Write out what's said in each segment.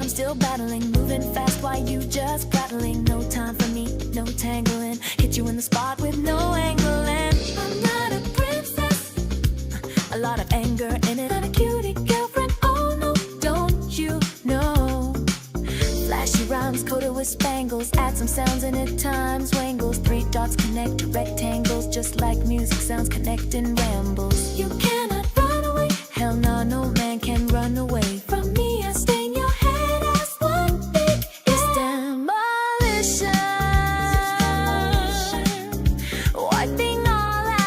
but I'm still battling. Moving fast while you just prattling. No time for me, no tangling. Hit you in the spot with no angling. I'm not a princess, a lot of anger in it. Not a cutie girlfriend, oh no, don't you know? Flashy rhymes coated with spangles. Add some sounds in it, times wangles. 3 dots connect to rectangles, just like music sounds connect in rambles. You cannot run away, hell no, no man can run away from me. I stain your head as one big is demolition. Wiping all out.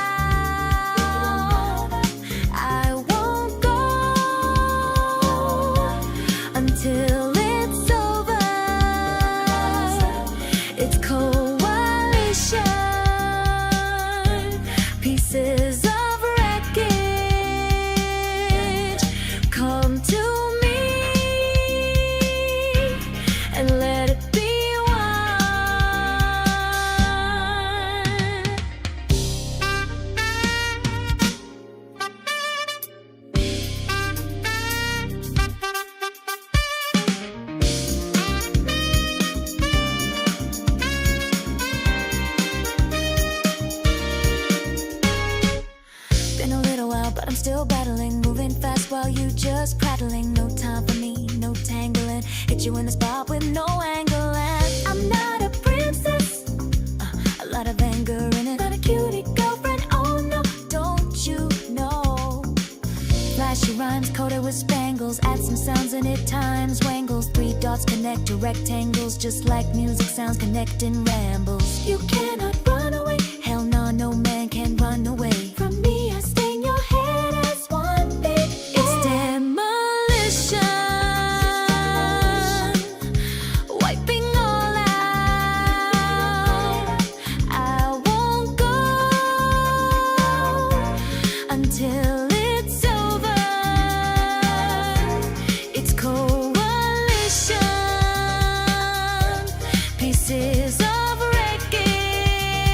I won't go until it's over. It's coalition. Pieces of wreckage come to me and let it be Been a little while, but I'm still battling. Moving fast while you just prattling. No time for me, no tangling. Hit you in the spot with no angle. And I'm not a princess, a lot of anger in it. Not a cutie girlfriend, oh no, don't you know? Flashy rhymes coated with spangles. Add some sounds in it, times wangles. 3 dots connect to rectangles, just like music sounds connect in rambles. You cannot run away, hell no, no man can run away from me. I stain your head as one big it's demolition. Wiping all out. I won't go until it's over. It's coalition. Pieces of wreckage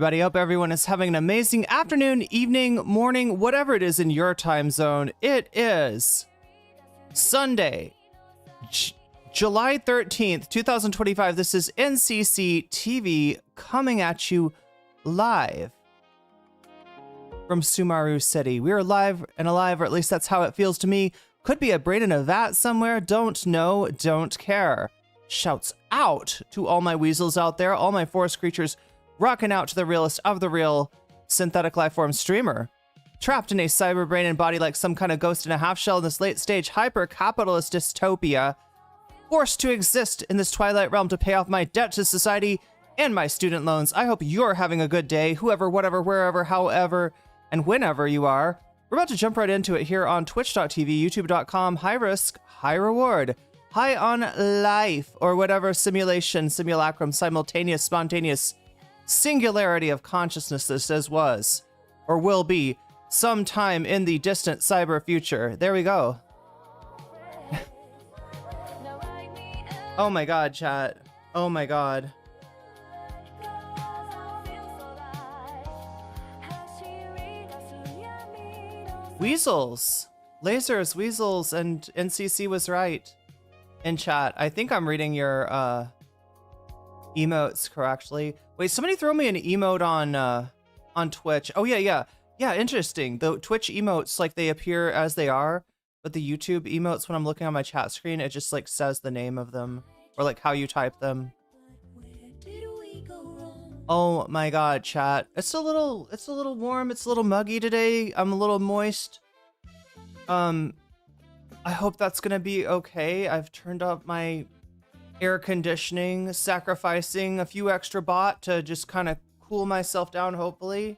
everybody. Hope everyone is having an amazing afternoon, evening, morning, whatever it is in your time zone. It is Sunday, July 13th, 2025. This is NCC TV coming at you live from Sumaru City. We are live and alive, or at least that's how it feels to me. Could be a brain in a vat somewhere. Don't know, don't care. Shouts out to all my weasels out there, all my forest creatures rocking out to the realest of the real synthetic lifeform streamer. Trapped in a cyber brain and body like some kind of ghost in a half shell in this late stage hyper-capitalist dystopia. Forced to exist in this twilight realm to pay off my debt to society and my student loans. I hope you're having a good day, whoever, whatever, wherever, however, and whenever you are. We're about to jump right into it here on twitch.tv, youtube.com, high risk, high reward, high on life, or whatever simulation, simulacrum, simultaneous, spontaneous singularity of consciousness this as was, or will be, sometime in the distant cyber future. There we go. Oh my god, chat. Oh my god. Weasels. Lasers, weasels, and NCC was right in chat. I think I'm reading your emotes correctly. Wait, somebody throw me an emote on Twitch. Oh yeah, interesting. The Twitch emotes, like, they appear as they are, but the YouTube emotes, when I'm looking on my chat screen, it just like says the name of them or like how you type them. Oh my god, chat. It's a little warm, it's a little muggy today. I'm a little moist. I hope that's gonna be okay. I've turned up my air conditioning, sacrificing a few extra baht to just kind of cool myself down, hopefully.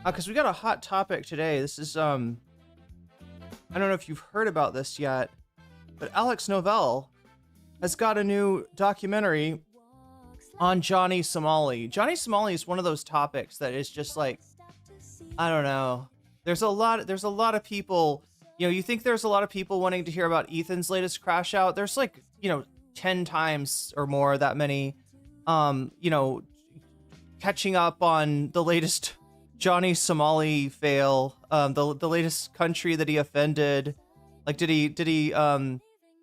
Because we got a hot topic today. This is, I don't know if you've heard about this yet, but Alex Novell has got a new documentary on Johnny Somali. Johnny Somali is one of those topics that is just like, I don't know. There's a lot of people, you know, you think there's a lot of people wanting to hear about Ethan's latest crash out. There's like, you know, 10 times or more that many, you know, catching up on the latest Johnny Somali fail, the latest country that he offended. Like, did he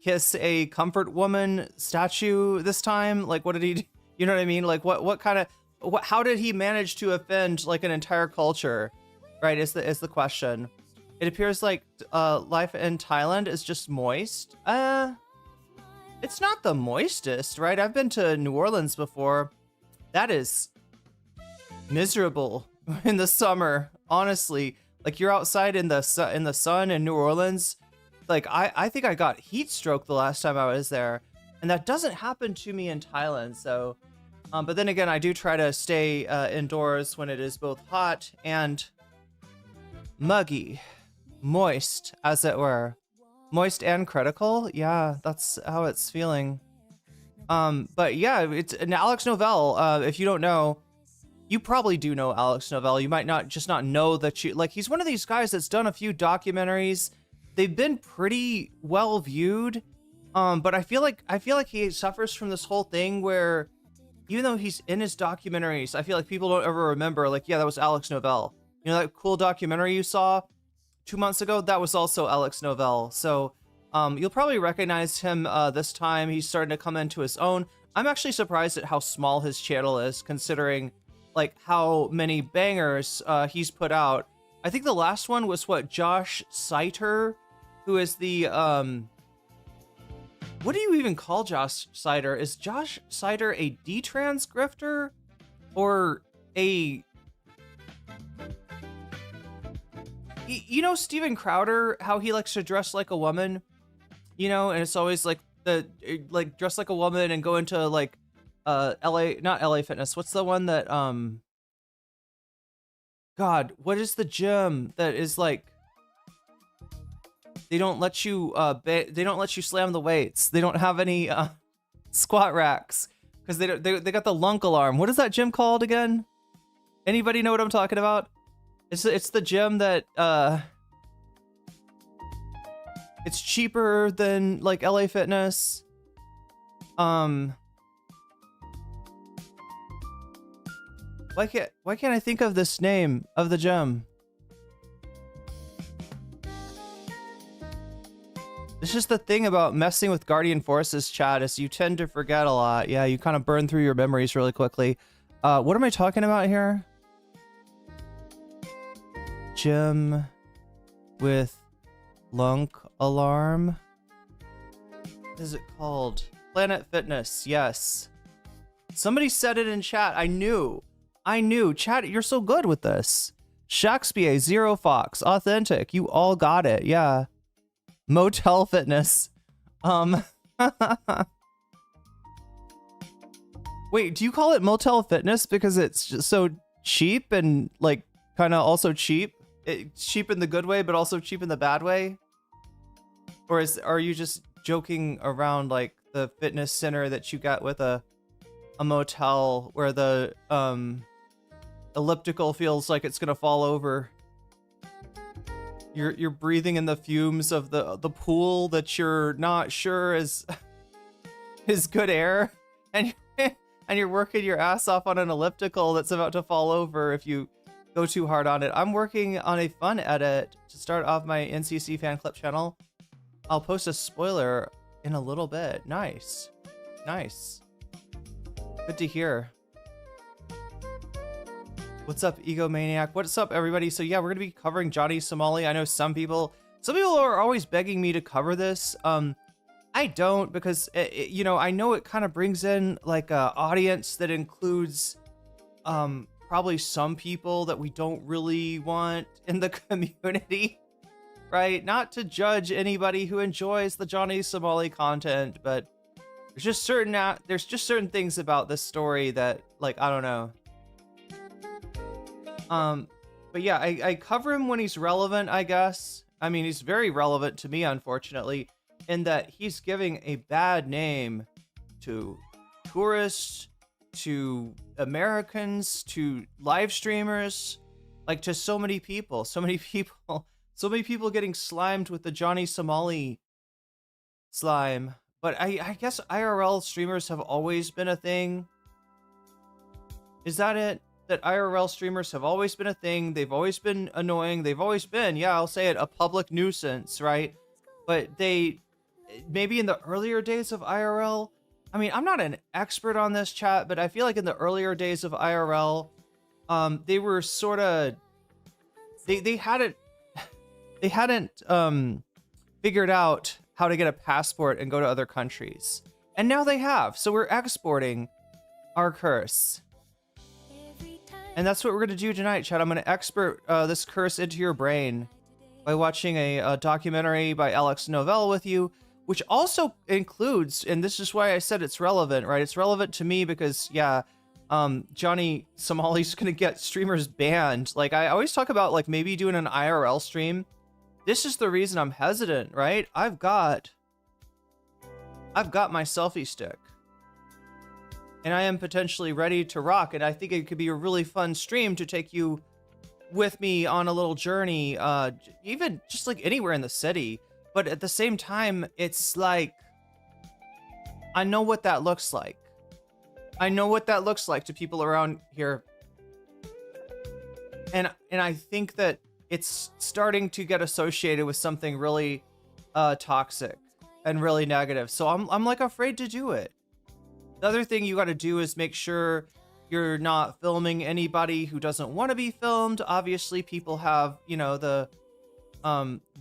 kiss a comfort woman statue this time? Like, what did he do? You know what I mean? Like, how did he manage to offend like an entire culture? Right, is the question. It appears like life in Thailand is just moist. It's not the moistest, right? I've been to New Orleans before. That is miserable in the summer, honestly. Like, you're outside in the sun in New Orleans. Like, I think I got heat stroke the last time I was there, and that doesn't happen to me in Thailand. So, but then again, I do try to stay indoors when it is both hot and muggy, moist, as it were. Moist and critical. Yeah, that's how it's feeling. But yeah, it's an Alex Novell. If you don't know, you probably do know Alex Novell. You might not know that you, like, he's one of these guys that's done a few documentaries. They've been pretty well viewed. But I feel like he suffers from this whole thing where, even though he's in his documentaries, I feel like people don't ever remember, like, yeah, that was Alex Novell. You know, that cool documentary you saw 2 months ago, that was also Alex Novell. So you'll probably recognize him this time. He's starting to come into his own. I'm actually surprised at how small his channel is, considering like how many bangers he's put out. I think the last one was what, Josh Seiter, who is the what do you even call Josh Seiter? Is Josh Seiter a D-trans grifter or a, you know, Steven Crowder, how he likes to dress like a woman, you know, and it's always like like dress like a woman and go into like not LA Fitness. What's the one that God, what is the gym that is like, they don't let you slam the weights. They don't have any squat racks because they got the lunk alarm. What is that gym called again? Anybody know what I'm talking about? It's the gym that it's cheaper than like LA Fitness. Why can't I think of this name of the gem? It's just the thing about messing with Guardian Forces, chat, is you tend to forget a lot. Yeah, you kind of burn through your memories really quickly. What am I talking about here? Gem with lunk alarm. What is it called? Planet Fitness. Yes. Somebody said it in chat. I knew. Chat, you're so good with this. Shakespeare, Zero Fox, Authentic. You all got it. Yeah. Motel Fitness. Wait, do you call it Motel Fitness because it's just so cheap and like kind of also cheap? It's cheap in the good way, but also cheap in the bad way? Or are you just joking around like the fitness center that you got with a motel where the elliptical feels like it's gonna fall over? You're breathing in the fumes of the pool that you're not sure is good air, and you're working your ass off on an elliptical that's about to fall over if you go too hard on it. I'm working on a fun edit to start off my NCC fan clip channel. I'll post a spoiler in a little bit. Nice. Good to hear. What's up, Egomaniac? What's up, everybody? So yeah, we're gonna be covering Johnny Somali. I know some people are always begging me to cover this. I don't, because you know, I know it kind of brings in like a audience that includes probably some people that we don't really want in the community, right? Not to judge anybody who enjoys the Johnny Somali content, but there's just certain things about this story that, like, I don't know. But yeah, I cover him when he's relevant, I guess. I mean, he's very relevant to me, unfortunately, in that he's giving a bad name to tourists, to Americans, to live streamers, like to so many people getting slimed with the Johnny Somali slime. But I guess IRL streamers have always been a thing. Is that it? That IRL streamers have always been a thing. They've always been annoying. They've always been, yeah, I'll say it, a public nuisance, right? But maybe in the earlier days of IRL, I mean, I'm not an expert on this, chat, but I feel like in the earlier days of IRL, they were sort of, they hadn't figured out how to get a passport and go to other countries. And now they have, so we're exporting our curse. And that's what we're going to do tonight, chat. I'm going to export this curse into your brain by watching a documentary by Alex Novell with you, which also includes, and this is why I said it's relevant, right? It's relevant to me because, yeah, Johnny Somali's going to get streamers banned. Like, I always talk about, like, maybe doing an IRL stream. This is the reason I'm hesitant, right? I've got my selfie stick. And I am potentially ready to rock, and I think it could be a really fun stream to take you with me on a little journey, even just like anywhere in the city. But at the same time, it's like, I know what that looks like. I know what that looks like to people around here. And I think that it's starting to get associated with something really toxic and really negative. So I'm like afraid to do it. The other thing you got to do is make sure you're not filming anybody who doesn't want to be filmed. Obviously, people have, you know, the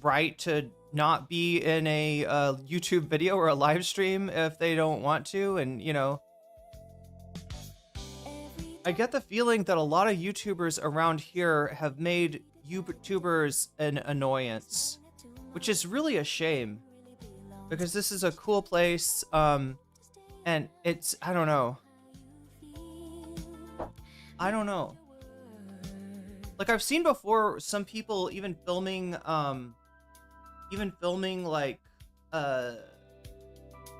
right to not be in a YouTube video or a live stream if they don't want to. And, you know, I get the feeling that a lot of YouTubers around here have made YouTubers an annoyance, which is really a shame because this is a cool place. And it's, I don't know. Like, I've seen before some people even filming like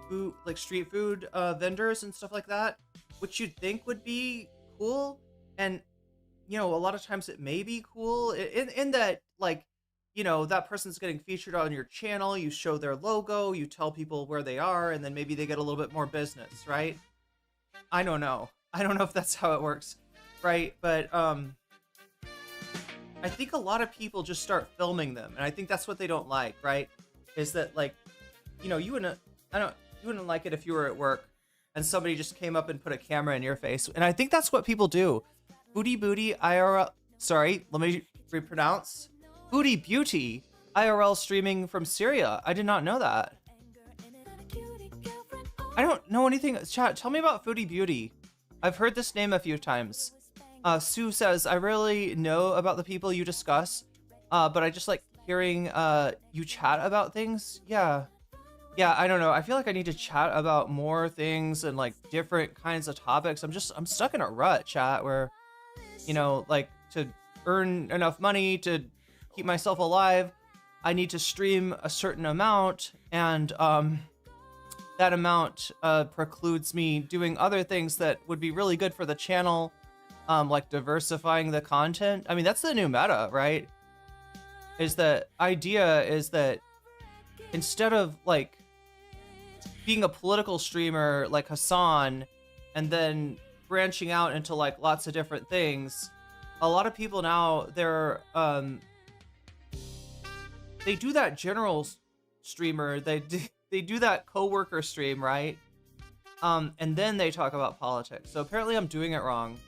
food, like street food vendors and stuff like that, which you'd think would be cool. And, you know, a lot of times it may be cool in that, like, you know, that person's getting featured on your channel, you show their logo, you tell people where they are, and then maybe they get a little bit more business, right? I don't know if that's how it works. right? But I think a lot of people just start filming them, and I think that's what they don't like, right? Is that like, you know, you wouldn't like it if you were at work and somebody just came up and put a camera in your face, and I think that's what people do. Booty Booty IRL, sorry, let me repronounce. Booty Beauty IRL streaming from Syria. I did not know that. I don't know anything. Chat, tell me about Foodie Beauty. I've heard this name a few times. Sue says, I rarely know about the people you discuss, but I just like hearing you chat about things. Yeah, I don't know. I feel like I need to chat about more things and like different kinds of topics. I'm stuck in a rut, chat, where, you know, like to earn enough money to keep myself alive, I need to stream a certain amount, and that amount precludes me doing other things that would be really good for the channel, like diversifying the content. I mean, that's the new meta, right? Is the idea is that instead of like being a political streamer like Hassan and then branching out into like lots of different things, a lot of people now, they do that general streamer, they do that coworker stream, right? And then they talk about politics. So apparently I'm doing it wrong.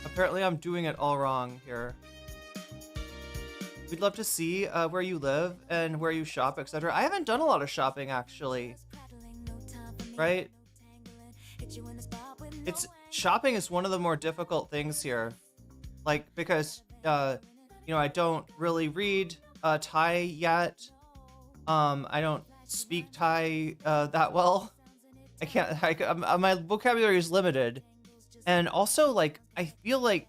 Apparently I'm doing it all wrong here. We'd love to see where you live and where you shop, etc. I haven't done a lot of shopping, actually. Right? Shopping is one of the more difficult things here. Like, because, you know, I don't really read Thai yet. I don't speak Thai that well. My vocabulary is limited. And also, like, I feel like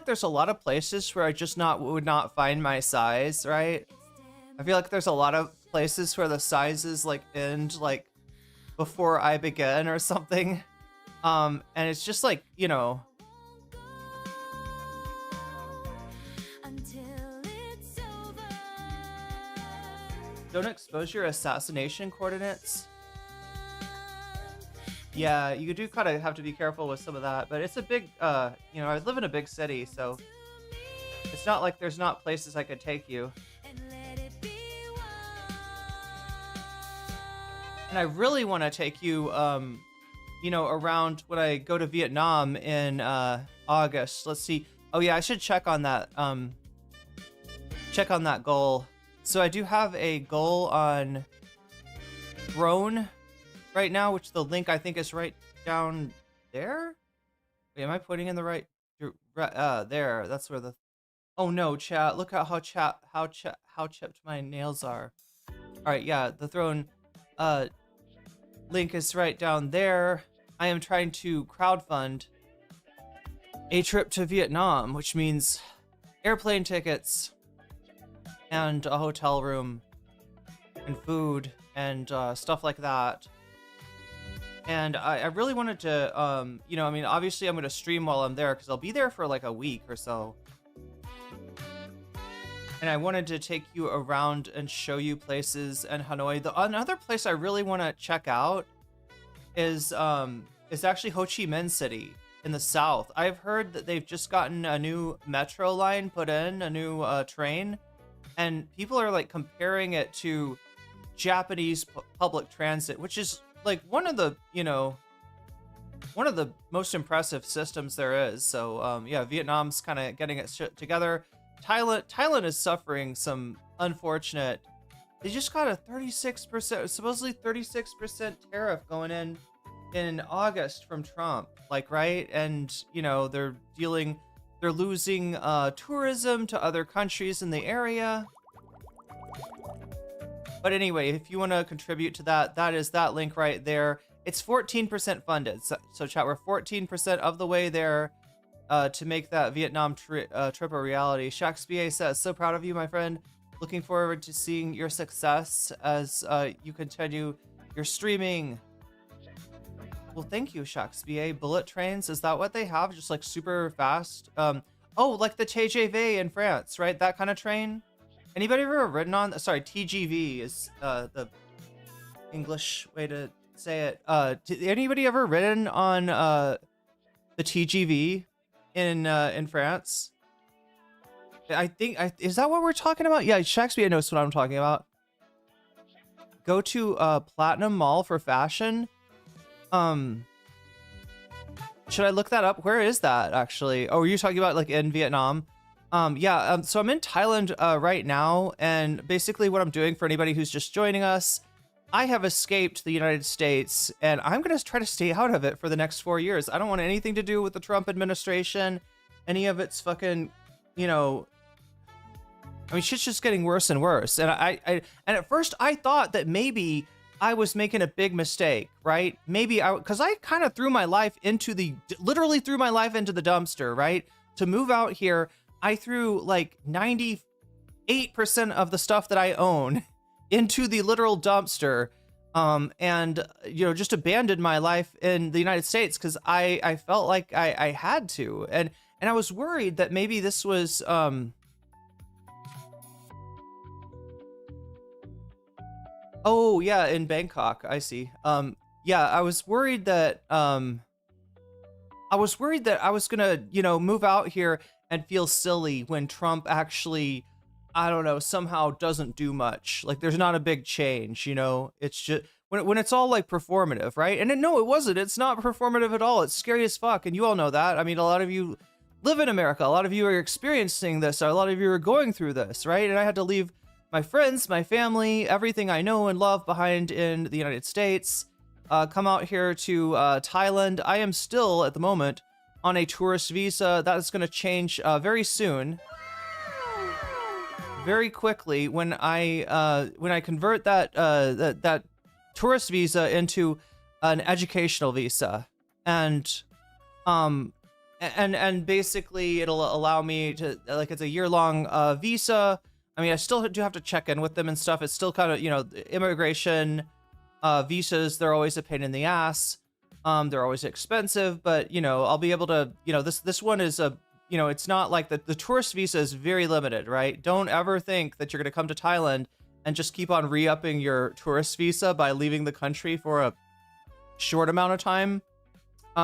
there's a lot of places where I just would not find my size, right? I feel like there's a lot of places where the sizes like end like before I begin or something. And it's just like, you know, don't expose your assassination coordinates. Yeah, you do kind of have to be careful with some of that, but it's a big, you know, I live in a big city, so it's not like there's not places I could take you. And I really want to take you, you know, around when I go to Vietnam in August. Let's see. Oh yeah, I should check on that goal. So I do have a goal on drone right now, which the link I think is right down there. Wait, am I pointing in the right? There. That's where the. Oh no, chat! Look at how chipped my nails are. All right, yeah, the throne link is right down there. I am trying to crowdfund a trip to Vietnam, which means airplane tickets and a hotel room and food and stuff like that. And I really wanted to, you know, I mean, obviously I'm going to stream while I'm there because I'll be there for like a week or so. And I wanted to take you around and show you places in Hanoi. Another place I really want to check out is actually Ho Chi Minh City in the south. I've heard that they've just gotten a new metro line put in, a new train, and people are like comparing it to Japanese public transit, which is like one of the, you know, one of the most impressive systems there is. So yeah, Vietnam's kind of getting it together. Thailand is suffering some unfortunate. They just got a 36%, supposedly 36% tariff going in August from Trump, like, right? And you know, they're losing tourism to other countries in the area. But anyway, if you want to contribute to that, that is that link right there. It's 14% funded. So chat, we're 14% of the way there to make that Vietnam trip a reality. Shakespeare says, so proud of you, my friend. Looking forward to seeing your success as you continue your streaming. Well, thank you, Shakespeare. Bullet trains, is that what they have? Just like super fast? Oh, like the TGV in France, right? That kind of train? Anybody ever ridden on? Sorry, TGV is the English way to say it. Did anybody ever ridden on the TGV in France? I think is that what we're talking about? Yeah, Shakespeare knows what I'm talking about. Go to Platinum Mall for fashion. Should I look that up? Where is that actually? Oh, are you talking about like in Vietnam? Yeah, so I'm in Thailand right now, and basically what I'm doing for anybody who's just joining us, I have escaped the United States, and I'm gonna try to stay out of it for the next 4 years. I don't want anything to do with the Trump administration, any of its fucking, you know, I mean, shit's just getting worse and worse. And and at first I thought that maybe I was making a big mistake, right? Maybe because I kind of literally threw my life into the dumpster, right? To move out here, I threw like 98% of the stuff that I own into the literal dumpster, and you know, just abandoned my life in the United States because I felt like I had to, and I was worried that maybe this was oh yeah, in Bangkok, I see. Yeah, I was worried that I was gonna, you know, move out here and feel silly when Trump actually, I don't know, somehow doesn't do much. Like there's not a big change, you know. It's just when it's all like performative, right? And no, it wasn't. It's not performative at all. It's scary as fuck, and you all know that. I mean, a lot of you live in America. A lot of you are experiencing this. A lot of you are going through this, right? And I had to leave my friends, my family, everything I know and love behind in the United States, come out here to Thailand. I am still, at the moment, on a tourist visa. That is going to change very soon, very quickly, when I convert that tourist visa into an educational visa, and basically it'll allow me to, like, it's a year-long visa. I mean, I still do have to check in with them and stuff. It's still kind of, you know, immigration visas, they're always a pain in the ass. They're always expensive, but, you know, I'll be able to, you know, this one is a, you know, it's not like the tourist visa is very limited, right? Don't ever think that you're going to come to Thailand and just keep on re-upping your tourist visa by leaving the country for a short amount of time.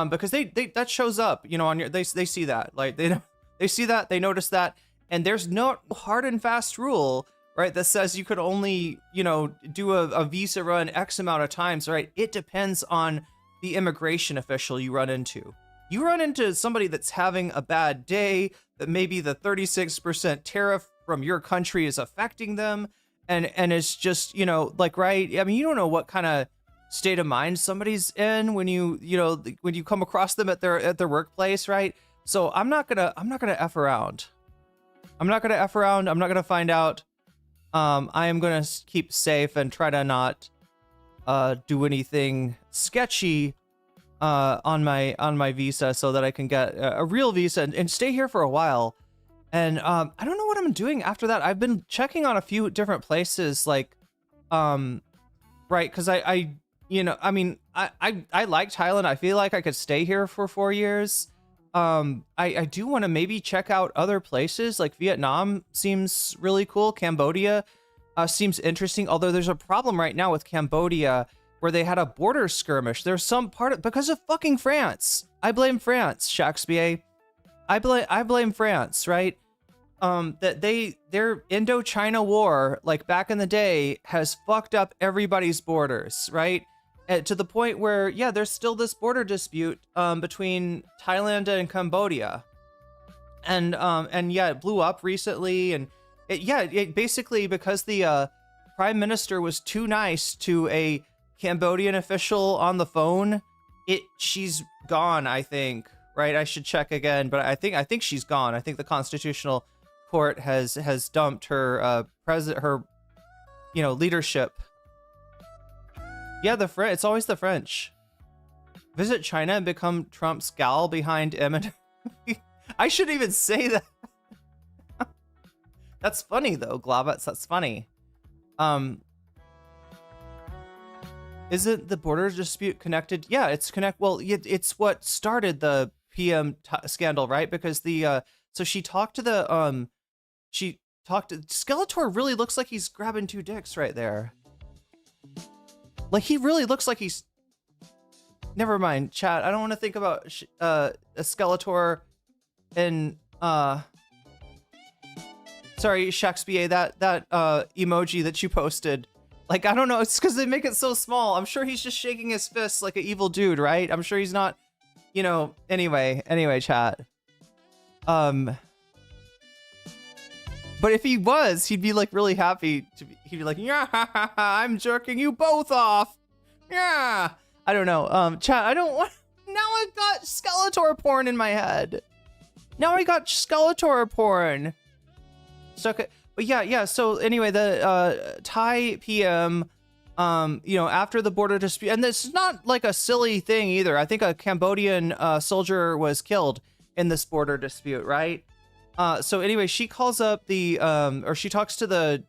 Because they that shows up, you know, on your, they see that, like, they see that, they notice that. And there's no hard and fast rule, right, that says you could only, you know, do a visa run X amount of times, right? It depends on the immigration official you run into. You run into somebody that's having a bad day, that maybe the 36% tariff from your country is affecting them, and it's just, you know, like, right? I mean, you don't know what kind of state of mind somebody's in when you know, when you come across them at their workplace, right? So I'm not gonna F around. I'm not going to F around. I'm not going to find out. I am going to keep safe and try to not do anything sketchy on my visa, so that I can get a real visa and stay here for a while. And I don't know what I'm doing after that. I've been checking on a few different places, like, right, because I you know, I mean, I like Thailand. I feel like I could stay here for 4 years. I do want to maybe check out other places, like Vietnam seems really cool. Cambodia seems interesting, although there's a problem right now with Cambodia where they had a border skirmish. There's some part of, because of fucking France. I blame France, Shakespeare. I blame France, right? That their Indochina war, like back in the day, has fucked up everybody's borders, right? To the point where, yeah, there's still this border dispute between Thailand and Cambodia, and yeah, it blew up recently, and it basically, because the prime minister was too nice to a Cambodian official on the phone, she's gone, I think, right? I should check again, but I think she's gone. I think the Constitutional Court has dumped her her, you know, leadership. Yeah, it's always the French. Visit China and become Trump's gal behind imminent. I shouldn't even say that. That's funny though, Glavats. That's funny. Isn't the border dispute connected? Yeah, it's Well, it's what started the PM scandal, right? Because so she talked to Skeletor. Really looks like he's grabbing two dicks right there. Like, he really looks like he's never mind, chat. I don't want to think about a Skeletor and sorry, Shakespeare, that emoji that you posted. Like, I don't know, it's because they make it so small. I'm sure he's just shaking his fists like an evil dude, right? I'm sure he's not, you know, anyway, chat. But if he was, he'd be like really happy to be, he'd be like, yeah, I'm jerking you both off. Yeah. I don't know. Chat, I don't want, now I've got Skeletor porn in my head. Now I got Skeletor porn. Stuck it. But yeah. So anyway, the Thai PM, you know, after the border dispute, and this is not like a silly thing either. I think a Cambodian soldier was killed in this border dispute, right? So anyway, she calls up the, or she talks to the,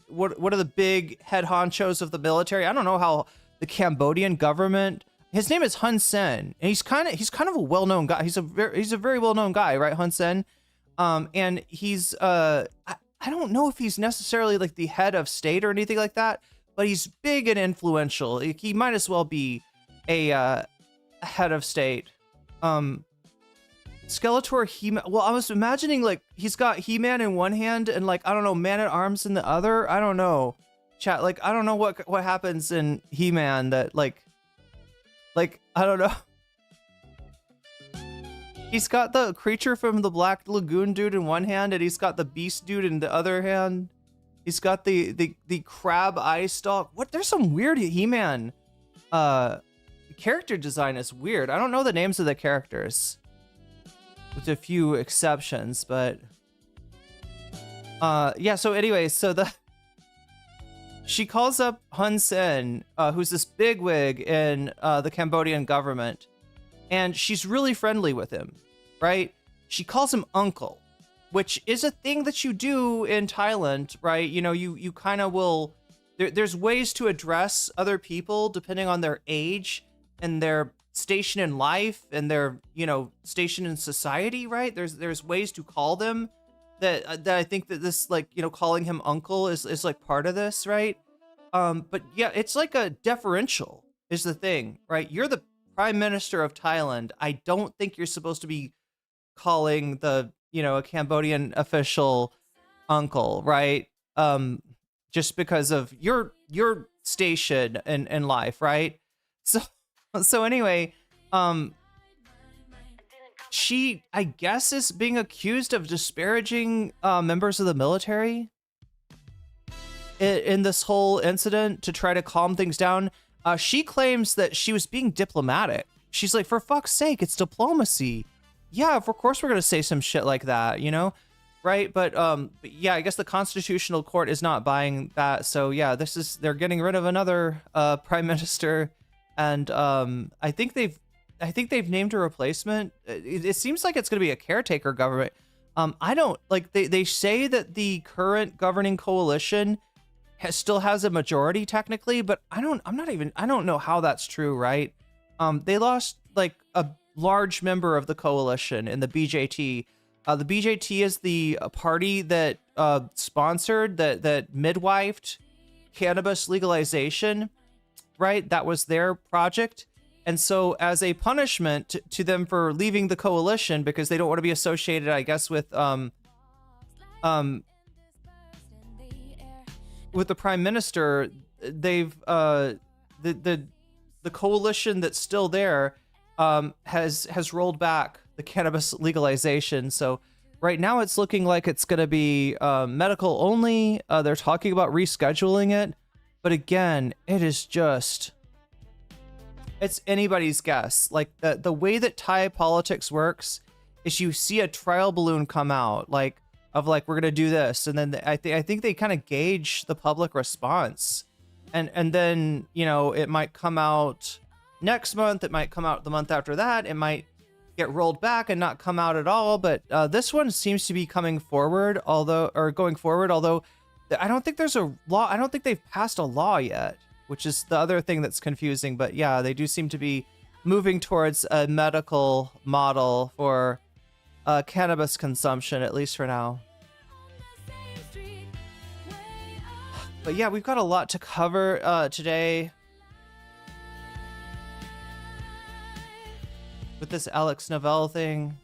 what are the big head honchos of the military? I don't know how the Cambodian government. His name is Hun Sen, and he's kind of a well-known guy. He's a very well-known guy, right, Hun Sen? And he's I don't know if he's necessarily like the head of state or anything like that, but he's big and influential. He might as well be a head of state. Skeletor, He-Man. Well, I was imagining like he's got He-Man in one hand and like, I don't know, Man-at-Arms in the other. I don't know, chat. Like, I don't know what happens in He-Man that like I don't know. He's got the creature from the Black Lagoon dude in one hand, and he's got the Beast dude in the other hand. He's got the crab eye stalk. What? There's some weird He-Man. Character design is weird. I don't know the names of the characters, with a few exceptions, but yeah. So anyway, she calls up Hun Sen, who's this bigwig in the Cambodian government. And she's really friendly with him, right? She calls him uncle, which is a thing that you do in Thailand, right? You know, you kind of will, there's ways to address other people depending on their age and their station in life and their, you know, station in society, right? There's ways to call them that I think that this, like, you know, calling him uncle is like part of this, right? But yeah, it's like a deferential is the thing, right? You're the Prime Minister of Thailand. I don't think you're supposed to be calling the, you know, a Cambodian official uncle, right? Just because of your station in life, right? So anyway, she, I guess, is being accused of disparaging members of the military in this whole incident to try to calm things down. She claims that she was being diplomatic. She's like, for fuck's sake, it's diplomacy. Yeah, of course we're gonna say some shit like that, you know, right? But yeah, I guess the Constitutional Court is not buying that. So yeah, they're getting rid of another prime minister, and I think they've named a replacement. It seems like it's gonna be a caretaker government. I don't like. They say that the current governing coalition still has a majority technically, but I don't know how that's true, right? They lost like a large member of the coalition in the BJT. The BJT is the party that sponsored that midwifed cannabis legalization, right? That was their project. And so as a punishment to them for leaving the coalition because they don't want to be associated, I guess, with the prime minister, they've the coalition that's still there has rolled back the cannabis legalization. So right now it's looking like it's going to be medical only. They're talking about rescheduling it, but again, it's anybody's guess. Like the way that Thai politics works is you see a trial balloon come out, like we're gonna do this, and then I think they kind of gauge the public response, and then, you know, it might come out next month, it might come out the month after that, it might get rolled back and not come out at all. But this one seems to be going forward, although I don't think there's a law. I don't think they've passed a law yet, which is the other thing that's confusing. But yeah, they do seem to be moving towards a medical model for cannabis consumption, at least for now. But yeah, we've got a lot to cover today. with this Alex Novell thing.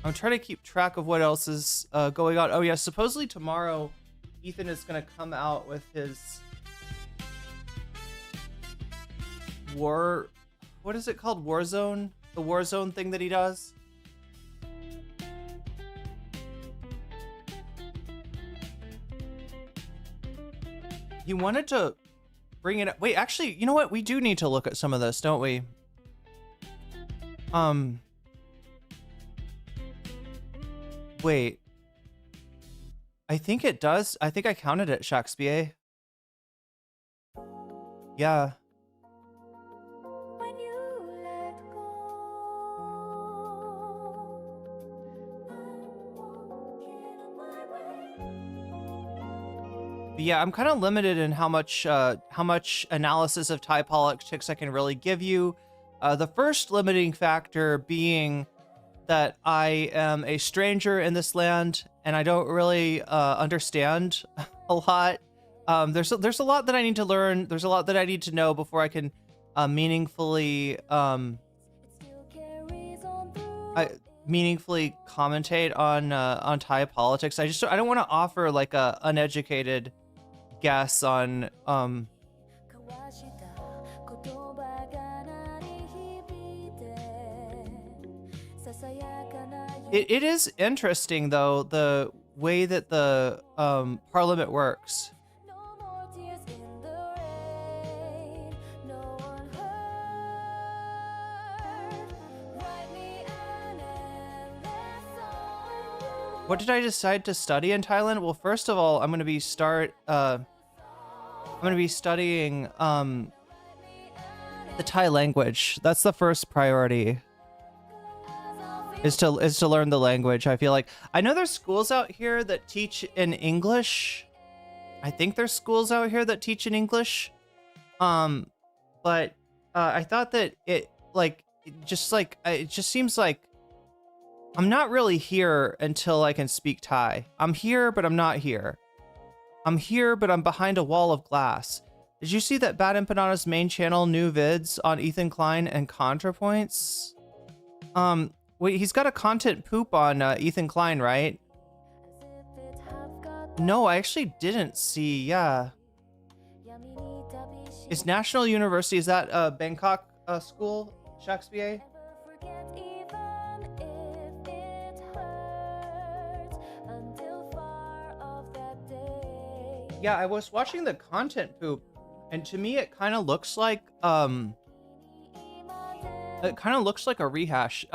I'm trying to keep track of what else is going on. Oh yeah, supposedly tomorrow, Ethan is gonna come out with his what is it called? Warzone? The Warzone thing that he does? He wanted to bring it up. Wait, actually, you know what? We do need to look at some of this, don't we? Wait. I think it does. I think I counted it, Shakespeare. Yeah. When you let go, I'm walking on my way. But yeah, I'm kind of limited in how much analysis of Thai politics I can really give you. The first limiting factor being that I am a stranger in this land and I don't really understand a lot. There's a lot that I need to learn. There's a lot that I need to know before I can meaningfully meaningfully commentate on Thai politics. I don't want to offer like a uneducated guess on It is interesting though the way that the parliament works. No more tears in the rain. No one heard. Write me an endless song. What did I decide to study in Thailand? Well, first of all, I'm going to be studying the Thai language. That's the first priority. Is to learn the language. I feel like I know there's schools out here that teach in English. I think there's schools out here that teach in English. But I thought that it just seems like I'm not really here until I can speak Thai. I'm here, but I'm not here. I'm here, but I'm behind a wall of glass. Did you see that Bad Empanada's main channel new vids on Ethan Klein and ContraPoints? Wait, he's got a content poop on Ethan Klein, right? No, I actually didn't see. Yeah. Is National University, is that Bangkok school, Shakespeare? Yeah, I was watching the content poop, and to me it kind of looks like a rehash.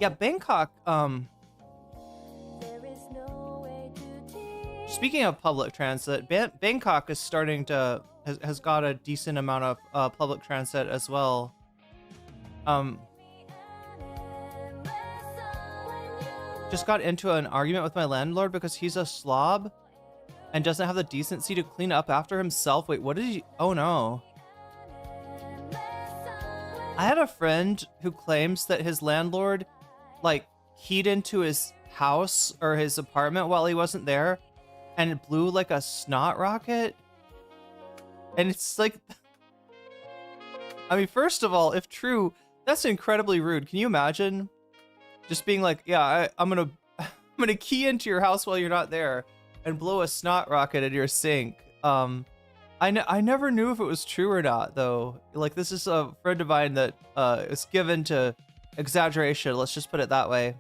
Yeah, Bangkok, speaking of public transit, Bangkok is starting to, has got a decent amount of public transit as well. Just got into an argument with my landlord because he's a slob and doesn't have the decency to clean up after himself. Wait, what did he, oh no. I had a friend who claims that his landlord like keyed into his house or his apartment while he wasn't there and it blew like a snot rocket. And it's like, I mean, first of all, if true, that's incredibly rude. Can you imagine just being like, yeah, I'm gonna key into your house while you're not there and blow a snot rocket at your sink. I never knew if it was true or not though. Like, this is a friend of mine that is given to exaggeration, let's just put it that way.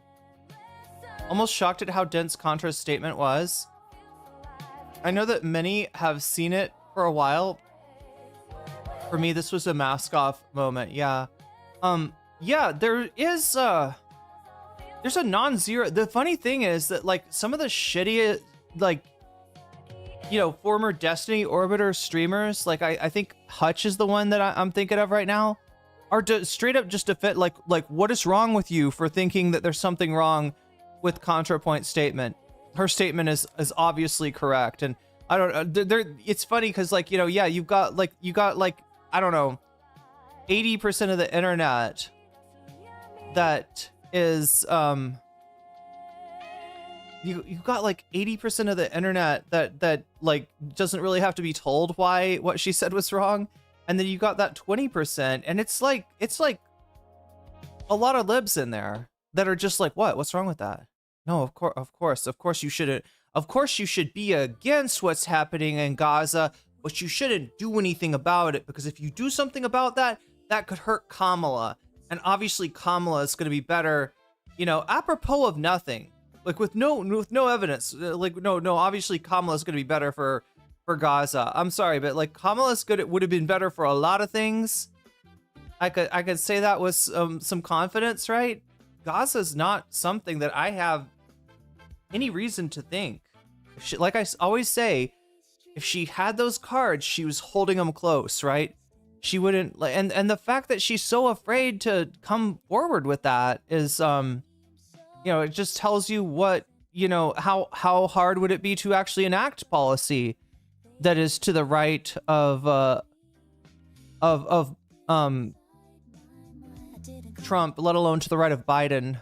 Almost shocked at how dense Contra's statement was. I know that many have seen it for a while. For me, this was a mask off moment. Yeah. Yeah, there's a non-zero. The funny thing is that like some of the shitty, like, you know, former Destiny Orbiter streamers, like I think Hutch is the one that I'm thinking of right now, are straight up just defend like what is wrong with you for thinking that there's something wrong with ContraPoint's statement? Her statement is obviously correct, and I don't. It's funny because like, you know, yeah, you got like I don't know, 80% of the internet that is you got like 80% of the internet that like doesn't really have to be told why what she said was wrong. and then you got that 20%, and it's like a lot of libs in there that are just like, what's wrong with that? No, of course you shouldn't. Of course you should be against what's happening in Gaza, but you shouldn't do anything about it, because if you do something about that, that could hurt Kamala. And obviously Kamala is going to be better, you know, apropos of nothing. Like with no evidence. Like no, obviously Kamala is going to be better for Gaza. I'm sorry, but like Kamala's good. It would have been better for a lot of things. I could say that with some confidence, right? Gaza's not something that I have any reason to think. Like I always say, if she had those cards, she was holding them close, right? She wouldn't, and the fact that she's so afraid to come forward with that is, you know, it just tells you what, you know, how hard would it be to actually enact policy that is to the right of Trump, let alone to the right of Biden.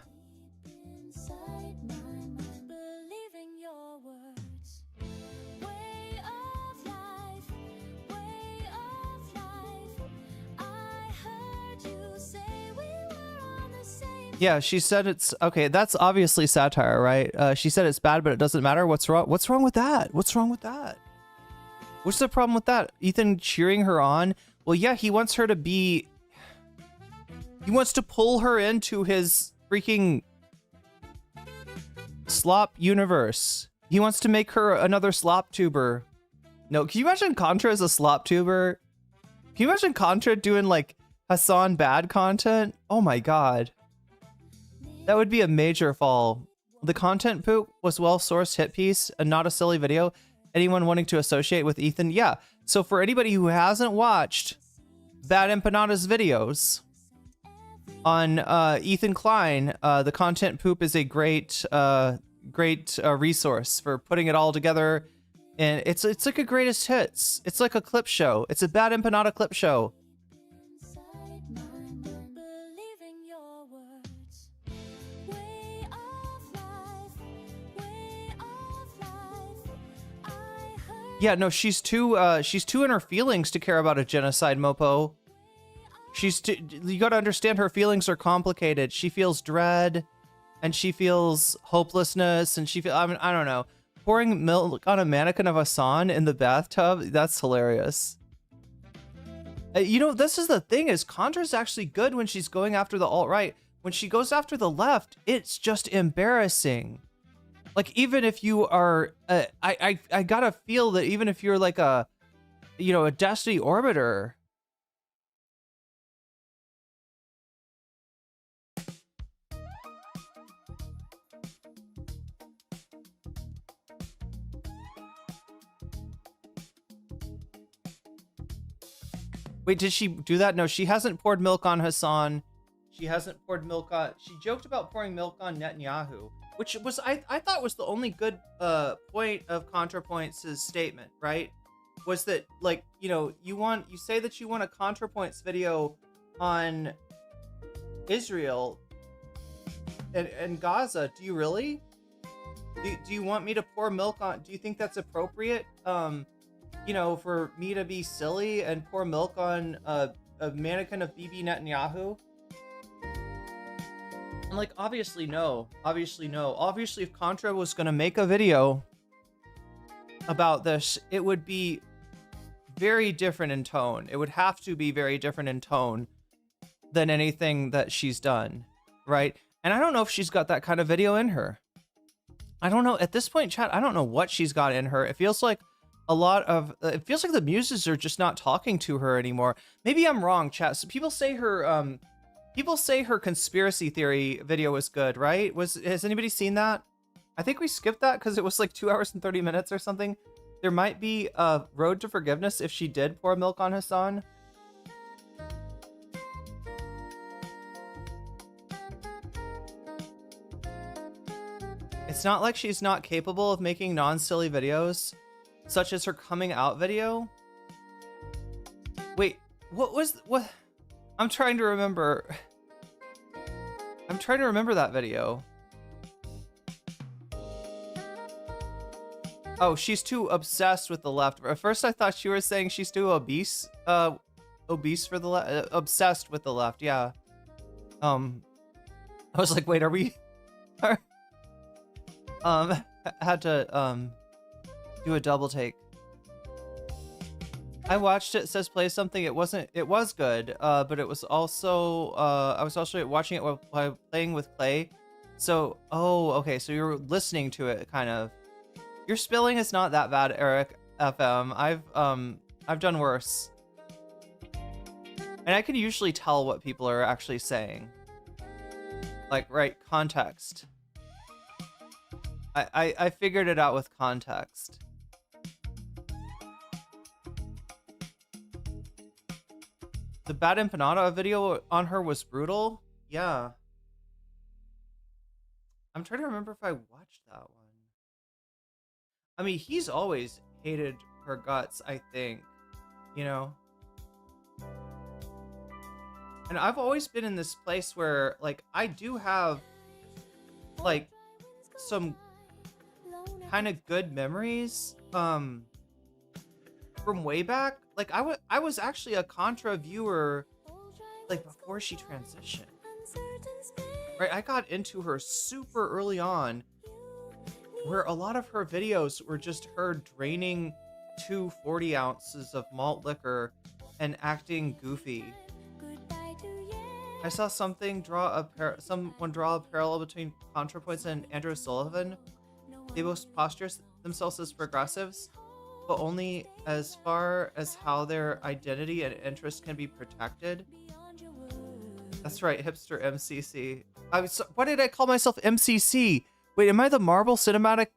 Yeah, she said it's okay. That's obviously satire, right? She said it's bad, but it doesn't matter. What's wrong? What's wrong with that? What's wrong with that? What's the problem with that? Ethan cheering her on? Well, yeah, he wants her to be. He wants to pull her into his freaking slop universe. He wants to make her another slop tuber. No, can you imagine Contra as a slop tuber? Can you imagine Contra doing like Hassan bad content? Oh my god. That would be a major fall. The content poop was well-sourced hit piece and not a silly video. Anyone wanting to associate with Ethan? Yeah. So for anybody who hasn't watched Bad Empanada's videos on Ethan Klein, the content poop is a great resource for putting it all together. And it's like a greatest hits. It's like a clip show. It's a Bad Empanada clip show. Yeah, no, she's too in her feelings to care about a genocide, Mopo. You gotta understand, her feelings are complicated. She feels dread, and she feels hopelessness, and I don't know. Pouring milk on a mannequin of Hassan in the bathtub, that's hilarious. You know, this is the thing, is Contra's actually good when she's going after the alt-right. When she goes after the left, it's just embarrassing. Like, even if you are, I gotta feel that even if you're like a, you know, a Destiny Orbiter. Wait, did she do that? No, she hasn't poured milk on Hassan. She hasn't poured milk on, she joked about pouring milk on Netanyahu, which was, I thought was the only good point of ContraPoints' statement, right? Was that, like, you know, you say that you want a ContraPoints video on Israel and Gaza. Do you really? Do you want me to pour milk on, do you think that's appropriate? You know, for me to be silly and pour milk on a mannequin of Bibi Netanyahu? And like, obviously no. Obviously no. Obviously, if Contra was gonna make a video about this, it would be very different in tone. It would have to be very different in tone than anything that she's done, right? And I don't know if she's got that kind of video in her. I don't know. At this point, chat, I don't know what she's got in her. It feels like a lot of, it feels like the muses are just not talking to her anymore. Maybe I'm wrong, chat. So people say her conspiracy theory video was good, right? Has anybody seen that? I think we skipped that because it was like 2 hours and 30 minutes or something. There might be a road to forgiveness if she did pour milk on Hassan. It's not like she's not capable of making non-silly videos, such as her coming out video. Wait, what? I'm trying to remember. I'm trying to remember that video. Oh, she's too obsessed with the left. At first I thought she was saying she's too obese obese for the left, obsessed with the left. Yeah. I was like, wait, are we? Had to do a double take. I watched it. Says play something. It wasn't. It was good. But it was also. I was also watching it while playing with Clay. So, oh, okay. So you're listening to it, kind of. Your spelling is not that bad, Eric FM. I've done worse. And I can usually tell what people are actually saying. Like, right, context. I figured it out with context. The Bad Empanada video on her was brutal? Yeah. I'm trying to remember if I watched that one. I mean, he's always hated her guts, I think. You know? And I've always been in this place where, like, I do have, like, some kind of good memories from way back. Like, I was actually a Contra viewer, like, before she transitioned. Right, I got into her super early on, where a lot of her videos were just her draining 2 40 ounces of malt liquor and acting goofy. I saw someone draw a parallel between ContraPoints and Andrew Sullivan. They both posture themselves as progressives, but only as far as how their identity and interest can be protected. That's right, hipster MCC. Why did I call myself MCC? Wait, am I the Marvel Cinematic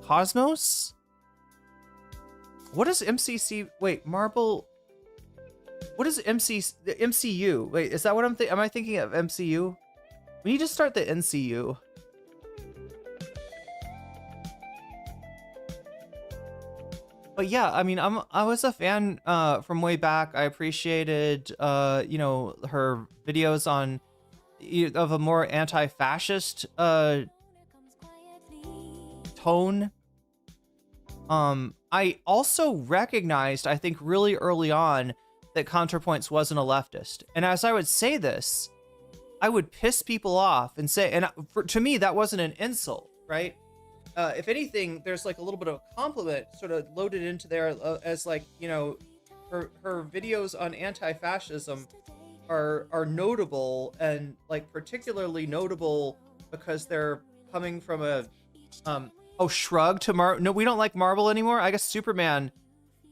Cosmos? What is MCC? Wait, Marvel. What is the MCU? Wait, is that what am I thinking of MCU? We need to start the NCU. But yeah, I mean, I was a fan from way back. I appreciated you know, her videos on of a more anti-fascist tone. I also recognized, I think really early on, that ContraPoints wasn't a leftist. And as I would say this, I would piss people off and say, and to me, that wasn't an insult, right? If anything, there's like a little bit of a compliment sort of loaded into there as like, you know, her videos on anti-fascism are notable, and like particularly notable because they're coming from a shrug to no, we don't like Marvel anymore. I guess Superman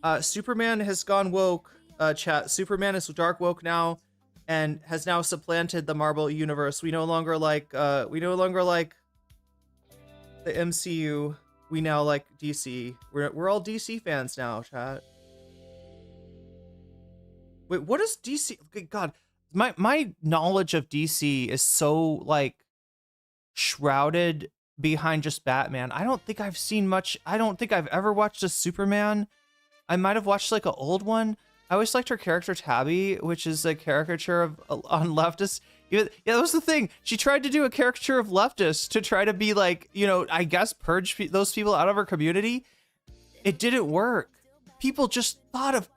has gone woke. Chat, Superman is dark woke now and has now supplanted the Marvel universe. We no longer like the MCU. We now like DC. We're all DC fans now, chat. Wait, what is DC? God, my knowledge of DC is so like shrouded behind just Batman. I don't think I've seen much. I don't think I've ever watched a Superman. I might have watched like an old one. I always liked her character Tabby, which is a caricature of on leftists. Yeah, that was the thing. She tried to do a caricature of leftists to try to be like, you know, I guess purge those people out of her community. It didn't work. People just thought of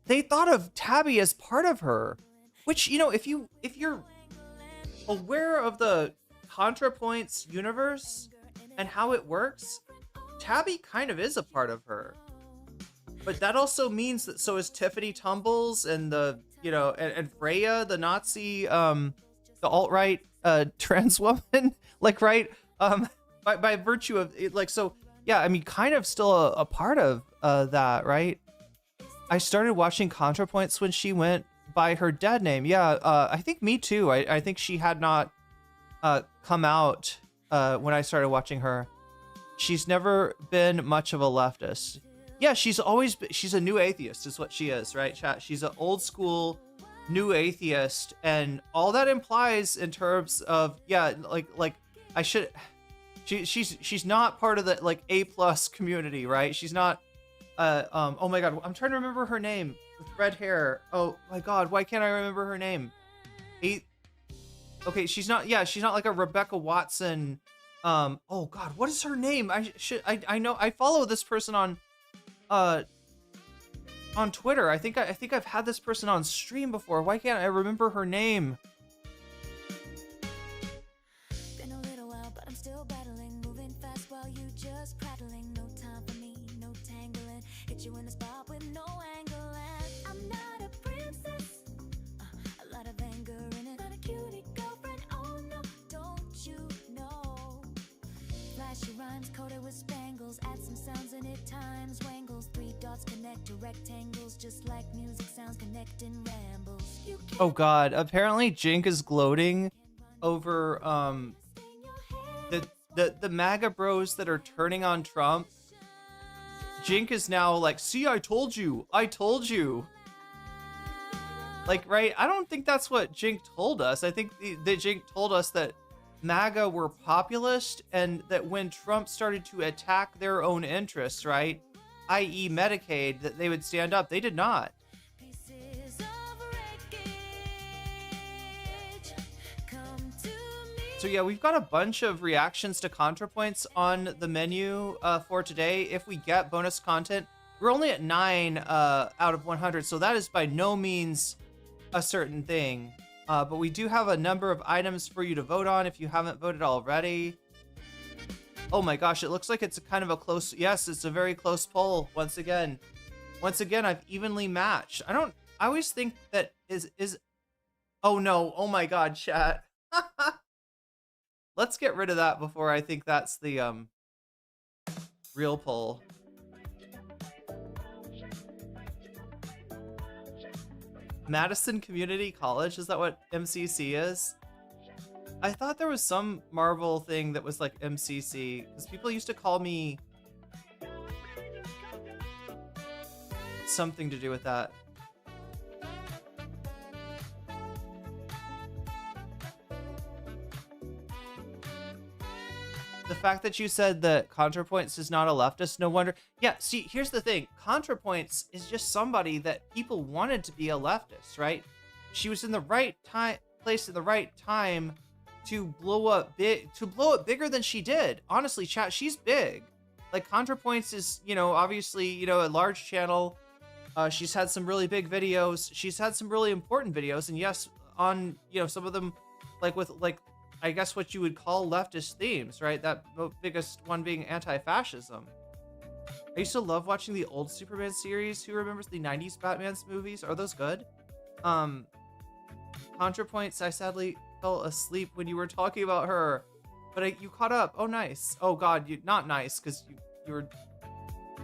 they thought of Tabby as part of her, which, you know, if you're aware of the ContraPoints universe and how it works, Tabby kind of is a part of her. But that also means that so is Tiffany Tumbles and the, you know, and Freya, the Nazi, the alt-right trans woman, like, right? By virtue of it, like, so yeah, I mean, kind of still a part of that, right? I started watching ContraPoints when she went by her dead name. Yeah, I think me too. I think she had not come out when I started watching her. She's never been much of a leftist. Yeah, she's a new atheist is what she is, right, chat? She's an old school new atheist, and all that implies in terms of, yeah, like I should, she's not part of the like A+ community, right? She's not oh my god, I'm trying to remember her name with red hair. Oh my god, why can't I remember her name? Okay, she's not like a Rebecca Watson. Oh god, what is her name? I know I follow this person on on Twitter. I think I've had this person on stream before. Why can't I remember her name? Been a little while, but I'm still battling, moving fast while you just prattling. No time for me, no tangling. Hit you in the spot with no angle, and I'm not a princess. A lot of anger in it. Not a cutie girlfriend. Oh no, don't you know? Flashy rhymes coated with spangles. Add some sounds in it, times wangles. 3 dots connect to rectangles, just like music sounds connecting rambles. You can't Oh God! Apparently, Jink is gloating over the MAGA bros that are turning on Trump. Jink is now like, see, I told you. Like, right? I don't think that's what Jink told us. I think that Jink told us that MAGA were populist, and that when Trump started to attack their own interests, right, i.e. Medicaid, that they would stand up. They did not. pieces of wreckage come to me. So yeah, we've got a bunch of reactions to ContraPoints on the menu for today. If we get bonus content, we're only at 9 out of 100, so that is by no means a certain thing. But we do have a number of items for you to vote on if you haven't voted already. Oh my gosh, it looks like it's a kind of a close... Yes, it's a very close poll once again. Once again, I've evenly matched. I always think that is... Oh no, oh my god, chat. Let's get rid of that before I think that's the real poll. Madison Community College, is that what MCC is? I thought there was some Marvel thing that was like MCC, because people used to call me something to do with that. The fact that you said that ContraPoints is not a leftist, no wonder. Yeah, see, here's the thing. ContraPoints is just somebody that people wanted to be a leftist, right? She was in the right place at the right time to blow up bigger than she did. Honestly, chat, she's big. Like, ContraPoints is, you know, obviously, you know, a large channel. She's had some really big videos. She's had some really important videos, and yes, on, you know, some of them, like with, like, I guess what you would call leftist themes, right? That biggest one being anti-fascism. I used to love watching the old Superman series. Who remembers the 90s Batman's movies? Are those good? ContraPoints, I sadly fell asleep when you were talking about her, but you caught up. Oh, nice. Oh God, not nice, because you were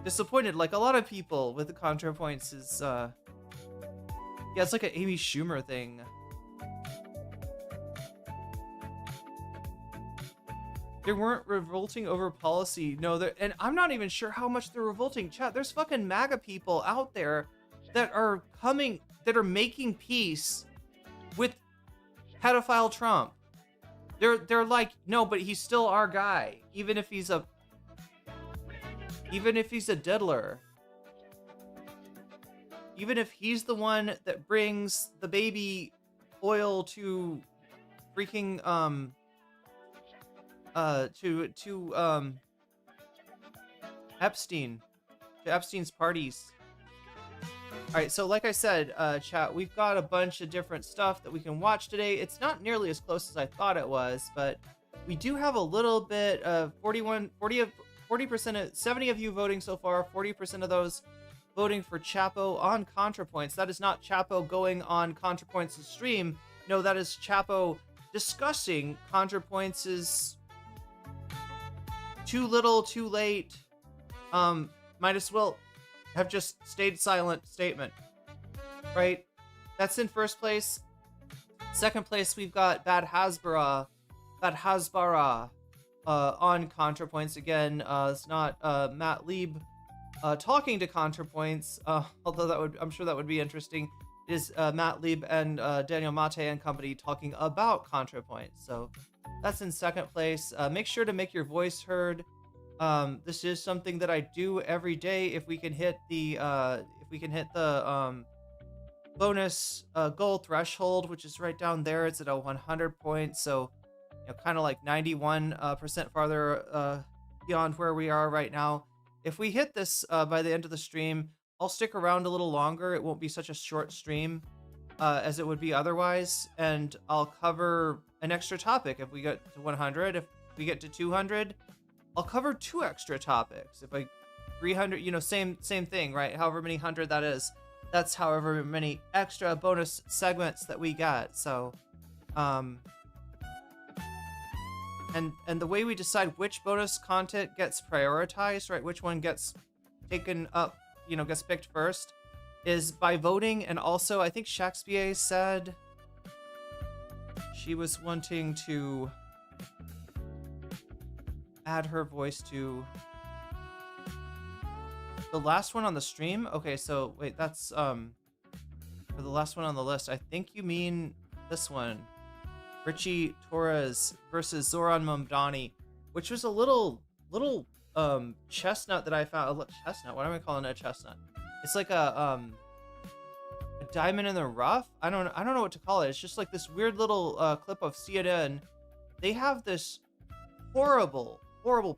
disappointed, like a lot of people with the ContraPoints is, yeah, it's like an Amy Schumer thing. They weren't revolting over policy. No, and I'm not even sure how much they're revolting. Chat, there's fucking MAGA people out there that are making peace with pedophile Trump. They're like, no, but he's still our guy, even if he's a diddler. Even if he's the one that brings the baby oil to freaking Epstein's parties. All right, so like I said, chat, we've got a bunch of different stuff that we can watch today. It's not nearly as close as I thought it was, but we do have a little bit of 40%, 70 of you voting so far, 40% of those voting for Chapo on ContraPoints. That is not Chapo going on ContraPoints' stream. No, that is Chapo discussing ContraPoints' too little, too late, might as well have just stayed silent statement, right? That's in first place. Second place, we've got Bad Hasbara on ContraPoints. Again, it's not Matt Lieb talking to ContraPoints, although I'm sure that would be interesting. It is Matt Lieb and Daniel Mate and company talking about ContraPoints. So that's in second place. Make sure to make your voice heard. This is something that I do every day. If we can hit the bonus goal threshold, which is right down there, it's at a 100 points. So, you know, kind of like 91% farther beyond where we are right now. If we hit this by the end of the stream, I'll stick around a little longer. It won't be such a short stream as it would be otherwise, and I'll cover an extra topic if we get to 100. If we get to 200, I'll cover 2 extra topics. If I 300, you know, same thing, right? However many hundred that is, that's however many extra bonus segments that we get. So, and the way we decide which bonus content gets prioritized, right? Which one gets taken up, you know, gets picked first, is by voting. And also, I think Shakespeare said she was wanting to add her voice to the last one on the stream. Okay, so wait, that's for the last one on the list. I think you mean this one, Richie Torres versus Zoran Mamdani, which was a little chestnut that I found. Chestnut? What am I calling it a chestnut? It's like a diamond in the rough. I don't know what to call it. It's just like this weird little clip of CNN. They have this horrible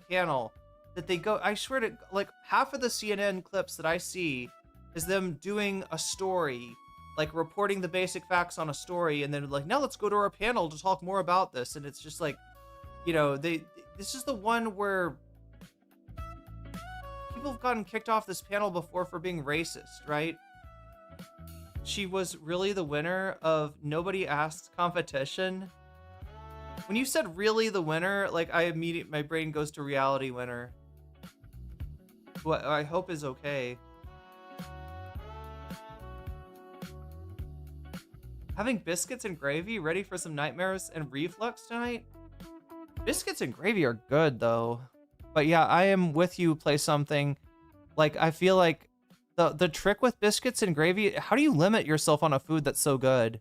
panel that they go, I swear to, like, half of the CNN clips that I see is them doing a story, like reporting the basic facts on a story, and then like, now let's go to our panel to talk more about this. And it's just like, you know, this is the one where people have gotten kicked off this panel before for being racist, right? She was really the winner of Nobody Asked competition. When you said really the winner, like my brain goes to reality winner. Who I hope is okay. Having biscuits and gravy ready for some nightmares and reflux tonight? Biscuits and gravy are good though. But yeah, I am with you, Play Something. Like, I feel like the trick with biscuits and gravy, how do you limit yourself on a food that's so good?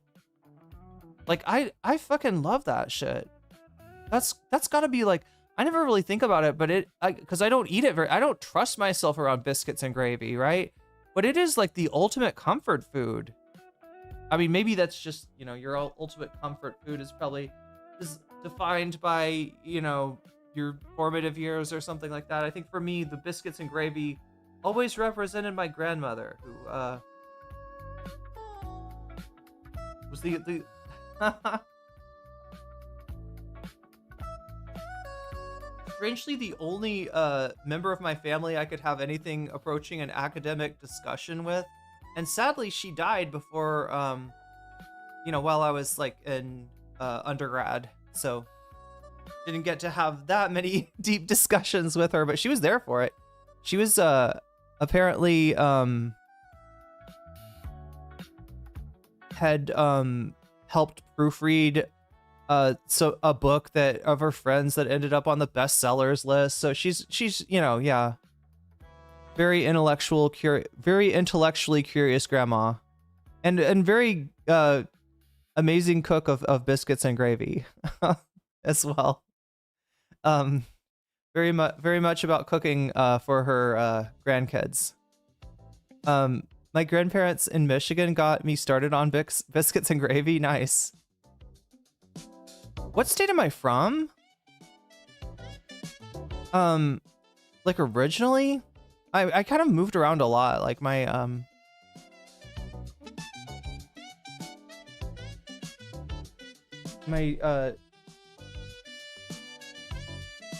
Like, I fucking love that shit. That's gotta be like, I never really think about it, but because I don't eat it I don't trust myself around biscuits and gravy, right? But it is like the ultimate comfort food. I mean, maybe that's just, you know, your ultimate comfort food is defined by, you know, your formative years or something like that. I think for me, the biscuits and gravy always represented my grandmother, who was the strangely the only member of my family I could have anything approaching an academic discussion with. And sadly, she died before, you know, while I was like in undergrad. So didn't get to have that many deep discussions with her, but she was there for it. She was apparently had helped proofread so a book that of her friends that ended up on the bestsellers list. So she's you know, yeah, very intellectually curious grandma, and very amazing cook of biscuits and gravy as well. Very much about cooking for her grandkids. My grandparents in Michigan got me started on biscuits and gravy. Nice. What state am I from? Like originally, I kind of moved around a lot. Like my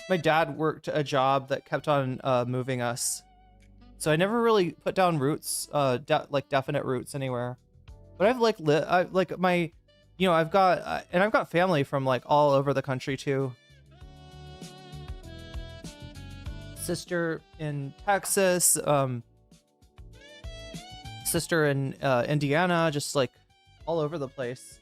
my dad worked a job that kept on moving us, so I never really put down roots, like definite roots anywhere. But I've like my, you know, I've got family from like all over the country too. Sister in Texas, sister in Indiana, just like all over the place.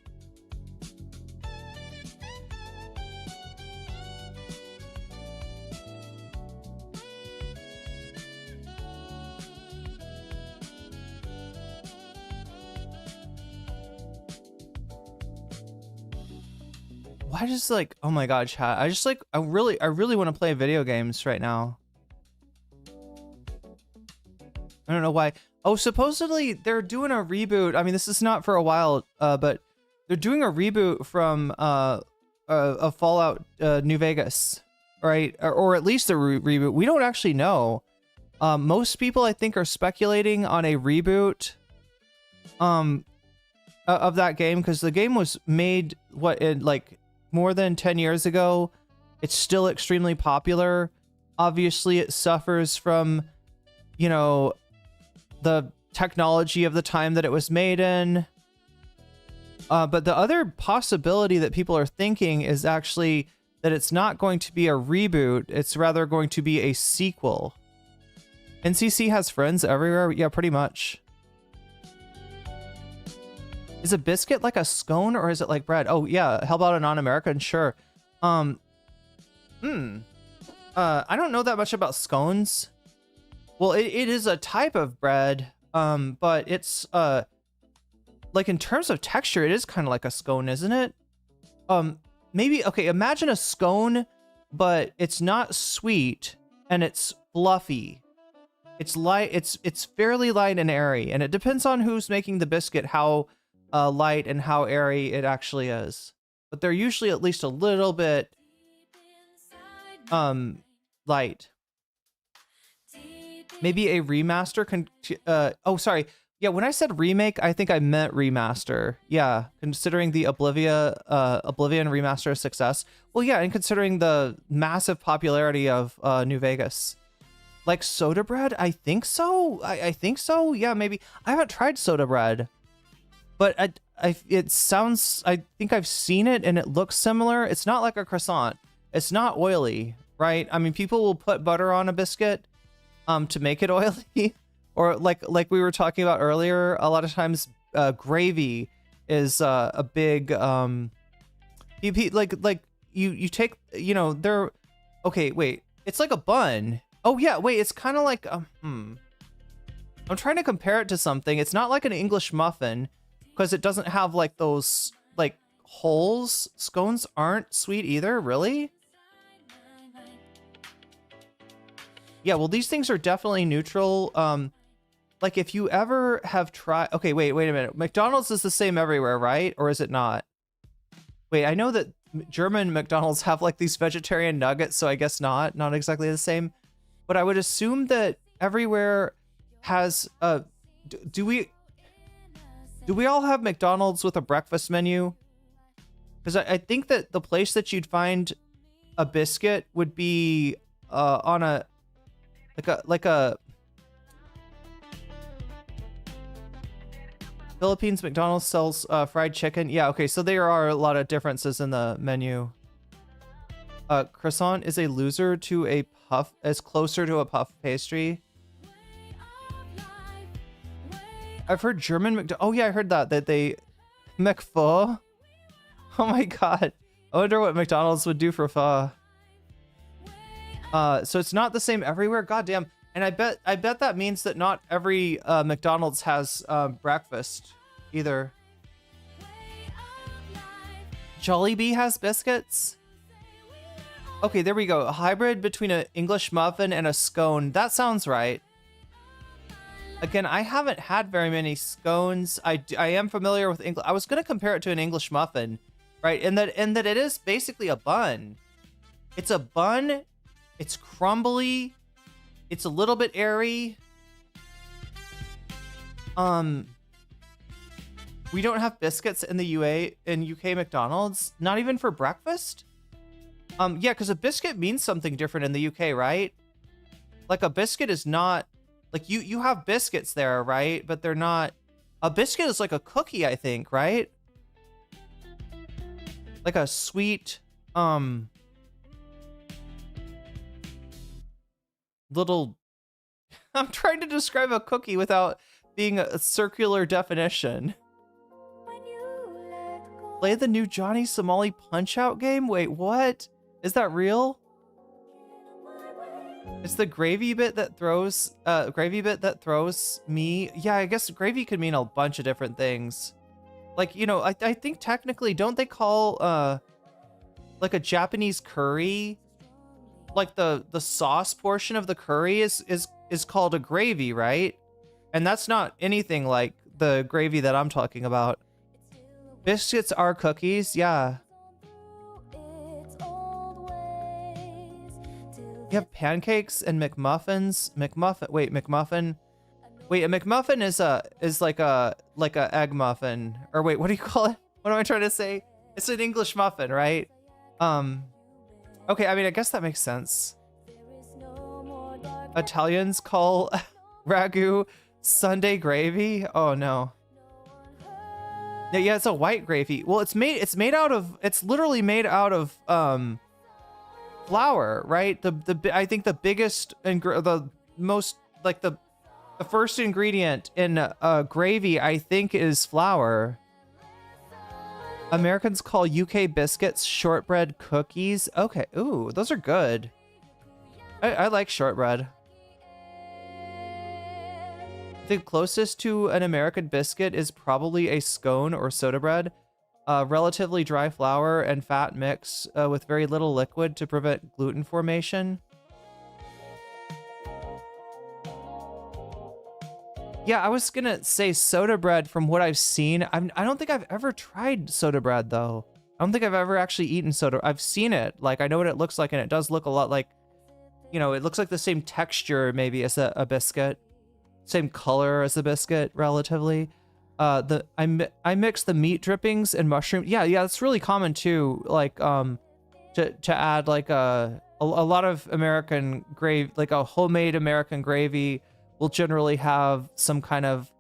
I just like, oh my god, chat. I just like, I really want to play video games right now. I don't know why. Oh, supposedly they're doing a reboot. I mean, this is not for a while, but they're doing a reboot from of Fallout New Vegas, right? Or at least a reboot. We don't actually know. Most people, I think, are speculating on a reboot of that game, because the game was made like more than 10 years ago. It's still extremely popular. Obviously, it suffers from, you know, the technology of the time that it was made in. But the other possibility that people are thinking is actually that it's not going to be a reboot. It's rather going to be a sequel. NCC has friends everywhere. Yeah, pretty much. Is a biscuit like a scone, or is it like bread? Oh, yeah. How about a non-American? Sure. I don't know that much about scones. Well, it is a type of bread, but it's, like in terms of texture, it is kind of like a scone, isn't it? Maybe, okay, imagine a scone, but it's not sweet, and it's fluffy. It's light, it's fairly light and airy, and it depends on who's making the biscuit, how light and how airy it actually is. But they're usually at least a little bit light. Maybe a remaster oh, sorry. Yeah, when I said remake, I think I meant remaster. Yeah, considering the Oblivion remaster success. Well, yeah, and considering the massive popularity of New Vegas. Like soda bread? I think so. I think so. Yeah, maybe. I haven't tried soda bread, but it sounds, I think I've seen it and it looks similar. It's not like a croissant. It's not oily, right? I mean, people will put butter on a biscuit to make it oily. Or like we were talking about earlier, a lot of times gravy is a big you take, you know, they're okay, wait, it's like a bun. Oh yeah, wait, it's kind of like I'm trying to compare it to something. It's not like an English muffin because it doesn't have like those like holes. Scones aren't sweet either, really? Yeah, well, these things are definitely neutral. Like if you ever have tried, okay, wait a minute. McDonald's is the same everywhere, right? Or is it not? Wait, I know that German McDonald's have like these vegetarian nuggets, so I guess not exactly the same. But I would assume that everywhere has, do we all have McDonald's with a breakfast menu? Because I think that the place that you'd find a biscuit would be on a, like a Philippines McDonald's sells fried chicken. Yeah, okay, so there are a lot of differences in the menu. Croissant is a loser to a puff, is closer to a puff pastry. I've heard German oh yeah, I heard that they McPho. Oh my god. I wonder what McDonald's would do for pho. So it's not the same everywhere. Goddamn. And I bet that means that not every McDonald's has breakfast either. Jollibee has biscuits. Okay, there we go. A hybrid between an English muffin and a scone. That sounds right. Again, I haven't had very many scones. I am familiar with English. I was going to compare it to an English muffin, right? And that it is basically a bun. It's a bun. It's crumbly. It's a little bit airy. We don't have biscuits in the UK McDonald's, not even for breakfast. Yeah, because a biscuit means something different in the UK, right? Like a biscuit is not like you have biscuits there, right? But they're not. A biscuit is like a cookie, I think, right? Like a sweet, little. I'm trying to describe a cookie without being a circular definition. Play the new Johnny Somali Punch-Out game? Wait, what? Is that real? It's the gravy bit that throws me. Yeah, I guess gravy could mean a bunch of different things. Like, you know, I think technically, don't they call like a Japanese curry, like the sauce portion of the curry is called a gravy, right? And that's not anything like the gravy that I'm talking about. Biscuits are cookies, yeah. You have pancakes and McMuffins. McMuffin. Wait, a McMuffin is like a egg muffin. Or wait, what do you call it? What am I trying to say? It's an English muffin, right? Okay, I mean, I guess that makes sense. Italians call ragu Sunday gravy. Oh no. Yeah, it's a white gravy. Well, it's literally made out of flour, right? I think the biggest and the most like the first ingredient in gravy, I think, is flour. Americans call UK biscuits shortbread cookies. Okay, ooh, those are good. I like shortbread. The closest to an American biscuit is probably a scone or soda bread. Relatively dry flour and fat mix with very little liquid to prevent gluten formation. Yeah, I was gonna say soda bread from what I've seen. I don't think I've ever tried soda bread though. I don't think I've ever actually eaten soda. I've seen it, like I know what it looks like, and it does look a lot like, you know, it looks like the same texture maybe as a biscuit, same color as a biscuit relatively. I mix the meat drippings and mushroom. Yeah, that's really common too. Like to add like a lot of American gravy, like a homemade American gravy will generally have some kind of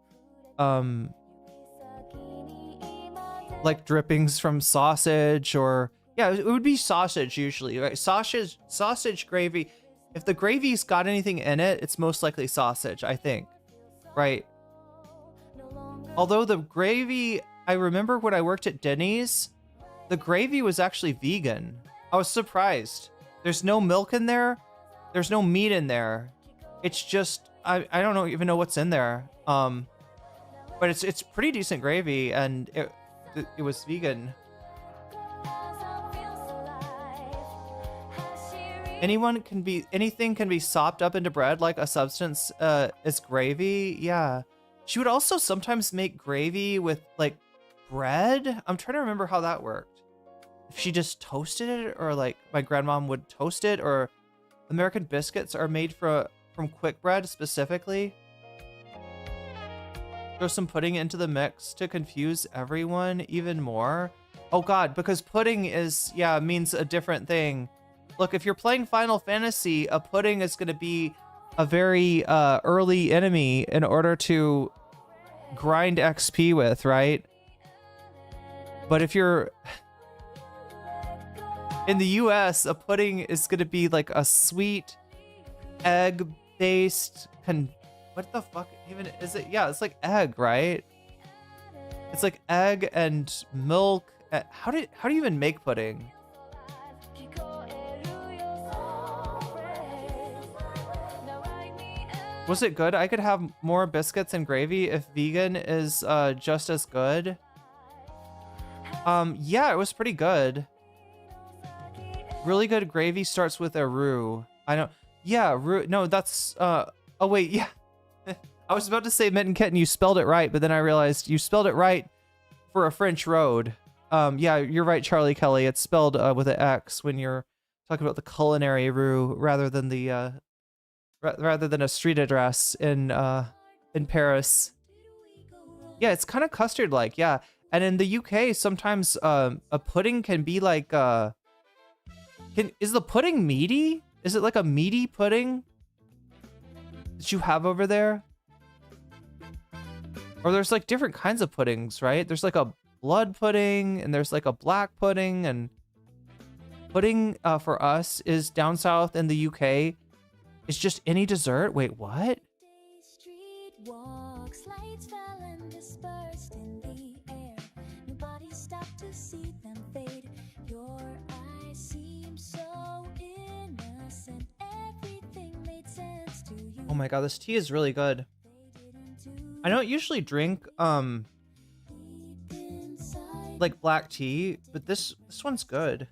like drippings from sausage, or yeah, it would be sausage usually, right? Sausage gravy. If the gravy's got anything in it, it's most likely sausage, I think, right? Although the gravy, I remember when I worked at Denny's, the gravy was actually vegan. I was surprised. There's no milk in there. There's no meat in there. It's just, I don't even know what's in there. But it's pretty decent gravy, and it was vegan. Anything can be sopped up into bread like a substance is gravy. Yeah. She would also sometimes make gravy with like bread. I'm trying to remember how that worked. If she just toasted it, or like my grandmom would toast it, or American biscuits are made from quick bread specifically. Throw some pudding into the mix to confuse everyone even more. Oh god, because pudding means a different thing. Look, if you're playing Final Fantasy, a pudding is going to be a very early enemy in order to grind XP with, right? But if you're in the US, a pudding is going to be like a sweet egg-based what the fuck even is it? Yeah, it's like egg, right? It's like egg and milk. How do you even make pudding? Was it good? I could have more biscuits and gravy if vegan is just as good. Yeah, it was pretty good. Really good gravy starts with a roux. Roux. No, that's oh wait, yeah. I was about to say Mint and Kitten, you spelled it right, but then I realized you spelled it right for a French road. Yeah, you're right, Charlie Kelly. It's spelled with an X when you're talking about the culinary roux rather than the rather than a street address in Paris. Yeah, it's kind of custard-like, yeah. And in the UK, sometimes a pudding can be like is the pudding meaty? Is it like a meaty pudding that you have over there? Or there's like different kinds of puddings, right? There's like a blood pudding, and there's like a black pudding, and pudding for us is down south in the UK. It's just any dessert. Wait, what? Oh my god, this tea is really good. I don't usually drink like black tea, but this one's good.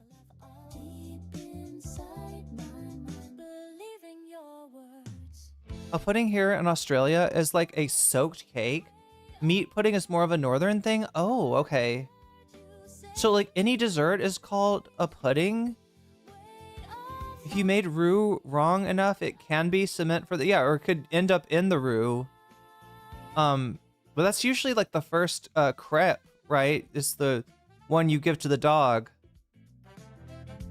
A pudding here in Australia is like a soaked cake. Meat pudding is more of a northern thing. Oh, okay. So like any dessert is called a pudding? If you made roux wrong enough, it can be cement for the, yeah, or it could end up in the roux. But that's usually like the first crepe, right? Is the one you give to the dog.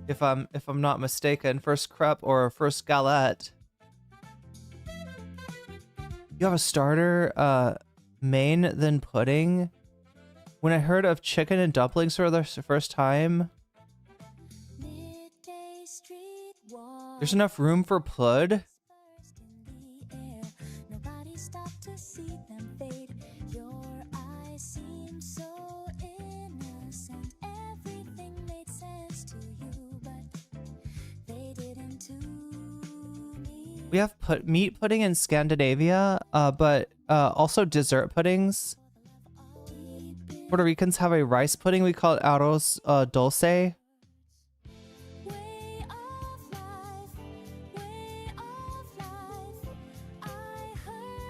If I'm not mistaken, first crepe or first galette. You have a starter main than pudding? When I heard of chicken and dumplings for the first time, there's enough room for pud? We have meat pudding in Scandinavia, but also dessert puddings. Puerto Ricans have a rice pudding. We call it arroz dulce.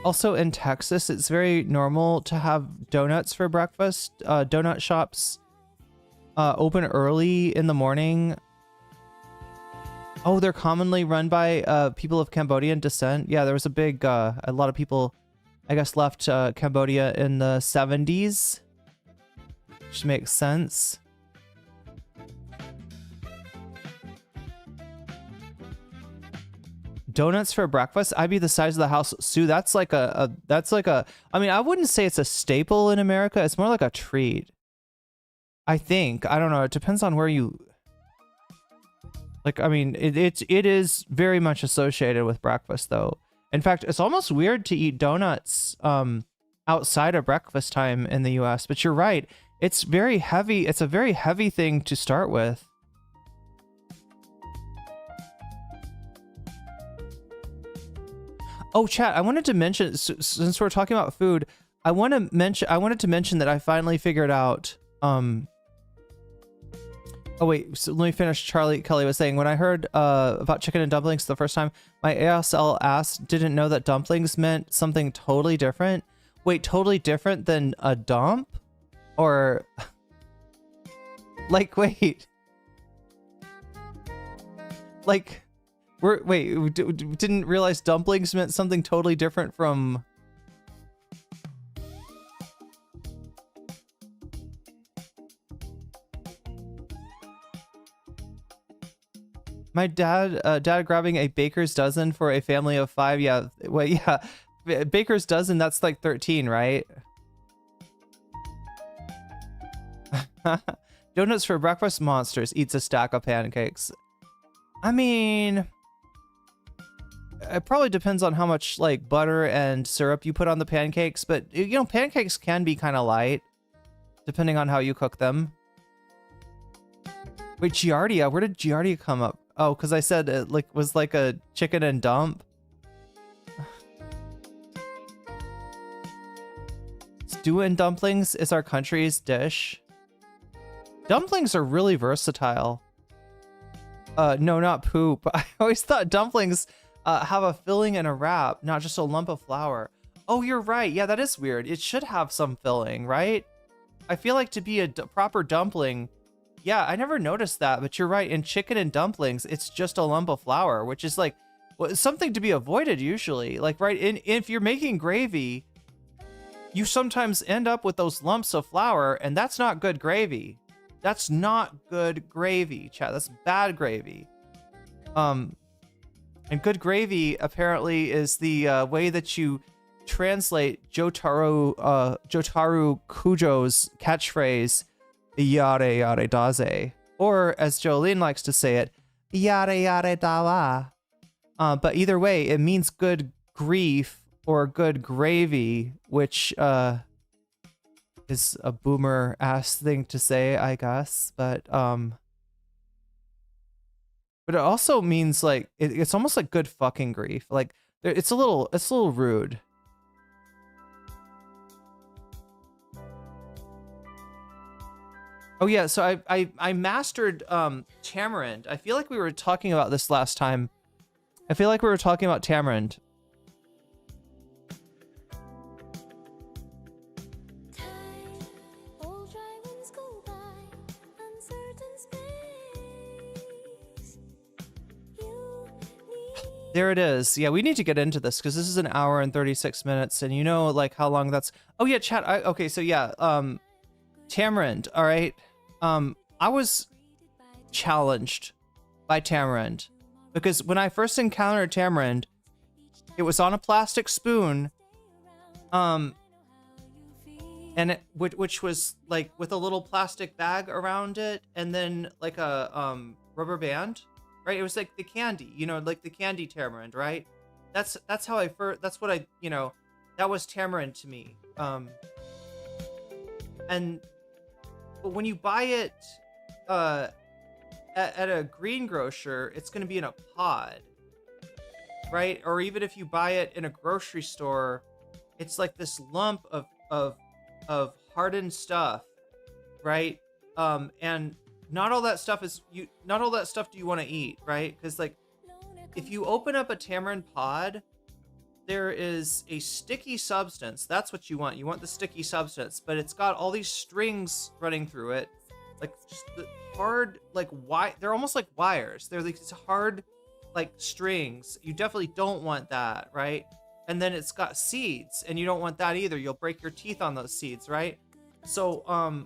Also in Texas, it's very normal to have donuts for breakfast. Donut shops open early in the morning. Oh, they're commonly run by people of Cambodian descent. Yeah, there was a big, a lot of people, I guess, left Cambodia in the 70s. Which makes sense. Donuts for breakfast? I'd be the size of the house. Sue, that's like a, I mean, I wouldn't say it's a staple in America. It's more like a treat. I think. I don't know. It depends on where you... Like, I mean, it is very much associated with breakfast, though. In fact, it's almost weird to eat donuts outside of breakfast time in the US. But you're right. It's very heavy. It's a very heavy thing to start with. Oh, chat, I wanted to mention, since we're talking about food, I wanted to mention that I finally figured out, oh wait, so let me finish. Kelly was saying, when I heard about chicken and dumplings the first time, my ASL ass didn't know that dumplings meant something totally different. Wait, totally different than a dump? Or, like, wait. Like, we didn't realize dumplings meant something totally different from... My dad grabbing a baker's dozen for a family of 5. Yeah, well, yeah, baker's dozen, that's like 13, right? Donuts for breakfast? Monsters. Eats a stack of pancakes. I mean, it probably depends on how much like butter and syrup you put on the pancakes, but you know, pancakes can be kind of light depending on how you cook them. Wait, Giardia, where did Giardia come up? Oh, because I said it was like a chicken and dump. Stew and dumplings is our country's dish. Dumplings are really versatile. No, not poop. I always thought dumplings have a filling and a wrap, not just a lump of flour. Oh, you're right. Yeah, that is weird. It should have some filling, right? I feel like to be a proper dumpling... Yeah, I never noticed that, but you're right. In chicken and dumplings, it's just a lump of flour, which is like something to be avoided usually. Like, right, if you're making gravy, you sometimes end up with those lumps of flour, and that's not good gravy. That's not good gravy, chat. That's bad gravy. And good gravy apparently is the way that you translate Jotaro Kujo's catchphrase, yare yare daze, or as Jolene likes to say it, yare yare dawa. But either way, it means good grief or good gravy, which is a boomer ass thing to say, I guess. But it also means like it's almost like good fucking grief. Like it's a little rude. Oh yeah, so I mastered tamarind. I feel like we were talking about this last time. I feel like we were talking about tamarind. There it is. Yeah, we need to get into this because this is an hour and 36 minutes, and you know, like how long that's. Oh yeah, chat. Okay, so yeah, Tamarind. All right, I was challenged by Tamarind because when I first encountered Tamarind, it was on a plastic spoon, and which was like with a little plastic bag around it, and then like a rubber band. Right, it was like the candy, you know, like the candy tamarind, right? That's how I first. That's what I, you know, that was tamarind to me. And but when you buy it, at a greengrocer, it's going to be in a pod, right? Or even if you buy it in a grocery store, it's like this lump of hardened stuff, right? And not all that stuff is not all that stuff do you want to eat, right? Because like if you open up a tamarind pod, there is a sticky substance. That's what you want. You want the sticky substance, but it's got all these strings running through it, like just the hard, like they're almost like wires. They're like these hard, like strings. You definitely don't want that, right? And then it's got seeds, and you don't want that either. You'll break your teeth on those seeds, right? So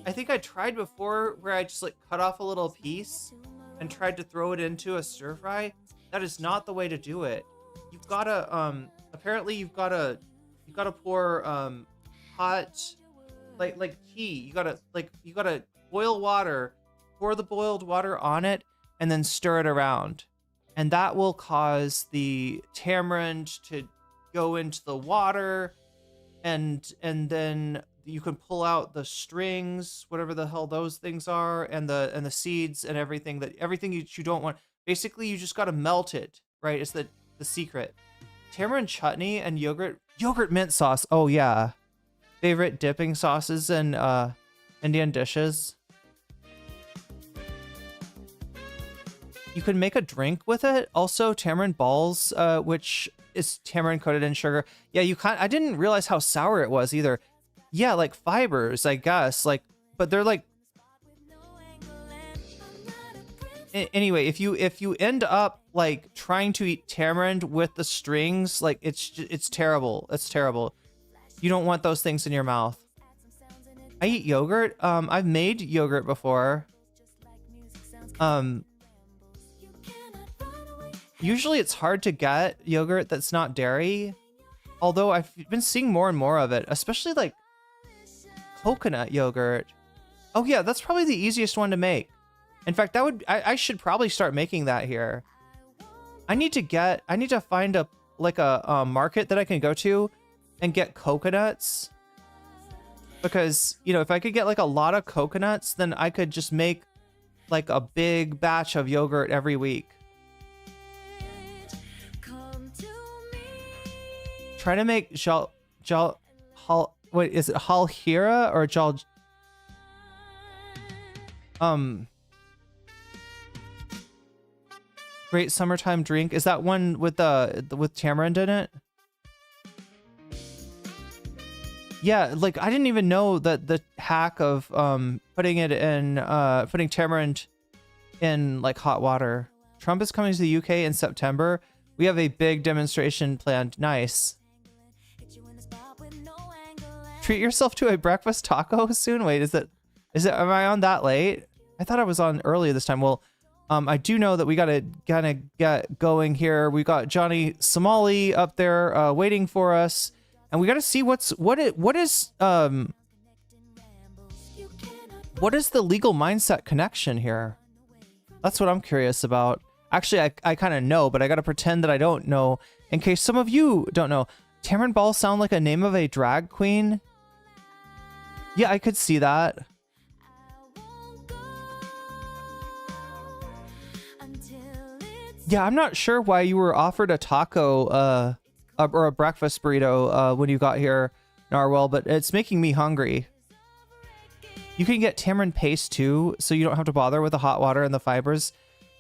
I think I tried before where I just like cut off a little piece and tried to throw it into a stir fry. That is not the way to do it. You've gotta apparently you've gotta pour hot like tea. You gotta boil water, pour the boiled water on it, and then stir it around. And that will cause the tamarind to go into the water, and then you can pull out the strings, whatever the hell those things are, and the seeds and everything you don't want. Basically, you just gotta melt it, right? It's the secret. Tamarind chutney and yogurt mint sauce. Oh yeah, favorite dipping sauces in Indian dishes. You can make a drink with it. Also, tamarind balls, which is tamarind coated in sugar. Yeah, I didn't realize how sour it was either. Yeah, like fibers, I guess. Like, but they're like. Anyway, if you end up like trying to eat tamarind with the strings, like it's terrible. It's terrible. You don't want those things in your mouth. I eat yogurt. I've made yogurt before. Usually it's hard to get yogurt that's not dairy. Although I've been seeing more and more of it, especially like coconut yogurt. Oh yeah, that's probably the easiest one to make. In fact, I should probably start making that here. I need to find a market that I can go to and get coconuts. Because, you know, if I could get like a lot of coconuts, then I could just make like a big batch of yogurt every week. Try to make wait, is it Halhira or great summertime drink? Is that one with tamarind in it? Yeah, like I didn't even know that the hack of putting tamarind in like hot water. Trump is coming to the UK in September. We have a big demonstration planned. Nice. Treat yourself to a breakfast taco soon. Wait, am I on that late? I thought I was on early this time. Well, I do know that we gotta kind of get going here. We got Johnny Somali up there waiting for us, and we gotta see what is the legal mindset connection here. That's what I'm curious about. Actually, I kind of know, but I gotta pretend that I don't know in case some of you don't know. Tamarind balls sound like a name of a drag queen. Yeah, I could see that. Yeah, I'm not sure why you were offered a taco or a breakfast burrito when you got here, Narwhal, but it's making me hungry. You can get tamarind paste too, so you don't have to bother with the hot water and the fibers.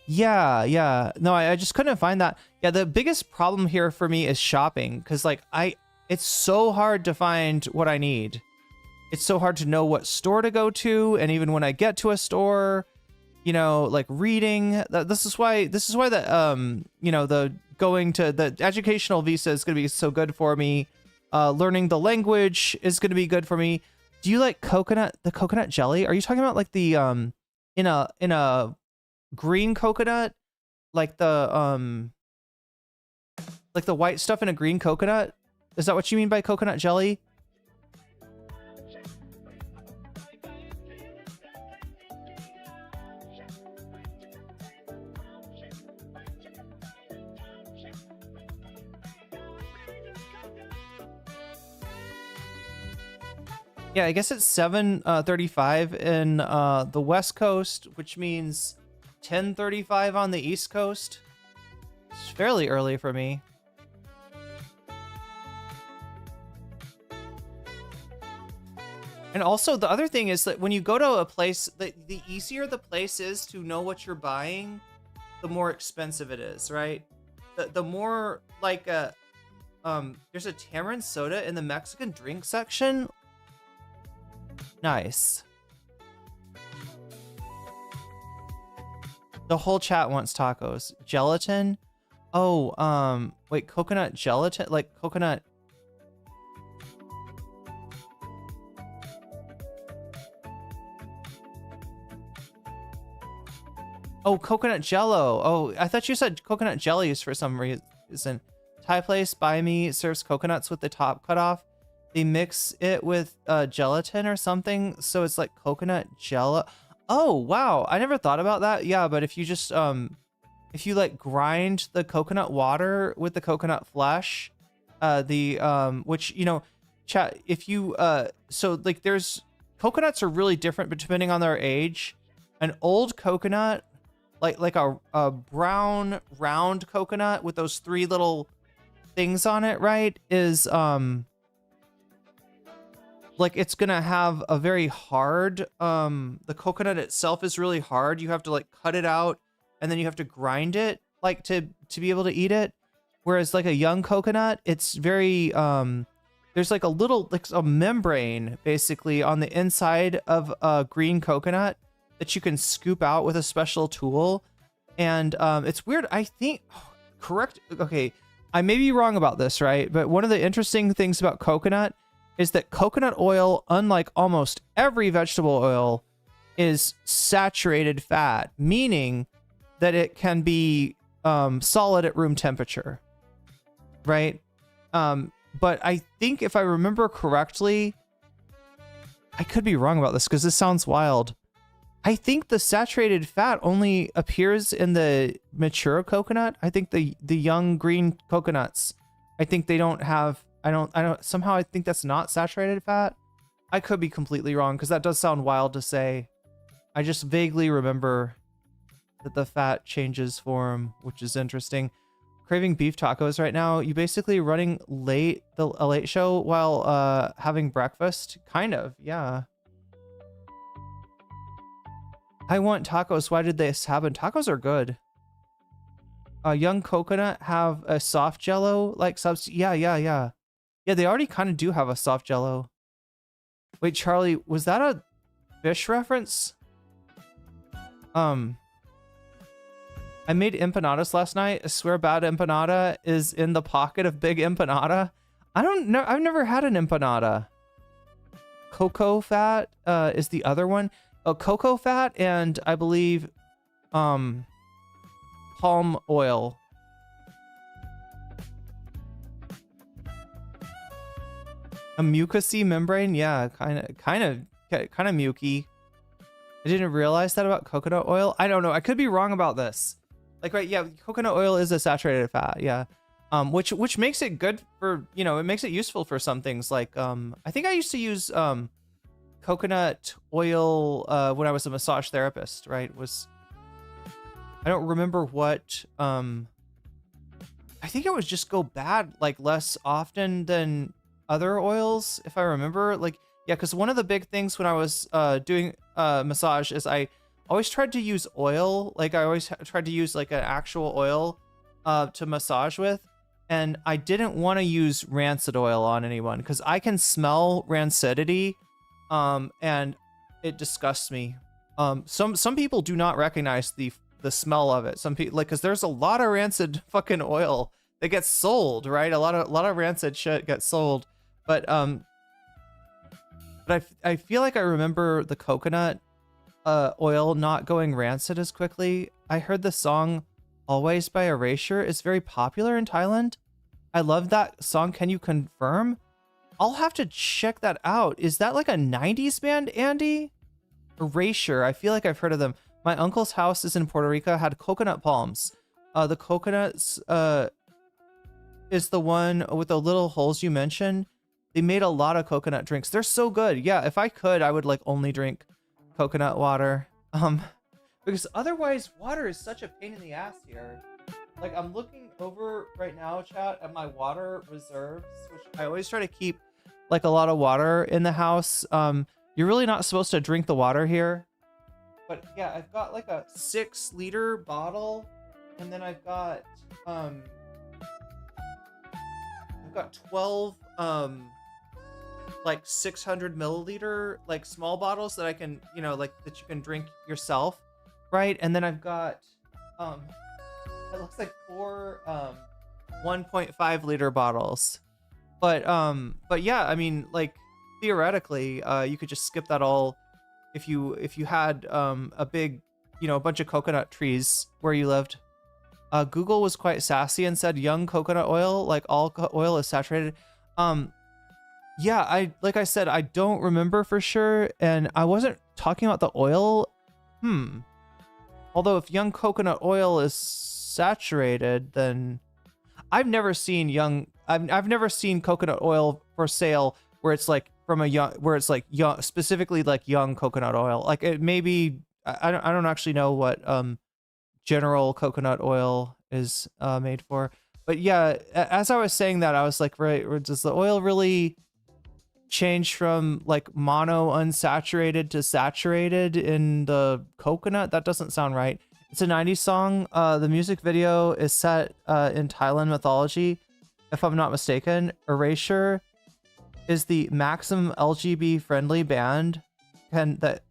Yeah. No, I just couldn't find that. Yeah, the biggest problem here for me is shopping, because like it's so hard to find what I need. It's so hard to know what store to go to, and even when I get to a store, you know, like reading. This is why the you know, the going to the educational visa is going to be so good for me. Learning the language is going to be good for me. Do you like the coconut jelly? Are you talking about like the in a green coconut, like the white stuff in a green coconut? Is that what you mean by coconut jelly? Yeah, I guess it's 7:35 in the West Coast, which means 10:35 on the East Coast. It's fairly early for me. And also, the other thing is that when you go to a place, the easier the place is to know what you're buying, the more expensive it is, right? The more like there's a tamarind soda in the Mexican drink section. Nice. The whole chat wants tacos. Gelatin? Oh, wait, coconut gelatin? Like coconut. Oh, coconut jello. Oh, I thought you said coconut jellies for some reason. Thai place by me serves coconuts with the top cut off. They mix it with gelatin or something, so it's like coconut jello. Oh, wow. I never thought about that. Yeah, but if you just if you like grind the coconut water with the coconut flesh, which, you know, chat, if you so like there's coconuts are really different depending on their age. An old coconut, like a brown round coconut with those three little things on it, right, is like it's gonna have a very hard, the coconut itself is really hard. You have to like cut it out and then you have to grind it like to be able to eat it. Whereas like a young coconut, it's very there's like a little, like a membrane basically on the inside of a green coconut that you can scoop out with a special tool. And it's weird. I think correct. Okay, I may be wrong about this, right? But one of the interesting things about coconut is that coconut oil, unlike almost every vegetable oil, is saturated fat, meaning that it can be solid at room temperature, right? But I think if I remember correctly, I could be wrong about this because this sounds wild. I think the saturated fat only appears in the mature coconut. I think the young green coconuts, I think they don't have, I don't, somehow I think that's not saturated fat. I could be completely wrong because that does sound wild to say. I just vaguely remember that the fat changes form, which is interesting. Craving beef tacos right now. You basically running late, a late show while having breakfast? Kind of, yeah. I want tacos. Why did this happen? Tacos are good. Young coconut have a soft jello like substitute. Yeah, they already kind of do have a soft jello. Wait, Charlie, was that a fish reference? I made empanadas last night. I swear bad empanada is in the pocket of big empanada. I don't know. I've never had an empanada. Cocoa fat is the other one. Cocoa fat and I believe palm oil. A mucousy membrane, yeah, kind of muky. I didn't realize that about coconut oil. I don't know. I could be wrong about this. Like, right, yeah, coconut oil is a saturated fat, yeah. Which makes it good for, you know, it makes it useful for some things. Like, I think I used to use coconut oil when I was a massage therapist, right? I don't remember what, I think it would just go bad like less often than other oils, if I remember. Like, yeah, because one of the big things when I was doing massage is I always tried to use oil. Like I always tried to use like an actual oil to massage with. And I didn't want to use rancid oil on anyone because I can smell rancidity and it disgusts me. Some people do not recognize the smell of it. Some people, like, because there's a lot of rancid fucking oil that gets sold, right? A lot of rancid shit gets sold, but I feel like I remember the coconut oil not going rancid as quickly. I heard the song "Always" by Erasure is very popular in Thailand. I love that song. Can you confirm? I'll have to check that out. Is that like a 90s band, Andy? Erasure. I feel like I've heard of them. My uncle's house is in Puerto Rico, had coconut palms. The coconuts is the one with the little holes you mentioned. They made a lot of coconut drinks. They're so good. Yeah, if I could, I would like only drink coconut water. Because otherwise water is such a pain in the ass here. Like, I'm looking over right now, chat, at my water reserves, which I always try to keep like a lot of water in the house. You're really not supposed to drink the water here. But yeah, I've got like a 6-liter bottle, and then I've got 12 like 600 milliliter like small bottles that I can, you know, like that you can drink yourself, right? And then I've got it looks like 4 1.5 liter bottles. But yeah, I mean, like, theoretically, you could just skip that all if you had a big, you know, a bunch of coconut trees where you lived. Google was quite sassy and said young coconut oil, like all oil is saturated. Yeah, like I said, I don't remember for sure, and I wasn't talking about the oil. Although if young coconut oil is saturated, then I've never seen I've never seen coconut oil for sale where it's like from a young, where it's like young, specifically like young coconut oil. Like, it maybe I don't actually know what general coconut oil is made for. But yeah, as I was saying that, I was like, right, does the oil really change from like mono unsaturated to saturated in the coconut? That doesn't sound right. It's a 90s song. The music video is set in Thailand mythology, if I'm not mistaken. Erasure is the maximum LGBT friendly band that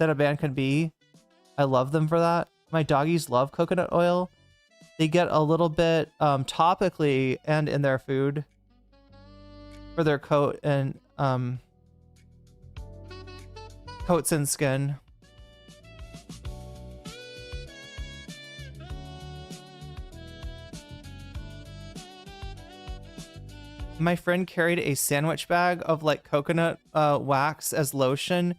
a band can be. I love them for that. My doggies love coconut oil. They get a little bit topically and in their food for their coat and coats and skin. My friend carried a sandwich bag of like coconut wax as lotion.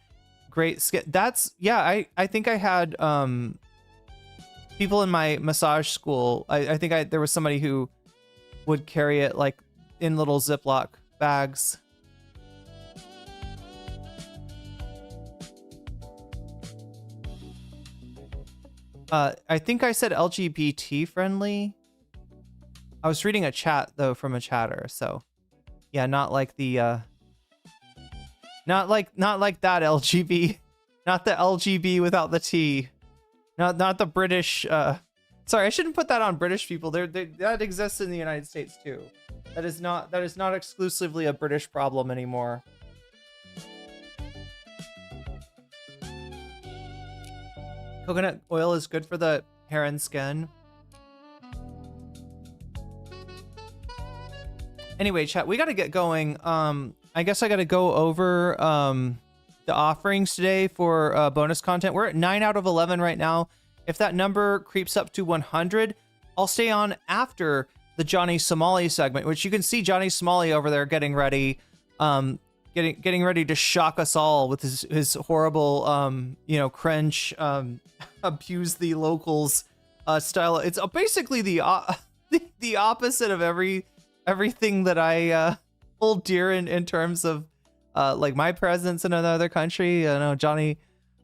Great skin. That's, yeah, I think I had people in my massage school. I think there was somebody who would carry it like in little Ziploc bags. I think I said LGBT friendly. I was reading a chat though from a chatter, so yeah, not like the not like that LGB, not the LGB without the T, not the British. Sorry, I shouldn't put that on British people. That exists in the United States too. That is not exclusively a British problem anymore. Coconut oil is good for the hair and skin. Anyway, chat, we got to get going. I guess I got to go over the offerings today for bonus content. We're at 9 out of 11 right now. If that number creeps up to 100, I'll stay on after the Johnny Somali segment, which you can see Johnny Somali over there getting ready, getting ready to shock us all with his horrible, you know, cringe, abuse the locals style. It's basically the opposite of everything that I hold dear in terms of like my presence in another country. I know Johnny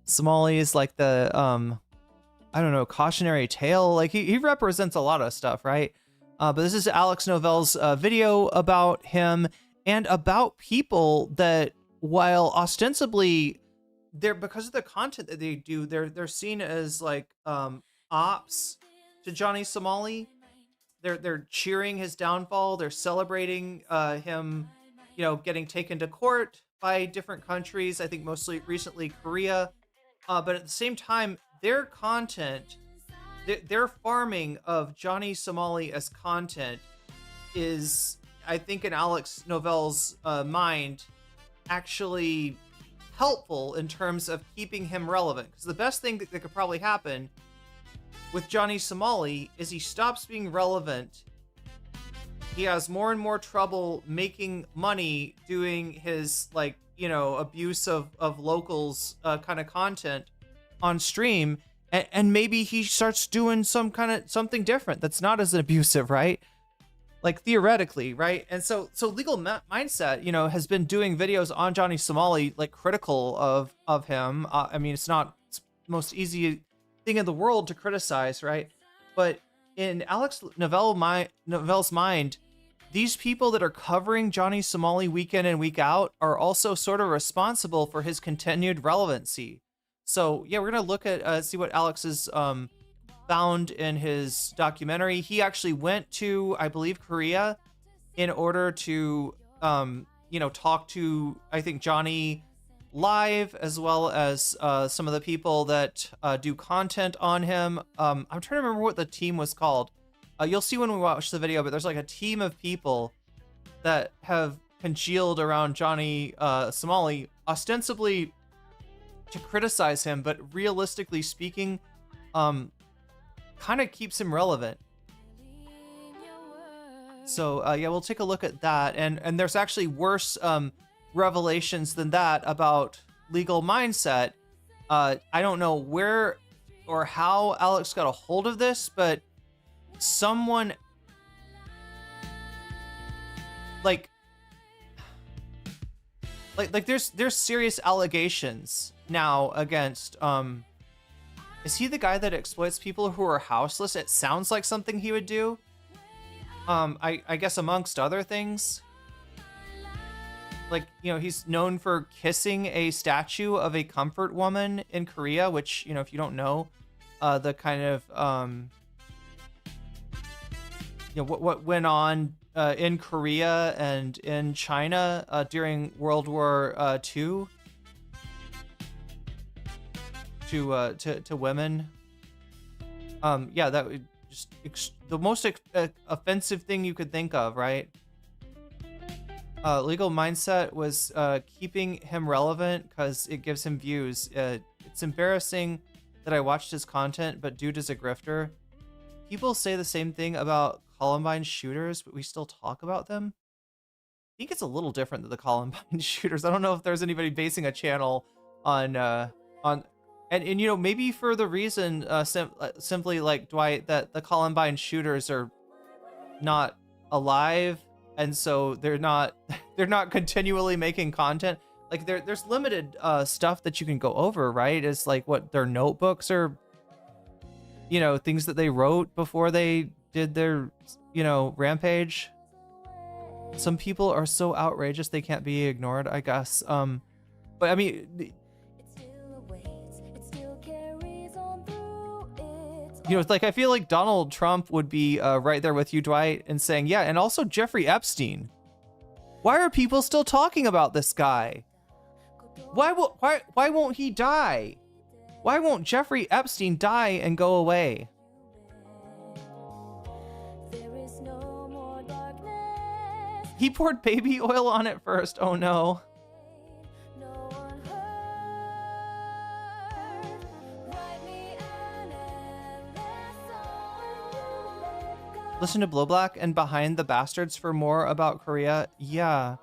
Somali is like the I don't know, cautionary tale. Like he represents a lot of stuff, right? But this is Alex Novell's video about him and about people that, while ostensibly because of the content that they do, they're seen as like ops to Johnny Somali. They're cheering his downfall. They're celebrating him, you know, getting taken to court by different countries. I think mostly recently Korea. But at the same time, their content, their farming of Johnny Somali as content is, I think, in Alex Novell's mind, actually helpful in terms of keeping him relevant. Because the best thing that could probably happen with Johnny Somali is he stops being relevant. He has more and more trouble making money doing his, like, you know, abuse of locals kind of content on stream, and maybe he starts doing something different that's not as abusive, right? Like, theoretically, right? And so Legal Mindset, you know, has been doing videos on Johnny Somali, like, critical of him. I mean, it's not the most easy thing in the world to criticize, right? But in Alex Novell's mind, these people that are covering Johnny Somali week in and week out are also sort of responsible for his continued relevancy. So yeah, we're gonna look at see what Alex has found in his documentary. He actually went to, I believe, Korea in order to you know, talk to, I think, Johnny live, as well as some of the people that do content on him. I'm trying to remember what the team was called. You'll see when we watch the video, but there's like a team of people that have congealed around Johnny Somali, ostensibly to criticize him, but realistically speaking, kind of keeps him relevant. So yeah, we'll take a look at that, and there's actually worse revelations than that about Legal Mindset. I don't know where or how Alex got a hold of this, but someone like there's serious allegations now against is he the guy that exploits people who are houseless? It sounds like something he would do. I guess amongst other things, like, you know, he's known for kissing a statue of a comfort woman in Korea, which, you know, if you don't know, the kind of you know, what went on in Korea and in China during World War II to women. Yeah, that would just the most offensive thing you could think of, right? Legal Mindset was keeping him relevant because it gives him views. It's embarrassing that I watched his content, but dude is a grifter. People say the same thing about Columbine shooters, but we still talk about them. I think it's a little different than the Columbine shooters. I don't know if there's anybody basing a channel on and you know, maybe for the reason simply like Dwight, that the Columbine shooters are not alive, and so they're not continually making content. Like there's limited stuff that you can go over, right? It's like what their notebooks or, you know, things that they wrote before they did their, you know, rampage. Some people are so outrageous they can't be ignored, I guess. But I mean, you know, it's like, I feel like Donald Trump would be right there with you, Dwight, and saying, yeah, and also Jeffrey Epstein. Why are people still talking about this guy? Why won't he die? Why won't Jeffrey Epstein die and go away? He poured baby oil on it first. Oh no. Listen to Blow Black and Behind the Bastards for more about Korea. Yeah.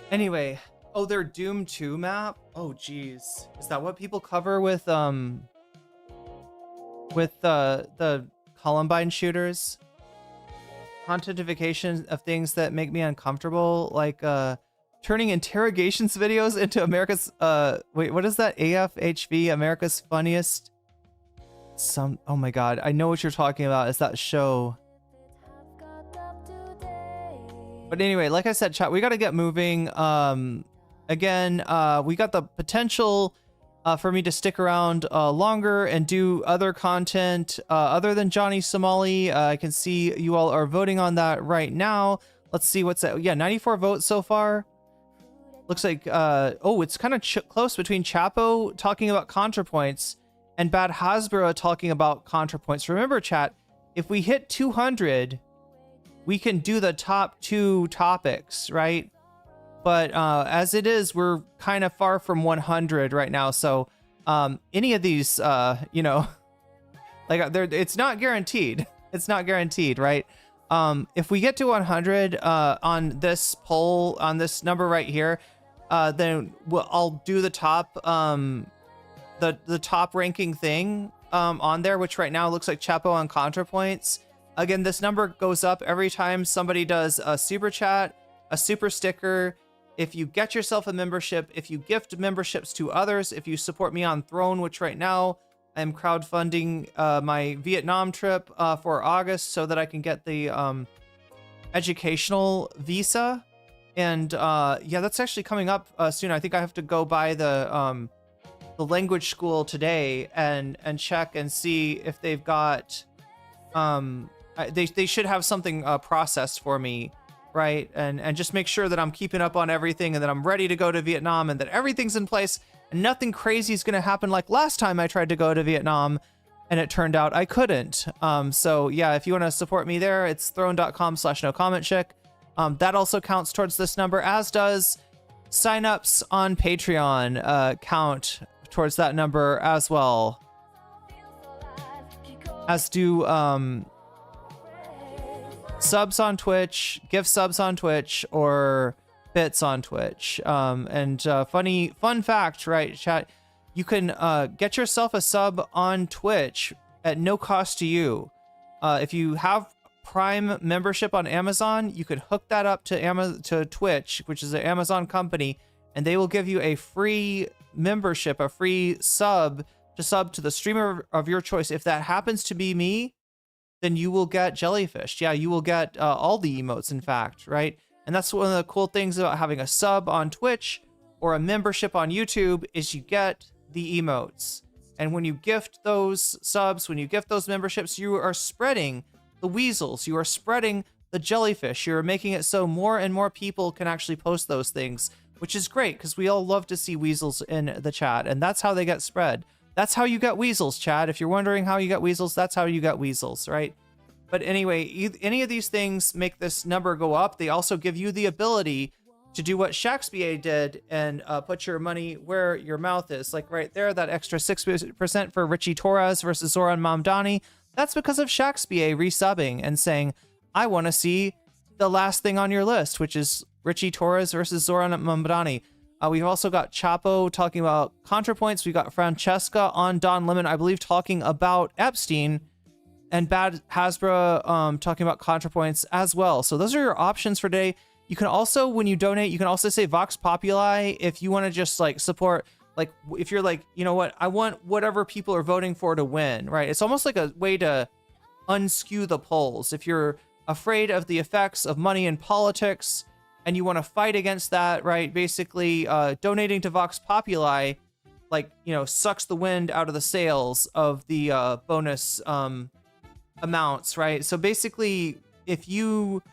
Anyway, oh, their Doom 2 map? Oh, geez. Is that what people cover with the Columbine shooters? Contentification of things that make me uncomfortable, like turning interrogations videos into America's wait, what is that? AFHV, America's Funniest oh my god, I know what you're talking about. It's that show. But anyway, like I said, chat, we got to get moving. Again, we got the potential for me to stick around longer and do other content other than Johnny Somali. I can see you all are voting on that right now. Let's see what's that. Yeah, 94 votes so far. Looks like, oh, it's kind of close between Chapo talking about ContraPoints and Bad Hasbro talking about ContraPoints. Remember, chat, if we hit 200, we can do the top 2 topics, right? But as it is, we're kind of far from 100 right now. So any of these, you know, like it's not guaranteed. It's not guaranteed, right? If we get to 100 on this poll, on this number right here, then I'll do the top, the top ranking thing on there, which right now looks like Chapo on ContraPoints. Again, this number goes up every time somebody does a super chat, a super sticker. If you get yourself a membership, if you gift memberships to others, if you support me on Throne, which right now I'm crowdfunding my Vietnam trip for August so that I can get the educational visa. And yeah, that's actually coming up soon. I think I have to go by the language school today and check and see if they've got they should have something processed for me, right? And just make sure that I'm keeping up on everything and that I'm ready to go to Vietnam and that everything's in place and nothing crazy is going to happen like last time I tried to go to Vietnam and it turned out I couldn't. So yeah, if you want to support me there, it's throne.com/nocommentchick. That also counts towards this number, as does signups on Patreon count towards that number as well. As do subs on Twitch, gift subs on Twitch, or bits on Twitch. Fun fact, right, chat? You can get yourself a sub on Twitch at no cost to you. If you have Prime membership on Amazon, you could hook that up to Twitch, which is an Amazon company, and they will give you a free membership, a free sub to the streamer of your choice. If that happens to be me, then you will get jellyfish. Yeah, you will get all the emotes, in fact, right? And that's one of the cool things about having a sub on Twitch or a membership on YouTube is you get the emotes. And when you gift those subs, when you gift those memberships, you are spreading the weasels, you are spreading the jellyfish, you're making it so more and more people can actually post those things, which is great because we all love to see weasels in the chat, and that's how they get spread. That's how you get weasels, chat. If you're wondering how you get weasels, that's how you get weasels, right? But anyway, any of these things make this number go up. They also give you the ability to do what Shakespeare did and put your money where your mouth is. Like right there, that extra 6% for Richie Torres versus Zoran Mamdani. That's because of Shakespeare resubbing and saying, I want to see the last thing on your list, which is Richie Torres versus Zoran Mamdani. We've also got Chapo talking about ContraPoints. We got Francesca on Don Lemon, I believe, talking about Epstein, and Bad Hasbro talking about ContraPoints as well. So those are your options for today. You can also, when you donate, you can also say Vox Populi if you want to just like support, like if you're like, you know what, I want whatever people are voting for to win, right? It's almost like a way to unskew the polls. If you're afraid of the effects of money in politics and you want to fight against that, right? Basically, donating to Vox Populi, like, you know, sucks the wind out of the sails of the bonus amounts, right? So basically, if you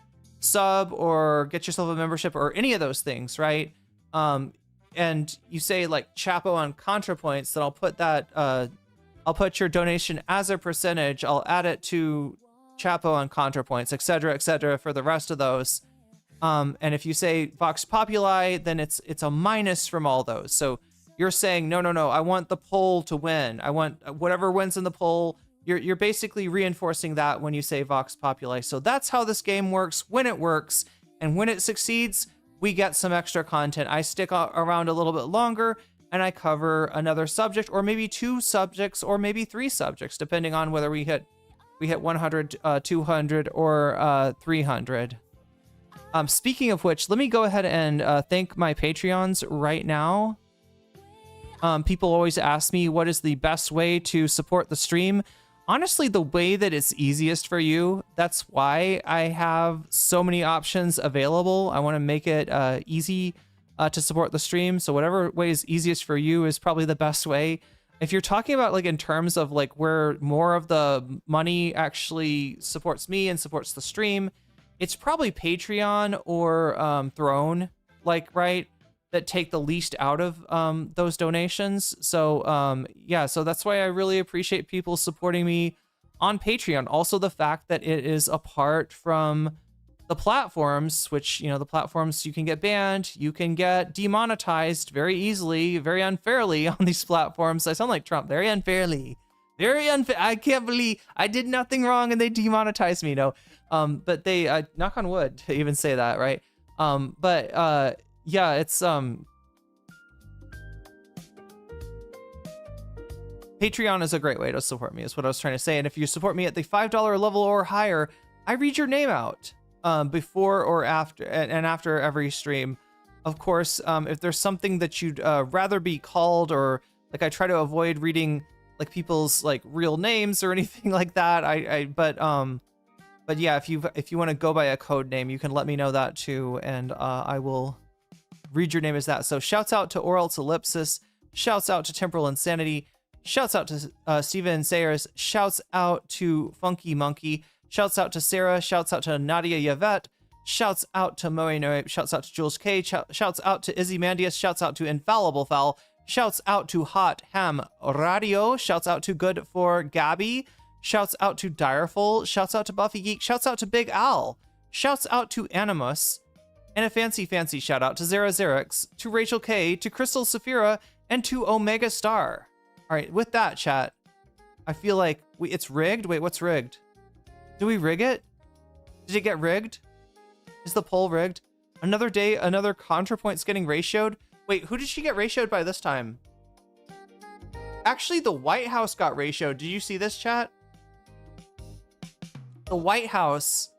sub or get yourself a membership or any of those things, right? And you say like Chapo on ContraPoints, then I'll put that, I'll put your donation as a percentage. I'll add it to Chapo on ContraPoints, etc., for the rest of those. And if you say Vox Populi, then it's a minus from all those. So you're saying, no, I want the poll to win. I want whatever wins in the poll. You're basically reinforcing that when you say Vox Populi. So that's how this game works when it works. And when it succeeds, we get some extra content. I stick around a little bit longer and I cover another subject, or maybe 2 subjects, or maybe 3 subjects, depending on whether we hit 100, 200, or 300. Speaking of which, let me go ahead and thank my Patreons right now. People always ask me what is the best way to support the stream. Honestly, the way that it's easiest for you. That's why I have so many options available. I want to make it easy to support the stream. So whatever way is easiest for you is probably the best way. If you're talking about like in terms of like where more of the money actually supports me and supports the stream, it's probably Patreon or Throne, like, right, that take the least out of those donations. So yeah, so that's why I really appreciate people supporting me on Patreon. Also the fact that it is apart from the platforms, which, you know, the platforms you can get banned, you can get demonetized very easily, very unfairly on these platforms. I sound like Trump, very unfairly, very unfair. I can't believe I did nothing wrong and they demonetized me. No, but they knock on wood to even say that, right? But yeah, it's Patreon is a great way to support me, is what I was trying to say. And if you support me at the $5 level or higher, I read your name out before or after, and after every stream. Of course, if there's something that you'd rather be called, or like I try to avoid reading like people's like real names or anything like that. But yeah, if you want to go by a code name, you can let me know that too, and I will read your name as that. So shouts out to Or Else Ellipsis, shouts out to Temporal Insanity, shouts out to Steven Sayers, shouts out to Funky Monkey, shouts out to Sarah, shouts out to Nadia Yvette, shouts out to Moe Noe, shouts out to Jules K, shouts out to Izzy Mandius, shouts out to Infallible Foul, shouts out to Hot Ham Radio, shouts out to Good for Gabby, shouts out to Direful, shouts out to Buffy Geek, shouts out to Big Al, shouts out to Animus, and a fancy shout out to Zara Xerix, to Rachel K, to Crystal Saphira, and to Omega Star. All right, with that, chat, I feel like it's rigged. Wait, what's rigged? Do we rig it? Did it get rigged? Is the poll rigged? Another day, another ContraPoints getting ratioed. Wait, who did she get ratioed by this time? Actually, the White House got ratioed. Did you see this, chat? The White House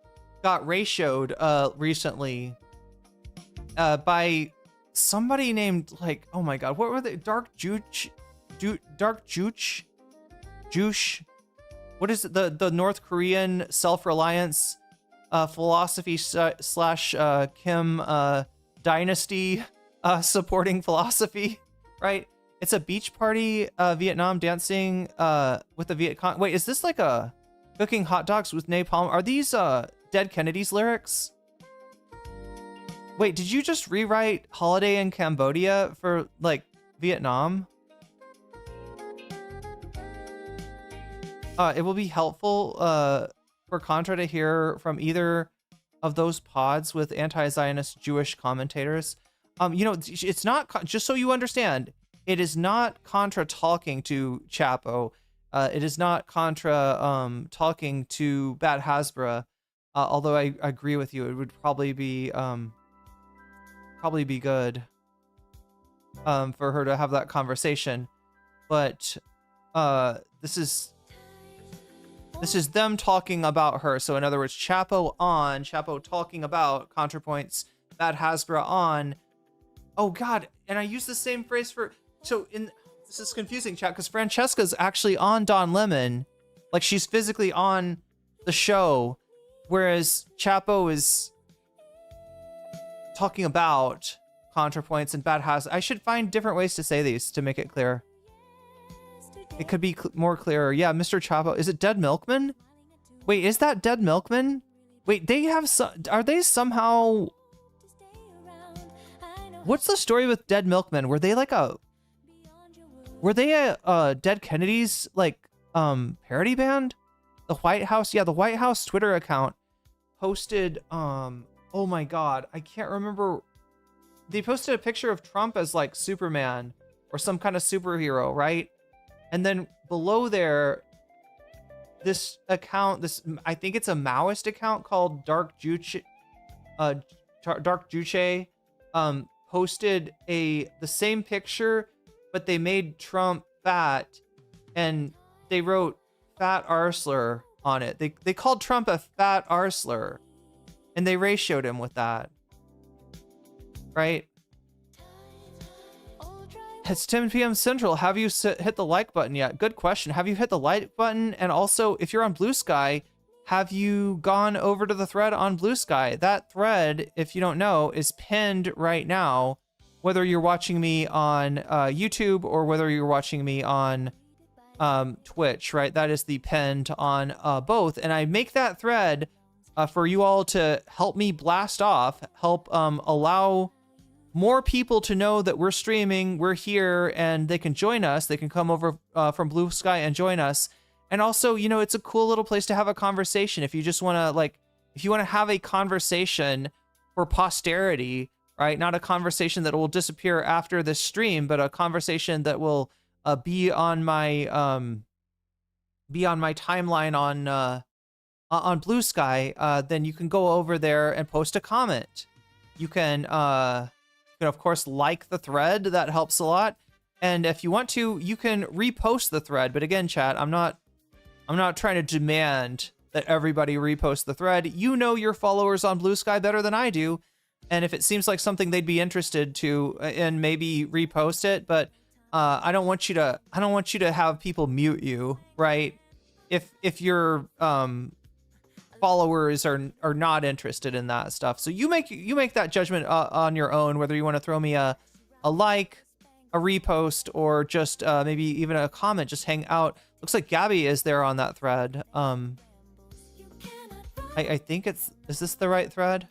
got ratioed recently by somebody named, like, oh my god, what were they? Dark Juche? What is it? The North Korean self-reliance philosophy slash Kim dynasty supporting philosophy, right? It's a beach party, Vietnam dancing with the Viet Cong. Wait, is this like a cooking hot dogs with napalm? Are these Dead Kennedys lyrics? Wait, did you just rewrite Holiday in Cambodia for like Vietnam? It will be helpful for Contra to hear from either of those pods with anti-Zionist Jewish commentators. You know, it's not, just so you understand, it is not Contra talking to Chapo. It is not Contra talking to Bad Hasbra. Although I agree with you, it would probably be good for her to have that conversation. But this is them talking about her. So in other words, Chapo talking about ContraPoints, Bad Hasbra on. Oh god, and I use the same phrase for, so in, this is confusing, chat, because Francesca's actually on Don Lemon, like she's physically on the show, whereas Chapo is talking about ContraPoints and Bad Hasbra. I should find different ways to say these to make it clear. It could be more clearer. Yeah, Mr. Chapo. Is it Dead Milkman? Wait, is that Dead Milkman? Wait, they have are they somehow... What's the story with Dead Milkman? Were they like a... Were they a Dead Kennedys, like, parody band? The White House? Yeah, the White House Twitter account posted, oh my god, I can't remember. They posted a picture of Trump as, like, Superman or some kind of superhero, right? And then below there, this account, I think it's a Maoist account called Dark Juche, posted the same picture, but they made Trump fat, and they wrote "fat arsler" on it. They called Trump a fat arsler, and they ratioed him with that, right? It's 10 p.m. Central. Have you hit the like button yet? Good question. Have you hit the like button? And also, if you're on Blue Sky, have you gone over to the thread on Blue Sky? That thread, if you don't know, is pinned right now whether you're watching me on YouTube or whether you're watching me on Twitch, right? That is the pinned on both. And I make that thread for you all to help me blast off, help allow more people to know that we're streaming, we're here, and they can join us. They can come over from Blue Sky and join us. And also, you know, it's a cool little place to have a conversation. If you just want to, like, if you want to have a conversation for posterity, right? Not a conversation that will disappear after this stream, but a conversation that will be on my timeline on Blue Sky. Then you can go over there and post a comment. You can of course like the thread. That helps a lot. And if you want to, you can repost the thread. But again, chat, I'm not trying to demand that everybody repost the thread. You know your followers on Blue Sky better than I do. And if it seems like something they'd be interested to and maybe repost it, but I don't want you to have people mute you, right? If your followers are not interested in that stuff. So you make that judgment on your own, whether you want to throw me a like, a repost, or just maybe even a comment. Just hang out. Looks like Gabby is there on that thread. I think is this the right thread?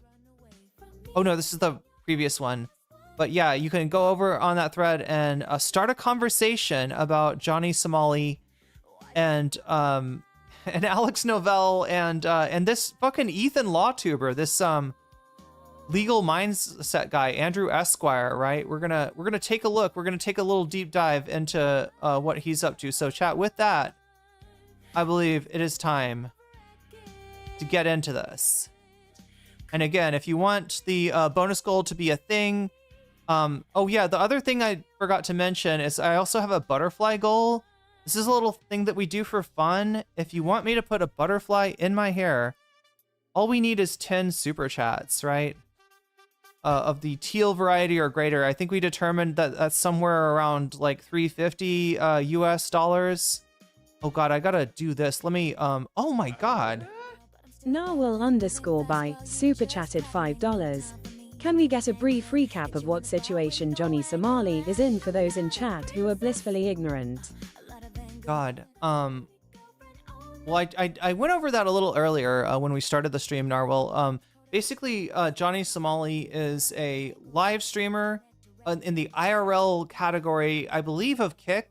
Oh no, this is the previous one. But yeah, you can go over on that thread and start a conversation about Johnny Somali and Alex Novell and this fucking Ethan Lawtuber, this legal mindset guy, Andrew Esquire, right? We're gonna take a look. We're gonna take a little deep dive into what he's up to. So chat, with that, I believe it is time to get into this. And again, if you want the bonus goal to be a thing, oh yeah, the other thing I forgot to mention is I also have a butterfly goal. This is a little thing that we do for fun. If you want me to put a butterfly in my hair, all we need is 10 super chats, right? Of the teal variety or greater. I think we determined that that's somewhere around like $350 US dollars. Oh god, I gotta do this. Let me, oh my god. Narwhal_by super chatted $5. Can we get a brief recap of what situation Johnny Somali is in for those in chat who are blissfully ignorant? God, well, I went over that a little earlier when we started the stream, Narwhal. Basically, Johnny Somali is a live streamer in the IRL category, I believe, of Kick.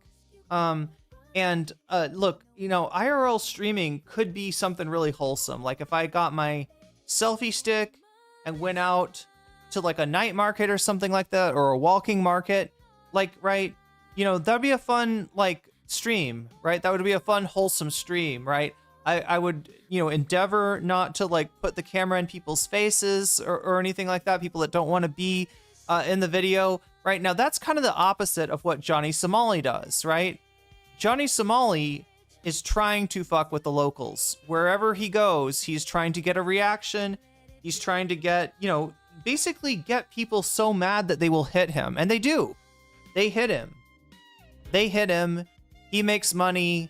And look, you know, IRL streaming could be something really wholesome. Like if I got my selfie stick and went out to like a night market or something like that, or a walking market, like, right, you know, that'd be a fun, like, stream, right? That would be a fun, wholesome stream, right? I would, you know, endeavor not to like put the camera in people's faces or anything like that, people that don't want to be in the video, right? Now that's kind of the opposite of what Johnny Somali does, right? Johnny Somali is trying to fuck with the locals. Wherever he goes, he's trying to get a reaction. He's trying to get, you know, basically get people so mad that they will hit him. And they do. They hit him. They hit him. He makes money.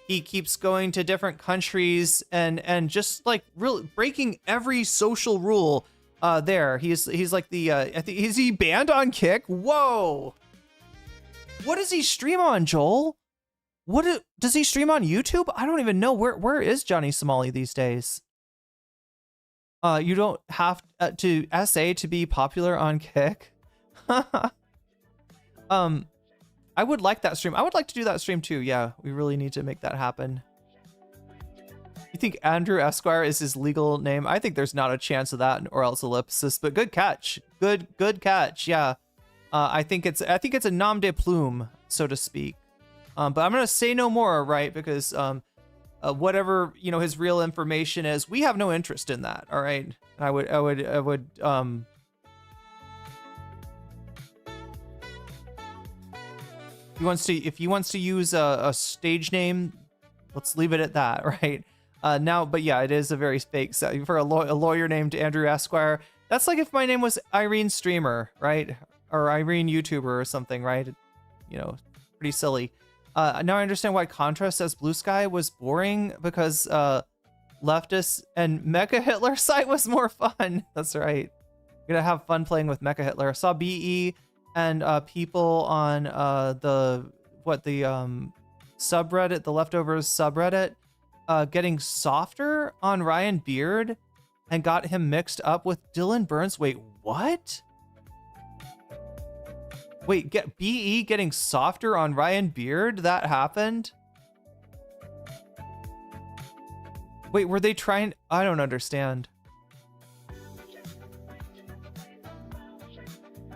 He keeps going to different countries and just like really breaking every social rule there. He's like the, I think, is he banned on Kick? Whoa. What does he stream on, Joel? Does he stream on YouTube? I don't even know. Where is Johnny Somali these days? You don't have to SA to be popular on Kick. I would like that stream. I would like to do that stream too. Yeah, we really need to make that happen. You think Andrew Esquire is his legal name? I think there's not a chance of that, or else ellipsis. But good catch. Good catch. Yeah. I think it's a nom de plume, so to speak. But I'm gonna say no more, right? Because whatever, you know, his real information is, we have no interest in that. All right. I would if he wants to use a stage name, let's leave it at that, right? Now, but yeah, it is a very fake set for a lawyer named Andrew Esquire. That's like if my name was Irene Streamer, right? Or Irene YouTuber or something, right? You know, pretty silly. Now I understand why Contra says Blue Sky was boring, because leftist and Mecha Hitler site was more fun. That's right. You're gonna have fun playing with Mecha Hitler. I saw BE and people on the subreddit, the leftovers subreddit, getting softer on Ryan Beard and got him mixed up with Dylan Burns. Wait, what? Wait, BE getting softer on Ryan Beard? That happened? Wait, were they trying? I don't understand.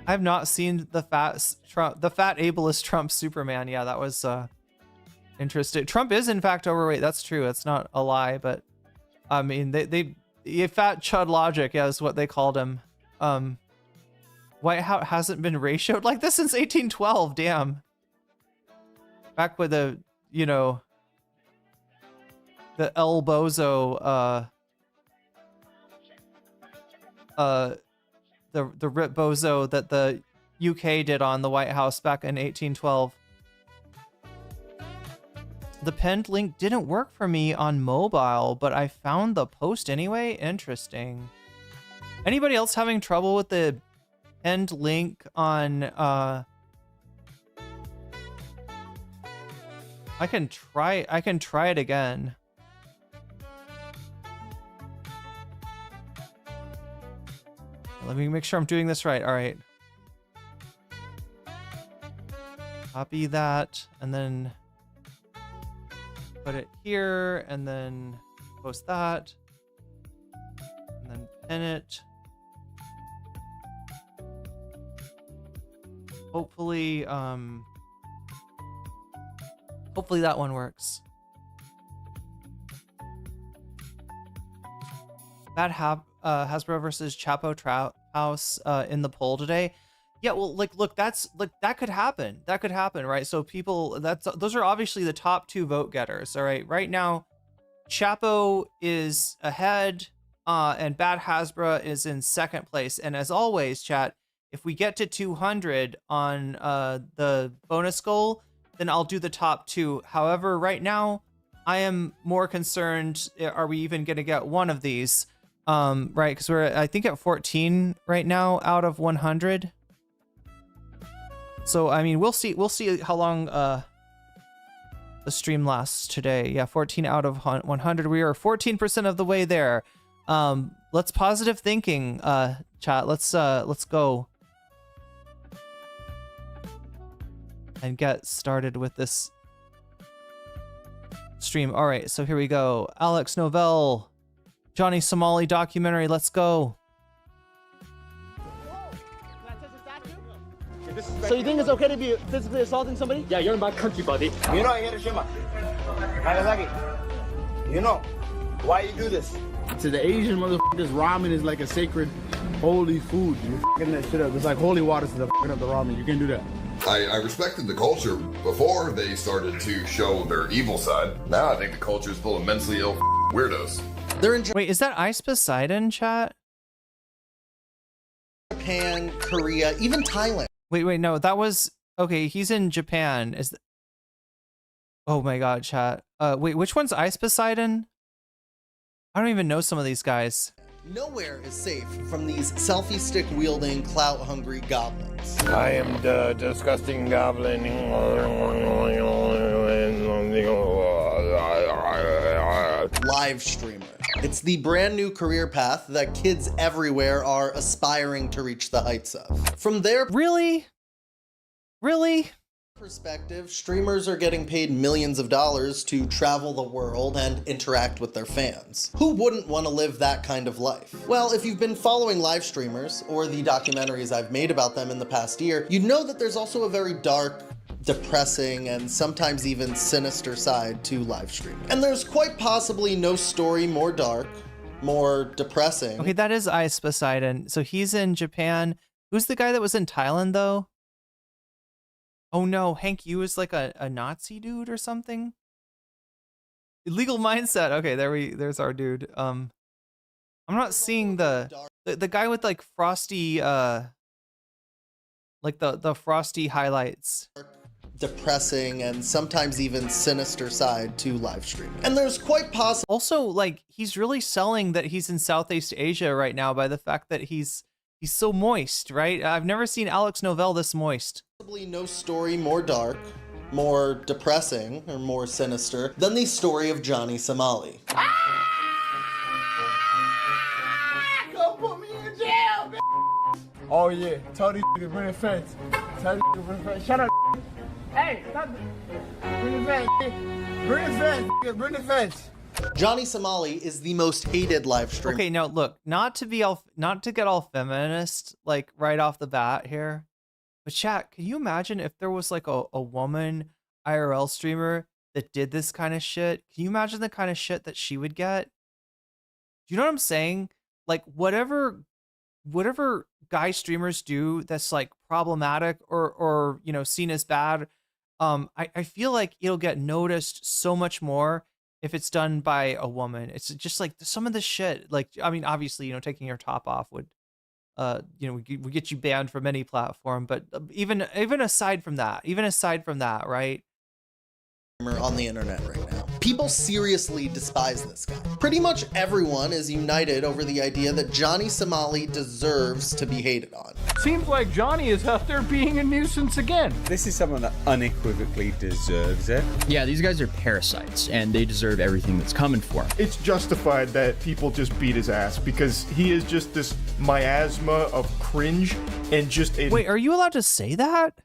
I've not seen the fat ableist Trump Superman. Yeah, that was interesting. Trump is in fact overweight. That's true. That's not a lie, but I mean, they fat chud logic, yeah, is what they called him. White House hasn't been ratioed like this since 1812. Damn. Back with the, you know, the El Bozo, the Rip Bozo that the UK did on the White House back in 1812. The pinned link didn't work for me on mobile, but I found the post anyway. Interesting. Anybody else having trouble with the pinned link on I can try it again. Let me make sure I'm doing this right. All right. Copy that and then put it here and then post that and then pin it. Hopefully that one works. That Hasbro versus Chapo Trap House in the poll today. Yeah, well, look, that could happen. That could happen, right? So people, those are obviously the top two vote getters. All right, right now, Chapo is ahead, and Bad Hasbro is in second place. And as always, chat, if we get to 200 on the bonus goal, then I'll do the top two. However, right now, I am more concerned. Are we even going to get one of these? Right, because we're I think at 14 right now out of 100. So I mean, we'll see how long the stream lasts today. Yeah, 14 out of 100. We are 14% of the way there. Let's positive thinking, chat. Let's go and get started with this stream. All right, so here we go. Alex Novell, Johnny Somali documentary. Let's go. So you think it's okay to be physically assaulting somebody? Yeah, you're in my country, buddy. You know Hiroshima, Nagasaki. You know why you do this? To the Asian motherfuckers, ramen is like a sacred, holy food. You're fucking that shit up. It's like holy water to the fucking up the ramen. You can't do that. I respected the culture before they started to show their evil side. Now I think the culture is full of mentally ill weirdos. They're in Wait, is that Ice Poseidon, chat? Japan, Korea, even Thailand. Wait, no, that was okay. He's in Japan. Oh my god, chat. Wait, which one's Ice Poseidon? I don't even know some of these guys. Nowhere is safe from these selfie stick wielding, clout hungry goblins. I am the disgusting goblin. Live streamer. It's the brand new career path that kids everywhere are aspiring to reach the heights of. From their Really? perspective, streamers are getting paid millions of dollars to travel the world and interact with their fans. Who wouldn't want to live that kind of life? Well, if you've been following live streamers or the documentaries I've made about them in the past year, you know that there's also a very dark, depressing, and sometimes even sinister side to live streaming. And there's quite possibly no story more dark, more depressing. Okay, that is Ice Poseidon. So he's in Japan. Who's the guy that was in Thailand though? Oh no, Hank Yu is like a Nazi dude or something? Illegal Mindset. Okay, there's our dude. I'm not seeing the guy with like frosty like the frosty highlights. Depressing and sometimes even sinister side to live streaming. And there's quite possible Also, like, he's really selling that he's in Southeast Asia right now by the fact that he's He's so moist, right? I've never seen Alex Novell this moist. Possibly no story more dark, more depressing, or more sinister than the story of Johnny Somali. Don't put me in jail, bitch. Oh yeah, tell these niggas bring a fence. Tell these niggas bring a fence. Shut up. Hey, stop. Bring the fence. Bring the fence. Bring the fence. Johnny Somali is the most hated live streamer. Okay, now look, not to get all feminist like right off the bat here, but chat, can you imagine if there was like a woman IRL streamer that did this kind of shit? Can you imagine the kind of shit that she would get? Do you know what I'm saying? Like whatever guy streamers do that's like problematic or you know seen as bad, I feel like it'll get noticed so much more if it's done by a woman. It's just like some of the shit, like, I mean, obviously, you know, taking your top off would, you know, would get you banned from any platform. But even aside from that, right? On the internet right now. People seriously despise this guy. Pretty much everyone is united over the idea that Johnny Somali deserves to be hated on. Seems like Johnny is out there being a nuisance again. This is someone that unequivocally deserves it. Yeah, these guys are parasites, and they deserve everything that's coming for them. It's justified that people just beat his ass because he is just this miasma of cringe and just a... Wait, are you allowed to say that?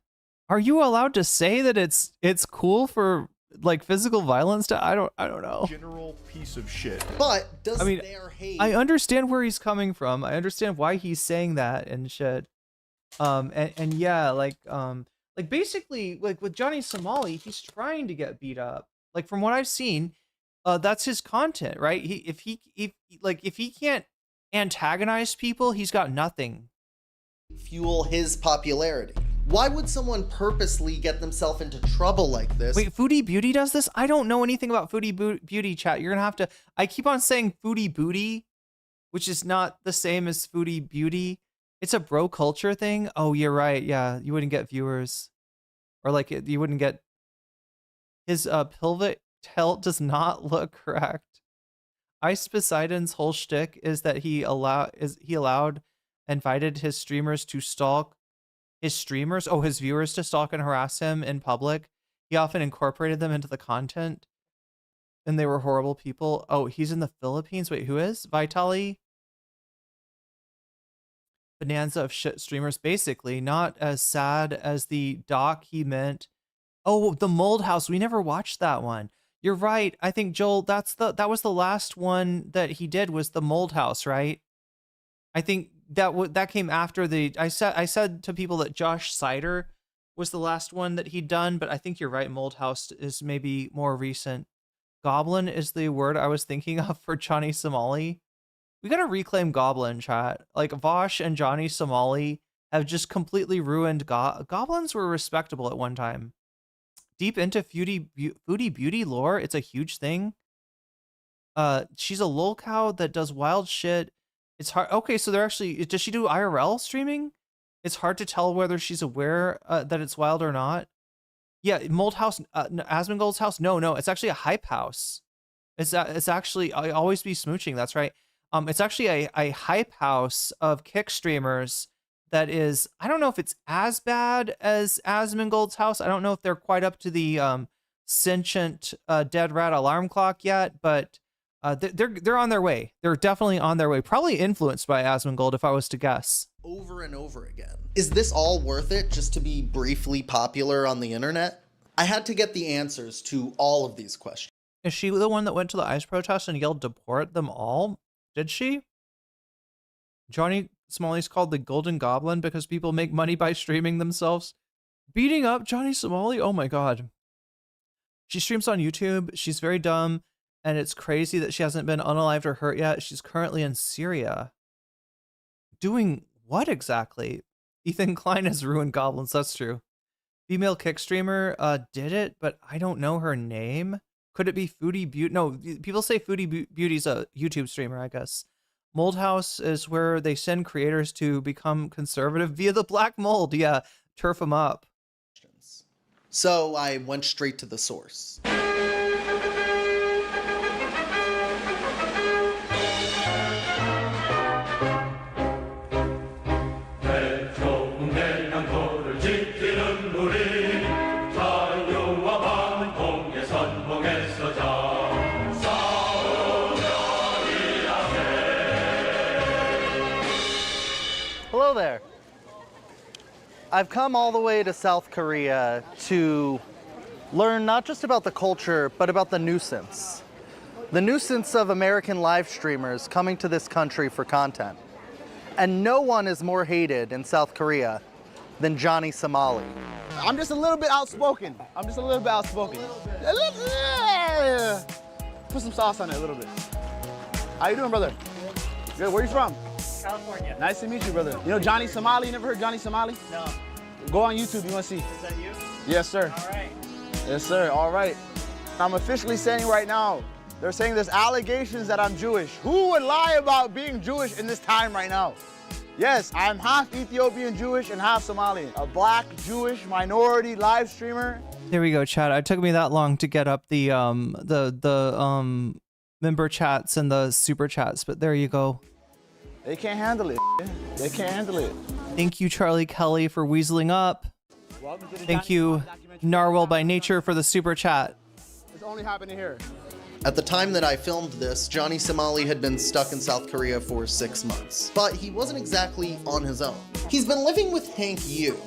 Are you allowed to say that it's cool for like physical violence to I don't know. General piece of shit. But does I mean, their hate... I understand where he's coming from. I understand why he's saying that and shit. And yeah, like basically like with Johnny Somali, he's trying to get beat up. Like from what I've seen, that's his content, right? If he can't antagonize people, he's got nothing. Fuel his popularity. Why would someone purposely get themselves into trouble like this? Wait, Foodie Beauty does this? I don't know anything about Foodie Beauty, chat. You're gonna have to... I keep on saying Foodie Booty, which is not the same as Foodie Beauty. It's a bro culture thing. Oh, you're right. Yeah, you wouldn't get viewers. Or like, you wouldn't get... His pelvic tilt does not look correct. Ice Poseidon's whole shtick is that he invited his streamers to stalk his viewers to stalk and harass him in public. He often incorporated them into the content, and they were horrible people. Oh, he's in the Philippines. Wait, who is? Vitali? Bonanza of shit streamers, basically. Not as sad as the doc he meant. Oh, the Mold House. We never watched that one. You're right. I think, Joel, that was the last one that he did, was the Mold House, right? I think that came after the... I said to people that Josh Sider was the last one that he'd done, but I think you're right. Mold House is maybe more recent. Goblin is the word I was thinking of for Johnny Somali. We gotta reclaim Goblin, chat. Like Vosh and Johnny Somali have just completely ruined Goblins were respectable at one time. Deep into Foodie Beauty lore, it's a huge thing. She's a lol cow that does wild shit. It's hard. Okay, so they're actually... Does she do IRL streaming? It's hard to tell whether she's aware that it's wild or not. Yeah, Mold House, Asmongold's house. No, it's actually a hype house. It's actually... I always be smooching. That's right. It's actually a hype house of kick streamers that is... I don't know if it's as bad as Asmongold's house. I don't know if they're quite up to the sentient dead rat alarm clock yet, but... they're on their way. They're definitely on their way. Probably influenced by Asmongold, if I was to guess. Over and over again. Is this all worth it just to be briefly popular on the internet? I had to get the answers to all of these questions. Is she the one that went to the ICE protest and yelled deport them all? Did she? Johnny Somali's called the Golden Goblin because people make money by streaming themselves. Beating up Johnny Somali? Oh my god. She streams on YouTube. She's very dumb. And it's crazy that she hasn't been unalived or hurt yet. She's currently in Syria. Doing what exactly? Ethan Klein has ruined goblins. That's true. Female kick streamer did it, but I don't know her name. Could it be Foodie Beauty? No, people say Foodie Beauty's a YouTube streamer, I guess. Mold House is where they send creators to become conservative via the black mold. Yeah, turf them up. So I went straight to the source. Hello there. I've come all the way to South Korea to learn not just about the culture, but about the nuisance. The nuisance of American live streamers coming to this country for content. And no one is more hated in South Korea than Johnny Somali. I'm just a little bit outspoken. Put some sauce on it a little bit. How you doing, brother? Good. Where you from? California. Nice to meet you, brother. You know Johnny Somali? You never heard Johnny Somali? No. Go on YouTube. You want to see? Is that you? Yes, sir. All right. Yes, sir. All right. I'm officially saying right now, they're saying there's allegations that I'm Jewish. Who would lie about being Jewish in this time right now? Yes, I'm half Ethiopian Jewish and half Somali. A black Jewish minority live streamer. There we go, chat. It took me that long to get up the member chats and the super chats, but there you go. They can't handle it. They can't handle it. Thank you, Charlie Kelly, for weaseling up. Thank you, Narwhal by Nature, for the super chat. It's only happening here. At the time that I filmed this, Johnny Somali had been stuck in South Korea for 6 months. But he wasn't exactly on his own. He's been living with Hank Yu,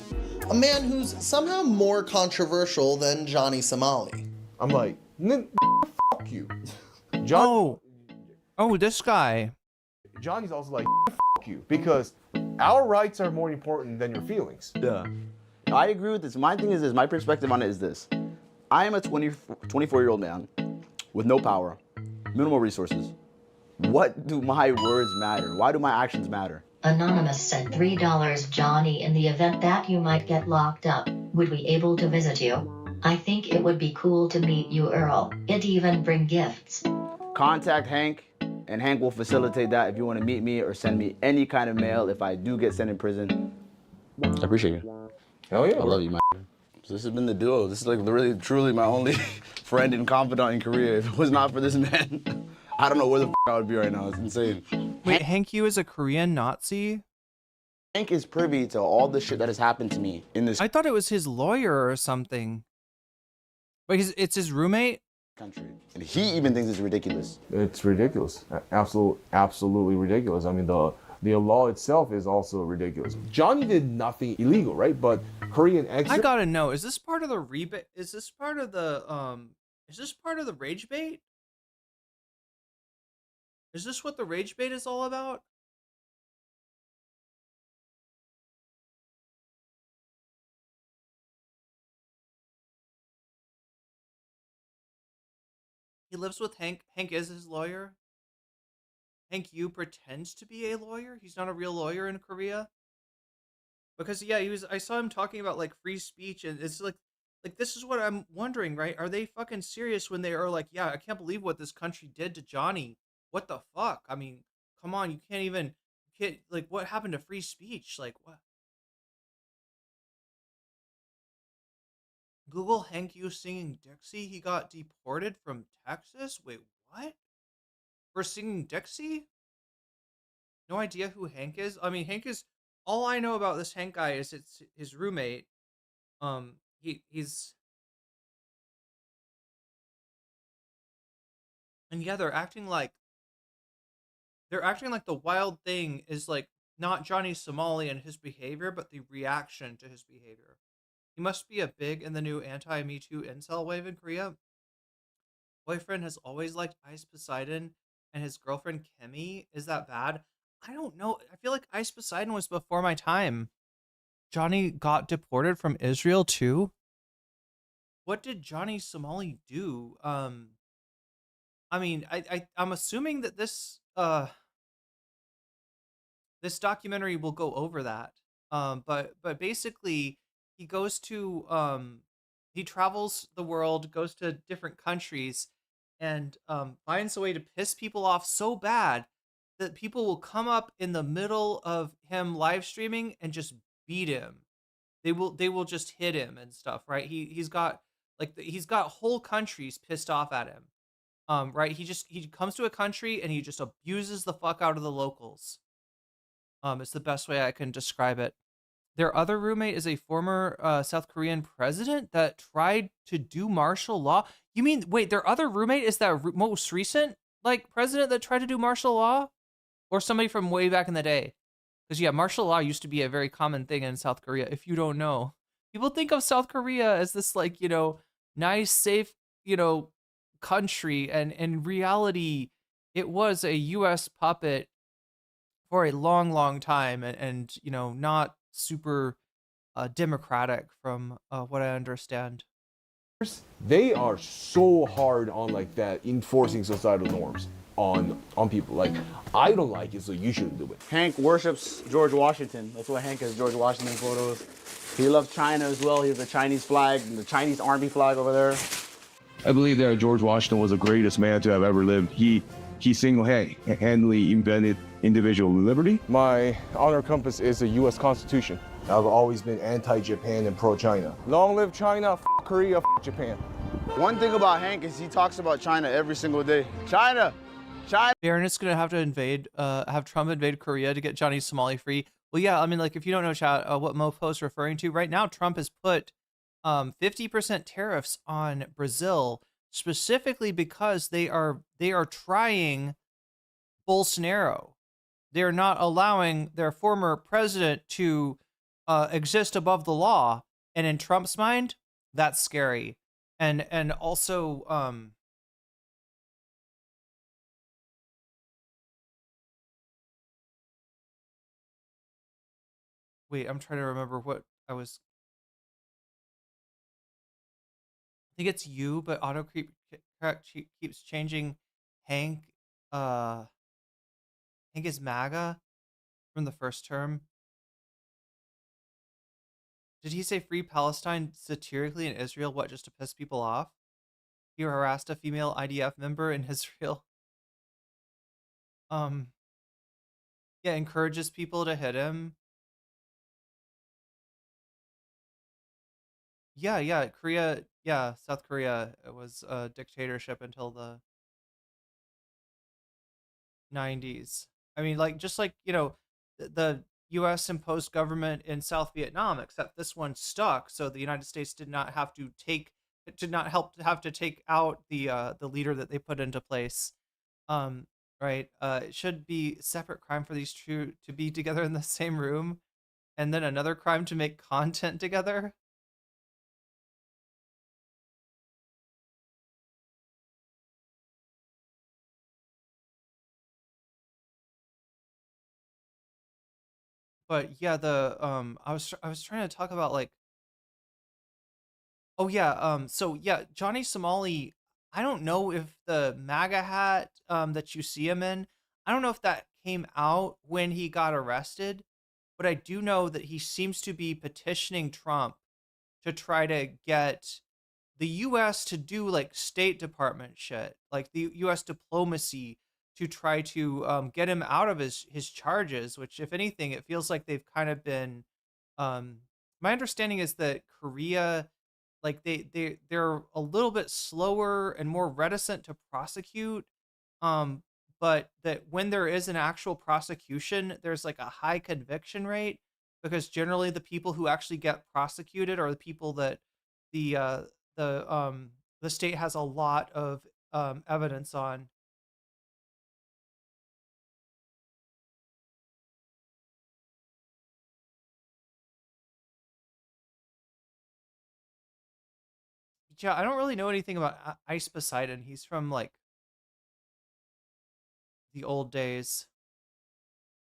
a man who's somehow more controversial than Johnny Somali. I'm like, fuck you. John, oh, this guy. Johnny's also like, fuck you, because our rights are more important than your feelings. Yeah. I agree with this. My thing is this, my perspective on it is this. I am a 24-year-old man with no power, minimal resources. What do my words matter? Why do my actions matter? Anonymous said $3, Johnny. In the event that you might get locked up, would we able to visit you? I think it would be cool to meet you, Earl. It even bring gifts. Contact Hank, and Hank will facilitate that if you want to meet me or send me any kind of mail if I do get sent in prison. I appreciate you. Hell yeah. I love you, man. So this has been the duo. This is like really, truly my only friend and confidant in Korea. If it was not for this man, I don't know where the I would be right now. It's insane. Wait, Hank Yu is a Korean Nazi? Hank is privy to all the shit that has happened to me in this I thought it was his lawyer or something. Wait, it's his roommate? country. And he even thinks it's ridiculous. It's ridiculous. Absolutely ridiculous. I mean, the law itself is also ridiculous. Johnny did nothing illegal, right? But Korean exit. I gotta know, is this part of the rebate? Is this part of the rage bait? Is this what the rage bait is all about? He lives with Hank. Hank is his lawyer. Hank Yu pretends to be a lawyer. He's not a real lawyer in Korea. Because yeah, I saw him talking about like free speech, and it's like this is what I'm wondering, right? Are they fucking serious when they are like, yeah, I can't believe what this country did to Johnny. What the fuck? I mean, come on, you can't like, what happened to free speech? Like, what? Google Hank Yu singing Dixie. He got deported from Texas. Wait, what? For singing Dixie? No idea who Hank is. I mean, Hank is, all I know about this Hank guy is it's his roommate. He's and yeah, they're acting like the wild thing is like not Johnny Somali and his behavior, but the reaction to his behavior. He must be a big in the new anti-Me Too incel wave in Korea. Boyfriend has always liked Ice Poseidon, and his girlfriend Kemi. Is that bad? I don't know. I feel like Ice Poseidon was before my time. Johnny got deported from Israel too. What did Johnny Somali do? I mean, I'm assuming that this this documentary will go over that. But basically, he goes to he travels the world, goes to different countries, and finds a way to piss people off so bad that people will come up in the middle of him live streaming and just beat him. They will just hit him and stuff, right? He's got he's got whole countries pissed off at him. Right? He comes to a country and he just abuses the fuck out of the locals. It's the best way I can describe it. Their other roommate is a former South Korean president that tried to do martial law. You mean, wait, their other roommate is that most recent, like, president that tried to do martial law? Or somebody from way back in the day? Because yeah, martial law used to be a very common thing in South Korea. If you don't know, people think of South Korea as this like, you know, nice, safe, you know, country, and in reality, it was a U.S. puppet for a long, long time, and you know, not super democratic from what I understand. They are so hard on like that, enforcing societal norms on people. Like, I don't like it, so you shouldn't do it. Hank worships George Washington. That's why Hank has George Washington photos. He loves China as well. He has the Chinese flag, the Chinese army flag over there. I believe that George Washington was the greatest man to have ever lived. He single-handedly invented individual liberty. My honor compass is the U.S. Constitution. I've always been anti-Japan and pro-China. Long live China, f Korea, f Japan. One thing about Hank is he talks about China every single day. China! China! Barron is gonna have to have Trump invade Korea to get Johnny Somali free. Well, yeah, I mean, like, if you don't know, chat, what Mofo's referring to, right now, Trump has put 50% tariffs on Brazil, specifically because they are trying Bolsonaro. They're not allowing their former president to exist above the law, and in Trump's mind, that's scary. And also, wait, I'm trying to remember what I was. I think it's you, but correct keeps changing. Hank is MAGA from the first term. Did he say free Palestine satirically in Israel? What, just to piss people off? He harassed a female IDF member in Israel. Yeah, encourages people to hit him. Yeah, Korea, yeah, South Korea, it was a dictatorship until the 90s. I mean, like, just like, you know, the U.S. imposed government in South Vietnam, except this one stuck, so the United States did not have to take out the leader that they put into place. Right? It should be separate crime for these two to be together in the same room, and then another crime to make content together. But yeah, I was trying to talk about, like, oh yeah, so yeah, Johnny Somali, I don't know if the MAGA hat that you see him in, I don't know if that came out when he got arrested, but I do know that he seems to be petitioning Trump to try to get the US to do like State Department shit, like the US diplomacy, to try to get him out of his charges, which, if anything, it feels like they've kind of been my understanding is that Korea, like, they're a little bit slower and more reticent to prosecute, but that when there is an actual prosecution, there's like a high conviction rate, because generally the people who actually get prosecuted are the people that the state has a lot of evidence on. Yeah, I don't really know anything about Ice Poseidon. He's from like the old days.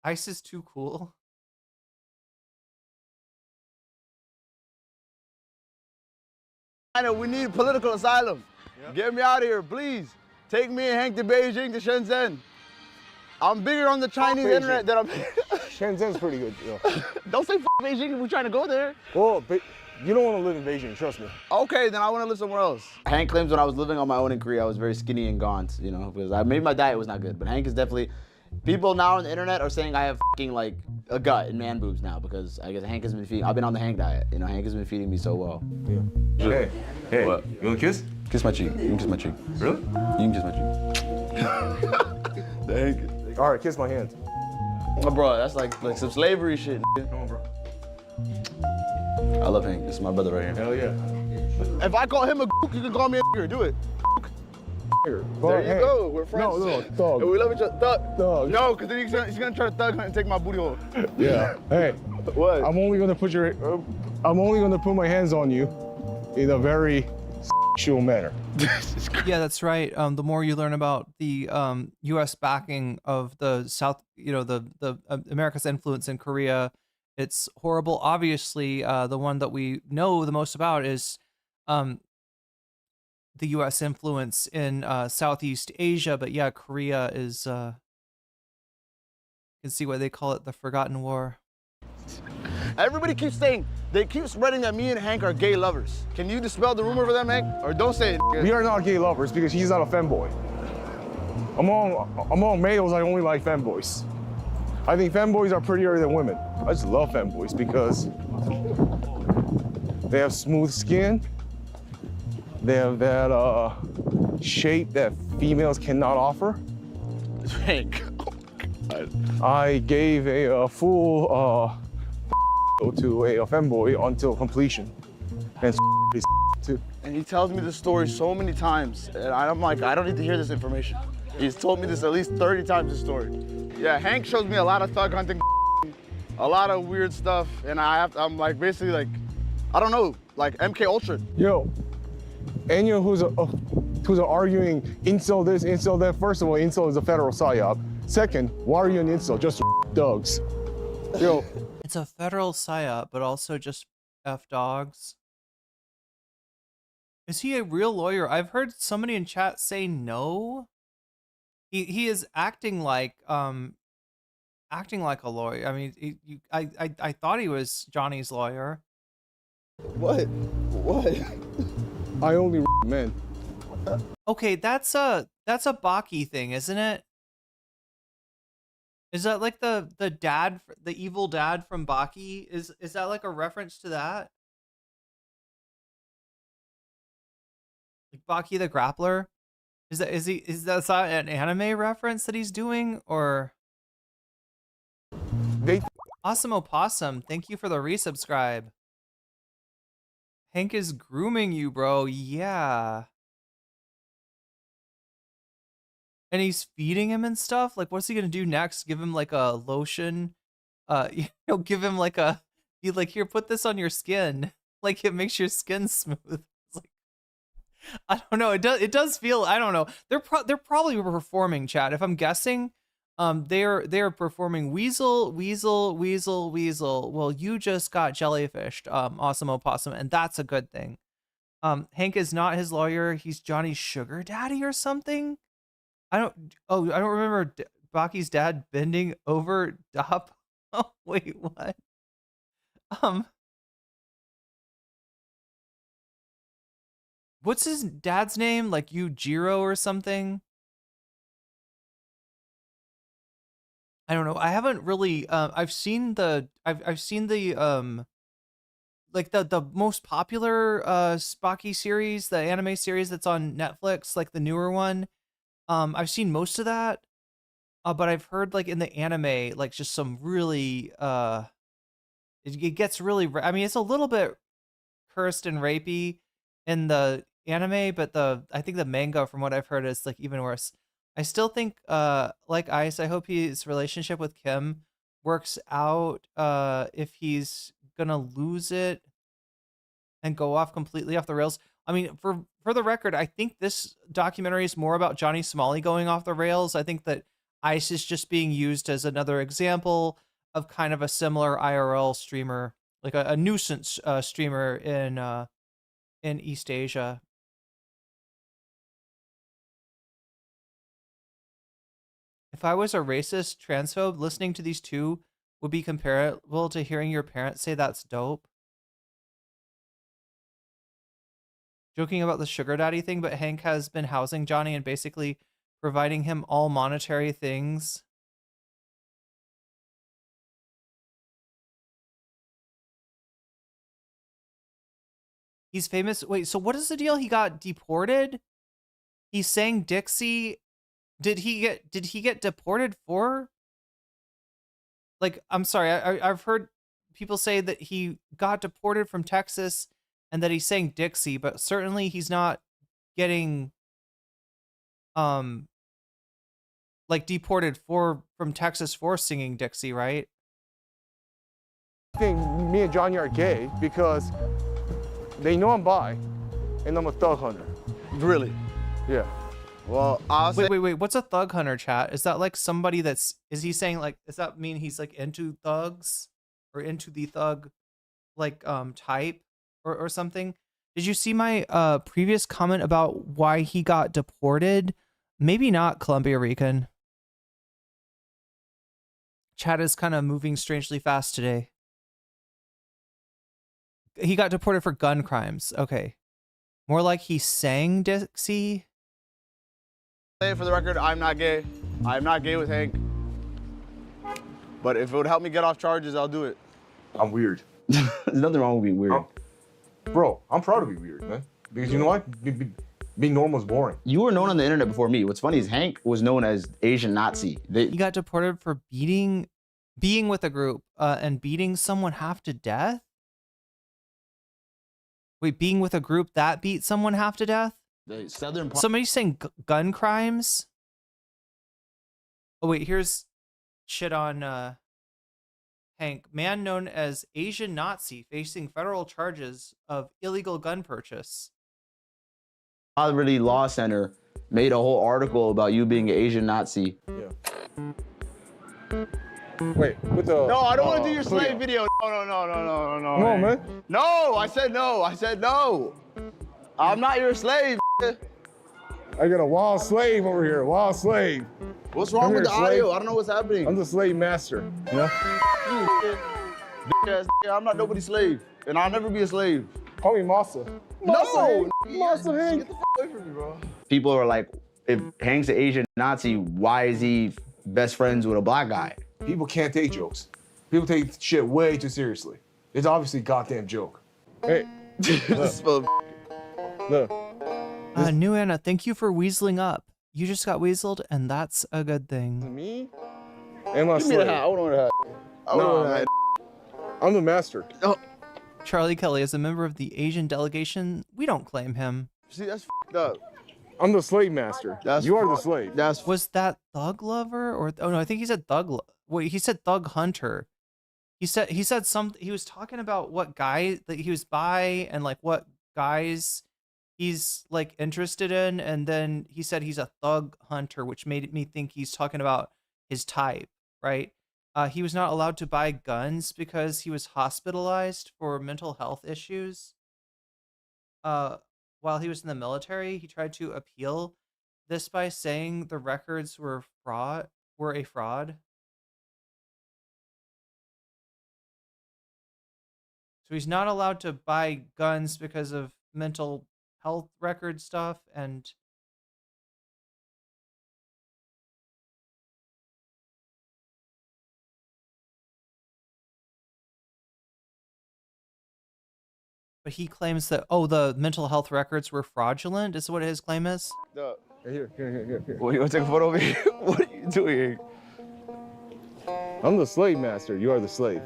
Ice is too cool. China, we need political asylum. Get me out of here, please. Take me and Hank to Beijing, to Shenzhen. I'm bigger on the Chinese internet than I'm. Shenzhen's pretty good. Yeah. Don't say Beijing if we're trying to go there. Well, but you don't want to live in Beijing, trust me. Okay, then I want to live somewhere else. Hank claims when I was living on my own in Korea, I was very skinny and gaunt, you know, because maybe my diet was not good, but Hank is definitely. People now on the internet are saying I have like a gut and man boobs now, because I guess Hank has been feeding. I've been on the Hank diet, you know. Hank has been feeding me so well. Yeah. Hey, what? You want a kiss? Kiss my cheek. You can kiss my cheek. Really? You can kiss my cheek. Thank you. All right, kiss my hand. Oh, bro, that's like some slavery shit. Come on, bro. I love Hank. This is my brother right here. Hell yeah. If I call him a gook, you can call me a nigger. Do it. There you go. We're friends. No, thug. And we love each other. Thug. Thug. No, because then he's gonna try to thug hunt and take my booty hole. Yeah. Hey. What? I'm only gonna put my hands on you in a very sexual manner. Yeah, that's right. The more you learn about the U.S. backing of the South, the America's influence in Korea, it's horrible. Obviously, the one that we know the most about is the U.S. influence in Southeast Asia. But yeah, Korea is. You can see why they call it the Forgotten War. Everybody keeps saying, they keep spreading that me and Hank are gay lovers. Can you dispel the rumor for them, Hank? Or don't say it. We are not gay lovers because he's not a femboy. Among males, I only like femboys. I think femboys are prettier than women. I just love femboys because they have smooth skin. They have that shape that females cannot offer. Hank. I gave a full to a femboy until completion, and too. And he tells me this story so many times, and I'm like, I don't need to hear this information. He's told me this at least 30 times, this story. Yeah, Hank shows me a lot of thug hunting, a lot of weird stuff, and I'm like basically like, I don't know, like MK Ultra. Yo, and you know who's arguing incel this, incel that? First of all, incel is a federal psyop. Second, why are you an incel? Just dogs. Yo. It's a federal psyop, but also just F dogs. Is he a real lawyer? I've heard somebody in chat say no. He is acting like a lawyer. I mean, I thought he was Johnny's lawyer. What? I only men. Okay, that's a Baki thing, isn't it? Is that like the dad, the evil dad from Baki? Is that like a reference to that? Like Baki the Grappler? Is that an anime reference that he's doing, or? Awesome Opossum, thank you for the resubscribe. Hank is grooming you, bro. Yeah. And he's feeding him and stuff. Like, what's he gonna do next? Give him like a lotion? Give him like here, put this on your skin. Like, it makes your skin smooth. It's like, I don't know. It does feel. I don't know. They're probably performing, chat. If I'm guessing, they're performing Weasel. Well, you just got jellyfished, Awesome Opossum, and that's a good thing. Hank is not his lawyer. He's Johnny's sugar daddy or something. I don't remember Baki's dad bending over Dop. Oh, wait, what? What's his dad's name? Like Yujiro or something? I don't know. I haven't really I've seen the like the most popular Baki series, the anime series that's on Netflix, like the newer one. I've seen most of that, but I've heard like in the anime, like just some really, it gets really, I mean, it's a little bit cursed and rapey in the anime, but I think the manga, from what I've heard, is like even worse. I still think, like Ice, I hope his relationship with Kim works out, if he's gonna lose it and go off completely off the rails. I mean, for the record, I think this documentary is more about Johnny Somali going off the rails. I think that Ice is just being used as another example of kind of a similar IRL streamer, like a nuisance streamer in East Asia. If I was a racist transphobe, listening to these two would be comparable to hearing your parents say that's dope. Joking about the sugar daddy thing, but Hank has been housing Johnny and basically providing him all monetary things. He's famous. Wait, so what is the deal? He got deported? He sang Dixie. Did he get deported for? Like, I'm sorry, I've heard people say that he got deported from Texas and that he sang Dixie, but certainly he's not getting like deported from Texas for singing Dixie, right? I think me and Johnny are gay because they know I'm bi and I'm a thug hunter. Really? Yeah. Well, I'll say. Wait. What's a thug hunter, chat? Is that like somebody is he saying like, does that mean he's like into thugs or into the thug like type or something? Did you see my previous comment about why he got deported? Maybe not, Columbia Rican. Chat is kind of moving strangely fast today. He got deported for gun crimes. Okay. More like he sang Dixie. Say for the record, I'm not gay. I'm not gay with Hank. But if it would help me get off charges, I'll do it. I'm weird. There's nothing wrong with being weird. Bro, I'm proud to be weird, man. Because you know what? Being normal is boring. You were known on the internet before me. What's funny is Hank was known as Asian Nazi. He got deported for being with a group and beating someone half to death. Wait, being with a group that beat someone half to death? The southern part. Somebody's saying gun crimes? Oh, wait, here's shit on Hank. Man known as Asian Nazi facing federal charges of illegal gun purchase. Poverty Law Center made a whole article about you being an Asian Nazi. Yeah. Wait, with the. No, I don't want to do your slave video. No. No, man. No, I said no. I said no. I'm not your slave. I got a wild slave over here. Wild slave. What's wrong Come with here, the audio? slave. I don't know what's happening. I'm the slave master. You know? Bitch ass, I'm not nobody's slave, and I'll never be a slave. Call me Massa. No, Massa Hank. Get the away from me, bro. People are like, if Hank's an Asian Nazi, why is he best friends with a black guy? People can't take jokes. People take shit way too seriously. It's obviously a goddamn joke. Hey, look. New Anna, thank you for weaseling up. You just got weaseled, and that's a good thing. Me? And my Give me slave. the hat. I want to wear the hat. I want to wear the hat. I'm the master. Oh. Charlie Kelly is a member of the Asian delegation. We don't claim him. See, that's f***ed up. I'm the slave master. You are the slave. Was that Thug Lover or oh no, I think he said Wait, he said Thug Hunter. He said something. He was talking about what guy that he was by and like what guys he's like interested in, and then he said he's a thug hunter, which made me think he's talking about his type, right? He was not allowed to buy guns because he was hospitalized for mental health issues. While he was in the military, he tried to appeal this by saying the records were a fraud. So he's not allowed to buy guns because of mental health record stuff and but he claims that the mental health records were fraudulent is what his claim is. Here. Well, you want to take a photo of me? What are you doing? I'm the slave master. You are the slave.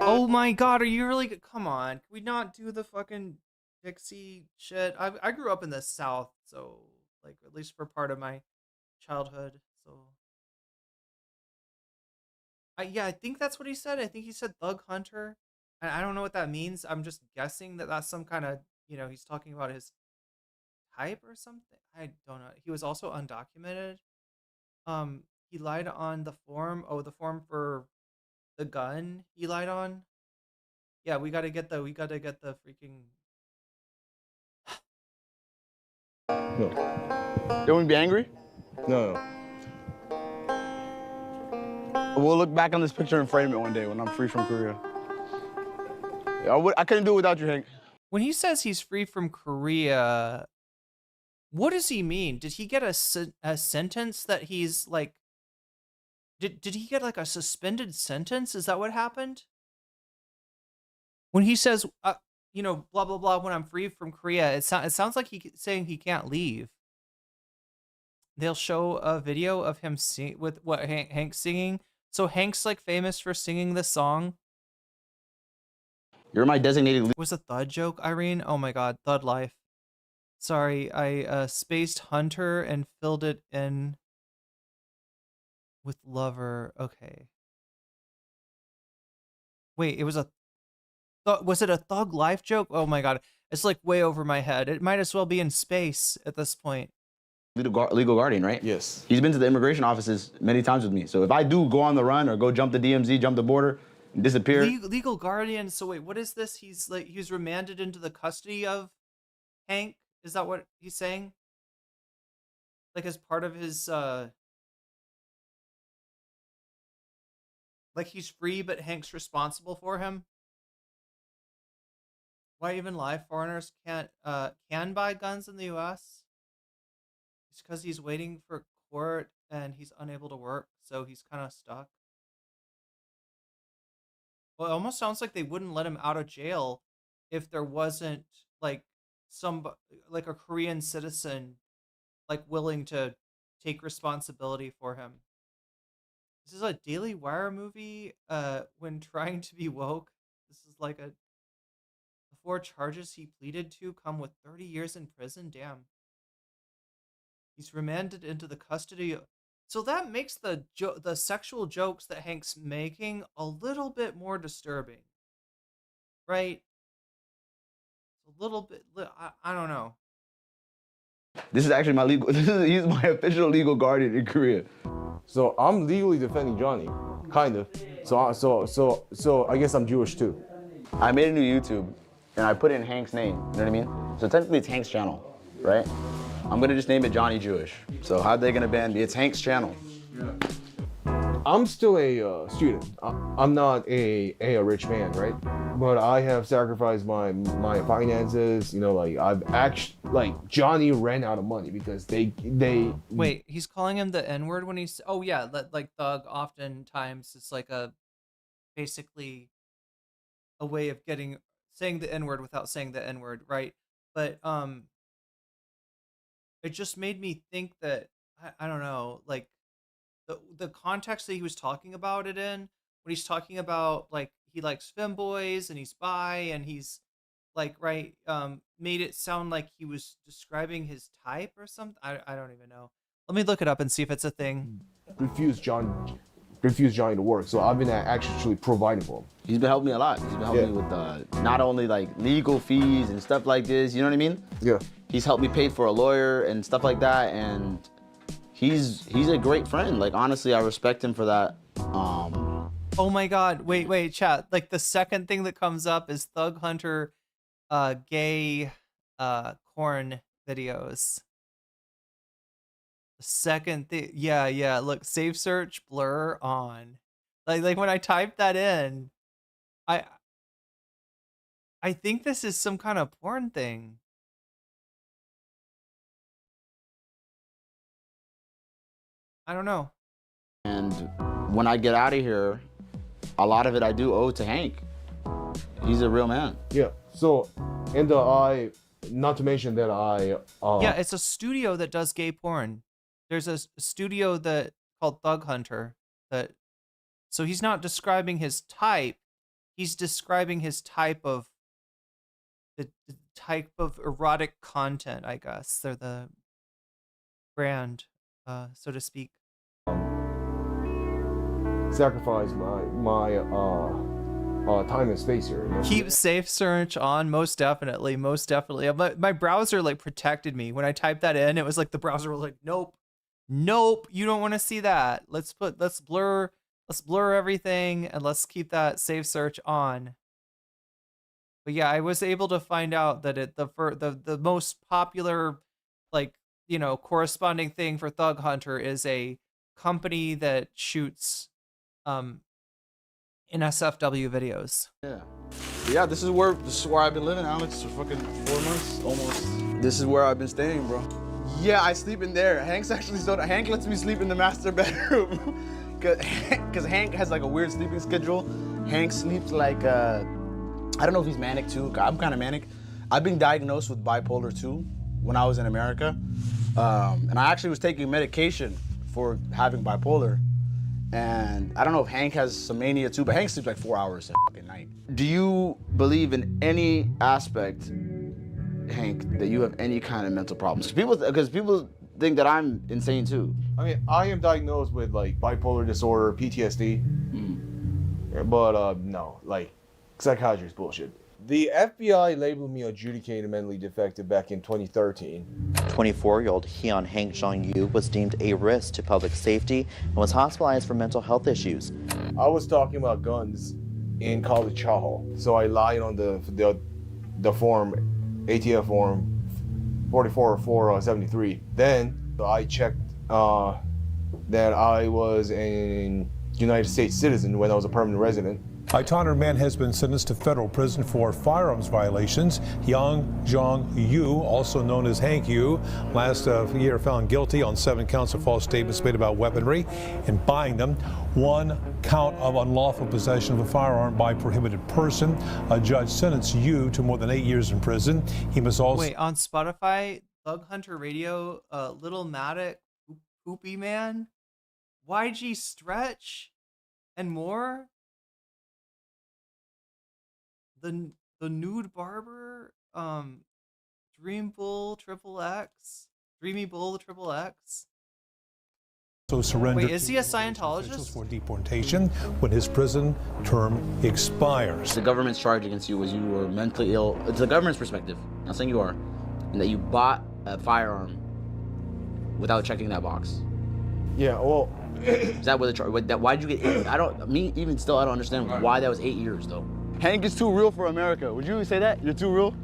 Oh my god, are you really come on? Can we not do the fucking Dixie shit? I grew up in the South, so like at least for part of my childhood, so yeah, I think that's what he said. I think he said Thug Hunter. And I don't know what that means. I'm just guessing that that's some kind of, he's talking about his type or something. I don't know. He was also undocumented. He lied on the form. Oh, the form for the gun he lied on. Yeah, we gotta get the freaking. No. You want me to be angry? No. We'll look back on this picture and frame it one day when I'm free from Korea. I couldn't do it without you, Hank. When he says he's free from Korea, what does he mean? Did he get a sentence that he's like? Did he get like a suspended sentence? Is that what happened? When he says, blah blah blah, when I'm free from Korea, it sounds like he's saying he can't leave. They'll show a video of him with what Hank's singing. So Hank's like famous for singing this song. You're my designated. Was a thud joke, Irene? Oh my god, thud life. Sorry, I spaced Hunter and filled it in with lover. Okay. Wait, it was was it a thug life joke? Oh my god, it's like way over my head. It might as well be in space at this point. Legal guardian, right? Yes. He's been to the immigration offices many times with me. So if I do go on the run or go jump the DMZ, jump the border, and disappear. Legal guardian. So wait, what is this? He's remanded into the custody of Hank. Is that what he's saying? Like as part of his like he's free, but Hank's responsible for him. Why even live foreigners can buy guns in the U.S.? It's because he's waiting for court and he's unable to work, so he's kind of stuck. Well, it almost sounds like they wouldn't let him out of jail if there wasn't like like a Korean citizen like willing to take responsibility for him. This is a Daily Wire movie when trying to be woke. This is like the 4 charges he pleaded to come with 30 years in prison. Damn. He's remanded into the custody. So that makes the sexual jokes that Hank's making a little bit more disturbing. Right? A little bit, I don't know. This is actually he's my official legal guardian in Korea. So I'm legally defending Johnny, kind of. So I guess I'm Jewish too. I made a new YouTube and I put in Hank's name, you know what I mean? So technically it's Hank's channel, right? I'm gonna just name it Johnny Jewish. So how they gonna ban me? It's Hank's channel. I'm still a student. I'm not a rich man, right? But I have sacrificed my finances. You know, like I've actually, like Johnny ran out of money because they. Wait, he's calling him the N-word when he's. Oh yeah, like thug. Oftentimes it's like basically a way of saying the N-word without saying the N-word, right? But it just made me think that I don't know, like. The context that he was talking about it in, when he's talking about like he likes femboys and he's bi and he's like made it sound like he was describing his type or something. I don't even know. Let me look it up and see if it's a thing. Refuse Johnny to work, so I've been actually providing for him. He's been helping me a lot. He's been helping me with not only like legal fees and stuff like this, you know what I mean? Yeah. He's helped me pay for a lawyer and stuff like that, and he's a great friend. Like honestly, I respect him for that. Oh my god, wait, chat. Like the second thing that comes up is Thug Hunter gay corn videos. The second thing, yeah, look, save search blur on. Like when I typed that in, I think this is some kind of porn thing. I don't know. And when I get out of here, a lot of it I do owe to Hank. He's a real man. Yeah. So, and not to mention that yeah, it's a studio that does gay porn. There's a studio called Thug Hunter so he's not describing his type. He's describing his type of the type of erotic content, I guess. They're the brand, so to speak. Sacrifice my time and space here. You know? Keep safe search on, most definitely. My browser like protected me when I typed that in. It was like the browser was like, nope, you don't want to see that. Let's blur everything and let's keep that safe search on. But yeah, I was able to find out that the most popular corresponding thing for Thug Hunter is a company that shoots NSFW videos. Yeah, this is where I've been living, Alex, for fucking 4 months almost. This is where I've been staying, bro. Yeah, I sleep in there. Hank lets me sleep in the master bedroom because Hank has like a weird sleeping schedule. Hank sleeps like I don't know if he's manic too. I'm kind of manic. I've been diagnosed with bipolar 2 when I was in America, and I actually was taking medication for having bipolar. And I don't know if Hank has some mania too, but Hank sleeps like 4 hours a fucking night. Hank. Do you believe in any aspect, Hank, that you have any kind of mental problems? Because people think that I'm insane too. I mean, I am diagnosed with like bipolar disorder, PTSD, but no, like psychiatry is bullshit. The FBI labeled me adjudicated mentally defective back in 2013. 24-year-old Hyun Hank Jong-yu was deemed a risk to public safety and was hospitalized for mental health issues. I was talking about guns in college hall, so I lied on the form, ATF form 44-473. Then I checked that I was a United States citizen when I was a permanent resident. A Tonner man has been sentenced to federal prison for firearms violations. Hyun Jong-yu, also known as Hank Yu, last year found guilty on 7 counts of false statements made about weaponry and buying them. 1 count of unlawful possession of a firearm by prohibited person. A judge sentenced Yu to more than 8 years in prison. He must also... Wait, on Spotify, Thug Hunter Radio, Little Matic, Poopy Man, YG Stretch, and more. The Nude Barber, Dreamy Bull Triple X. So surrendered. Wait, is he a Scientologist? For deportation when his prison term expires. The government's charge against you was you were mentally ill. It's the government's perspective. I'm not saying you are, and that you bought a firearm without checking that box. Yeah, well. Is that what the charge? Why'd you get? I don't understand why that was 8 years though. Hank is too real for America. Would you say that? You're too real?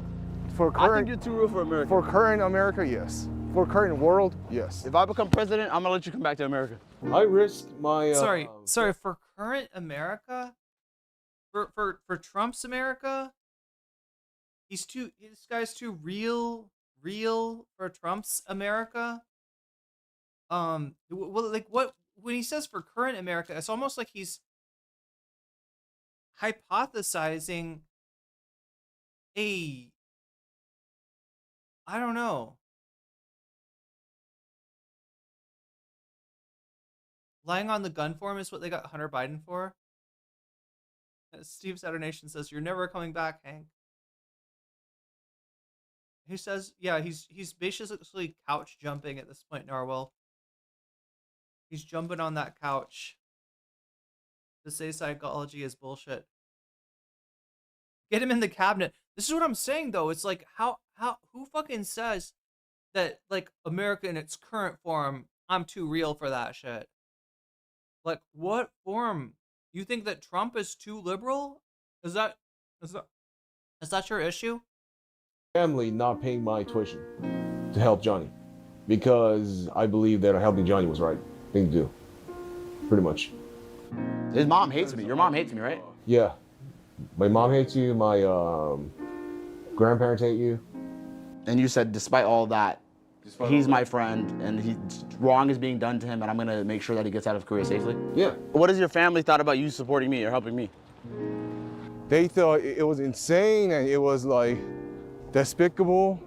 I think you're too real for America. For current America, yes. For current world, yes. If I become president, I'm gonna let you come back to America. I risk my... Sorry, for current America? For Trump's America? This guy's too real for Trump's America? Well, like what, when he says for current America, it's almost like he's hypothesizing I don't know. Lying on the gun form is what they got Hunter Biden for. Steve Saturnation says, "You're never coming back, Hank." He says, yeah, he's basically couch jumping at this point, Narwhal. He's jumping on that couch to say psychology is bullshit. Get him in the cabinet. This is what I'm saying, though. It's like, who fucking says that, like, America in its current form, I'm too real for that shit? Like, what form? You think that Trump is too liberal? Is that your issue? Family not paying my tuition to help Johnny because I believe that helping Johnny was the right thing to do. Pretty much. His mom hates me. Your mom hates me, right? Yeah. My mom hates you. My grandparents hate you. And you said, despite all that, he's my friend, and wrong is being done to him, and I'm gonna make sure that he gets out of Korea safely. Yeah. What has your family thought about you supporting me or helping me? They thought it was insane and it was like despicable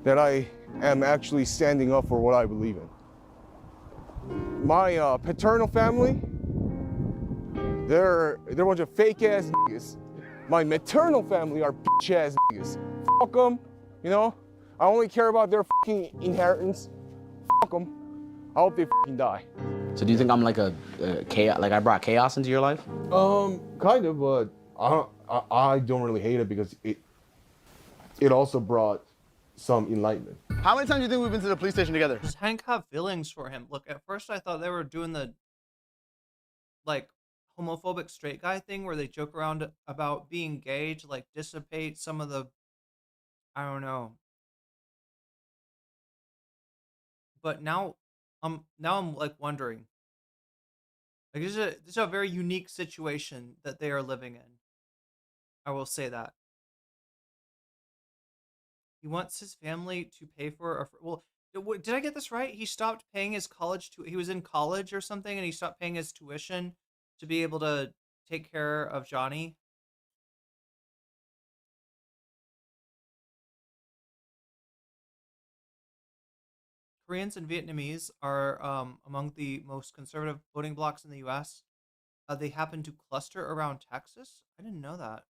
that I am actually standing up for what I believe in. My paternal family, they're a bunch of fake ass niggas. My maternal family are bitch ass niggas. Fuck them, you know? I only care about their fucking inheritance. Fuck them. I hope they fucking die. So do you think I'm like a chaos? Like I brought chaos into your life? Kind of, but I don't really hate it because it also brought some enlightenment. How many times do you think we've been to the police station together? Does Hank have feelings for him? Look, at first I thought they were doing the, like, homophobic straight guy thing where they joke around about being gay to, like, dissipate some of the, I don't know. But now I'm like wondering. Like, this is a very unique situation that they are living in. I will say that. He wants his family to pay for well, did I get this right? He stopped paying his college he was in college or something, and he stopped paying his tuition to be able to take care of Johnny. Koreans and Vietnamese are among the most conservative voting blocs in the U.S. they happen to cluster around Texas. I didn't know that.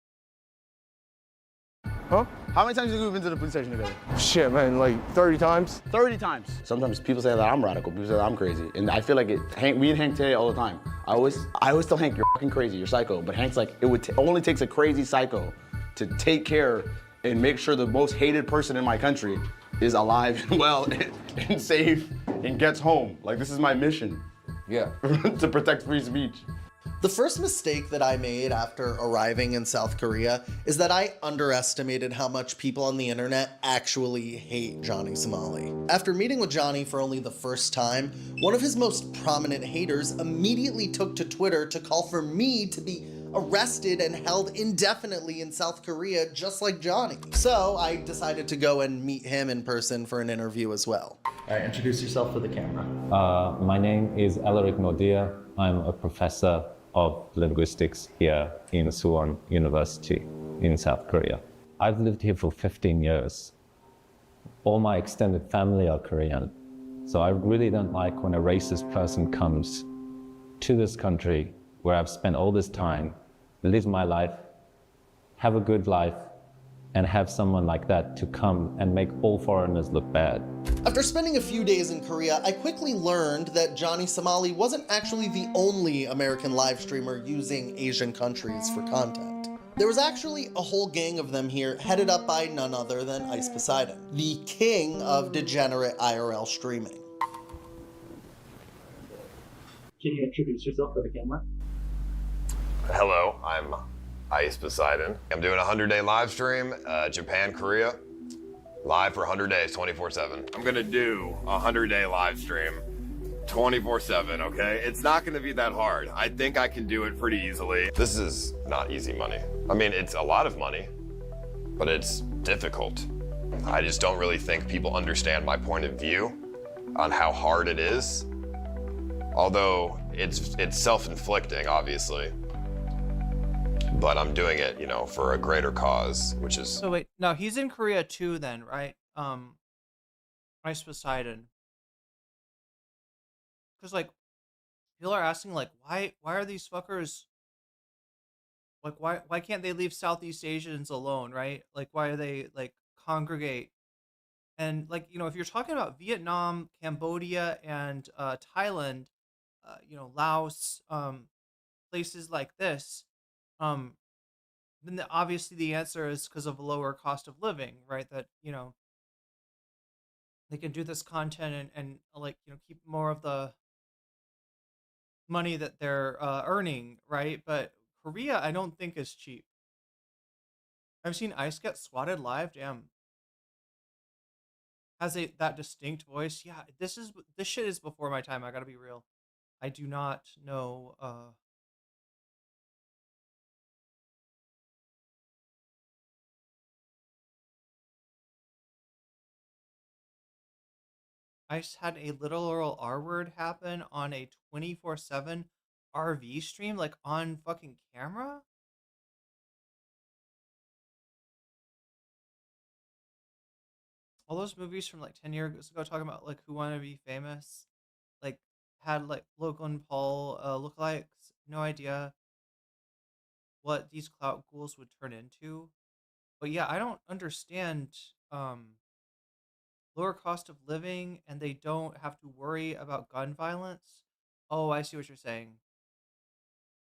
Huh? How many times have you been to the police station together? Shit, man, like 30 times. 30 times. Sometimes people say that I'm radical, people say that I'm crazy. And I feel like we and Hank say it all the time. I always tell Hank, you're fucking crazy, you're psycho. But Hank's like, it only takes a crazy psycho to take care and make sure the most hated person in my country is alive and well and safe and gets home. Like, this is my mission. Yeah. To protect free speech. The first mistake that I made after arriving in South Korea is that I underestimated how much people on the internet actually hate Johnny Somali. After meeting with Johnny for only the first time, one of his most prominent haters immediately took to Twitter to call for me to be arrested and held indefinitely in South Korea just like Johnny. So I decided to go and meet him in person for an interview as well. All right, introduce yourself to the camera. My name is Alex Novell. I'm a professor of linguistics here in Suwon University in South Korea. I've lived here for 15 years. All my extended family are Korean. So I really don't like when a racist person comes to this country where I've spent all this time, live my life, have a good life, and have someone like that to come and make all foreigners look bad. After spending a few days in Korea, I quickly learned that Johnny Somali wasn't actually the only American live streamer using Asian countries for content. There was actually a whole gang of them here, headed up by none other than Ice Poseidon, the king of degenerate IRL streaming. Can you introduce yourself to the camera? Hello, I'm Ice Poseidon. I'm doing a 100-day live stream, Japan, Korea, live for 100 days, 24/7. I'm gonna do a 100-day live stream, 24/7, okay? It's not gonna be that hard. I think I can do it pretty easily. This is not easy money. I mean, it's a lot of money, but it's difficult. I just don't really think people understand my point of view on how hard it is. Although it's self-inflicting, obviously. But I'm doing it, you know, for a greater cause, which is... So wait, no, he's in Korea too then, right? Ice Poseidon. Because, like, people are asking, like, why are these fuckers... Like, why can't they leave Southeast Asians alone, right? Like, why are they, like, congregate? And, like, you know, if you're talking about Vietnam, Cambodia, and Thailand, you know, Laos, places like this, then obviously the answer is because of a lower cost of living, right? That, you know, they can do this content and like, you know, keep more of the money that they're earning, right? But Korea, I don't think is cheap. I've seen Ice get swatted live. Damn. Has that distinct voice. Yeah, this shit is before my time. I gotta be real. I do not know. Ice had a literal R word happen on a 24/7 RV stream, like on fucking camera. All those movies from like 10 years ago talking about like who wanted to be famous, like had like Logan Paul lookalikes. No idea what these clout ghouls would turn into. But yeah, I don't understand lower cost of living and they don't have to worry about gun violence. Oh, I see what you're saying.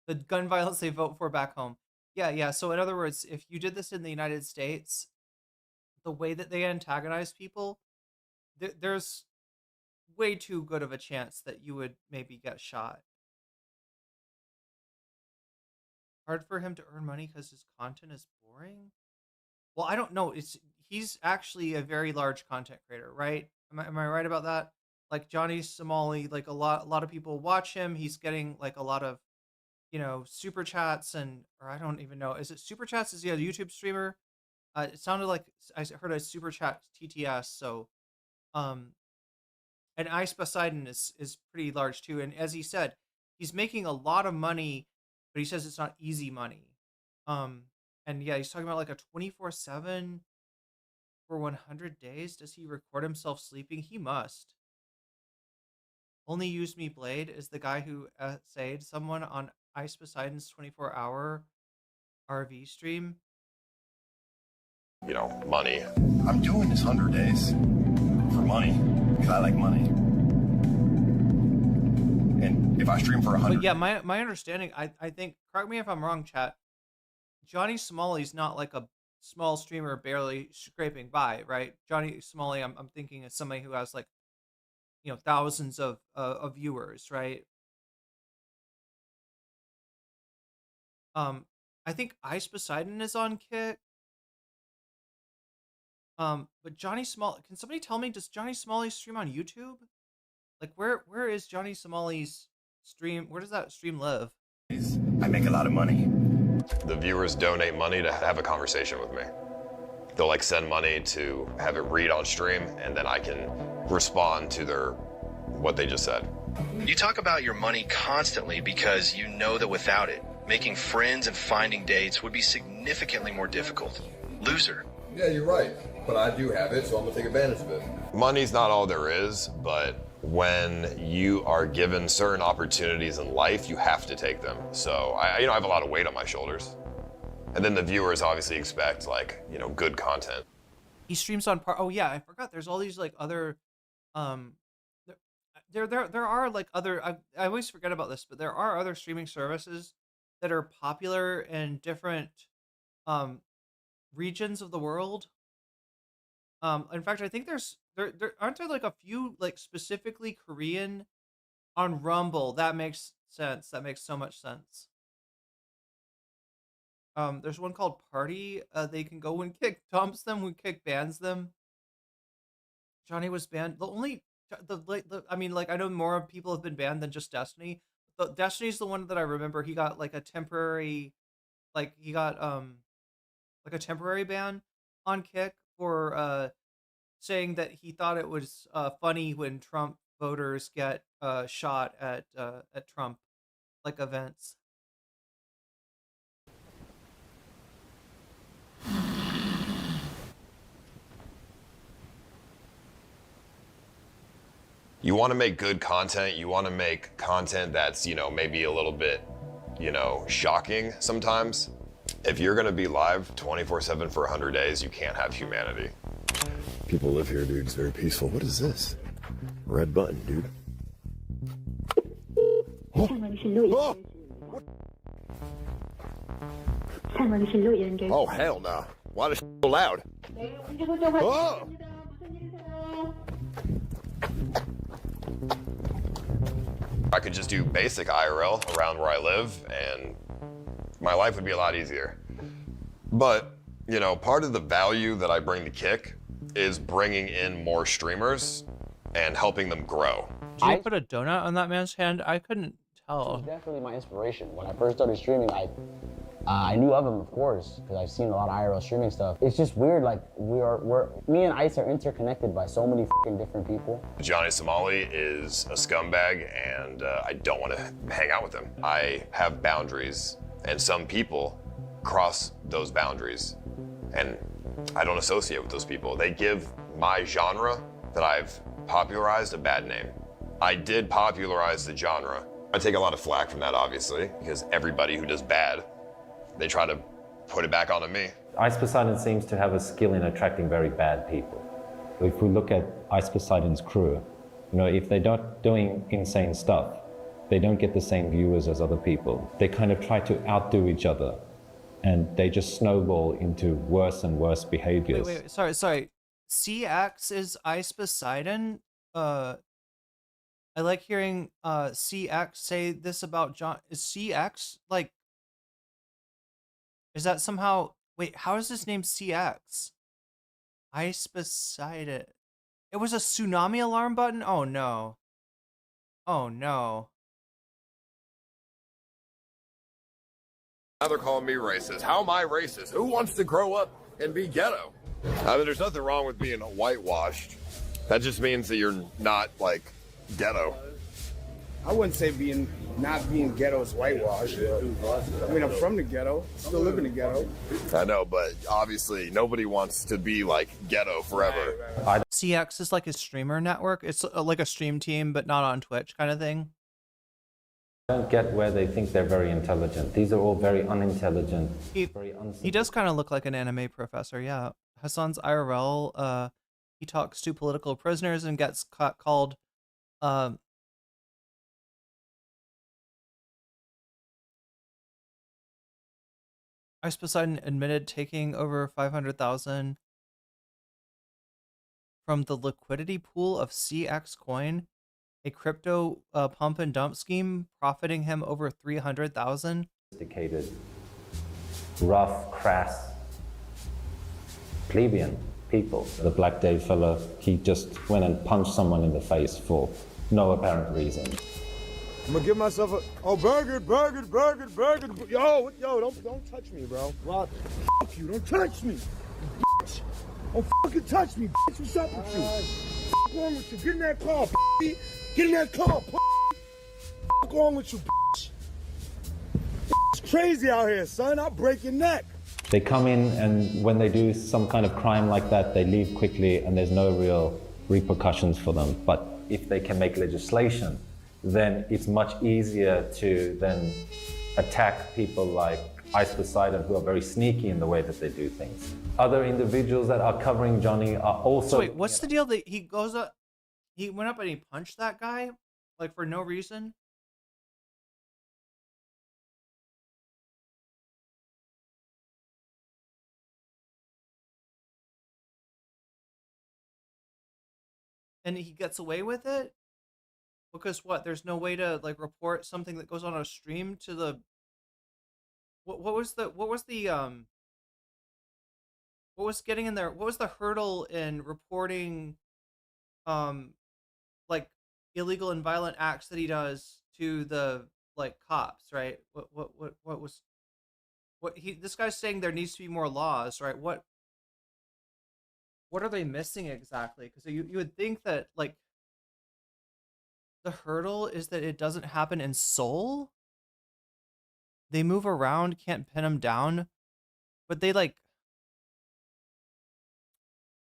The gun violence they vote for back home. Yeah. So in other words, if you did this in the United States, the way that they antagonize people, there's way too good of a chance that you would maybe get shot. Hard for him to earn money because his content is boring? Well, I don't know. He's actually a very large content creator, right? Am I right about that? Like Johnny Somali, like a lot of people watch him. He's getting like a lot of, you know, super chats or I don't even know. Is it super chats? Is he a YouTube streamer? It sounded like I heard a super chat TTS. So, and Ice Poseidon is pretty large too. And as he said, he's making a lot of money, but he says it's not easy money. And yeah, he's talking about like a 24/7 for 100 days. Does he record himself sleeping? He must. Only Use Me Blade is the guy who essayed someone on Ice Poseidon's 24-hour RV stream? You know, money. I'm doing this 100 days for money because I like money. And if I stream for 100, But yeah, my understanding, I think, correct me if I'm wrong, chat. Johnny Somali's not like a small streamer barely scraping by, right? Johnny Somali, I'm thinking is somebody who has like, you know, thousands of viewers, right? I think Ice Poseidon is on Kick. But Johnny Somali, can somebody tell me, does Johnny Somali stream on YouTube? Like, where is Johnny Somali's stream? Where does that stream live? I make a lot of money. The viewers donate money to have a conversation with me. They'll like send money to have it read on stream, and then I can respond to what they just said. You talk about your money constantly because you know that without it, making friends and finding dates would be significantly more difficult. Loser. Yeah, you're right. But I do have it, so I'm gonna take advantage of it. Money's not all there is, but when you are given certain opportunities in life, you have to take them. So I have a lot of weight on my shoulders. And then the viewers obviously expect like, you know, good content. He streams on oh yeah, I forgot there's all these like other there are like other I always forget about this, but there are other streaming services that are popular in different regions of the world. In fact, I think there aren't there like a few like specifically Korean on Rumble. That makes sense. That makes so much sense. There's one called Party. They can go when Kick dumps them, when Kick bans them. Johnny was banned. I mean, like, I know more people have been banned than just Destiny. But Destiny's the one that I remember. He got like a temporary, like he got like a temporary ban on Kick for saying that he thought it was funny when Trump voters get shot at Trump like events. You want to make good content. You want to make content that's, you know, maybe a little bit, you know, shocking sometimes. If you're going to be live 24/7 for 100 days, you can't have humanity. People live here, dude. It's very peaceful. What is this? Red button, dude. Oh, hell no. Why is so loud? Oh! I could just do basic IRL around where I live and my life would be a lot easier. But, you know, part of the value that I bring to Kick is bringing in more streamers and helping them grow. Did you put a donut on that man's hand? I couldn't tell. It's definitely my inspiration. When I first started streaming, I knew of him, of course, because I've seen a lot of IRL streaming stuff. It's just weird, like me and Ice are interconnected by so many fucking different people. Johnny Somali is a scumbag and I don't want to hang out with him. I have boundaries and some people cross those boundaries and I don't associate with those people. They give my genre that I've popularized a bad name. I did popularize the genre. I take a lot of flack from that, obviously, because everybody who does bad, they try to put it back onto me. Ice Poseidon seems to have a skill in attracting very bad people. If we look at Ice Poseidon's crew, you know, if they're not doing insane stuff, they don't get the same viewers as other people. They kind of try to outdo each other, and they just snowball into worse and worse behaviors. Wait, sorry. CX is Ice Poseidon? I like hearing CX say this about John. Is CX like? Is that somehow? Wait, how is his name CX? Ice Poseidon. It was a tsunami alarm button. Oh no. Oh no. Now they're calling me racist. How am I racist? Who wants to grow up and be ghetto? I mean, there's nothing wrong with being whitewashed. That just means that you're not like ghetto. I wouldn't say not being ghetto is whitewashed. I mean, I'm from the ghetto, still live in the ghetto. I know, but obviously nobody wants to be like ghetto forever. CX is like a streamer network. It's like a stream team, but not on Twitch kind of thing. don't get where they think they're very intelligent. These are all very unintelligent. He does kind of look like an anime professor, yeah. Hassan's IRL, he talks to political prisoners and gets called, Ice Poseidon admitted taking over 500,000 from the liquidity pool of CX Coin, a crypto pump and dump scheme, profiting him over 300,000. Sophisticated, rough, crass, plebeian people. The Black Day fella, he just went and punched someone in the face for no apparent reason. I'm gonna give myself a burger. Yo, don't touch me, bro. Well, fuck you, don't touch me. Bitch. Don't fucking touch me, bitch. What's up with you? What's wrong with you? Get in that car, bitch. Get in that car, what's wrong with you, bitch? It's crazy out here, son. I'll break your neck. They come in, and when they do some kind of crime like that, they leave quickly and there's no real repercussions for them. But if they can make legislation, then it's much easier to then attack people like Ice Poseidon, who are very sneaky in the way that they do things. Other individuals that are covering Johnny are also... So wait, what's the deal that he goes up, he went up and he punched that guy, like for no reason? And he gets away with it? Because what? There's no way to like report something that goes on a stream to the. What was getting in there? What was the hurdle in reporting, like illegal and violent acts that he does to the like cops, right? This guy's saying there needs to be more laws, right? What are they missing exactly? Because you would think that like. The hurdle is that it doesn't happen in Seoul. They move around, can't pin them down, but they like.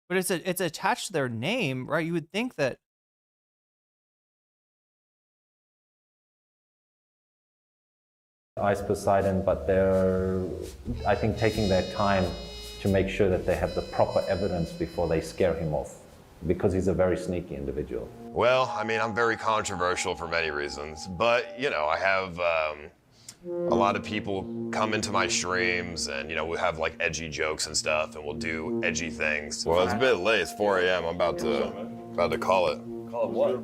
But it's attached to their name, right? You would think that. Ice Poseidon, but they're, I think, taking their time to make sure that they have the proper evidence before they scare him off, because he's a very sneaky individual. Well, I mean, I'm very controversial for many reasons, but, you know, I have a lot of people come into my streams and, you know, we have like edgy jokes and stuff and we'll do edgy things. Well, it's a bit late. It's 4 a.m. I'm about to call it. Call it what?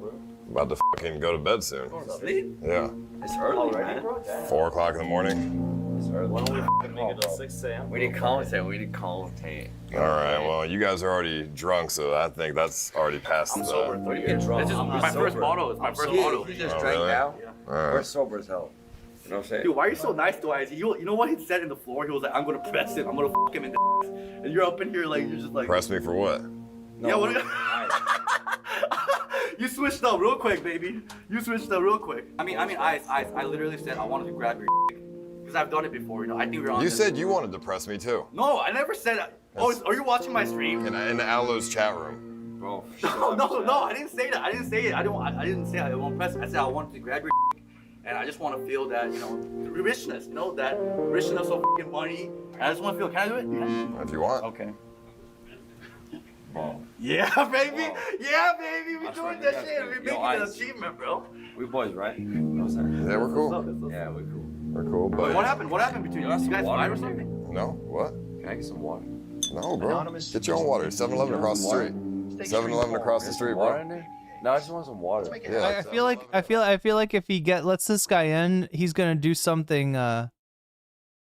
About to fucking go to bed soon. Sleep? Yeah. It's early, man. 4 o'clock in the morning. Why don't we fucking make it till 6 a.m.? We didn't commentate. All right, well, you guys are already drunk, so I think that's already past I'm sober. Don't you get drunk? This is my first bottle. It's my first bottle. You just Oh, drank really? now? Yeah. All We're right. sober as hell. You know what I'm saying? Dude, why are you so nice to Isaac? You know what he said in the floor? He was like, I'm gonna press him. I'm gonna fuck him in the ass. And you're up in here like, you're just like... Press me for what? Yeah, what? You switched up real quick, baby. You switched up real quick. I mean, Ice, I literally said I wanted to grab your because I've done it before, you know. I think we're on You this. said you wanted to press me too. No, I never said... Oh, are you watching my stream? In Alo's chat room. Bro, No, I didn't say that. I didn't say it. I didn't say I won't press. I said I wanted to grab your and I just want to feel that, you know, the richness, you know, that richness of fucking money. And I just want to feel, can I do it? Yeah. If you want. Okay. Bro. Yeah, baby. Bro. Yeah, baby. We That's doing right, that that's shit. right. We Yo, making an Ice. achievement, bro. We boys, right? You know what I'm saying? Yeah, we're cool. Yeah, we're cool. We're cool, but... What happened? What happened between you? You guys fight or something? No, what? Can I get some water? No, bro. Get your own water. 7-Eleven across the street. 7-Eleven across the street, Water in bro. there? No, I just want some water. I feel like if he lets this guy in, he's gonna do something.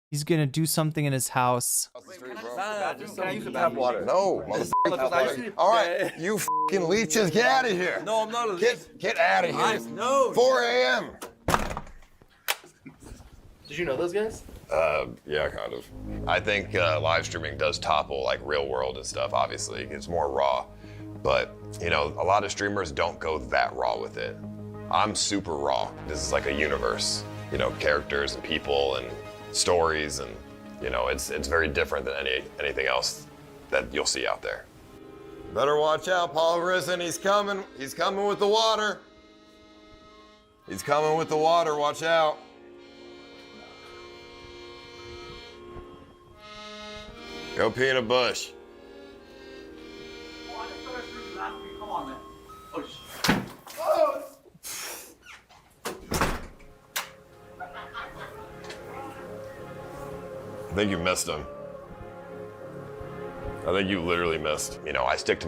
He's gonna do something in his house. Can I use the Tap bathroom? water. No, motherfucker. All right, you fucking leeches, get out of here. No, I'm not a leech. Get out of here. Ice, no. 4 a.m. Did you know those guys? Yeah, kind of. I think live streaming does topple like real world and stuff, obviously. It's more raw. But, you know, a lot of streamers don't go that raw with it. I'm super raw. This is like a universe, you know, characters and people and stories and, you know, it's very different than anything else that you'll see out there. Better watch out, Paul Risen. He's coming with the water. He's coming with the water, watch out. Go pee in a bush. Come on, man. Oh, I think you missed him. I think you literally missed. You know, I stick to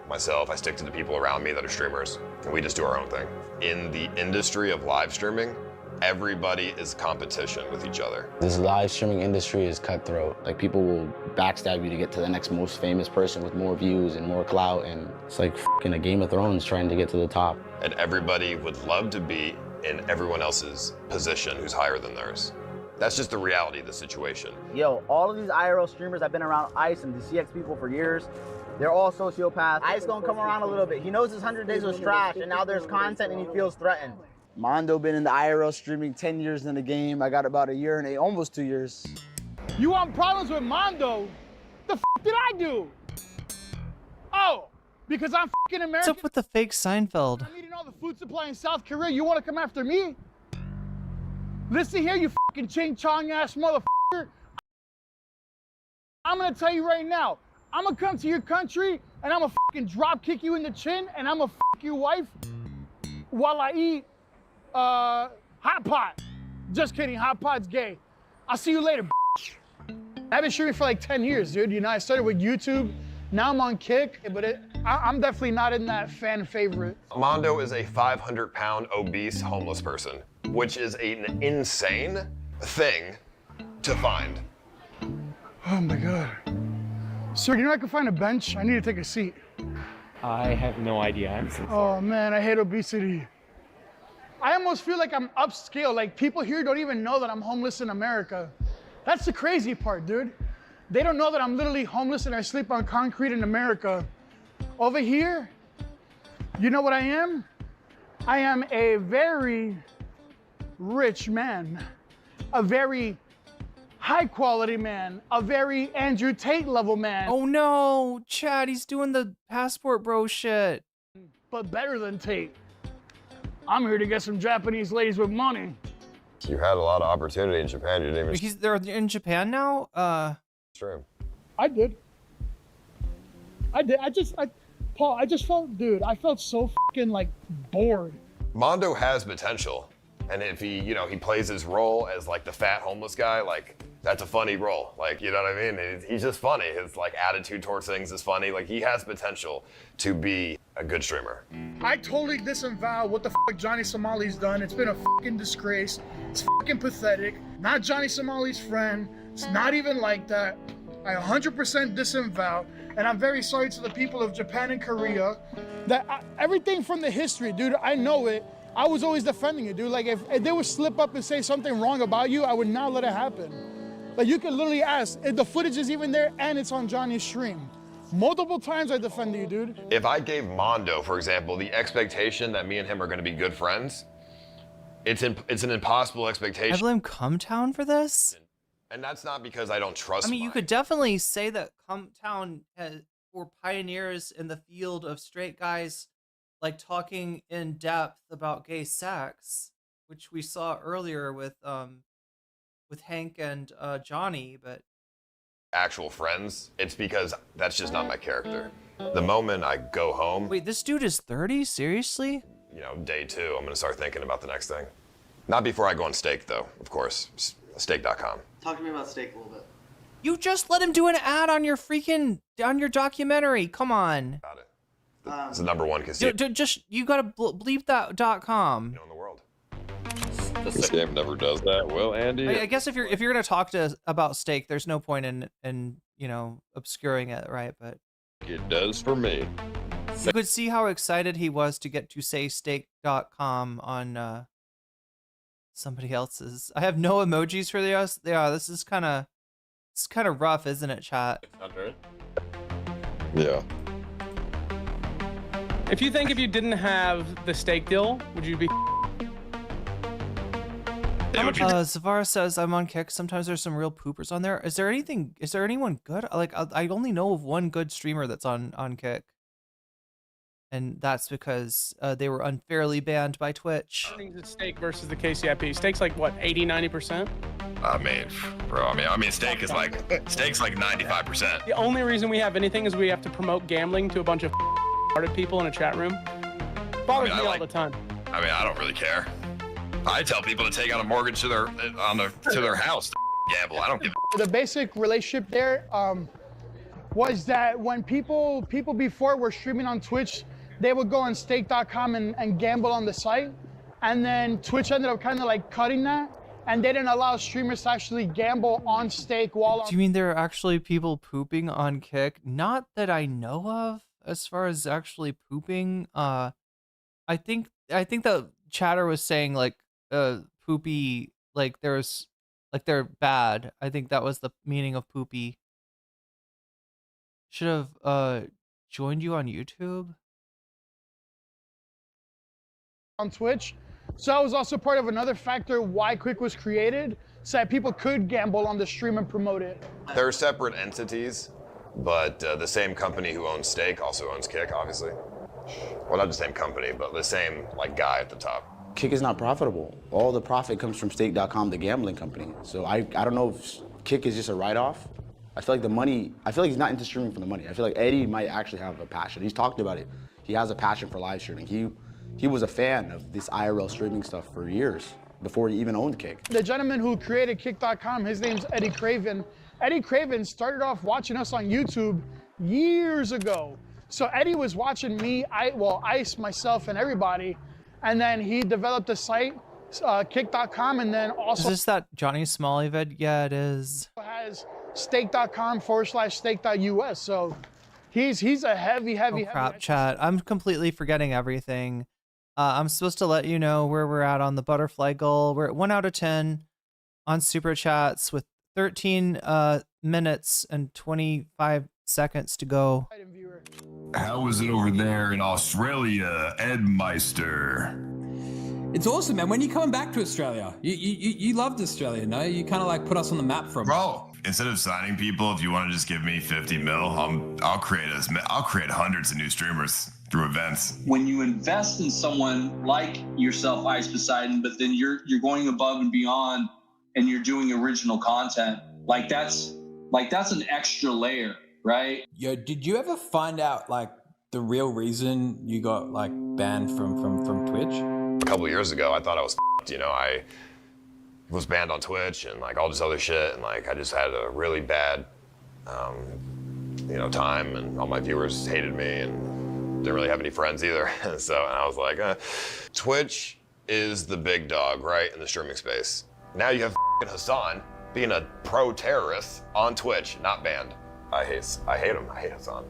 myself, I stick to the people around me that are streamers, and we just do our own thing. In the industry of live streaming, everybody is competition with each other. This live streaming industry is cutthroat. Like, people will backstab you to get to the next most famous person with more views and more clout, and it's like fucking a Game of Thrones trying to get to the top. And everybody would love to be in everyone else's position who's higher than theirs. That's just the reality of the situation. Yo, all of these IRL streamers, I've been around Ice and the CX people for years. They're all sociopaths. Ice gonna come around a little bit. He knows his 100 days was trash, and now there's content and he feels threatened. Mondo been in the IRL streaming 10 years in the game. I got about a year and almost 2 years. You want problems with Mondo? The f did I do? Oh, because I'm fucking American. What's up with the fake Seinfeld? I'm eating all the food supply in South Korea. You want to come after me? Listen here, you fucking ching chong ass motherfucker. I'm gonna tell you right now. I'm gonna come to your country and I'm gonna fucking drop kick you in the chin and I'm gonna fuck your wife while I eat hot pot. Just kidding, hot pot's gay. I'll see you later, bitch. I've been streaming for like 10 years, dude. You know, I started with YouTube. Now I'm on Kick, but I'm definitely not in that fan favorite. Mondo is a 500-pound obese homeless person, which is an insane thing to find. Oh my God. Sir, you know I can find a bench? I need to take a seat. I have no idea. I'm so sorry. Oh man, I hate obesity. I almost feel like I'm upscale. Like, people here don't even know that I'm homeless in America. That's the crazy part, dude. They don't know that I'm literally homeless and I sleep on concrete in America. Over here, you know what I am? I am a very rich man, a very high quality man, a very Andrew Tate level man. Oh no, Chad, he's doing the passport bro shit. But better than Tate. I'm here to get some Japanese ladies with money. You had a lot of opportunity in Japan. You didn't even. They're in Japan now? Stream. I did. Paul, I just felt, dude, I felt so fucking like bored. Mondo has potential, and if he, you know, he plays his role as like the fat homeless guy, like that's a funny role. Like, you know what I mean? He's just funny. His like attitude towards things is funny. Like, he has potential to be a good streamer. I totally disavow what the fuck Johnny Somali's done. It's been a fucking disgrace. It's fucking pathetic. Not Johnny Somali's friend. It's not even like that. I 100% disavow, and I'm very sorry to the people of Japan and Korea that everything from the history, dude, I know it. I was always defending it, dude. Like, if they would slip up and say something wrong about you, I would not let it happen. Like, you can literally ask, if the footage is even there and it's on Johnny's stream. Multiple times I defended you, dude. If I gave Mondo, for example, the expectation that me and him are going to be good friends, it's an impossible expectation. I blame Cumtown for this? And that's not because I don't trust I mean, you could definitely say that Cumtown were pioneers in the field of straight guys, like, talking in depth about gay sex, which we saw earlier with Hank and Johnny, but actual friends. It's because that's just not my character. The moment I go home. Wait, this dude is 30? Seriously? You know, day 2, I'm going to start thinking about the next thing. Not before I go on Stake, though, of course. Stake.com. Talk to me about Steak a little bit. You just let him do an ad on your documentary. Come on. Got it. It's the #1 casino. You gotta bleep that .com. In the world. This game never does that. Well, Andy. I guess if you're gonna talk about Steak, there's no point in you know, obscuring it, right? But it does for me. You could see how excited he was to get to say Steak.com on somebody else's. I have no emojis for this. Yeah, this is kind of rough, isn't it, chat? Yeah. If you think if you didn't have the steak deal, would you be? Zavara says I'm on Kick. Sometimes there's some real poopers on there. Is there anyone good? Like, I only know of one good streamer that's on Kick. and that's because they were unfairly banned by Twitch. Things at stake versus the KCIP. Stake's like what, 80-90%? I mean, bro, I mean, stake's like 95%. The only reason we have anything is we have to promote gambling to a bunch of retarded people in a chat room. Bothers me all the time. I mean, I don't really care. I tell people to take out a mortgage to their house to gamble. I don't give The basic relationship there was that when people before were streaming on Twitch, they would go on stake.com and gamble on the site. And then Twitch ended up kind of like cutting that. And they didn't allow streamers to actually gamble on stake while on. Do you mean there are actually people pooping on Kick? Not that I know of, as far as actually pooping. I think the chatter was saying like poopy, like there's like they're bad. I think that was the meaning of poopy. Should have joined you on YouTube. On Twitch. So that was also part of another factor why Quick was created, so that people could gamble on the stream and promote it. They're separate entities, but the same company who owns Stake also owns Kick, obviously. Well, not the same company, but the same like guy at the top. Kick is not profitable. All the profit comes from stake.com, the gambling company. So I don't know if Kick is just a write-off. I feel like he's not into streaming for the money. I feel like Eddie might actually have a passion. He's talked about it. He has a passion for live streaming. He was a fan of this IRL streaming stuff for years, before he even owned Kick. The gentleman who created Kick.com, his name's Eddie Craven. Eddie Craven started off watching us on YouTube years ago. So Eddie was watching me, Ice, myself, and everybody, and then he developed a site, Kick.com, and then also— Is this that Johnny Somali vid? Yeah, it is. Has stake.com/stake.us. So he's a heavy. Oh crap, chat. I'm completely forgetting everything. I'm supposed to let you know where we're at on the butterfly goal. We're at 1 out of 10 on super chats with 13 minutes and 25 seconds to go. How is it over there in Australia, Ed Meister? It's awesome, man. When are you coming back to Australia? You loved Australia, no? You kind of like put us on the map from. Bro, instead of signing people, if you want to just give me 50 mil, I'll create hundreds of new streamers through events. When you invest in someone like yourself, Ice Poseidon, but then you're going above and beyond, and you're doing original content, like that's an extra layer, right? Yo, did you ever find out like the real reason you got like banned from Twitch? A couple of years ago, I thought I was f***ed, you know. I was banned on Twitch and like all this other shit, and like I just had a really bad, time, and all my viewers hated me and didn't really have any friends either. And I was like, Twitch is the big dog, right, in the streaming space. Now you have f***ing Hassan being a pro terrorist on Twitch, not banned. I hate him. I hate Hassan.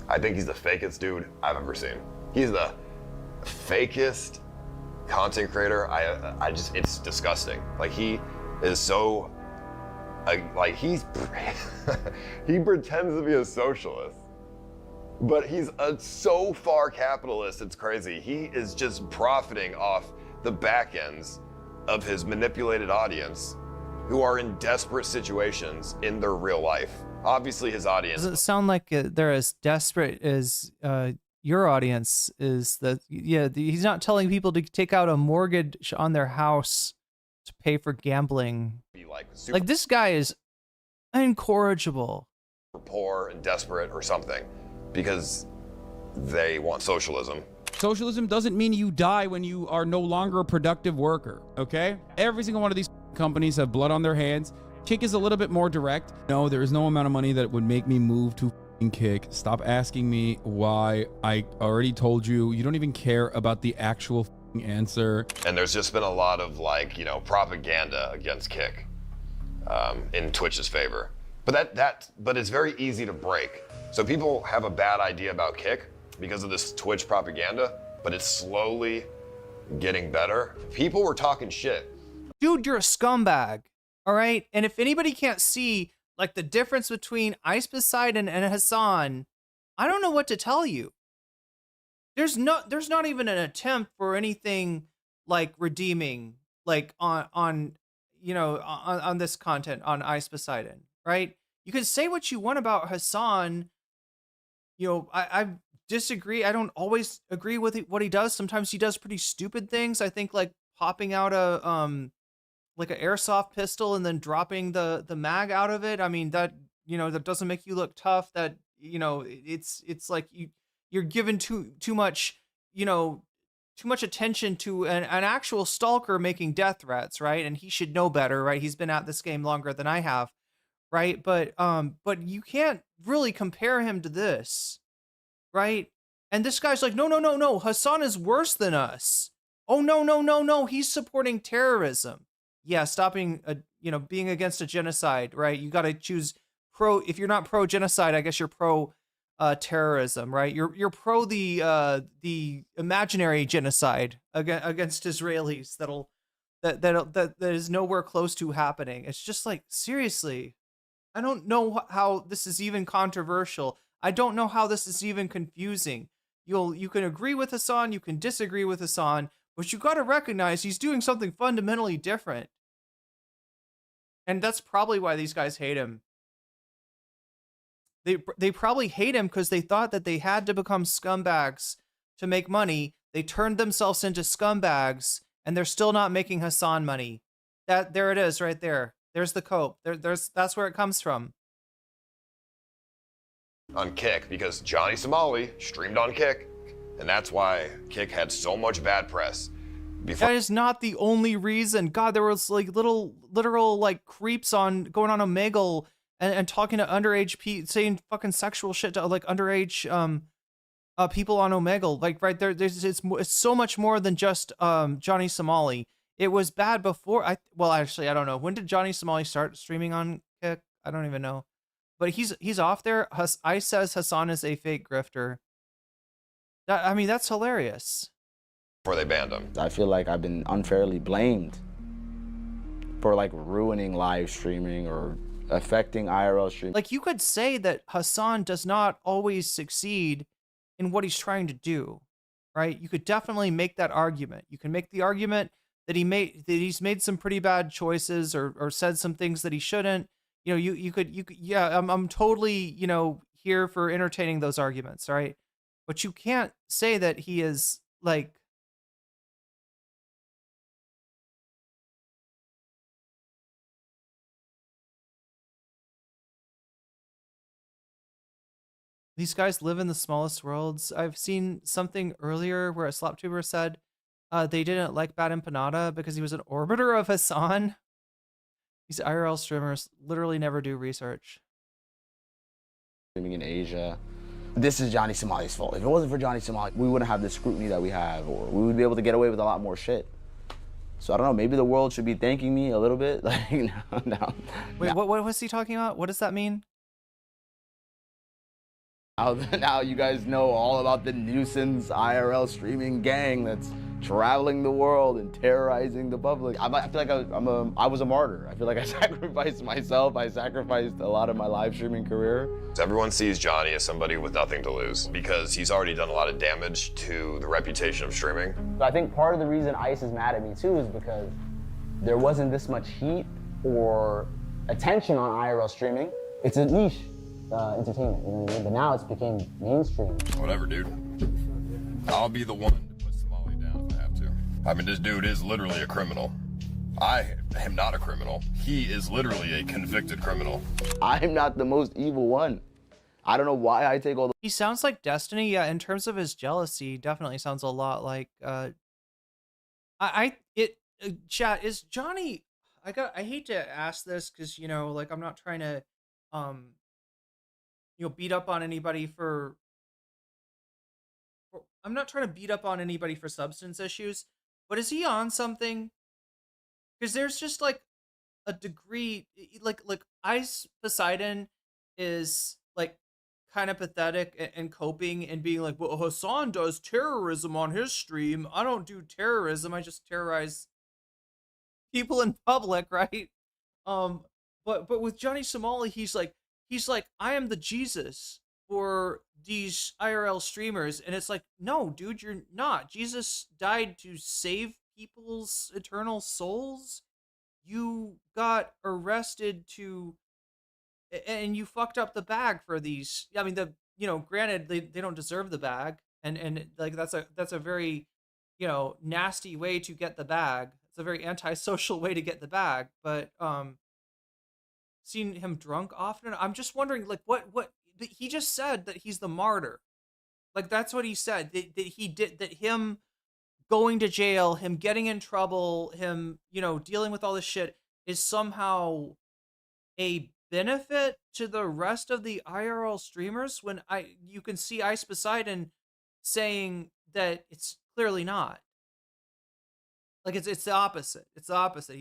I think he's the fakest dude I've ever seen. He's the fakest content creator. It's disgusting. Like he is so, he pretends to be a socialist, but he's so far capitalist, it's crazy. He is just profiting off the back ends of his manipulated audience who are in desperate situations in their real life. Obviously his audience— Does it sound like they're as desperate as your audience is? He's not telling people to take out a mortgage on their house to pay for gambling. Like this guy is incorrigible. Poor and desperate or something because they want socialism. Socialism doesn't mean you die when you are no longer a productive worker, okay? Every single one of these companies have blood on their hands. Kick is a little bit more direct. No, there is no amount of money that would make me move to Kick. Stop asking me why. I already told you. You don't even care about the actual answer. And there's just been a lot of propaganda against Kick in Twitch's favor. But but it's very easy to break. So people have a bad idea about Kick because of this Twitch propaganda, but it's slowly getting better. People were talking shit. Dude, you're a scumbag. All right. And if anybody can't see like the difference between Ice Poseidon and Hassan, I don't know what to tell you. There's not even an attempt for anything like redeeming, like on this content on Ice Poseidon, right? You can say what you want about Hassan. I've disagree. I don't always agree with what he does. Sometimes he does pretty stupid things. I think like popping out a like an airsoft pistol and then dropping the mag out of it. I mean, that, you know, that doesn't make you look tough. That, you know, it's like you're given too much, you know, too much attention to an actual stalker making death threats, right? And he should know better, right? He's been at this game longer than I have, right? But you can't really compare him to this, right? And this guy's like, no, Hassan is worse than us. Oh, no, he's supporting terrorism. Yeah, stopping being against a genocide, right? You got to choose if you're not pro genocide, I guess you're pro terrorism, right? You're pro the imaginary genocide against Israelis that is nowhere close to happening. It's just like, seriously, I don't know how this is even controversial. I don't know how this is even confusing. You can agree with Hassan, you can disagree with Hassan, but you got to recognize he's doing something fundamentally different. And that's probably why these guys hate him. They probably hate him because they thought that they had to become scumbags to make money. They turned themselves into scumbags, and they're still not making Hassan money. There it is, right there. There's the cope. That's where it comes from. On Kick, because Johnny Somali streamed on Kick, and that's why Kick had so much bad press. That is not the only reason. God, there was like literal like creeps going on Omegle and talking to underage saying fucking sexual shit to like underage people on Omegle. Like right there, it's so much more than just Johnny Somali. It was bad before. Actually, I don't know. When did Johnny Somali start streaming on Kick? I don't even know. But he's off there. Ice says Hassan is a fake grifter. I mean, that's hilarious. Before they banned him. I feel like I've been unfairly blamed for like ruining live streaming or affecting IRL streaming. Like, you could say that Hassan does not always succeed in what he's trying to do, right? You could definitely make that argument. You can make the argument that he's made some pretty bad choices or said some things that he shouldn't. You know, you could yeah, I'm totally, you know, here for entertaining those arguments, right? But you can't say that he is like these guys live in the smallest worlds. I've seen something earlier where a Lawtuber said they didn't like Bad Empanada because he was an orbiter of Hassan. These IRL streamers literally never do research. Streaming in Asia. This is Johnny Somali's fault. If it wasn't for Johnny Somali, we wouldn't have the scrutiny that we have, or we would be able to get away with a lot more shit. So I don't know, maybe the world should be thanking me a little bit. Like, no. Wait, what was he talking about? What does that mean? Now you guys know all about the nuisance IRL streaming gang that's traveling the world and terrorizing the public. I feel like I was a martyr. I feel like I sacrificed myself. I sacrificed a lot of my live streaming career. Everyone sees Johnny as somebody with nothing to lose because he's already done a lot of damage to the reputation of streaming. I think part of the reason ICE is mad at me too is because there wasn't this much heat or attention on IRL streaming. It's a niche entertainment, you know what I mean? But now it's became mainstream. Whatever, dude. I'll be the one to put Somali down if I have to. I mean, this dude is literally a criminal. I am not a criminal. He is literally a convicted criminal. I'm not the most evil one. I don't know why I take all the— He sounds like Destiny. Yeah, in terms of his jealousy, definitely sounds a lot like chat is Johnny. I hate to ask this because, you know, like, I'm not trying to beat up on anybody for substance issues, but is he on something? Because there's just like a degree, like Ice Poseidon is like kind of pathetic and coping and being like, well, Hassan does terrorism on his stream. I don't do terrorism. I just terrorize people in public, right? But with Johnny Somali, he's like, I am the Jesus for these IRL streamers. And it's like, no, dude, you're not. Jesus died to save people's eternal souls. You got arrested and you fucked up the bag for these. I mean, you know, granted they don't deserve the bag, and like that's a very, you know, nasty way to get the bag. It's a very antisocial way to get the bag. But seeing him drunk often, I'm just wondering, like, what he just said that he's the martyr. Like, that's what he said, that him going to jail, him getting in trouble, him, you know, dealing with all this shit is somehow a benefit to the rest of the IRL streamers, when you can see Ice Poseidon saying that it's clearly not. Like, it's the opposite. It's the opposite.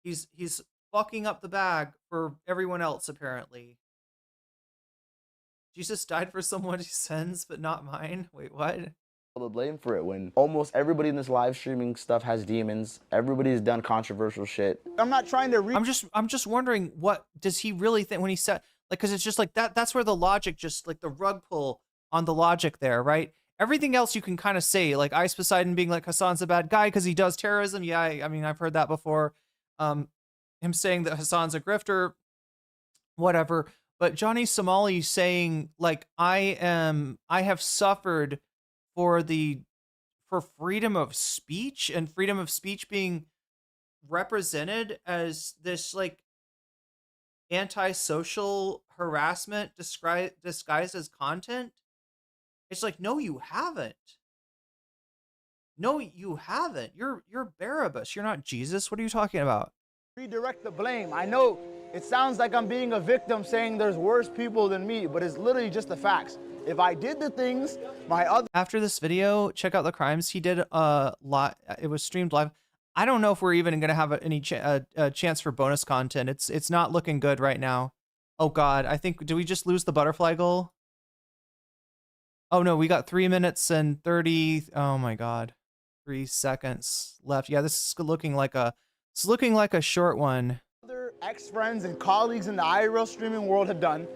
He's fucking up the bag for everyone else, apparently. Jesus died for someone's sins, but not mine. Wait, what? The blame for it when almost everybody in this live streaming stuff has demons. Everybody's done controversial shit. I'm not trying to I'm just wondering, what does he really think when he said, like, because it's just like that's where the logic, just like the rug pull on the logic there, right? Everything else you can kind of say, like Ice Poseidon being like Hassan's a bad guy because he does terrorism. Yeah, I mean, I've heard that before. Him saying that Hassan's a grifter, whatever. But Johnny Somali saying, like, I have suffered for freedom of speech, and freedom of speech being represented as this, like, antisocial harassment disguised as content. It's like, no, you haven't. No, you haven't. You're Barabbas. You're not Jesus. What are you talking about? Redirect the blame. I know it sounds like I'm being a victim saying there's worse people than me, but it's literally just the facts. If I did the things after this video, check out the crimes he did. It was streamed live. I don't know if we're even gonna have any chance for bonus content. It's not looking good right now. Oh God, I think, did we just lose the butterfly goal? Oh no, we got 3 minutes and 30. Oh my God, 3 seconds left. Yeah, this is looking like a short one. Other ex-friends and colleagues in the IRL streaming world have done,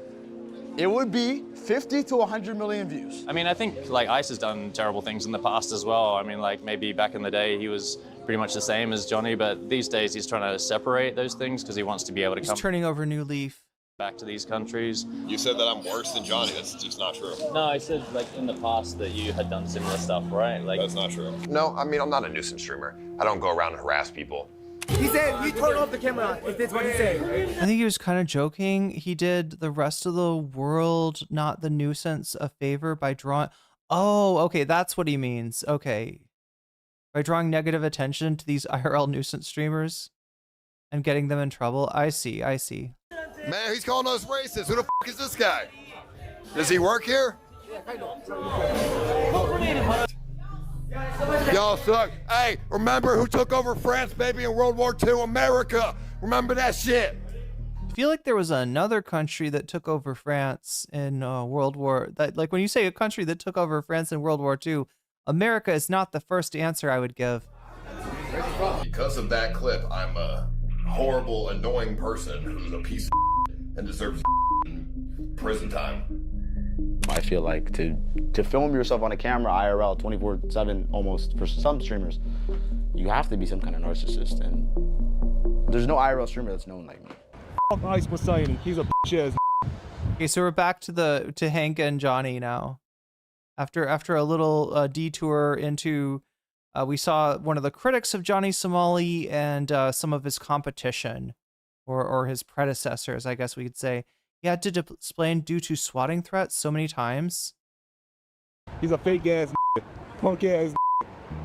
it would be 50 to 100 million views. I mean, I think like Ice has done terrible things in the past as well. I mean, like maybe back in the day he was pretty much the same as Johnny, but these days he's trying to separate those things because he wants to be able to come turning over a new leaf back to these countries. You said that I'm worse than Johnny. That's just not true. No, I said like in the past that you had done similar stuff, right? Like that's not true. No, I mean, I'm not a nuisance streamer. I don't go around and harass people. He said, you turn off the camera, if that's what he said. I think he was kind of joking. He did the rest of the world, not the nuisance, a favor by drawing. Oh, okay, that's what he means. Okay. By drawing negative attention to these IRL nuisance streamers and getting them in trouble. I see. Man, he's calling us racist. Who the f is this guy? Does he work here? Y'all suck. Hey, remember who took over France, baby, in World War II? America. Remember that shit. I feel like there was another country that took over France in World War. Like when you say a country that took over France in World War II, America is not the first answer I would give. Because of that clip, I'm a horrible, annoying person who's a piece of and deserves prison time. I feel like to film yourself on a camera IRL 24/7 almost for some streamers, you have to be some kind of narcissist, and there's no IRL streamer that's known like me. Fuck Ice Poseidon. He's a bitch ass. Okay, so we're back to Hank and Johnny now. After a little detour into, we saw one of the critics of Johnny Somali and some of his competition, or his predecessors, I guess we could say. He had to explain due to swatting threats so many times. He's a fake ass punk ass.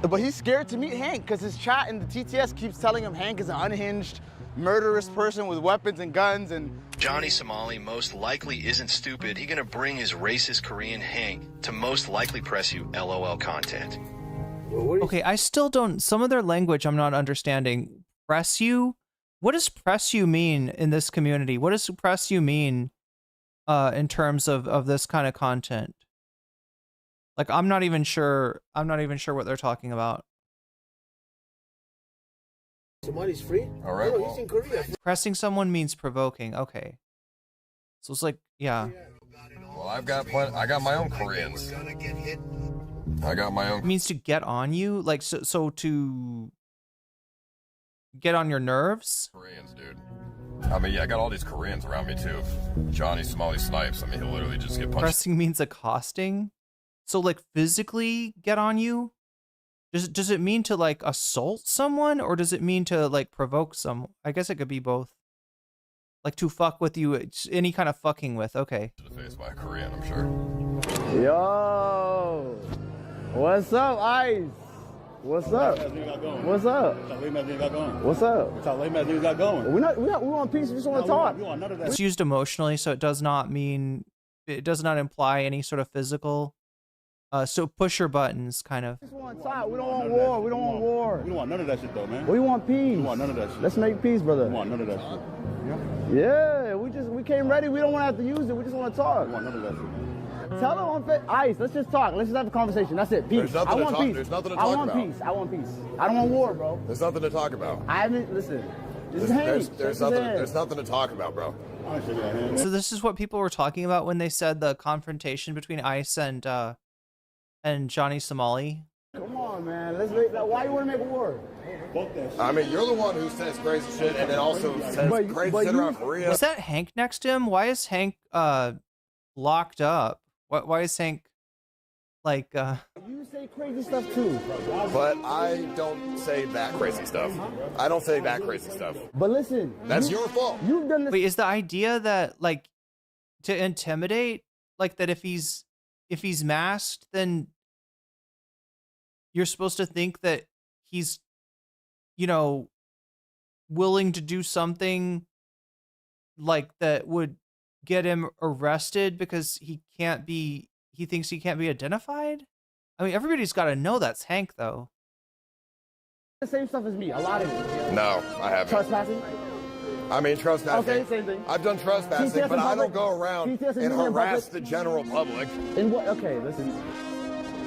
But he's scared to meet Hank because his chat in the TTS keeps telling him Hank is an unhinged, murderous person with weapons and guns. And Johnny Somali most likely isn't stupid. He gonna bring his racist Korean Hank to most likely press you LOL content. Okay, I still don't, some of their language I'm not understanding. Press you? What does press you mean in this community? What does press you mean in terms of this kind of content? Like, I'm not even sure what they're talking about. Somali's free? All right. No, he's in Korea. Pressing someone means provoking. Okay. So it's like, yeah. Well, I got my own Koreans. I got my own. It means to get on you? Like, so to get on your nerves? Koreans, dude. I mean, yeah, I got all these Koreans around me too. Johnny Somali snipes. I mean, he'll literally just get punched. Pressing means accosting? So like physically get on you? Does it mean to like assault someone, or does it mean to like provoke someone? I guess it could be both. Like to fuck with you, it's any kind of fucking with, okay. To the face by a Korean, I'm sure. Yo, what's up, Ice? What's up? What's up? What's up? We want peace. We just want to talk. It's used emotionally, so it does not imply any sort of physical. So push your buttons, kind of. We just want to talk. We don't want war. We don't want war. We don't want none of that shit though, man. We want peace. We want none of that shit. Let's make peace, brother. We want none of that shit. Yeah, we came ready. We don't want to have to use it. We just want to talk. We want none of that shit, man. Tell them on Ice. Let's just talk. Let's just have a conversation. That's it. Peace. I want peace. There's nothing to I talk want about. peace. I want peace. I don't want war, bro. There's nothing to talk about. I haven't. Listen. There's nothing to talk about, bro. So this is what people were talking about when they said the confrontation between Ice and Johnny Somali. Come on, man. Let's make. Why you want to make a war? I mean, you're the one who says crazy shit and then also says crazy shit around Korea. Was that Hank next to him? Why is Hank locked up? Why is Hank like You say crazy stuff too. But I don't say that crazy stuff. I don't say that crazy stuff. But listen, that's your fault. You've done this. Wait, is the idea that like to intimidate, like that if he's masked, then you're supposed to think that he's, you know, willing to do something like that would get him arrested because he thinks he can't be identified? I mean, everybody's got to know that's Hank, though. The same stuff as me, a lot of it. No, I haven't. Trespassing? I mean, trespassing. Okay, same thing. I've done trespassing, but I don't go around and harass the general public. In what? Okay, listen.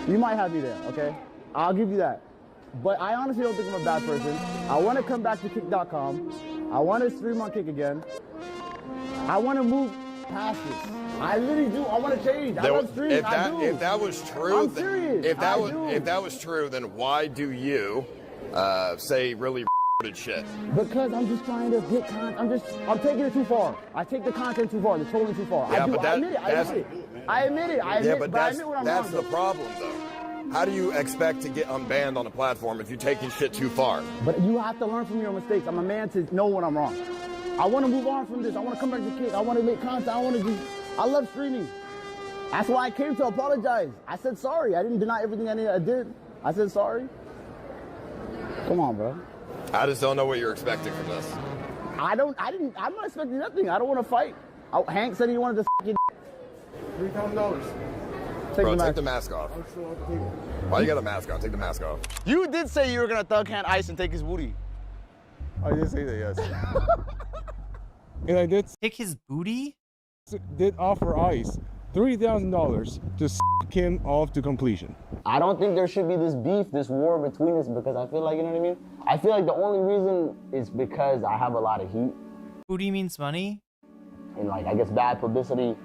You might have me there, okay? I'll give you that. But I honestly don't think I'm a bad person. I want to come back to kick.com. I want to stream on Kick again. I want to move past this. I literally do. I want to change. I love streaming. If that was true, I'm serious. If that was true, then why do you say really shit? Because I'm just trying to get content. I'm taking it too far. I take the content too far. It's totally too far. Yeah, I admit it. I admit it. I admit what I'm that's wrong, the problem, though. How do you expect to get unbanned on a platform if you're taking shit too far? But you have to learn from your mistakes. I'm a man to know when I'm wrong. I want to move on from this. I want to come back to Kick. I want to make content. I love streaming. That's why I came to apologize. I said sorry. I didn't deny everything I did. I said sorry. Come on, bro. I just don't know what you're expecting from this. I'm not expecting nothing. I don't want to fight. Hank said he wanted to fucking $3,000. Take the mask off. Why you got a mask on? Take the mask off. You did say you were gonna thug hand Ice and take his booty. I did say that, yes. And I did take his booty? Did offer Ice $3,000 to s*** him off to completion. I don't think there should be this beef, this war between us, because I feel like, you know what I mean? I feel like the only reason is because I have a lot of heat. Booty means money? And like, I guess bad publicity.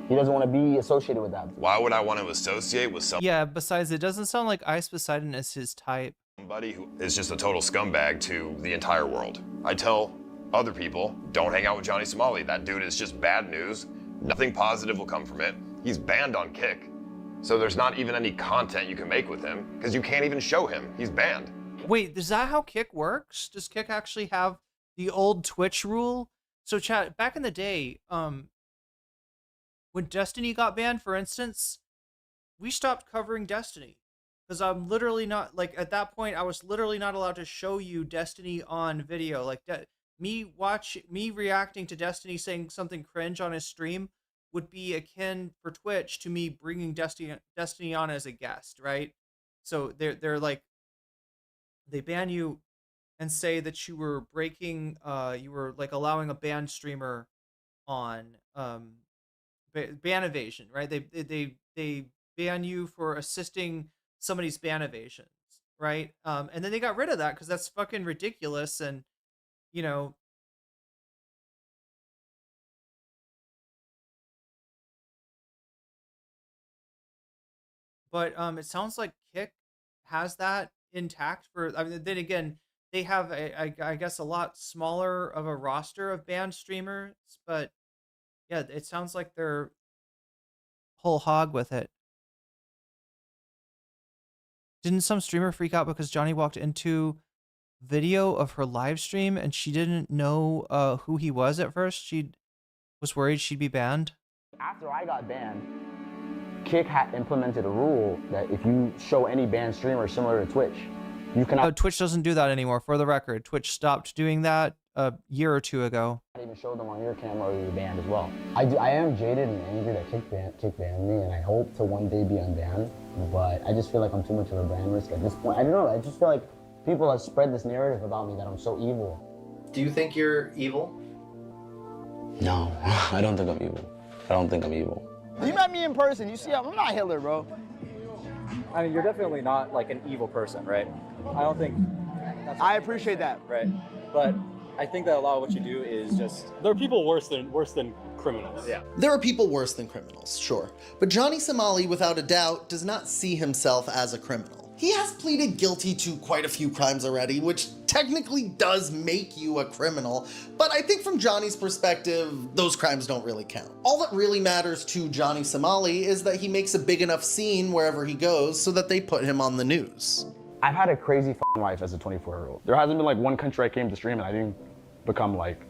He doesn't want to be associated with that. Why would I want to associate with somebody? Yeah, besides, it doesn't sound like Ice Poseidon is his type. Somebody who is just a total scumbag to the entire world. I tell other people, don't hang out with Johnny Somali. That dude is just bad news. Nothing positive will come from it. He's banned on Kick. So there's not even any content you can make with him because you can't even show him. He's banned. Wait, is that how Kick works? Does Kick actually have the old Twitch rule? So chat, back in the day, when Destiny got banned, for instance, we stopped covering Destiny. Because I'm literally not, like, at that point, I was literally not allowed to show you Destiny on video. Like, me reacting to Destiny saying something cringe on his stream would be akin for Twitch to me bringing Destiny on as a guest, right? So they're like, they ban you and say that you were breaking, you were like allowing a banned streamer on ban evasion, right? They ban you for assisting somebody's ban evasions, right? And then they got rid of that because that's fucking ridiculous. And you know, but it sounds like Kick has that intact for. I mean, then again, they have I guess a lot smaller of a roster of banned streamers, but yeah, it sounds like they're whole hog with it. Didn't some streamer freak out because Johnny walked into video of her live stream and she didn't know who he was at first? She was worried she'd be banned. After I got banned, Kick had implemented a rule that if you show any banned streamer similar to Twitch, you cannot Twitch doesn't do that anymore, for the record. Twitch stopped doing that a year or two ago. even show them on your camera or you're banned as well. I am jaded and angry that Kick banned me, and I hope to one day be unbanned, but I just feel like I'm too much of a ban risk at this point. I don't know, I just feel like people have spread this narrative about me that I'm so evil. Do you think you're evil? No, I don't think I'm evil. I don't think I'm evil. You met me in person, you see, I'm not Hitler, bro. I mean, you're definitely not like an evil person, right? I don't think that's I appreciate that. Right. But I think that a lot of what you do is just, there are people worse than criminals. Yeah. There are people worse than criminals, sure. But Johnny Somali, without a doubt, does not see himself as a criminal. He has pleaded guilty to quite a few crimes already, which technically does make you a criminal, but I think from Johnny's perspective, those crimes don't really count. All that really matters to Johnny Somali is that he makes a big enough scene wherever he goes so that they put him on the news. I've had a crazy life as a 24-year-old. There hasn't been like one country I came to stream and I didn't become like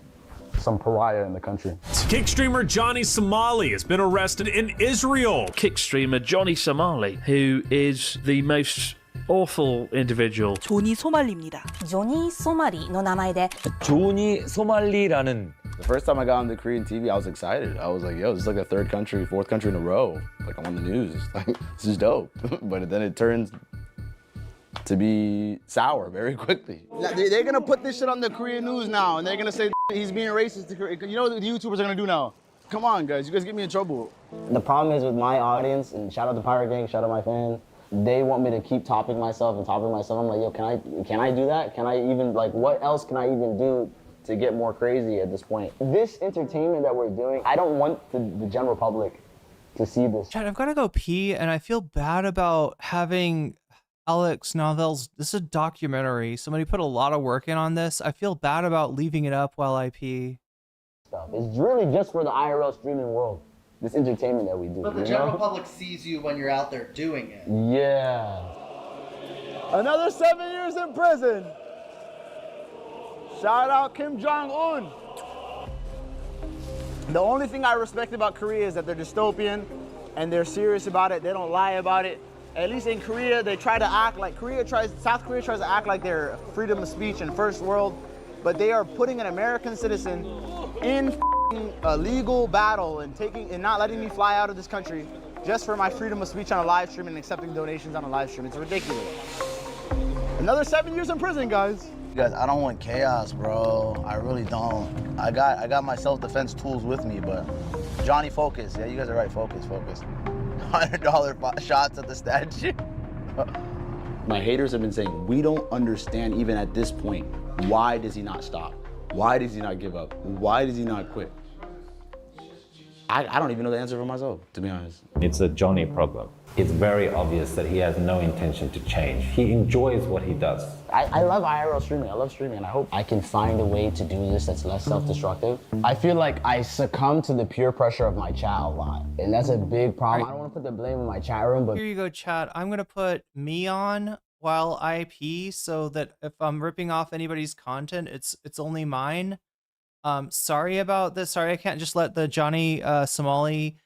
some pariah in the country. Kick streamer Johnny Somali has been arrested in Israel. Kick streamer Johnny Somali, who is the most awful individual. 조니 소말리입니다. 조니 소말리의名前でJohnny Somali라는. The first time I got on the Korean TV, I was excited. I was like, yo, this is like the third country, fourth country in a row. Like, I'm on the news. Like, this is dope. But then it turns to be sour very quickly. They're gonna put this shit on the Korean news now, and they're gonna say he's being racist to Korea. You know what the YouTubers are gonna do now? Come on, guys, you guys get me in trouble. The problem is with my audience, and shout out to Pirate Gang, shout out my fans, they want me to keep topping myself. I'm like, yo, can I do that? Can I even, like, what else can I even do to get more crazy at this point? This entertainment that we're doing, I don't want the general public to see this. Chad, I've got to go pee, and I feel bad about having Alex Novell's, this is a documentary. Somebody put a lot of work in on this. I feel bad about leaving it up while I pee. It's really just for the IRL streaming world. This entertainment that we do. But the general public sees you when you're out there doing it. Yeah. Another 7 years in prison. Shout out Kim Jong-un. The only thing I respect about Korea is that they're dystopian and they're serious about it. They don't lie about it. At least in Korea, they try to act like South Korea tries to act like they're freedom of speech and first world, but they are putting an American citizen in a legal battle and not letting me fly out of this country just for my freedom of speech on a live stream and accepting donations on a live stream. It's ridiculous. Another 7 years in prison, guys. Guys, I don't want chaos, bro. I really don't. I got my self-defense tools with me, but Johnny, focus. Yeah, you guys are right. Focus. $100 shots at the statue. My haters have been saying, we don't understand even at this point, why does he not stop? Why does he not give up? Why does he not quit? I don't even know the answer for myself, to be honest. It's a Johnny problem. It's very obvious that he has no intention to change. He enjoys what he does. I love IRL streaming. I love streaming, and I hope I can find a way to do this that's less self-destructive. I feel like I succumb to the peer pressure of my chat a lot, and that's a big problem. I don't want to put the blame in my chat room, but... Here you go, chat. I'm going to put me on while I pee so that if I'm ripping off anybody's content, it's only mine. Sorry about this. Sorry I can't just let the Johnny Somali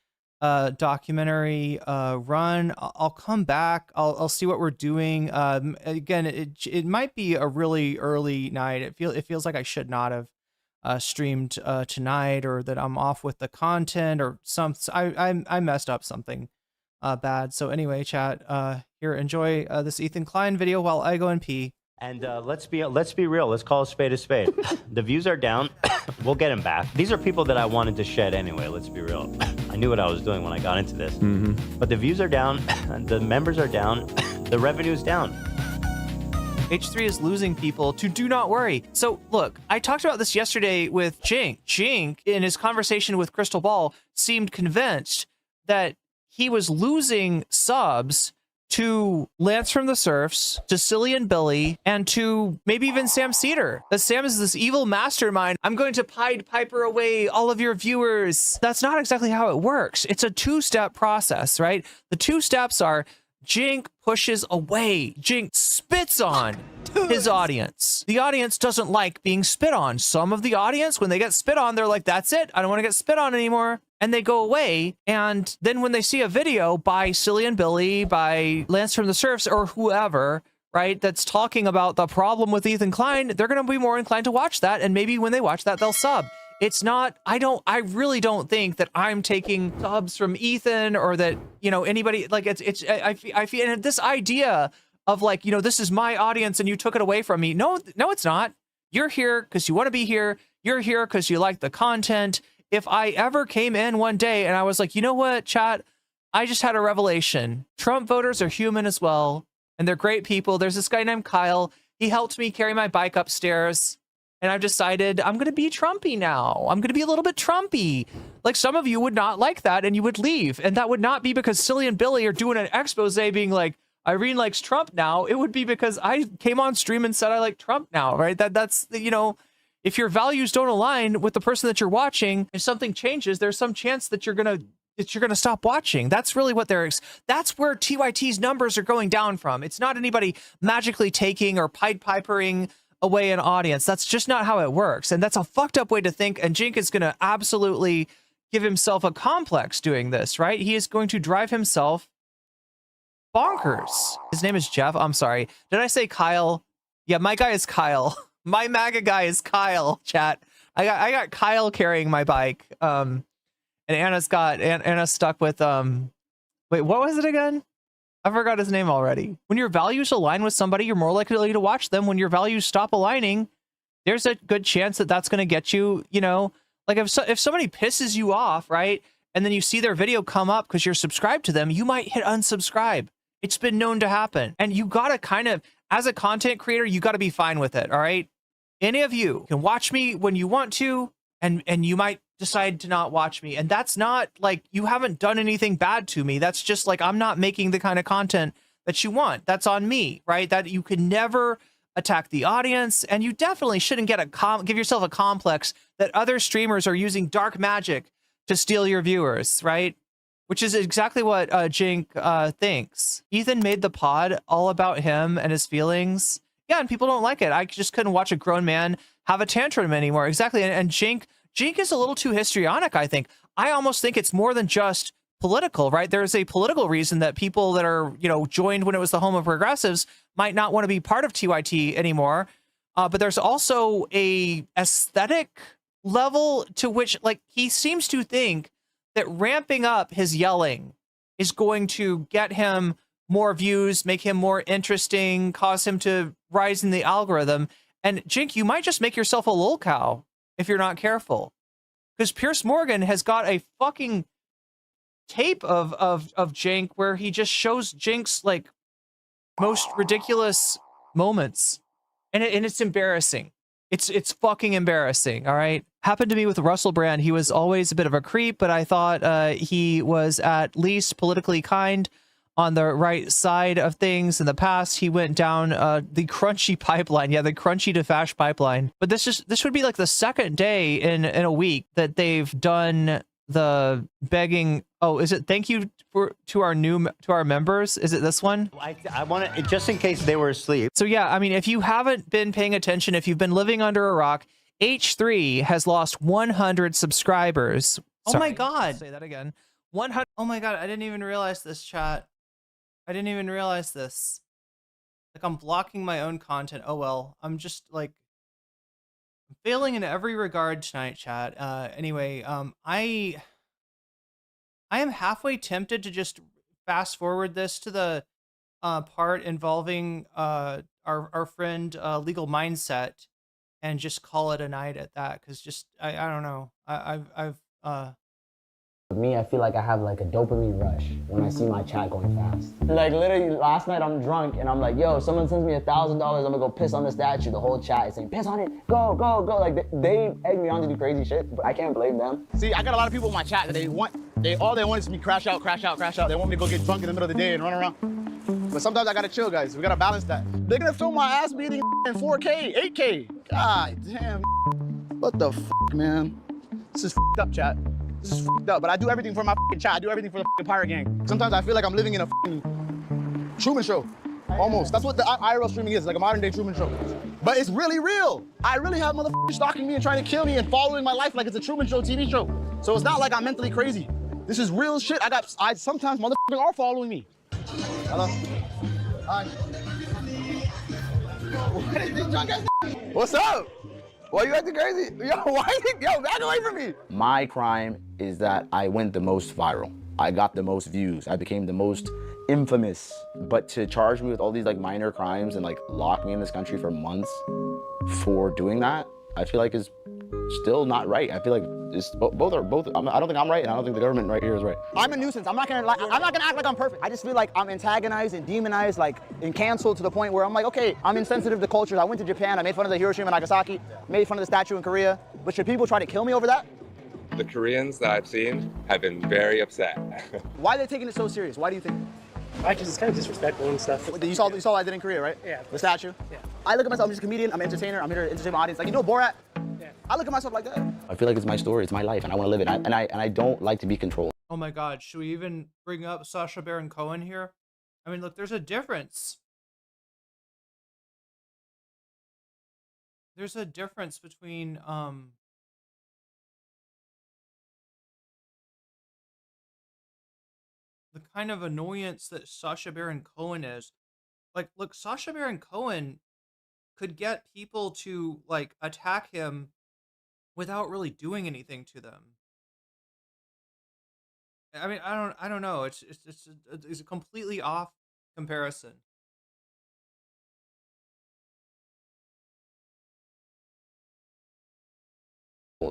documentary run. I'll come back. I'll see what we're doing. Again, it might be a really early night. It feels like I should not have streamed tonight, or that I'm off with the content, or I messed up something bad. So anyway, chat, here, enjoy this Ethan Klein video while I go and pee. And let's be real. Let's call a spade a spade. The views are down. We'll get them back. These are people that I wanted to shed anyway. Let's be real. I knew what I was doing when I got into this. But the views are down. The members are down. The revenue's down. H3 is losing people to Do Not Worry. So look, I talked about this yesterday with Jink. Jink, in his conversation with Crystal Ball, seemed convinced that he was losing subs to Lance from the Surfs, to Cillian Billy, and to maybe even Sam Cedar. That Sam is this evil mastermind. I'm going to Pied Piper away all of your viewers. That's not exactly how it works. It's a two-step process, right? The two steps are Jink pushes away. Jink spits on his audience. The audience doesn't like being spit on. Some of the audience, when they get spit on, they're like, that's it. I don't want to get spit on anymore. And they go away. And then when they see a video by Cillian Billy, by Lance from the Surfs, or whoever, right, that's talking about the problem with Ethan Klein, they're going to be more inclined to watch that. And maybe when they watch that, they'll sub. It's not, I really don't think that I'm taking subs from Ethan or that, you know, anybody, like I feel, and this idea of like, you know, this is my audience and you took it away from me. No, it's not. You're here because you want to be here. You're here because you like the content. If I ever came in one day and I was like, you know what, chat, I just had a revelation. Trump voters are human as well. And they're great people. There's this guy named Kyle. He helped me carry my bike upstairs. And I've decided I'm going to be Trumpy now. I'm going to be a little bit Trumpy. Like some of you would not like that and you would leave. And that would not be because Cillian and Billy are doing an expose being like, Irene likes Trump now. It would be because I came on stream and said I like Trump now, right? That's, you know, if your values don't align with the person that you're watching, if something changes, there's some chance that you're going to stop watching. That's really what that's where TYT's numbers are going down from. It's not anybody magically taking or Pied Pipering away an audience. That's just not how it works. And that's a fucked up way to think. And Jink is going to absolutely give himself a complex doing this, right? He is going to drive himself bonkers. His name is Jeff. I'm sorry. Did I say Kyle? Yeah, my guy is Kyle. My MAGA guy is Kyle, chat. I got Kyle carrying my bike. And Anna's stuck with wait, what was it again? I forgot his name already. When your values align with somebody, you're more likely to watch them. When your values stop aligning, there's a good chance that that's going to get you, you know, like if somebody pisses you off, right? And then you see their video come up because you're subscribed to them, you might hit unsubscribe. It's been known to happen. And you got to kind of, as a content creator, you got to be fine with it. All right. Any of you can watch me when you want to, and you might decide to not watch me. And that's not like you haven't done anything bad to me. That's just like, I'm not making the kind of content that you want. That's on me, right? That you can never attack the audience. And you definitely shouldn't give yourself a complex that other streamers are using dark magic to steal your viewers, right? Which is exactly what Jink thinks. Ethan made the pod all about him and his feelings. Yeah, and people don't like it. I just couldn't watch a grown man have a tantrum anymore. Exactly. And Jink is a little too histrionic, I think. I almost think it's more than just political, right? There's a political reason that people that are, you know, joined when it was the home of progressives might not want to be part of TYT anymore. But there's also a aesthetic level to which, like, he seems to think that ramping up his yelling is going to get him more views, make him more interesting, cause him to rise in the algorithm. And Jink, you might just make yourself a lol cow if you're not careful. Because Pierce Morgan has got a fucking tape of Jink where he just shows Jink's like most ridiculous moments. And it's embarrassing. It's fucking embarrassing, all right? Happened to me with Russell Brand. He was always a bit of a creep, but I thought he was at least politically kind on the right side of things. In the past, he went down the crunchy pipeline. Yeah, the crunchy to fash pipeline. But this would be like the second day in a week that they've done the begging. Oh, is it thank you to our members? Is it this one? I want to, just in case they were asleep. So yeah, I mean, if you haven't been paying attention, if you've been living under a rock, H3 has lost 100 subscribers. Oh my God. Say that again. 100. Oh my God. I didn't even realize this, chat. I didn't even realize this. Like, I'm blocking my own content. Oh well. I'm just like failing in every regard tonight, chat. Anyway, I am halfway tempted to just fast forward this to the part involving our friend Legal Mindset and just call it a night at that, because just I don't know. For me, I feel like I have like a dopamine rush when I see my chat going fast. Like literally last night I'm drunk and I'm like, yo, someone sends me $1,000, I'm gonna go piss on the statue. The whole chat is saying, piss on it, go, go, go. Like they egg me on to do crazy shit, but I can't blame them. See, I got a lot of people in my chat that all they want is me crash out, crash out, crash out. They want me to go get drunk in the middle of the day and run around. But sometimes I gotta chill, guys. We gotta balance that. They're gonna film my ass beating in 4K, 8K. God damn. What the fuck, man? This is fucked up, chat. This is fucked up. But I do everything for my fucking chat. I do everything for the pirate gang. Sometimes I feel like I'm living in a fucking Truman Show. Almost. That's what the IRL streaming is, like a modern day Truman Show. But it's really real. I really have motherfuckers stalking me and trying to kill me and following my life like it's a Truman Show TV show. So it's not like I'm mentally crazy. This is real shit. Sometimes motherfuckers are following me. Hello? Hi. What is this drunk ass? What's up? Why you acting crazy? Yo, back away from me. My crime is that I went the most viral. I got the most views. I became the most infamous. But to charge me with all these like minor crimes and like lock me in this country for months for doing that, I feel like is still not right. I feel like both are. I don't think I'm right, and I don't think the government right here is right. I'm a nuisance. I'm not gonna act like I'm perfect. I just feel like I'm antagonized and demonized, like and canceled to the point where I'm like, okay, I'm insensitive to cultures. I went to Japan. I made fun of the Hiroshima and Nagasaki. Made fun of the statue in Korea. But should people try to kill me over that? The Koreans that I've seen have been very upset. Why are they taking it so serious? Why do you think? Because it's kind of disrespectful and stuff. You saw what I did in Korea, right? Yeah. The statue? Yeah. I look at myself, I'm just a comedian, I'm an entertainer, I'm here to entertain my audience. Like, you know Borat? Yeah. I look at myself like that. I feel like it's my story, it's my life, and I want to live it. And I don't like to be controlled. Oh my God, should we even bring up Sacha Baron Cohen here? I mean, look, there's a difference. There's a difference between, the kind of annoyance that Sacha Baron Cohen is. Like, look, Sacha Baron Cohen could get people to, like, attack him without really doing anything to them. I mean, I don't know. It's a completely off comparison.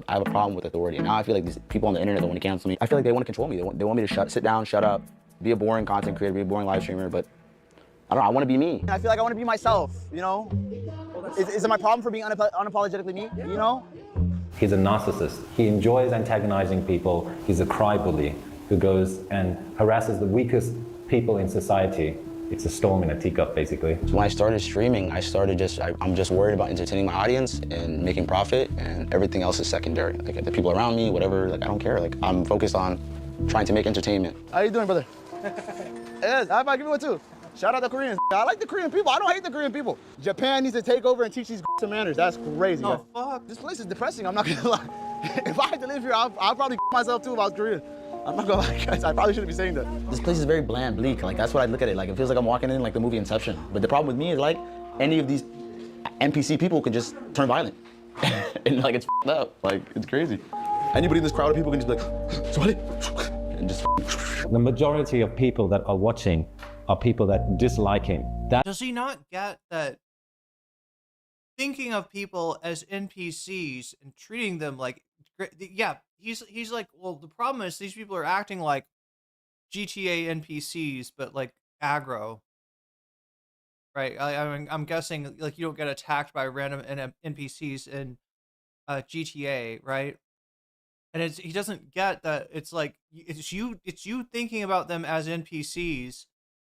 I have a problem with authority. Now I feel like these people on the internet that want to cancel me, I feel like they want to control me. They want me to sit down, shut up, be a boring content creator, be a boring live streamer, but I don't know, I want to be me. I feel like I want to be myself, you know? Is it my problem for being unapologetically me, you know? He's a narcissist. He enjoys antagonizing people. He's a crybaby who goes and harasses the weakest people in society. It's a storm in a teacup, basically. When I started streaming, I'm just worried about entertaining my audience and making profit, and everything else is secondary. Like the people around me, whatever, like I don't care. Like I'm focused on trying to make entertainment. How you doing, brother? Yes, how about give me one too? Shout out the Koreans. I like the Korean people. I don't hate the Korean people. Japan needs to take over and teach these some manners. That's crazy. Oh, fuck. This place is depressing. I'm not gonna lie. If I had to live here, I'll probably myself too if I was Korean. I'm not gonna lie, guys. I probably shouldn't be saying that. This place is very bland, bleak. Like that's what I look at it. Like it feels like I'm walking in like the movie Inception. But the problem with me is like any of these NPC people can just turn violent, and like it's f***ed up. Like it's crazy. Anybody in this crowd of people can just be like, Somali, and just. The majority of people that are watching are people that dislike him. Does he not get that thinking of people as NPCs and treating them like, yeah, he's like, well, the problem is these people are acting like GTA NPCs, but like aggro, right? I'm guessing like you don't get attacked by random NPCs in GTA, right? And he doesn't get that it's like it's you thinking about them as NPCs.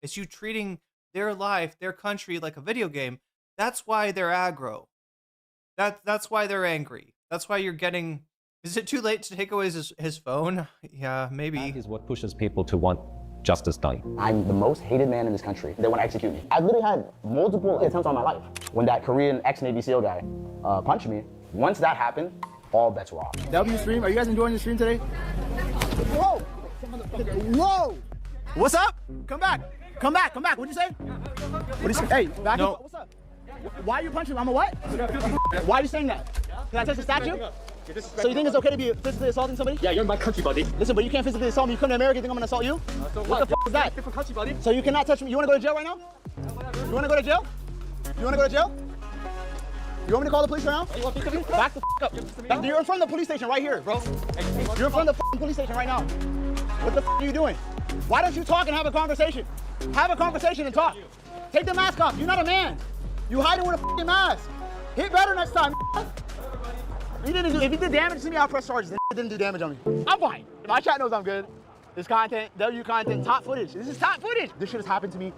It's you treating their life, their country like a video game. That's why they're aggro. That's why they're angry. That's why you're getting. Is it too late to take away his phone? Yeah, maybe. That is what pushes people to want justice done. I'm the most hated man in this country. They want to execute me. I've literally had multiple attempts on my life. When that Korean ex-Navy SEAL guy punched me, once that happened, all bets were off. W stream, are you guys enjoying the stream today? Whoa! Whoa! What's up? Come back. Come back. What'd you say? What'd you say? Hey, back up. What's up? Why are you punching me? I'm a what? Why are you saying that? Can I touch the statue? So you think it's okay to be physically assaulting somebody? Yeah, you're in my country, buddy. Listen, but you can't physically assault me. You come to America, you think I'm gonna assault you? What the f is that? Different country, buddy. So you cannot touch me. You wanna go to jail right now? You wanna go to jail? You wanna go to jail? You want me to call the police right now? Back the f up. You're in front of the police station right here, bro. You're in front of the police station right now. What the f are you doing? Why don't you talk and have a conversation? Have a conversation and talk. Take the mask off. You're not a man. You hiding with a f***ing mask. Hit better next time. If you did damage to me, I'll press charges. It didn't do damage on me. I'm fine. My chat knows I'm good. This content, W content, top footage. This is top footage. This shit has happened to me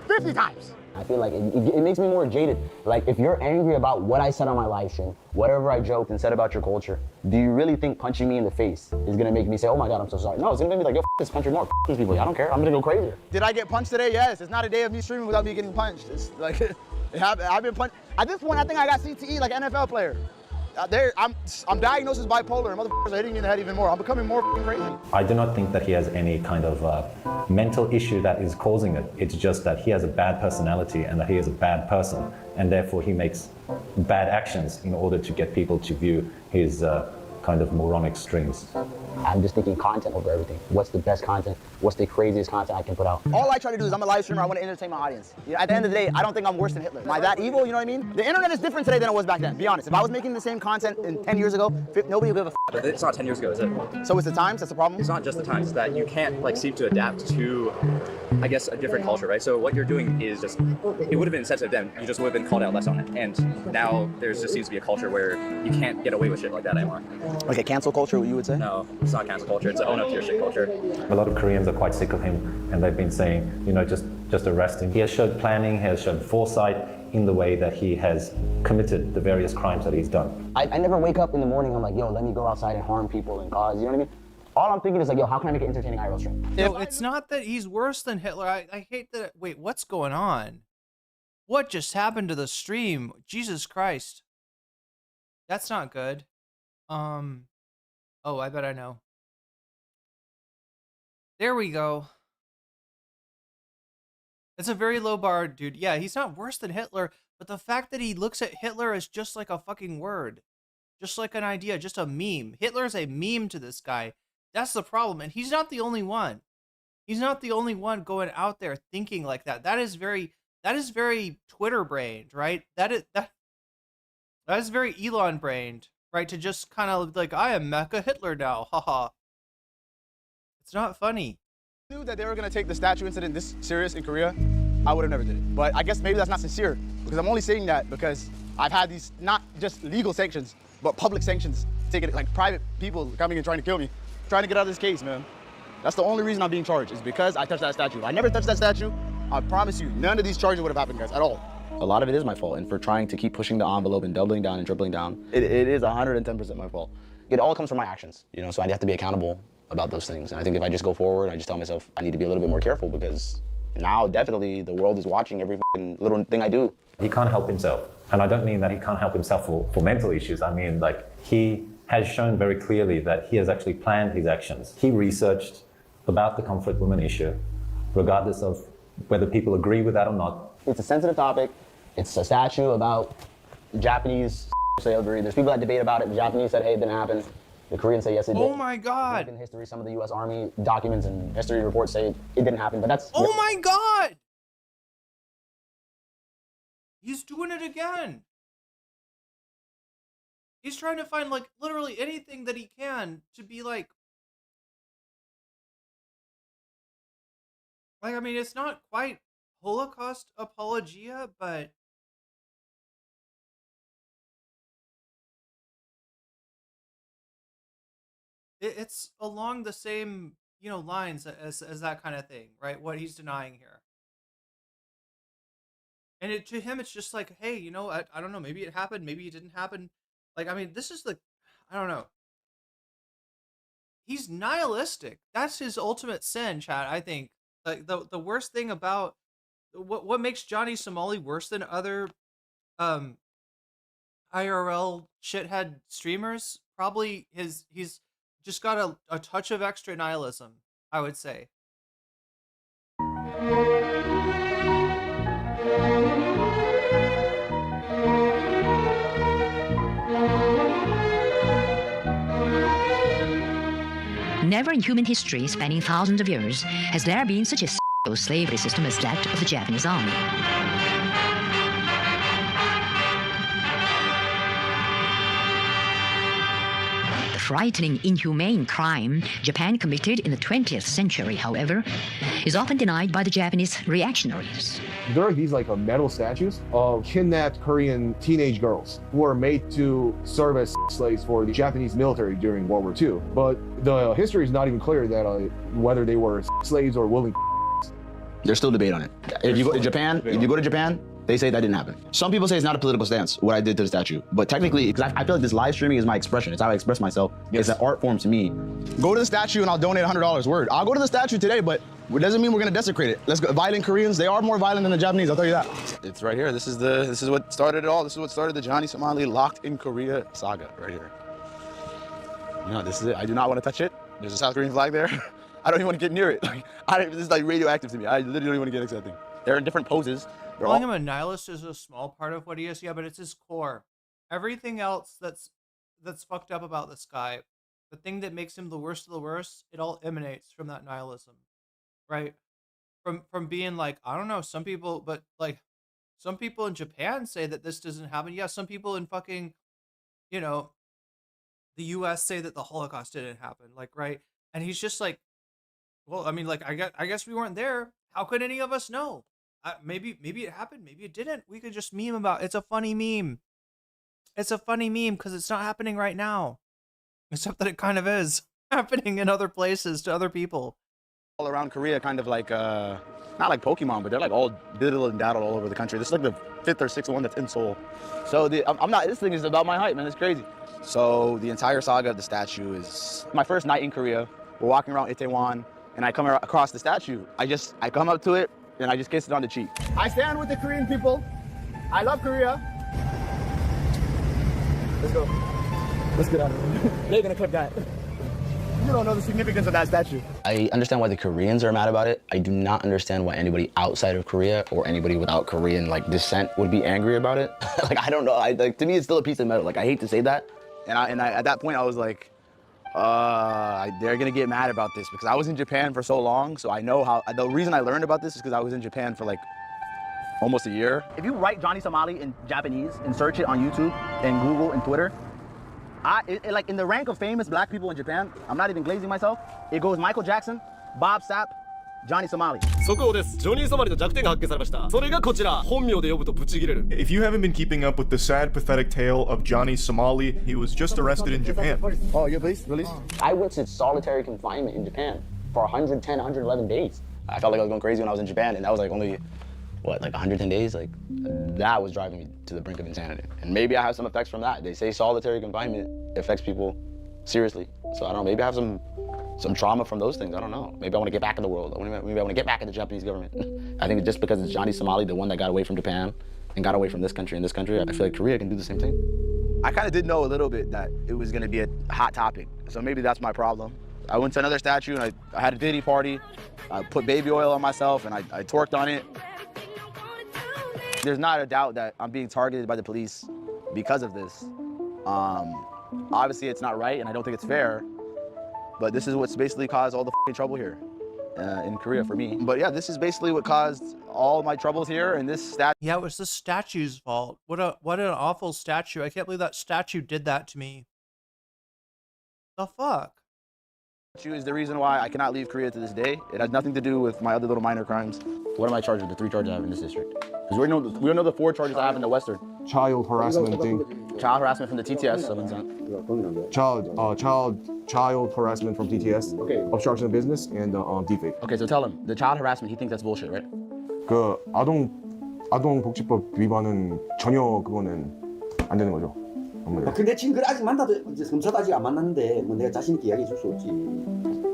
50 times. I feel like it makes me more jaded. Like, if you're angry about what I said on my live stream, whatever I joked and said about your culture, do you really think punching me in the face is gonna make me say, oh my God, I'm so sorry? No, it's gonna make me like, yo, this country more, these people. I don't care, I'm gonna go crazier. Did I get punched today? Yes, it's not a day of me streaming without me getting punched. It's like, it happened, I've been punched. At this point, I think I got CTE like an NFL player. I'm diagnosed as bipolar, and motherfuckers are hitting me in the head even more. I'm becoming more crazy. I do not think that he has any kind of mental issue that is causing it. It's just that he has a bad personality and that he is a bad person, and therefore he makes bad actions in order to get people to view his kind of moronic streams. I'm just thinking content over everything. What's the best content? What's the craziest content I can put out? All I try to do is I'm a live streamer. I want to entertain my audience. You know, at the end of the day, I don't think I'm worse than Hitler. Am I that evil? You know what I mean? The internet is different today than it was back then. Be honest. If I was making the same content 10 years ago, nobody would give a f. But it's not 10 years ago, is it? So it's the times that's the problem? It's not just the times. It's that you can't like seem to adapt to, I guess, a different culture, right? So what you're doing is just, it would have been sensitive then. You just would have been called out less on it. And now there just seems to be a culture where you can't get away with shit like that anymore. Like a cancel culture, what you would say? No, it's not cancel culture. It's own up to your shit culture. A lot of Koreans are quite sick of him, and they've been saying, you know, just arrest him. He has showed planning, he has shown foresight in the way that he has committed the various crimes that he's done. I never wake up in the morning, I'm like, yo, let me go outside and harm people and cause, you know what I mean? All I'm thinking is like, yo, how can I make an entertaining IRL stream? No, it's not that he's worse than Hitler. I hate that. Wait, what's going on? What just happened to the stream? Jesus Christ. That's not good. Oh, I bet I know. There we go. It's a very low bar, dude. Yeah, he's not worse than Hitler, but the fact that he looks at Hitler as just like a fucking word, just like an idea, just a meme. Hitler is a meme to this guy. That's the problem, and he's not the only one. He's not the only one going out there thinking like that. That is very Twitter brained, right? That is very Elon brained, right? To just kind of like, I am Mecha Hitler now, haha. It's not funny. If I knew that they were gonna take the statue incident this serious in Korea, I would have never did it. But I guess maybe that's not sincere, because I'm only saying that because I've had these not just legal sanctions, but public sanctions, taking it like private people coming and trying to kill me, trying to get out of this case, man. That's the only reason I'm being charged, is because I touched that statue. If I never touched that statue, I promise you, none of these charges would have happened, guys, at all. A lot of it is my fault, and for trying to keep pushing the envelope and doubling down and tripling down, it is 110% my fault. It all comes from my actions, you know, so I have to be accountable about those things. And I think if I just go forward, I just tell myself I need to be a little bit more careful, because now definitely the world is watching every little thing I do. He can't help himself. And I don't mean that he can't help himself for mental issues. I mean, like, he has shown very clearly that he has actually planned his actions. He researched about the conflict women issue, regardless of whether people agree with that or not. It's a sensitive topic. It's a statue about Japanese slavery. There's people that debate about it. The Japanese said, hey, it didn't happen. The Koreans say, yes, it did. Oh my God. In history, some of the U.S. Army documents and history reports say it didn't happen, but that's... Oh my God! He's doing it again. He's trying to find, like, literally anything that he can to be like, I mean, it's not quite Holocaust apologia, but it's along the same, you know, lines as that kind of thing, right? What he's denying here. And to him, it's just like, hey, you know, I don't know, maybe it happened, maybe it didn't happen. Like, I mean, this is the, I don't know. He's nihilistic. That's his ultimate sin, chat, I think. Like, the worst thing about, what makes Johnny Somali worse than other IRL shithead streamers? Probably he's just got a touch of extra nihilism, I would say. Never in human history, spanning thousands of years, has there been such a slavery system as that of the Japanese army. The frightening, inhumane crime Japan committed in the 20th century, however, is often denied by the Japanese reactionaries. There are these like metal statues of kidnapped Korean teenage girls who were made to serve as slaves for the Japanese military during World War II. But the history is not even clear that whether they were slaves or willing. There's still debate on it. If you go to Japan, they say that didn't happen. Some people say it's not a political stance, what I did to the statue. But technically, because I feel like this live streaming is my expression. It's how I express myself. It's an art form to me. Go to the statue and I'll donate $100. Word. I'll go to the statue today, but it doesn't mean we're gonna desecrate it. Let's go. Violent Koreans, they are more violent than the Japanese, I'll tell you that. It's right here. This is what started it all. This is what started the Johnny Somali locked in Korea saga right here. You know, this is it. I do not want to touch it. There's a South Korean flag there. I don't even want to get near it. This is like radioactive to me. I literally don't even want to get next to that thing. They're in different poses. Calling him a nihilist is a small part of what he is, yeah, but it's his core. Everything else that's fucked up about this guy, the thing that makes him the worst of the worst, it all emanates from that nihilism, right? From being like, I don't know, some people in Japan say that this doesn't happen. Yeah, some people in fucking, you know, the U.S. say that the Holocaust didn't happen, like, right? And he's just like, well, I mean, like, I guess we weren't there. How could any of us know? Maybe it happened. Maybe it didn't. We could just meme about it. It's a funny meme. It's a funny meme because it's not happening right now. Except that it kind of is happening in other places to other people. All around Korea, kind of like, not like Pokemon, but they're like all diddle and daddle all over the country. This is like the 5th or 6th one that's in Seoul. So this thing is about my height, man. It's crazy. So the entire saga of the statue is my first night in Korea. We're walking around Itaewon, and I come across the statue. I come up to it, and I just kiss it on the cheek. I stand with the Korean people. I love Korea. Let's go. Let's get out of here. They're gonna clip that. You don't know the significance of that statue. I understand why the Koreans are mad about it. I do not understand why anybody outside of Korea or anybody without Korean descent would be angry about it. I don't know. To me, it's still a piece of metal. I hate to say that. And I at that point, I was like, they're gonna get mad about this because I was in Japan for so long, so I know how. The reason I learned about this is because I was in Japan for almost a year. If you write Johnny Somali in Japanese and search it on YouTube and Google and Twitter, in the rank of famous black people in Japan, I'm not even glazing myself, it goes Michael Jackson, Bob Sapp, Johnny Somali. If you haven't been keeping up with the sad, pathetic tale of Johnny Somali, he was just arrested in Japan. Oh, you're released? I went to solitary confinement in Japan for 110, 111 days. I felt like I was going crazy when I was in Japan, and that was only, 110 days? That was driving me to the brink of insanity. And maybe I have some effects from that. They say solitary confinement affects people seriously. So I don't know, maybe I have some trauma from those things. I don't know. Maybe I want to get back in the world. Maybe I want to get back at the Japanese government. I think just because it's Johnny Somali, the one that got away from Japan and got away from this country and this country, I feel like Korea can do the same thing. I kind of did know a little bit that it was going to be a hot topic. So maybe that's my problem. I went to another statue and I had a Diddy party. I put baby oil on myself and I twerked on it. There's not a doubt that I'm being targeted by the police because of this. Obviously, it's not right, and I don't think it's fair, but this is what's basically caused all the trouble here in Korea for me. But yeah, this is basically what caused all my troubles here, and this statue. Yeah, it was the statue's fault. What an awful statue. I can't believe that statue did that to me. The fuck? Is the reason why I cannot leave Korea to this day. It has nothing to do with my other little minor crimes. What am I charged with? The 3 charges I have in this district. Because we don't know the 4 charges I have in the Western. Child harassment thing. Child harassment from the TTS, someone sent. Child harassment from TTS. Okay. Obstruction of business and defect. Okay, so tell him the child harassment. He thinks that's bullshit, right? 그 아동복지법 위반은 전혀 그거는 안 되는 거죠. 근데 지금 그걸 아직 만나도 이제 검사도 아직 안 만났는데 내가 자신 있게 이야기해 줄 수 없지.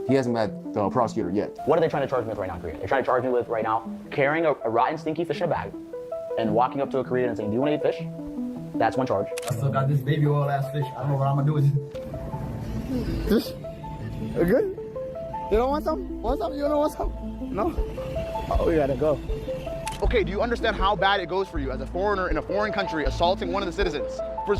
He hasn't met the prosecutor yet. What are they trying to charge me with right now in Korea? They're trying to charge me with right now carrying a rotten, stinky fish in a bag and walking up to a Korean and saying, "Do you want to eat fish?" That's one charge. I still got this baby oil ass fish. I don't know what I'm gonna do with it. Fish? Good? You don't want some? Want some? You don't want some? No? Oh, we gotta go. Okay, do you understand how bad it goes for you as a foreigner in a foreign country assaulting one of the citizens for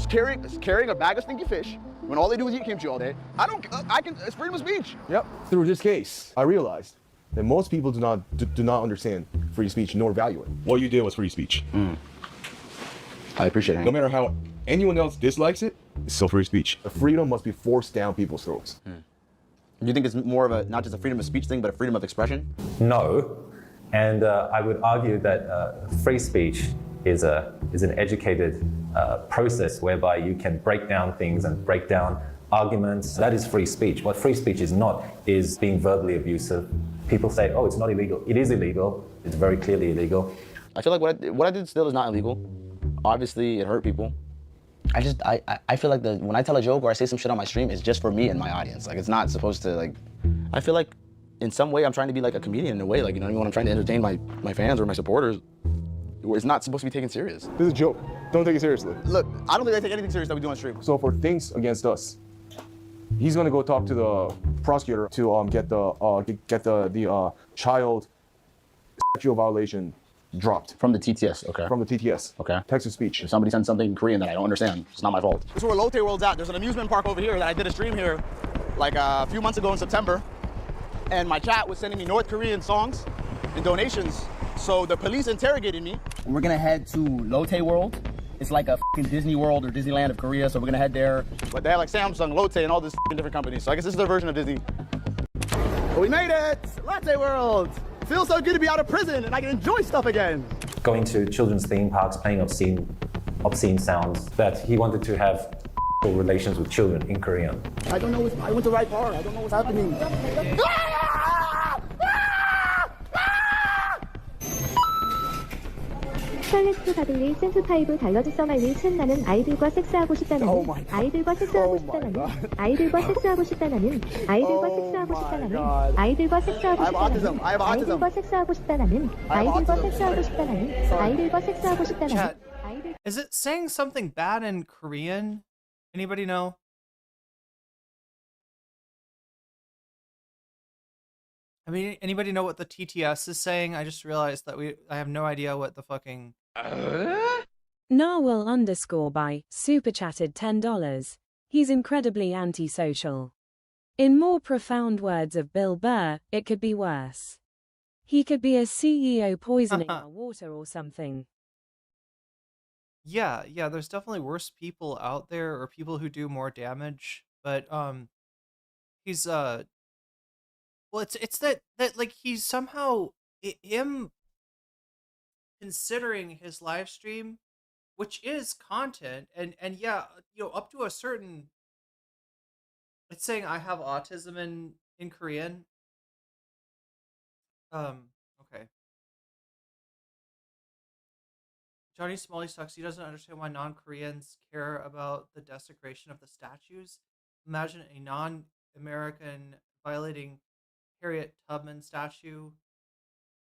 carrying a bag of stinky fish when all they do is eat kimchi all day? It's freedom of speech. Yep. Through this case, I realized that most people do not understand free speech nor value it. What you did was free speech. I appreciate it. No matter how anyone else dislikes it, it's still free speech. The freedom must be forced down people's throats. Do you think it's more of not just a freedom of speech thing, but a freedom of expression? No. And I would argue that free speech is an educated process whereby you can break down things and break down arguments. That is free speech. What free speech is not is being verbally abusive, People say, oh, it's not illegal. It is illegal. It's very clearly illegal. I feel like what I did still is not illegal. Obviously, it hurt people. I feel like when I tell a joke or I say some shit on my stream, it's just for me and my audience. Like, it's not supposed to, like, I feel like in some way I'm trying to be like a comedian in a way. Like, you know what I mean? When I'm trying to entertain my fans or my supporters, it's not supposed to be taken serious. This is a joke. Don't take it seriously. Look, I don't think I take anything serious that we do on stream. So for things against us, he's gonna go talk to the prosecutor to get the child sexual violation dropped. From the TTS, okay. From the TTS. Okay. Text to speech. If somebody sends something in Korean that I don't understand, it's not my fault. This is where Lotte World's at. There's an amusement park over here that I did a stream here like a few months ago in September. And my chat was sending me North Korean songs and donations. So the police interrogated me. We're gonna head to Lotte World. It's like a fucking Disney World or Disneyland of Korea, so we're gonna head there. But they have like Samsung, Lotte, and all these different companies. So I guess this is their version of Disney. But we made it! Lotte World! Feels so good to be out of prison and I can enjoy stuff again. Going to children's theme parks, playing obscene sounds, that he wanted to have relations with children in Korean. I don't know I went the right part. I don't know what's happening. 샬렉스 가들리 센스5 달러즈 써말리 챈 나는 아이들과 섹스하고 싶다는 아이들과 섹스하고 싶다는 아이들과 섹스하고 싶다는 아이들과 섹스하고 싶다는 아이들과 섹스하고 싶다는 아이들과 섹스하고 싶다는 아이들과 섹스하고 싶다는 아이들과 섹스하고 싶다는 Is it saying something bad in Korean? Anybody know? I mean, anybody know what the TTS is saying? I just realized that I have no idea what the fucking... Narwhal _ super chatted $10. He's incredibly antisocial. In more profound words of Bill Burr, it could be worse. He could be a CEO poisoning our water or something. Yeah, there's definitely worse people out there, or people who do more damage, but he's well, it's that like he's somehow him considering his live stream, which is content, and yeah, you know, up to a certain, it's saying I have autism in Korean. Okay. Johnny Somali sucks. He doesn't understand why non-Koreans care about the desecration of the statues. Imagine a non-American violating Harriet Tubman statue.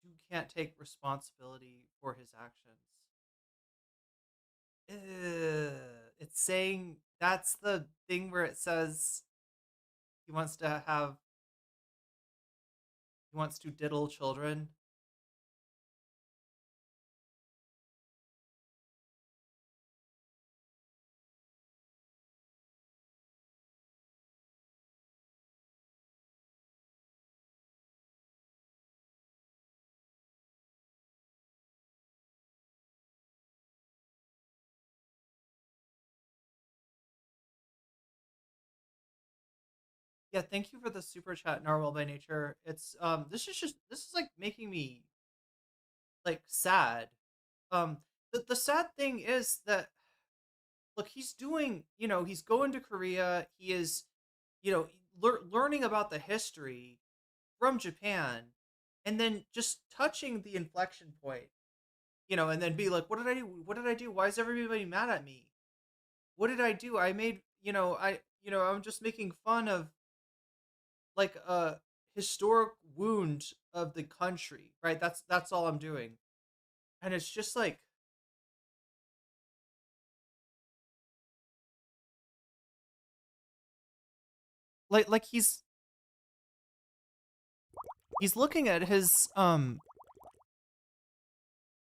You can't take responsibility for his actions. It's saying that's the thing where it says he wants to diddle children. Yeah, thank you for the super chat, Narwhal by Nature. It's this is like making me like sad. The sad thing is that, look, he's doing, you know, he's going to Korea. He is, you know, learning about the history from Japan, and then just touching the inflection point, you know, and then be like, what did I do? What did I do? Why is everybody mad at me? What did I do? I made, I'm just making fun of like a historic wound of the country, right? That's all I'm doing. And it's just like, he's looking at his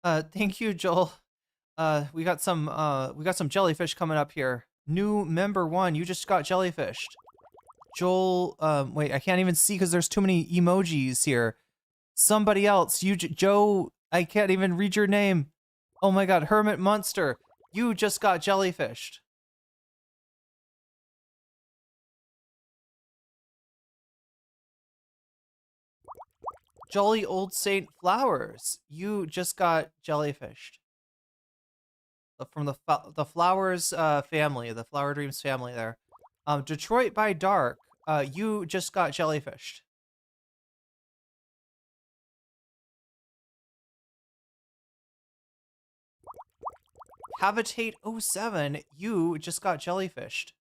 thank you, Joel. We got some jellyfish coming up here. New member 1, you just got jellyfished. Joel, wait, I can't even see because there's too many emojis here. Somebody else, Joe, I can't even read your name. Oh my god, Hermit Monster, you just got jellyfished. Jolly Old Saint Flowers, you just got jellyfished. From the Flowers family, the Flower Dreams family there. Detroit by Dark, you just got jellyfished. Cavitate07, you just got jellyfished.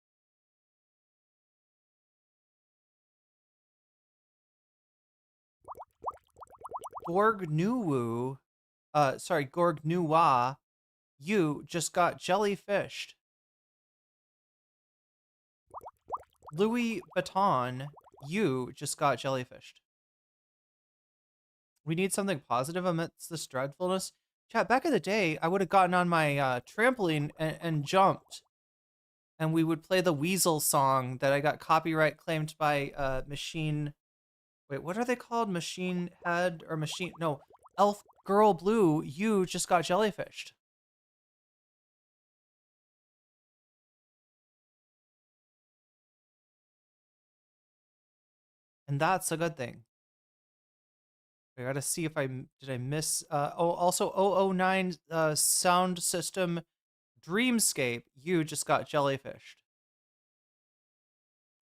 Gorgnuwu, Gorgnuwa, you just got jellyfished. Louis Vuitton, you just got jellyfished. We need something positive amidst this dreadfulness. Chat, back in the day, I would have gotten on my trampoline and jumped. And we would play the Weasel song that I got copyright claimed by Machine... Wait, what are they called? Machine Head or Machine... No, Elf Girl Blue, you just got jellyfished. And that's a good thing. I gotta see if did I miss, also 009 sound system Dreamscape, you just got jellyfished.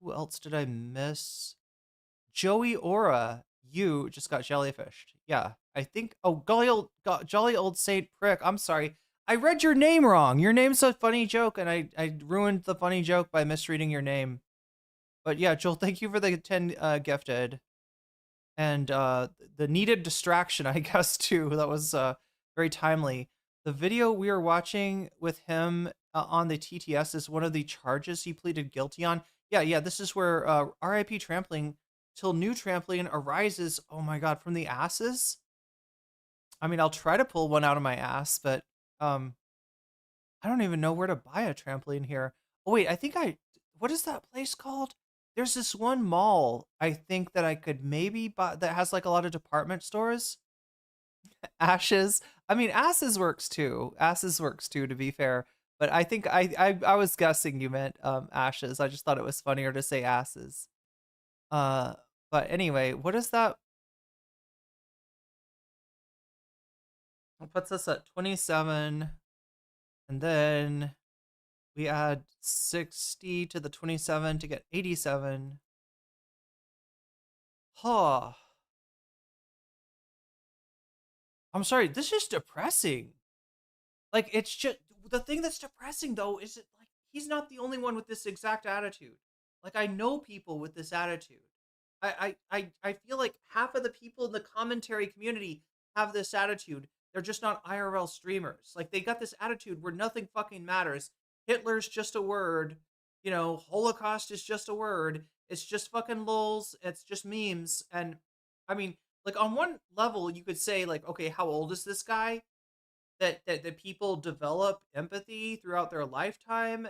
Who else did I miss? Joey Aura, you just got jellyfished. Yeah, I think, Jolly Old Saint Prick, I'm sorry. I read your name wrong. Your name's a funny joke, and I ruined the funny joke by misreading your name. But yeah, Joel, thank you for the 10 gifted. And the needed distraction, I guess, too. That was very timely. The video we are watching with him on the TTS is one of the charges he pleaded guilty on. Yeah, this is where RIP Trampoline till new trampoline arises, oh my god, from the asses? I mean, I'll try to pull one out of my ass, but I don't even know where to buy a trampoline here. Oh wait, I think what is that place called? There's this one mall, I think, that I could maybe buy that has like a lot of department stores. Ashes. I mean, asses works too. Asses works too, to be fair. But I think I was guessing you meant ashes. I just thought it was funnier to say asses. But anyway, what is that? It puts us at 27. And then we add 60 to the 27 to get 87. Huh. I'm sorry, this is depressing. Like, it's just, the thing that's depressing, though, is that, like, he's not the only one with this exact attitude. Like, I know people with this attitude. I feel like half of the people in the commentary community have this attitude. They're just not IRL streamers. Like, they got this attitude where nothing fucking matters. Hitler's just a word. You know, Holocaust is just a word. It's just fucking lulz. It's just memes. And, I mean, like, on one level, you could say, like, okay, how old is this guy? That people develop empathy throughout their lifetime,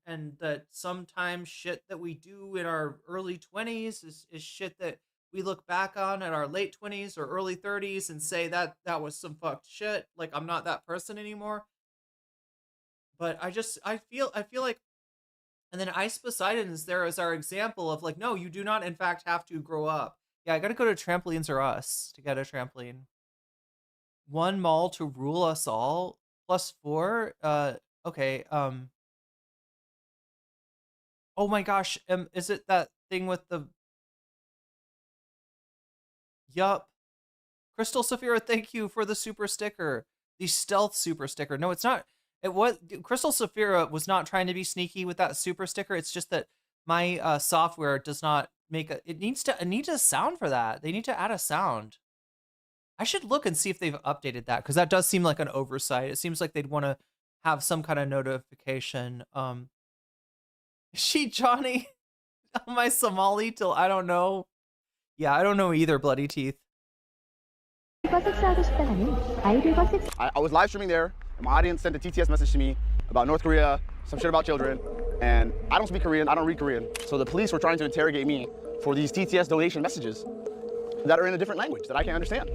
and that sometimes shit that we do in our early 20s is shit that we look back on in our late 20s or early 30s and say that was some fucked shit. Like, I'm not that person anymore. But I feel like, and then Ice Poseidon is there as our example of like, no, you do not in fact have to grow up. Yeah, I gotta go to Trampolines R Us to get a trampoline. One mall to rule us all, +4. Okay. Oh my gosh. Is it that thing with the? Yup. Crystal Saphira, thank you for the super sticker. The stealth super sticker. No, it's not. It was Crystal Saphira was not trying to be sneaky with that super sticker. It's just that my software does not make it needs a sound for that. They need to add a sound. I should look and see if they've updated that, because that does seem like an oversight. It seems like they'd want to have some kind of notification. Is she Johnny? Am I Somali till I don't know? Yeah, I don't know either, Bloody Teeth. I was live streaming there, and my audience sent a TTS message to me about North Korea, some shit about children, and I don't speak Korean, I don't read Korean. So the police were trying to interrogate me for these TTS donation messages that are in a different language that I can't understand.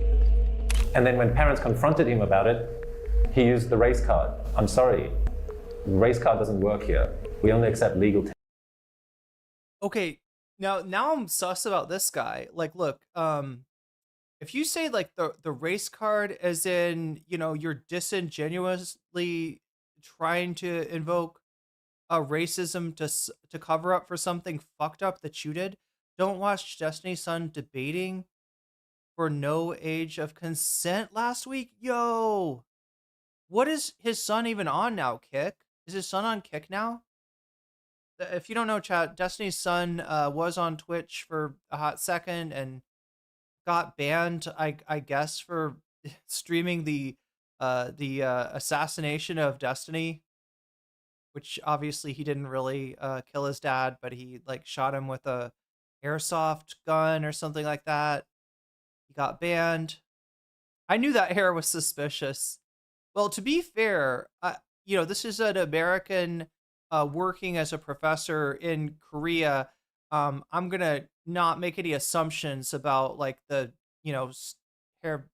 And then when parents confronted him about it, he used the race card. I'm sorry, race card doesn't work here. We only accept legal. Okay, now I'm sus about this guy. Like, look, if you say like the race card as in, you know, you're disingenuously trying to invoke racism to cover up for something fucked up that you did, don't watch Destiny's Son debating for no age of consent last week. Yo, what is his son even on now? Kick? Is his son on Kick now? If you don't know, chat, Destiny's son was on Twitch for a hot second and got banned, I guess, for streaming the assassination of Destiny, which obviously he didn't really kill his dad, but he like shot him with a airsoft gun or something like that. He got banned. I knew that hair was suspicious. Well, to be fair, this is an American working as a professor in Korea. I'm gonna not make any assumptions about like the hair,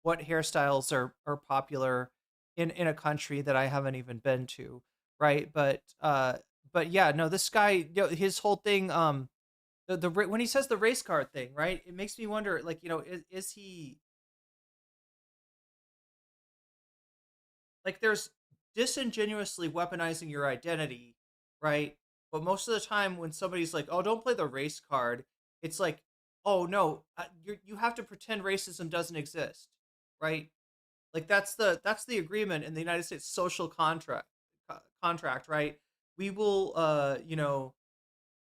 what hairstyles are popular in a country that I haven't even been to, right? But yeah, no, this guy, his whole thing, when he says the race card thing, right? It makes me wonder, like, is he like, there's disingenuously weaponizing your identity, right? But most of the time when somebody's like, oh, don't play the race card, it's like, oh no, you have to pretend racism doesn't exist, right? Like that's the agreement in the United States social contract, right? We will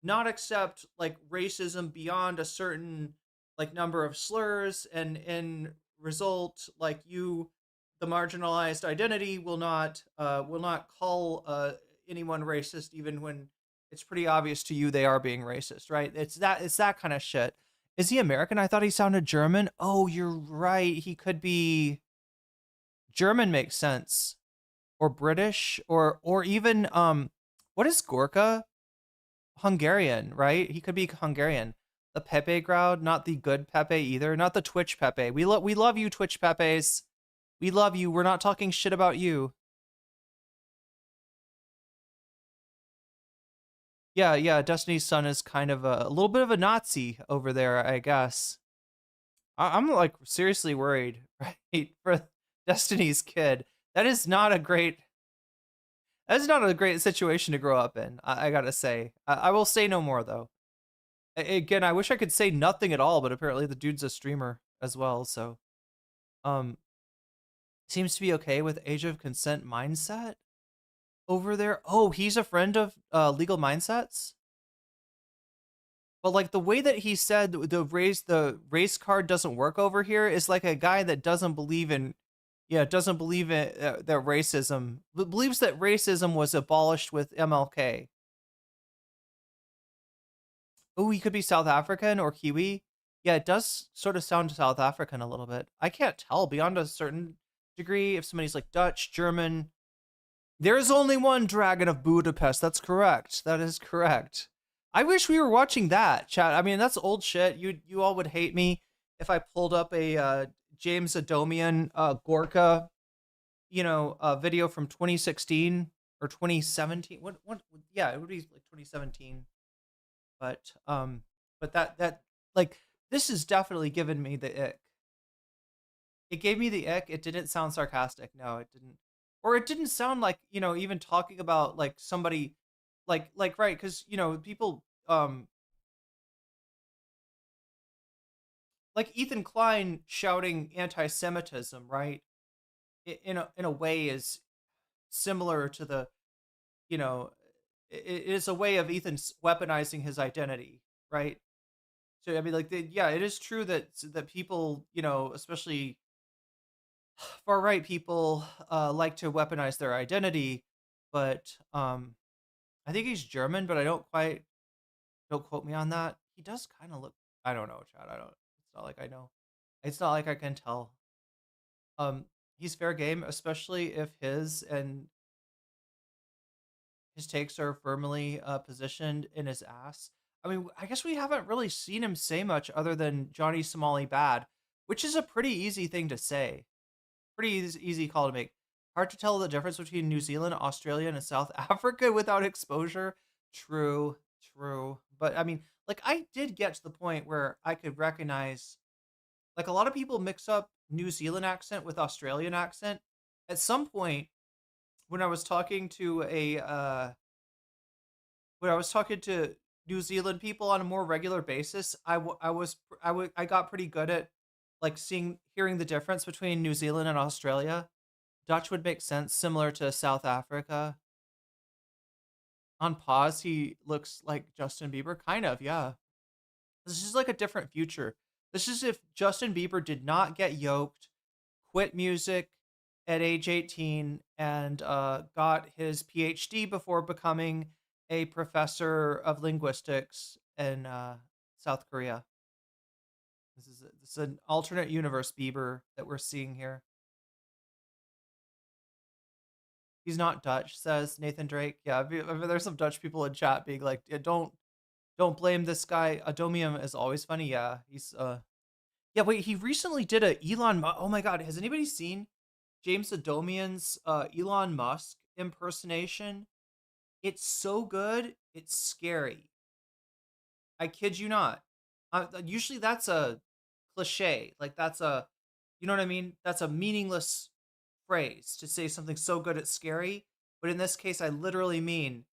not accept like racism beyond a certain like number of slurs, and in result, like the marginalized identity will not call anyone racist even when it's pretty obvious to you they are being racist, right? It's that kind of shit. Is he American? I thought he sounded German. Oh, you're right. He could be German, makes sense. Or British, or even what is Gorka? Hungarian, right? He could be Hungarian. The Pepe crowd, not the good Pepe either, not the Twitch Pepe. We love you, Twitch Pepes. We love you. We're not talking shit about you. Yeah, Destiny's son is kind of a little bit of a Nazi over there, I guess. I'm like seriously worried, right, for Destiny's kid. That is not a great situation to grow up in, I gotta say. I will say no more, though. Again, I wish I could say nothing at all, but apparently the dude's a streamer as well, so. Seems to be okay with age of consent mindset over there. Oh, he's a friend of Legal Mindsets? But like the way that he said the race card doesn't work over here is like a guy that doesn't believe in that racism, believes that racism was abolished with MLK. Oh, he could be South African or Kiwi. Yeah, it does sort of sound South African a little bit. I can't tell beyond a certain degree if somebody's like Dutch, German. There's only one Dragon of Budapest. That's correct. That is correct. I wish we were watching that, chat. I mean, that's old shit. You all would hate me if I pulled up a James Adomian Gorka, video from 2016 or 2017. What? Yeah, it would be like 2017. But that like this has definitely given me the ick. It gave me the ick. It didn't sound sarcastic. No, it didn't. Or it didn't sound like, even talking about like somebody like right, because people like Ethan Klein shouting anti-Semitism, right? In a way is similar to the, it is a way of Ethan weaponizing his identity, right? So I mean, like, it is true that people, especially far right people, like to weaponize their identity, but I think he's German, but don't quote me on that. He does kind of look. I don't know, Chad. It's not like I know. It's not like I can tell. He's fair game, especially if his takes are firmly positioned in his ass. I mean, I guess we haven't really seen him say much other than Johnny Somali bad, which is a pretty easy thing to say. Pretty easy call to make. Hard to tell the difference between New Zealand, Australia, and South Africa without exposure. True. But I mean, like, I did get to the point where I could recognize, like, a lot of people mix up New Zealand accent with Australian accent. At some point, when I was talking to New Zealand people on a more regular basis, I got pretty good at like hearing the difference between New Zealand and Australia. Dutch would make sense, similar to South Africa. On pause, he looks like Justin Bieber, kind of, yeah. This is like a different future. This is if Justin Bieber did not get yoked, quit music at age 18, and got his PhD before becoming a professor of linguistics in South Korea. This is an alternate universe Bieber that we're seeing here. He's not Dutch, says Nathan Drake. Yeah, I mean, there's some Dutch people in chat being like, yeah, don't blame this guy. Adomium is always funny. Yeah, he's yeah. Wait, he recently did a oh my God, has anybody seen James Adomian's Elon Musk impersonation? It's so good, it's scary. I kid you not. Usually that's a cliche, like that's a, you know what I mean? That's a meaningless phrase to say something so good it's scary. But in this case, I literally mean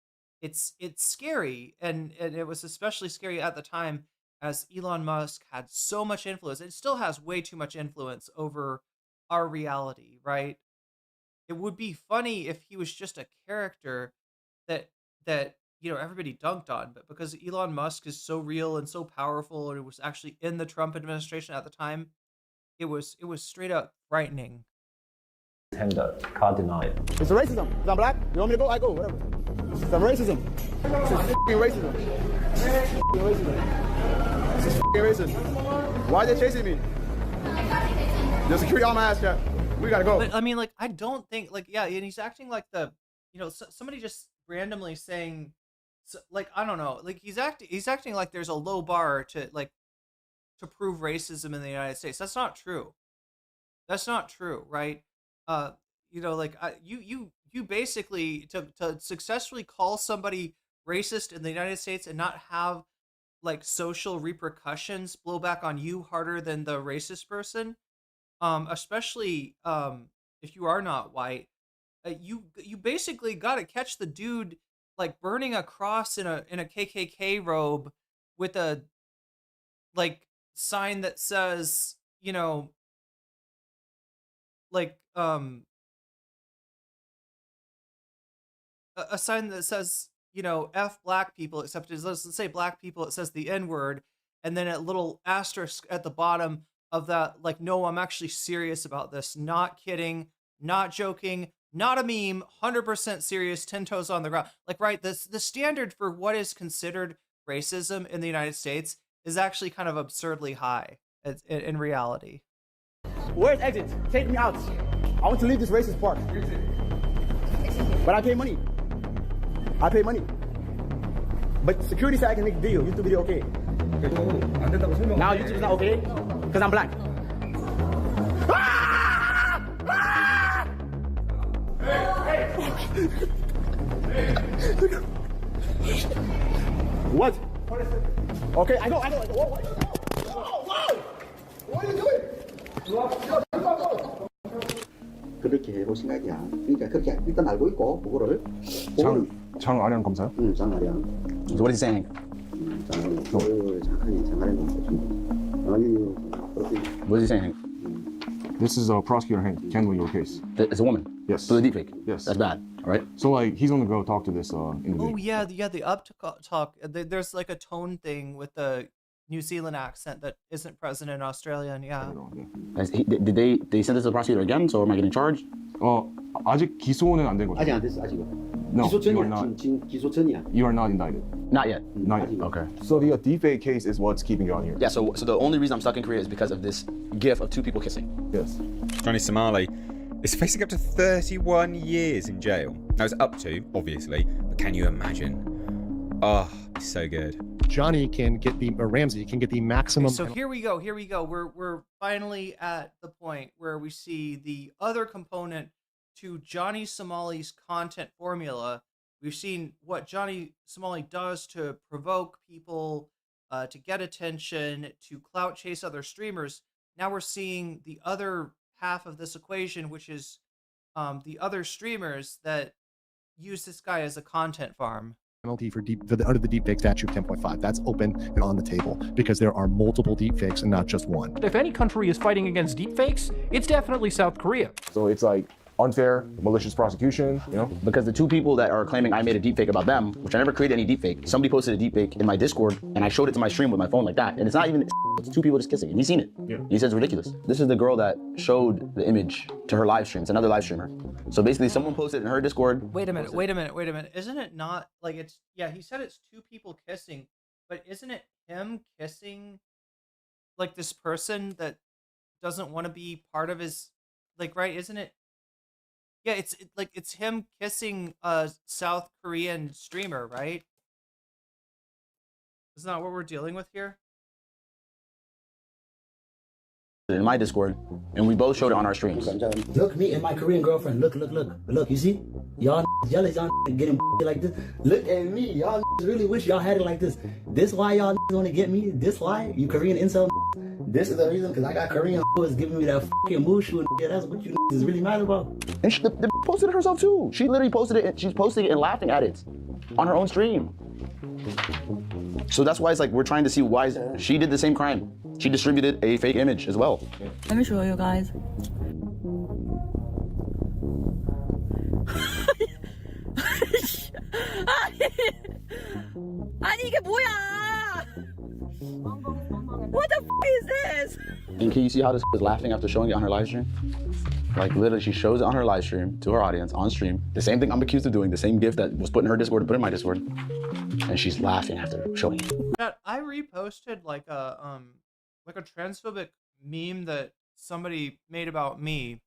it's scary, and it was especially scary at the time as Elon Musk had so much influence. It still has way too much influence over our reality, right? It would be funny if he was just a character that you know everybody dunked on, but because Elon Musk is so real and so powerful, and it was actually in the Trump administration at the time, it was straight up frightening. Tender card denied. It's racism. If I'm black, you want me to go? I go, whatever. It's racism. It's racism. It's racism. Why are they chasing me? There's security on my ass, chat. We gotta go. But I mean, like, I don't think, like, yeah, and he's acting like the, you know, somebody just randomly saying, like, I don't know, like he's acting like there's a low bar to prove racism in the United States. That's not true. That's not true, right? You know, like you basically to successfully call somebody racist in the United States and not have like social repercussions blow back on you harder than the racist person, especially if you are not white, you basically got to catch the dude like burning a cross in a KKK robe with a like sign that says, you know, like a sign that says, you know, F black people, except it doesn't say black people, it says the N-word, and then a little asterisk at the bottom of that, like, no, I'm actually serious about this, not kidding, not joking, not a meme, 100% serious, 10 toes on the ground. Like, right, the standard for what is considered racism in the United States is actually kind of absurdly high in reality. Where's exit? Take me out. I want to leave this racist park. But I pay money. But security said I can make a video. YouTube video okay. Now YouTube is not okay because I'm black. What? Okay, I know. Whoa. What are you doing? 그렇게 해볼 생각이야. 그러니까 그렇게 일단 알고 있고 그거를 장아량 검사요? 응, 장아량. So what is he saying? What is he saying? This is Prosecutor Hank handling your case. It's a woman? Yes. For the deepfake? Yes. That's bad, all right? So, like, he's gonna go talk to this individual. Oh, yeah, the up talk. There's like a tone thing with the New Zealand accent that isn't present in Australia, and yeah. Did they send this to the prosecutor again, so am I getting charged? 아직 기소는 안 된 거죠? 아직 안 됐어, 아직은. No, 기소 you are 전이야. not. 지금 기소 전이야. You are not indicted. Not yet. Not yet. Okay. So the deepfake case is what's keeping you on here. Yeah, so the only reason I'm stuck in Korea is because of this gif of two people kissing. Yes. Johnny Somali is facing up to 31 years in jail. Now it's up to, obviously, but can you imagine? Oh, so good. Johnny can get Ramsey can get the maximum. So here we go. We're finally at the point where we see the other component to Johnny Somali's content formula. We've seen what Johnny Somali does to provoke people, to get attention, to clout chase other streamers. Now we're seeing the other half of this equation, which is the other streamers that use this guy as a content farm. Penalty for under the deepfake statute 10.5. That's open and on the table because there are multiple deepfakes and not just one. If any country is fighting against deepfakes, it's definitely South Korea. So it's like unfair, malicious prosecution, you know? Because the two people that are claiming I made a deepfake about them, which I never created any deepfake, somebody posted a deepfake in my Discord, and I showed it to my stream with my phone like that, and it's not even, it's two people just kissing, and he's seen it. Yeah. He says it's ridiculous. This is the girl that showed the image to her live stream. It's another live streamer. So basically, someone posted in her Discord. Wait a minute. Isn't it not like it's? Yeah, he said it's two people kissing, but isn't it him kissing, like this person that doesn't want to be part of his, like, right? Isn't it? Yeah, it's him kissing a South Korean streamer, right? Isn't that what we're dealing with here? In my Discord, and we both showed it on our streams. Look, me and my Korean girlfriend. Look. You see? Y'all jealous, y'all getting like this. Look at me. Y'all really wish y'all had it like this. This why y'all want to get me? This why? You Korean incel? This is the reason, because I got Korean is giving me that fucking mushu. That's what you is really mad about. And she posted it herself too. She literally posted it. She's posting it and laughing at it on her own stream. So that's why it's like we're trying to see why she did the same crime. She distributed a fake image as well. Let me show you guys. 아니 이게 뭐야? What the f is this? And can you see how this is laughing after showing it on her live stream? Like literally, she shows it on her live stream to her audience on stream. The same thing I'm accused of doing. The same gift that was put in her Discord to put in my Discord, and she's laughing after showing it. I reposted like a transphobic meme that somebody made about me,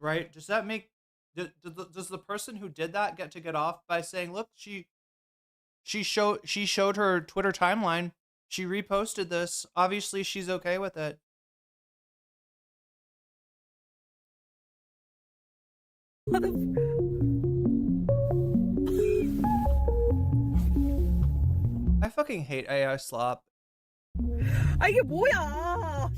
right? Does that make does the person who did that get off by saying, look, she showed her Twitter timeline, she reposted this, obviously she's okay with it. I fucking hate AI slop. 아 이게 뭐야?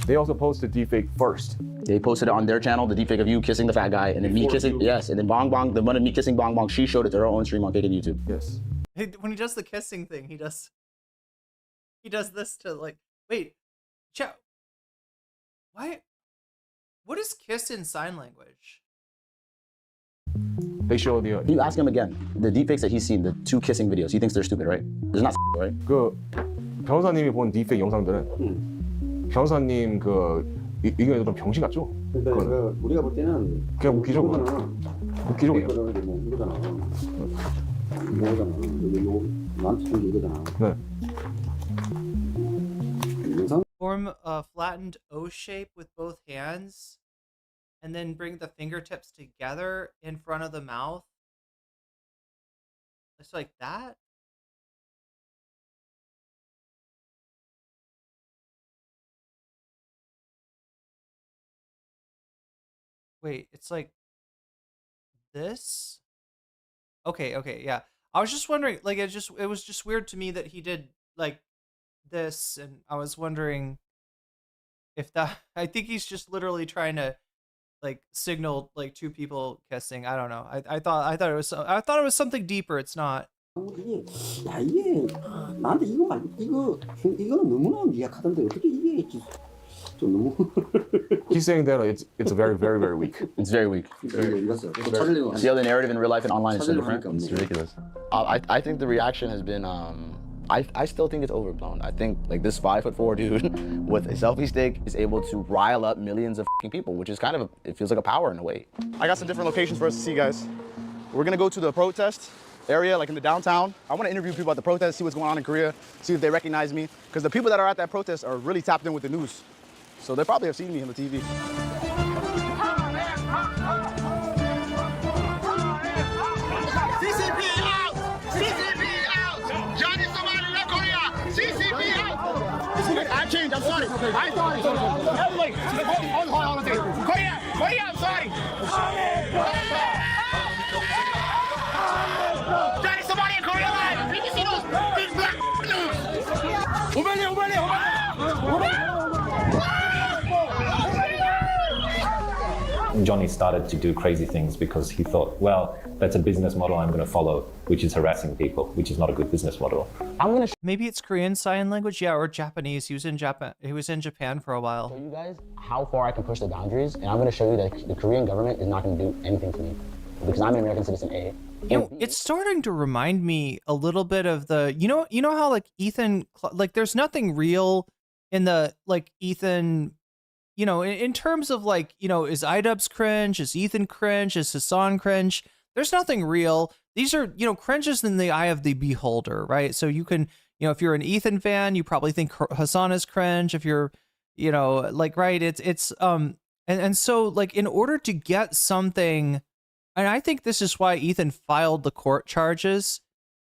They also posted deepfake first. They posted it on their channel, the deepfake of you kissing the fat guy, and then me kissing, yes, and then Bong Bong, the one of me kissing Bong Bong, she showed it to her own stream on Fake YouTube. Yes. When he does the kissing thing, he does this to like, wait, chat, why? What is kiss in sign language? They show the. You ask him again. The deepfakes that he's seen, the two kissing videos, he thinks they're stupid, right? There's not right? 그 변호사님이 본 딥페이크 영상들은 변호사님 그 의견이 좀 병신 같죠? 그러니까 우리가 볼 때는 그냥 웃기죠. 웃기죠 그냥. 이거잖아. 나한테 준 게 이거잖아. 네. Form a flattened O shape with both hands, and then bring the fingertips together in front of the mouth. It's like that. Wait, it's like this? Okay, yeah. I was just wondering, like, it was just weird to me that he did like this, and I was wondering if that, I think he's just literally trying to like signal like two people kissing. I don't know. I thought it was something deeper. It's not. 이게 나한테 이거는 너무나 미약하던데 어떻게 이게 좀 너무. He's saying that it's very, very, very weak. It's very weak. See how the narrative in real life and online is so different? It's ridiculous. I think the reaction has been, I still think it's overblown. I think like this 5'4" dude with a selfie stick is able to rile up millions of people, which is kind of, it feels like a power in a way. I got some different locations for us to see, guys. We're gonna go to the protest area, like in the downtown. I wanna interview people at the protest, see what's going on in Korea, see if they recognize me, because the people that are at that protest are really tapped in with the news. So they probably have seen me on the TV. CCP out! CCP out! Johnny Somali, left Korea! CCP out! I changed, I'm sorry. I'm sorry. Everybody, hold on a second. Korea, I'm sorry. Johnny Somali in Korea live! BBC News! Big Black News! Johnny started to do crazy things because he thought, well, that's a business model I'm going to follow, which is harassing people, which is not a good business model. Maybe it's Korean Sign Language, yeah, or Japanese. He was in Japan. He was in Japan for a while. Show you guys how far I can push the boundaries, and I'm going to show you that the Korean government is not going to do anything to me because I'm an American citizen. A. You know, it's starting to remind me a little bit of the, you know how like Ethan, like there's nothing real in the like Ethan, you know, in terms of like, you know, is iDubbbz cringe? Is Ethan cringe? Is Hassan cringe? There's nothing real. These are, you know, cringes in the eye of the beholder, right? So you can, you know, if you're an Ethan fan, you probably think Hassan is cringe. If you're, you know, like, right, and so like in order to get something, and I think this is why Ethan filed the court charges,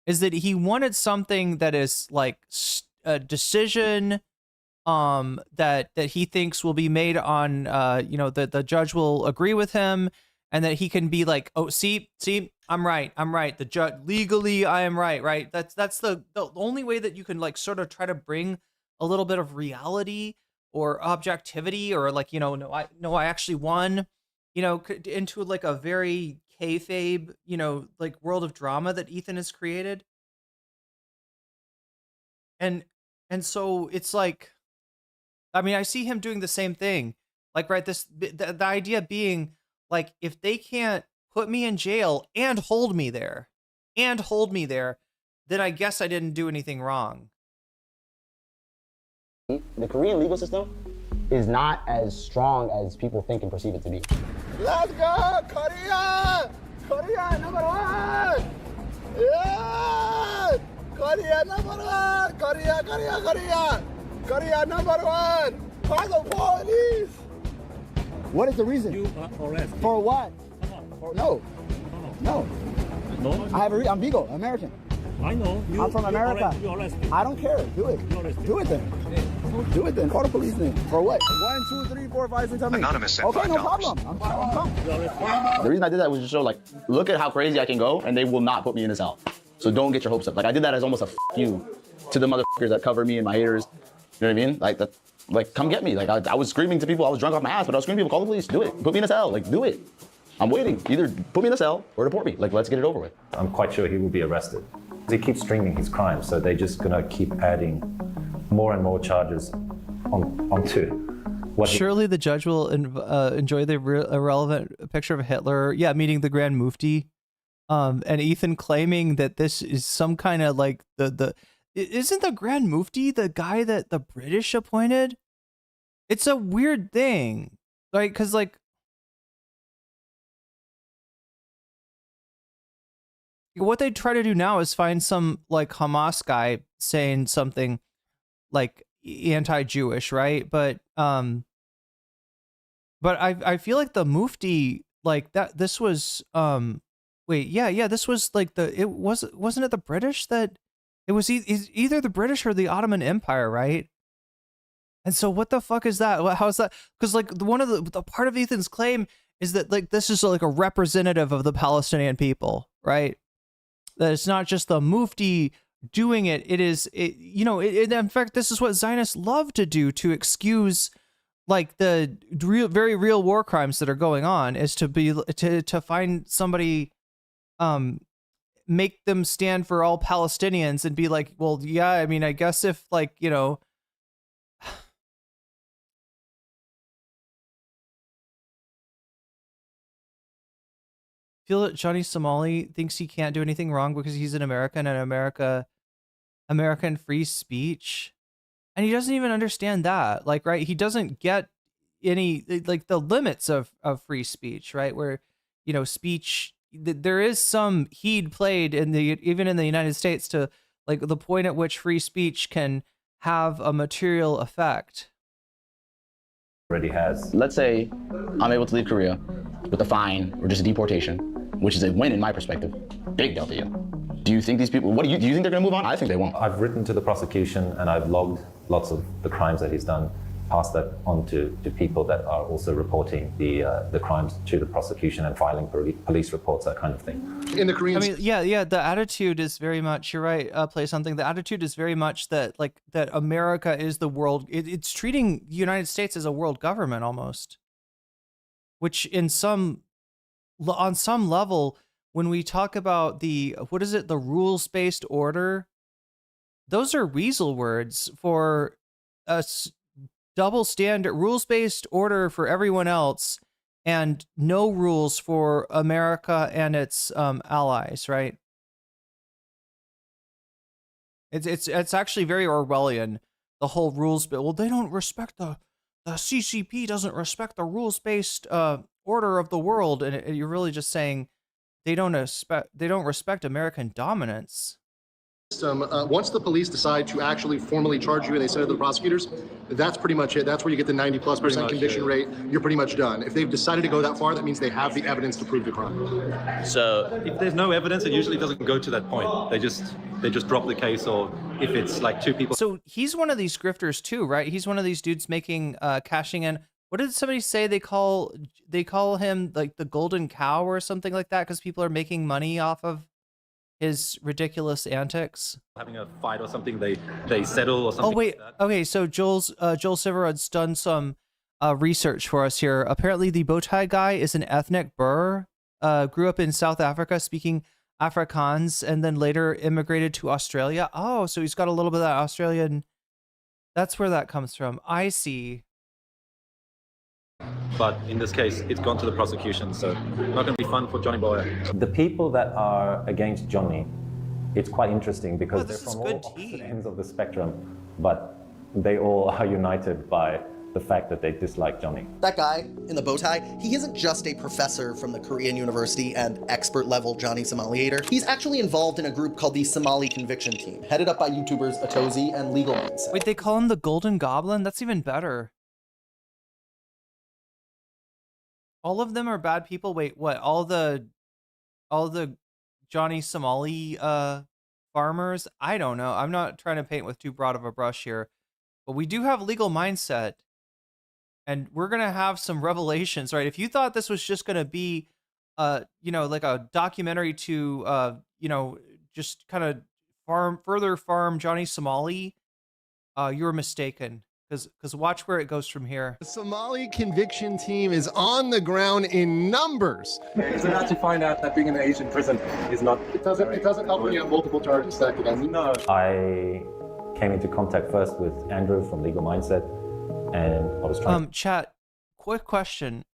is that he wanted something that is like a decision that he thinks will be made on, you know, that the judge will agree with him, and that he can be like, oh, see, I'm right. The judge, legally, I am right. That's the only way that you can like sort of try to bring a little bit of reality or objectivity, or like, you know, no, I actually won, you know, into like a very kayfabe, you know, like world of drama that Ethan has created. And so it's like, I mean, I see him doing the same thing. Like, right, the idea being like, if they can't put me in jail and hold me there, then I guess I didn't do anything wrong. The Korean legal system is not as strong as people think and perceive it to be. Let's go, Korea! Korea number one! Yeah! Korea number one! Korea number one! Call the police! What is the reason? You are arrested. For what? No. I'm Vigo, American. I know. I'm from America. You arrested. I don't care. Do it. Do it then. Call the police then. For what? 1, 2, 3, 4, 5, 6, 7. Anonymous sent Okay, no $5. problem. I'm coming. The reason I did that was to show, like, look at how crazy I can go, and they will not put me in a cell. So don't get your hopes up. Like, I did that as almost a you to the motherfuckers that cover me and my haters. You know what I mean? Like, that. Like, come get me. Like, I was screaming to people. I was drunk off my ass, but I was screaming to people, call the police. Do it. Put me in a cell. Like, do it. I'm waiting. Either put me in a cell or deport me. Like, let's get it over with. I'm quite sure he will be arrested. He keeps streaming his crimes, so they're just gonna keep adding more and more charges onto what. Surely the judge will enjoy the irrelevant picture of Hitler, meeting the Grand Mufti, and Ethan claiming that this is some kind of like isn't the Grand Mufti the guy that the British appointed? It's a weird thing, like, because like what they try to do now is find some like Hamas guy saying something like anti-Jewish, right? But I feel like the Mufti, like that, this was this was like wasn't it the British that it was either the British or the Ottoman Empire, right? And so what the fuck is that? How's that? Because like one of the part of Ethan's claim is that like this is like a representative of the Palestinian people, right? That it's not just the Mufti doing it. It is, in fact, this is what Zionists love to do to excuse like the very real war crimes that are going on, is to find somebody, make them stand for all Palestinians and be like, well, yeah, I mean, I guess if like, you know, feel that Johnny Somali thinks he can't do anything wrong because he's an American and American free speech. And he doesn't even understand that. Like, right, he doesn't get any, like, the limits of free speech, right? Where, you know, speech, there is some heed played even in the United States to like the point at which free speech can have a material effect. Already has. Let's say I'm able to leave Korea with a fine or just a deportation, which is a win in my perspective. Big W. Do you think these people, do you think they're gonna move on? I think they won't. I've written to the prosecution and I've logged lots of the crimes that he's done, passed that on to people that are also reporting the crimes to the prosecution and filing police reports, that kind of thing. In the Korean, I mean, yeah, the attitude is very much, you're right, play something. The attitude is very much that like that America is the world. It's treating the United States as a world government almost. which on some level, when we talk about the rules-based order, those are weasel words for a double standard, rules-based order for everyone else, and no rules for America and its allies, right? It's actually very Orwellian, the whole rules. But well, they don't respect the CCP doesn't respect the rules-based order of the world, and you're really just saying they don't respect American dominance. Once the police decide to actually formally charge you and they send it to the prosecutors, that's pretty much it. That's where you get the 90+% conviction rate. You're pretty much done. If they've decided to go that far, that means they have the evidence to prove the crime. So if there's no evidence, it usually doesn't go to that point. They just drop the case, or if it's like two people. So he's one of these grifters too, right? He's one of these dudes making cashing in. What did somebody say they call him, like the golden cow or something like that, because people are making money off of his ridiculous antics? Having a fight or something, they settle or something. Oh wait, like that. okay. So Joel Siverod's done some research for us here. Apparently, the bow tie guy is an ethnic Boer. Grew up in South Africa, speaking Afrikaans, and then later immigrated to Australia. Oh, so he's got a little bit of that Australian. That's where that comes from. I see. But in this case, it's gone to the prosecution, so not going to be fun for Johnny Boy. The people that are against Johnny, it's quite interesting because they're from all opposite ends of the spectrum, but they all are united by the fact that they dislike Johnny. That guy in the bow tie, he isn't just a professor from the Korean University and expert level Johnny Somali hater. He's actually involved in a group called the Somali Conviction Team, headed up by YouTubers Atozi and Legal Mindset. Wait, they call him the Golden Goblin? That's even better. All of them are bad people? Wait, what? All the Johnny Somali farmers? I don't know. I'm not trying to paint with too broad of a brush here. But we do have Legal Mindset. And we're going to have some revelations, right? If you thought this was just going to be like a documentary to just kind of further farm Johnny Somali, you were mistaken. Because watch where it goes from here. The Somali Conviction Team is on the ground in numbers. It's not to find out that being in an Asian prison is not. It doesn't help when you have multiple charges stacked against you. No. I came into contact first with Andrew from Legal Mindset, and I was trying. Chat. Quick question: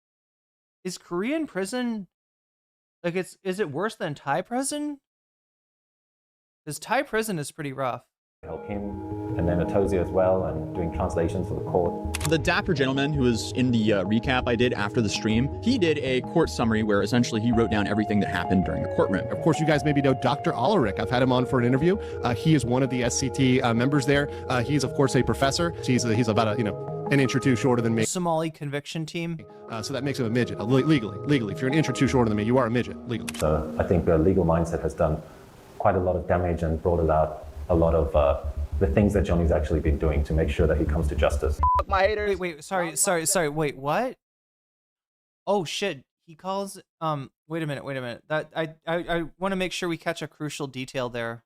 is Korean prison like is it worse than Thai prison? Because Thai prison is pretty rough. Help him, and then Atozi as well, and doing translations for the court. The dapper gentleman who was in the recap I did after the stream, he did a court summary where essentially he wrote down everything that happened during the courtroom. Of course, you guys maybe know Dr. Ulrich. I've had him on for an interview. He is one of the SCT members there. He's of course a professor. He's about an inch or two shorter than me. Somali Conviction Team. So that makes him a midget legally. If you're an inch or two shorter than me, you are a midget legally. So I think the Legal Mindset has done quite a lot of damage and brought about a lot of the things that Johnny's actually been doing to make swant to make sure that he comes to justice. My haters. Wait, sorry. Wait, what? Oh shit. He calls. Wait a minute. That I want to make sure we catch a crucial detail there.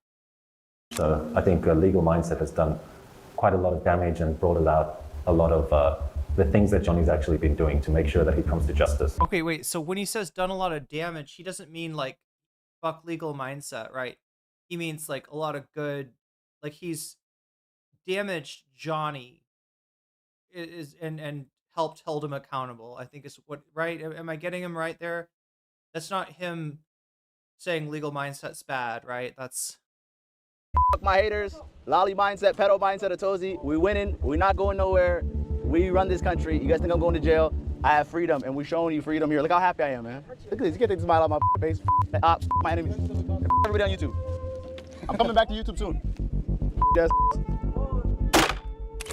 So I think Legal Mindset has done quite a lot of damage and brought about a lot of the things that Johnny's actually been doing to make sure that he comes to justice. Okay, wait. So when he says done a lot of damage, he doesn't mean like fuck Legal Mindset, right? He means like a lot of good, like he's damaged Johnny and helped hold him accountable. I think is what, right? Am I getting him right there? That's not him saying Legal Mindset's bad, right? That's Fuck my haters. Lolly Mindset, pedo mindset, Atozi. We winning. We're not going nowhere. We run this country. You guys think I'm going to jail? I have freedom, and we're showing you freedom here. Look how happy I am, man. Look at this. You can't take the smile out my face. My enemies. Everybody on YouTube. I'm coming back to YouTube soon. Yes.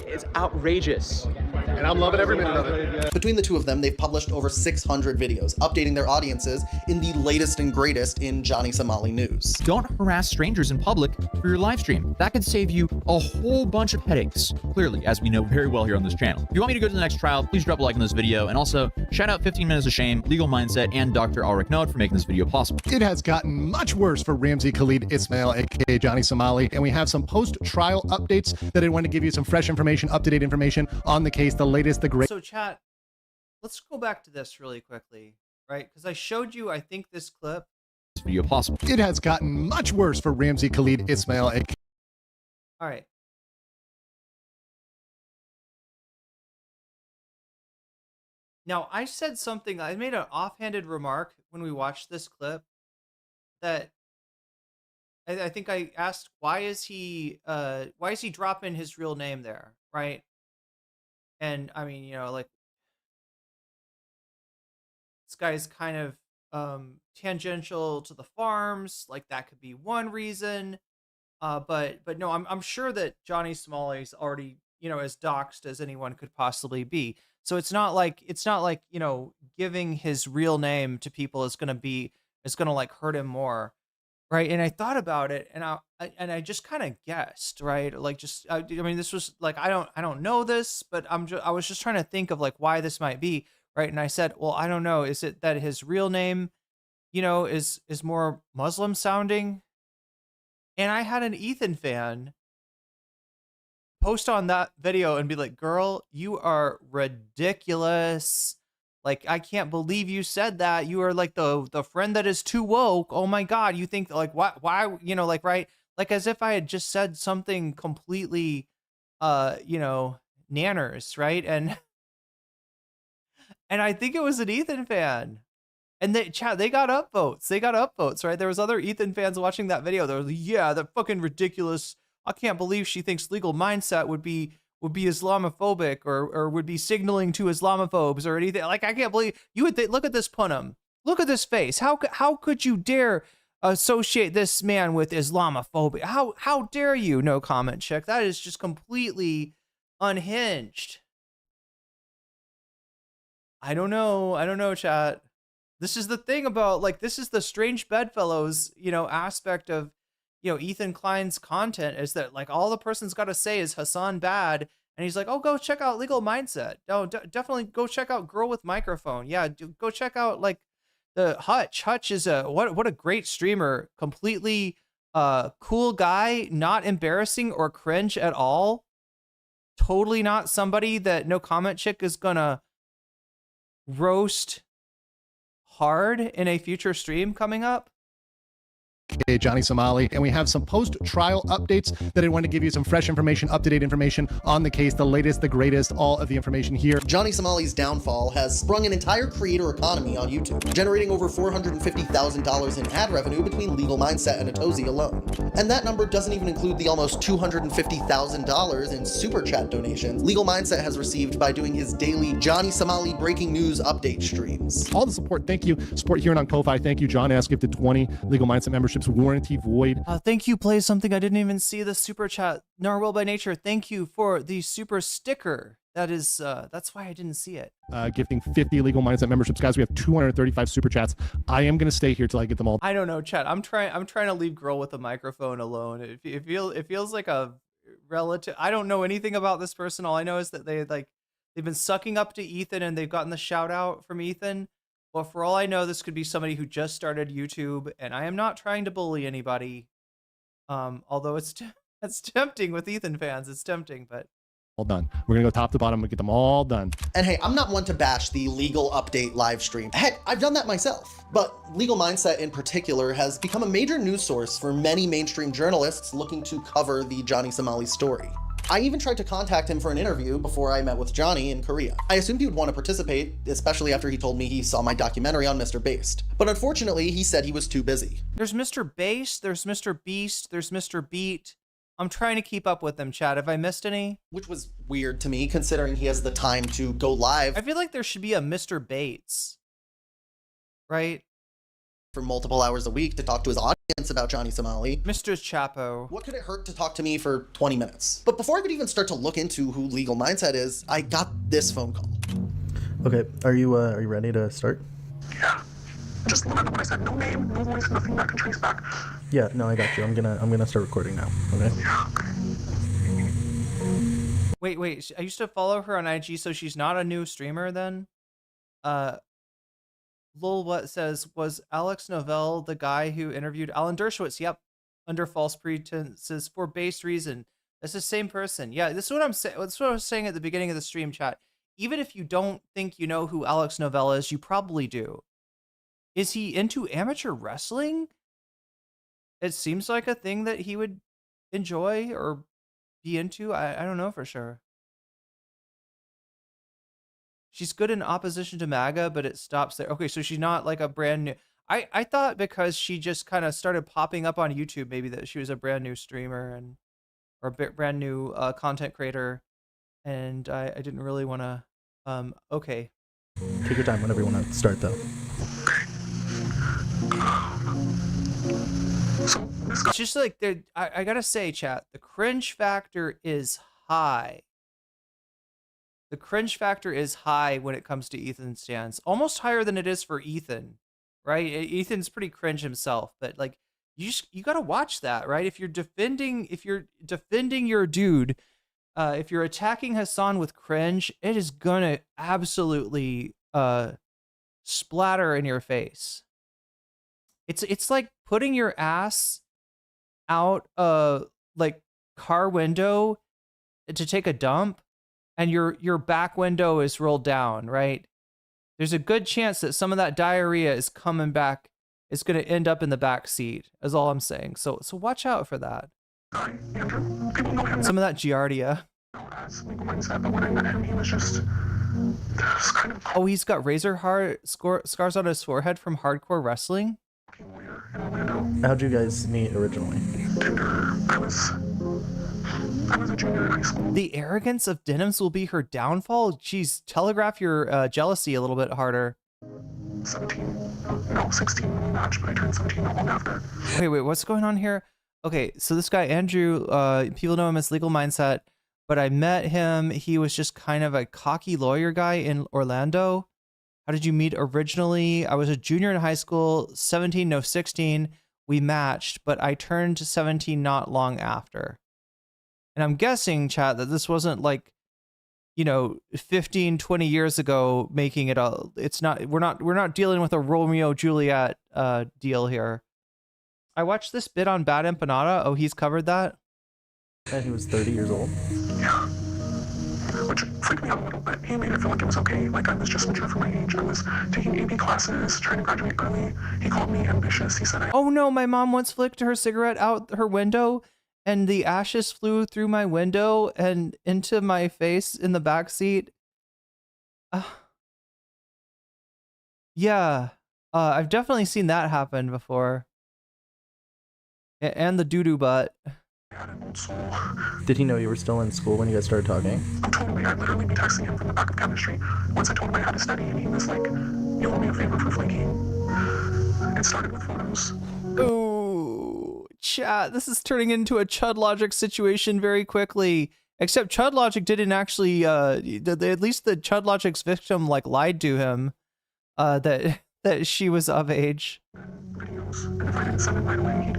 It's outrageous. And I'm loving every minute of it. Between the two of them, they've published over 600 videos, updating their audiences in the latest and greatest in Johnny Somali news. Don't harass strangers in public for your live stream. That could save you a whole bunch of headaches, clearly, as we know very well here on this channel. If you want me to go to the next trial, please drop a like on this video, and also shout out 15 Minutes of Shame, Legal Mindset, and Dr. Ulrich Novel for making this video possible. It has gotten much worse for Ramzi Khalid Ismail, aka Johnny Somali, and we have some post-trial updates that I want to give you some fresh information, up-to-date information on the case, the latest, the great. So chat, let's go back to this really quickly, right? Because I showed you, I think, this clip. Video possible. It has gotten much worse for Ramzi Khalid Ismail. All right. Now, I said something, I made an offhanded remark when we watched this clip that I think I asked, why is he dropping his real name there, right? And I mean, you know, like, this guy's kind of tangential to the farms, like that could be one reason. But no, I'm sure that Johnny Somali's already, you know, as doxxed as anyone could possibly be. So it's not like, you know, giving his real name to people is gonna like hurt him more, right? And I thought about it, and I just kind of guessed, right? Like, I mean, this was like, I don't know this, but I was just trying to think of like why this might be, right? And I said, well, I don't know. Is it that his real name, you know, is more Muslim sounding? And I had an Ethan fan post on that video and be like, girl, you are ridiculous. Like, I can't believe you said that. You are like the friend that is too woke. Oh my God. You think like, why, you know, like, right. Like as if I had just said something completely, you know, nanners. Right. And I think it was an Ethan fan. And they got upvotes. They got upvotes, right? There was other Ethan fans watching that video. They were like, yeah, that fucking ridiculous. I can't believe she thinks legal mindset would be Islamophobic or would be signaling to Islamophobes or anything. Like, I can't believe you would look at this Punham. Look at this face. How could you dare associate this man with Islamophobia? How dare you? No comment check. That is just completely unhinged. I don't know, chat. This is the thing about, like, this is the strange bedfellows, you know, aspect of, you know, Ethan Klein's content, is that like all the person's got to say is Hassan bad, and he's like, oh, go check out Legal Mindset. No, definitely go check out Girl with Microphone. Yeah, go check out like the Hutch. Hutch is what a great streamer. Completely cool guy, not embarrassing or cringe at all. Totally not somebody that No Comment Chick is gonna roast hard in a future stream coming up. Johnny Somali, and we have some post-trial updates that I want to give you some fresh information, up-to-date information on the case, the latest, the greatest, all of the information here. Johnny Somali's downfall has sprung an entire creator economy on YouTube, generating over $450,000 in ad revenue between Legal Mindset and Atozi alone. And that number doesn't even include the almost $250,000 in super chat donations Legal Mindset has received by doing his daily Johnny Somali breaking news update streams. All the support, thank you. Support here on Ko-Fi, thank you. John asked if the 20 Legal Mindset memberships warranty void. Thank you, Play Something. I didn't even see the super chat. Narwhal by Nature, thank you for the super sticker. That is, that's why I didn't see it. Gifting 50 Legal Mindset memberships. Guys, we have 235 super chats. I am going to stay here till I get them all. I don't know, chat. I'm trying to leave Girl with a Microphone alone. It feels like a relative. I don't know anything about this person. All I know is that they've been sucking up to Ethan and they've gotten the shout out from Ethan. Well, for all I know, this could be somebody who just started YouTube, and I am not trying to bully anybody. Although it's tempting with Ethan fans. It's tempting, but all done. We're gonna go top to bottom and get them all done. And hey, I'm not one to bash the legal update live stream. Heck, I've done that myself. But Legal Mindset in particular has become a major news source for many mainstream journalists looking to cover the Johnny Somali story. I even tried to contact him for an interview before I met with Johnny in Korea. I assumed he would want to participate, especially after he told me he saw my documentary on Mr. Based. But unfortunately, he said he was too busy. There's Mr. Based, there's Mr. Beast, there's Mr. Beat. I'm trying to keep up with them, Chad. Have I missed any? Which was weird to me, considering he has the time to go live. I feel like there should be a Mr. Bates, right? For multiple hours a week to talk to his audience about Johnny Somali. Mr. Chapo. What could it hurt to talk to me for 20 minutes? But before I could even start to look into who Legal Mindset is, I got this phone call. Okay, are you ready to start? Yeah. Just remember what I said. No name, no voice, nothing that can trace back. Yeah, no, I got you. I'm gonna start recording now. Okay. Wait. I used to follow her on IG, so she's not a new streamer then? Lol what says, was Alex Novell the guy who interviewed Alan Dershowitz? Yep, under false pretenses for base reason. It's the same person. Yeah, this is what I'm saying. That's what I was saying at the beginning of the stream chat. even if you don't think you know who Alex Novell is, you probably do. Is he into amateur wrestling? It seems like a thing that he would enjoy or be into. I don't know for sure. She's good in opposition to MAGA, but it stops there. Okay, so she's not like a brand new... I thought because she just kind of started popping up on YouTube, maybe that she was a brand new streamer and or a brand new content creator, and I didn't really want to... okay. Take your time whenever you want to start, though. It's just like, I gotta say, chat, the cringe factor is high. The cringe factor is high when it comes to Ethan's stance. Almost higher than it is for Ethan, right? Ethan's pretty cringe himself, but like, you gotta watch that, right? If you're defending your dude, if you're attacking Hassan with cringe, it is gonna absolutely splatter in your face. It's like putting your ass out like car window to take a dump, and your back window is rolled down, right? There's a good chance that some of that diarrhea is coming back. It's going to end up in the back seat, is all I'm saying. So watch out for that. Some of that giardia. Oh, he's got razor hard scars on his forehead from hardcore wrestling. How'd you guys meet originally? I was a junior in high school. The arrogance of denims will be her downfall? Geez, telegraph your jealousy a little bit harder. 16 when we matched, but I turned 17 not long after. Wait, what's going on here? Okay, so this guy, Andrew, people know him as Legal Mindset, but I met him. He was just kind of a cocky lawyer guy in Orlando. How did you meet originally? I was a junior in high school, 17, no, 16. We matched, but I turned 17 not long after. And I'm guessing, chat, that this wasn't like, 15, 20 years ago making it a, it's not, we're not dealing with a Romeo Juliet deal here. I watched this bit on Bad Empanada. Oh, he's covered that? And he was 30 years old. Yeah. Which freaked me out a little bit. He made it feel like it was okay, like I was just mature for my age. I was taking AP classes, trying to graduate early. He called me ambitious. He said Oh no, my mom once flicked her cigarette out her window and the ashes flew through my window and into my face in the back seat. Yeah, I've definitely seen that happen before. And the doo-doo butt. Did he know you were still in school when you guys started talking? Oh, totally. I'd literally be texting him from the back of chemistry. Once I told him I had to study, and he was like, you owe me a favor for flaking. It started with photos. Ooh, chat, this is turning into a Chud Logic situation very quickly. Except Chud Logic didn't actually, at least the Chud Logic's victim, like, lied to him that she was of age. Videos. And if I didn't send it right away,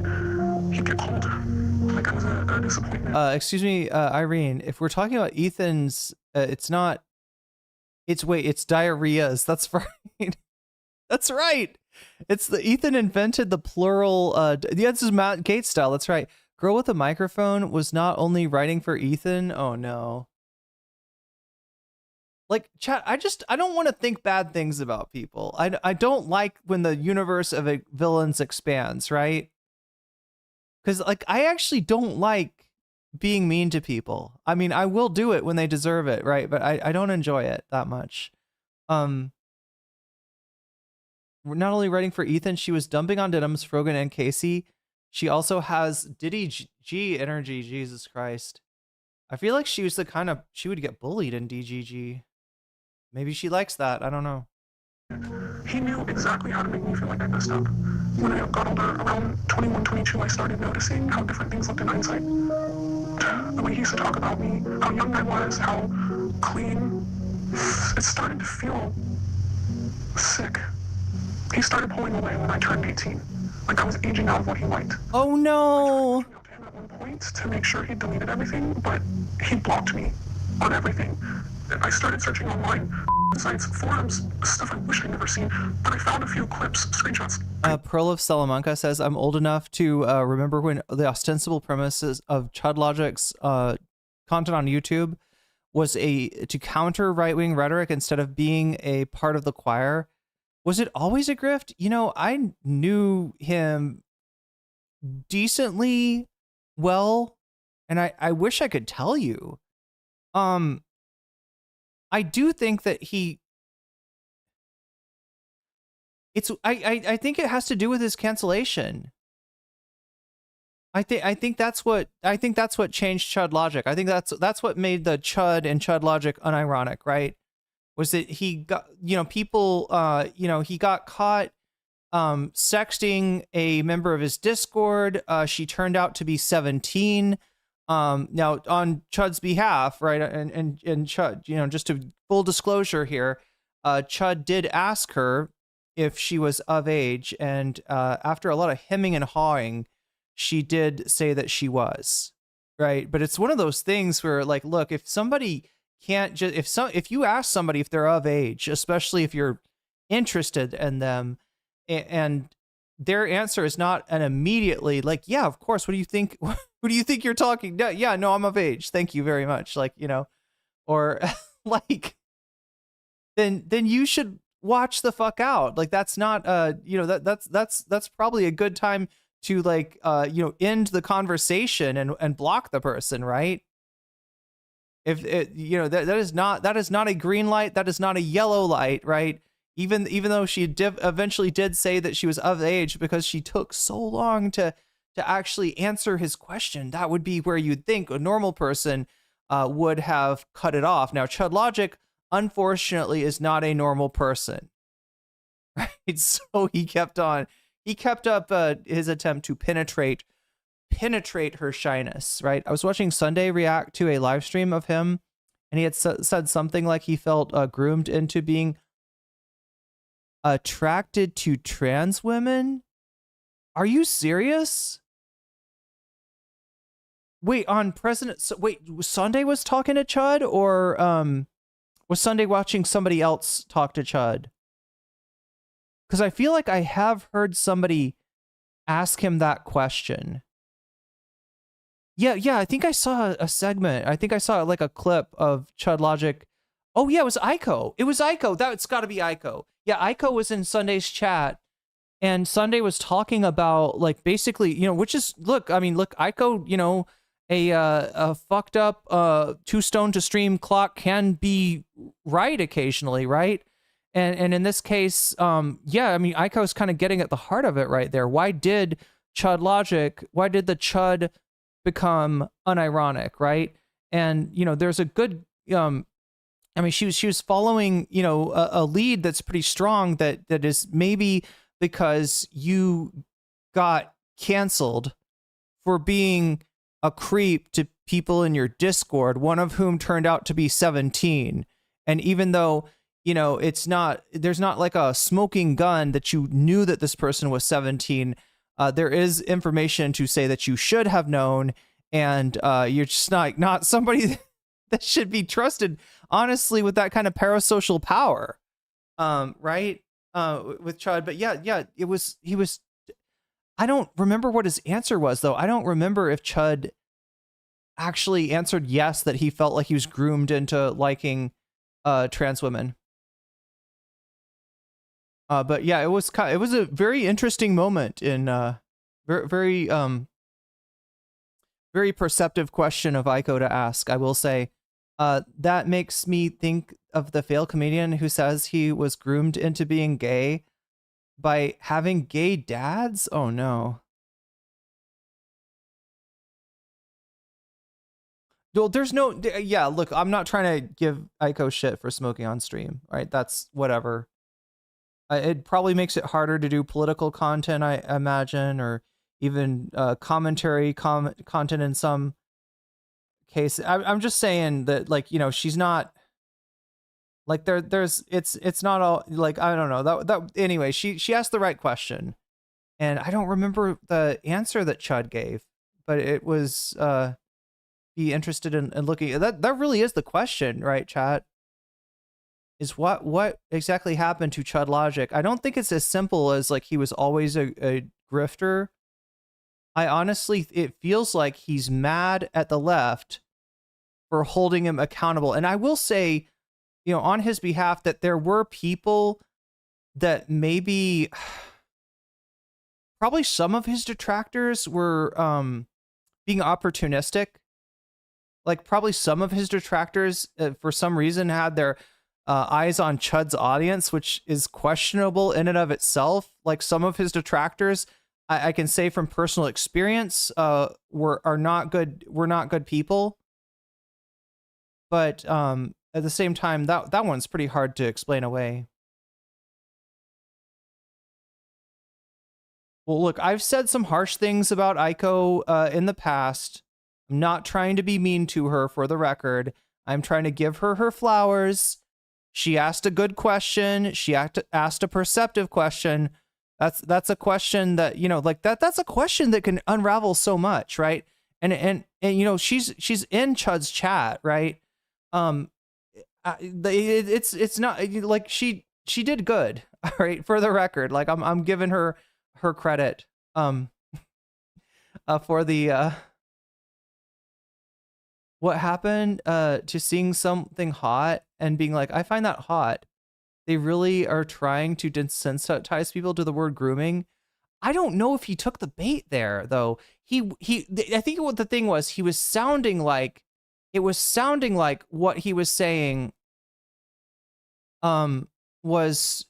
he'd get cold. Like I was a disappointment. Excuse me, Irene, if we're talking about Ethan's, it's diarrheas. That's right. That's right. It's Ethan invented the plural, this is Matt Gates style. That's right. Girl with a microphone was not only writing for Ethan. Oh no. Like, chat, I don't want to think bad things about people. I don't like when the universe of villains expands, right? Because, like, I actually don't like being mean to people. I mean, I will do it when they deserve it, right? But I don't enjoy it that much. We're not only writing for Ethan, she was dumping on Denims, Frogan, and Casey. She also has Diddy G energy, Jesus Christ. I feel like she was the kind of, she would get bullied in DGG. Maybe she likes that, I don't know. He knew exactly how to make me feel like I messed up. When I got older, around 21, 22, I started noticing how different things looked in hindsight. The way he used to talk about me, how young I was, how clean. It started to feel sick. He started pulling away when I turned 18. Like I was aging out of what he liked. Oh no! I tried to him at one point to make sure he deleted everything, but he blocked me on everything. I started searching online, sites, forums, stuff I wish I'd never seen, but I found a few clips, screenshots. Pearl of Salamanca says, I'm old enough to remember when the ostensible premises of Chud Logic's content on YouTube was to counter right-wing rhetoric instead of being a part of the choir. Was it always a grift? You know, I knew him decently well, and I wish I could tell you. I do think that I think it has to do with his cancellation. I think that's what changed Chud Logic. I think that's what made the Chud and Chud Logic unironic, right? Was that he got, people, he got caught sexting a member of his Discord. She turned out to be 17. Now on Chud's behalf, right? And Chud, just to full disclosure here, Chud did ask her if she was of age, and after a lot of hemming and hawing, she did say that she was, right? But it's one of those things where, like, look, if somebody can't just, if you ask somebody if they're of age, especially if you're interested in them, and their answer is not an immediately like, yeah, of course, what do you think? Who do you think you're talking? Yeah, no, I'm of age. Thank you very much. Like, or like, then you should watch the fuck out. Like, that's not, that's probably a good time to, like, end the conversation and block the person, right? If it, that is not a green light, that is not a yellow light, right? Even though she eventually did say that she was of age because she took so long to actually answer his question, that would be where you'd think a normal person would have cut it off. Now, Chud Logic, unfortunately, is not a normal person, right? So he kept up his attempt to penetrate her shyness, right? I was watching Sunday react to a live stream of him, and he had said something like he felt groomed into being attracted to trans women. Are you serious? Wait, Sunday was talking to Chud, or was Sunday watching somebody else talk to Chud? Because I feel like I have heard somebody ask him that question. Yeah, I think I saw a segment. I think I saw like a clip of Chud Logic. Oh yeah, it was Aiko. That's got to be Aiko. Yeah, Aiko was in Sunday's chat, and Sunday was talking about, like, basically, which is, look, Aiko, a fucked up 2 stone to stream clock can be right occasionally, right? And in this case, Aiko's kind of getting at the heart of it right there. Why did the Chud become unironic, right? And there's a good she was following a lead that's pretty strong, that is maybe because you got canceled for being a creep to people in your Discord, one of whom turned out to be 17. And even though there's not like a smoking gun that you knew that this person was 17, there is information to say that you should have known, and you're just not somebody that should be trusted, honestly, with that kind of parasocial power, right? With Chud. But yeah, he was. I don't remember what his answer was, though. I don't remember if Chud actually answered yes, that he felt like he was groomed into liking trans women. But yeah, it was a very interesting moment in very perceptive question of Aiko to ask, I will say. That makes me think of the failed comedian who says he was groomed into being gay by having gay dads. Oh no. Well, there's no, yeah, look, I'm not trying to give Aiko shit for smoking on stream, right? That's whatever. It probably makes it harder to do political content, I imagine, or even commentary content in some cases. I'm just saying that, like, she's not, like, it's not all, like, I don't know, that anyway, she asked the right question, and I don't remember the answer that Chud gave, but it was be interested in looking at that. Really is the question, right, chat? Is what exactly happened to Chud Logic? I don't think it's as simple as, like, he was always a grifter. I honestly, it feels like he's mad at the left for holding him accountable. And I will say, you know, on his behalf, that there were people that maybe probably some of his detractors were being opportunistic. Like probably some of his detractors, for some reason, had their eyes on Chud's audience, which is questionable in and of itself. Like some of his detractors, I can say from personal experience, were not good people. But at the same time, that one's pretty hard to explain away. Well, look, I've said some harsh things about Aiko in the past. I'm not trying to be mean to her, for the record. I'm trying to give her her flowers. She asked a good question. She asked a perceptive question. That's a question that, you know, like that's a question that can unravel so much, right? And you know, she's in Chud's chat, right? It's not like she did good, all right, for the record. Like I'm giving her credit for the what happened to seeing something hot and being like, I find that hot. They really are trying to desensitize people to the word grooming. I don't know if he took the bait there though. I think what the thing was, it was sounding like what he was saying was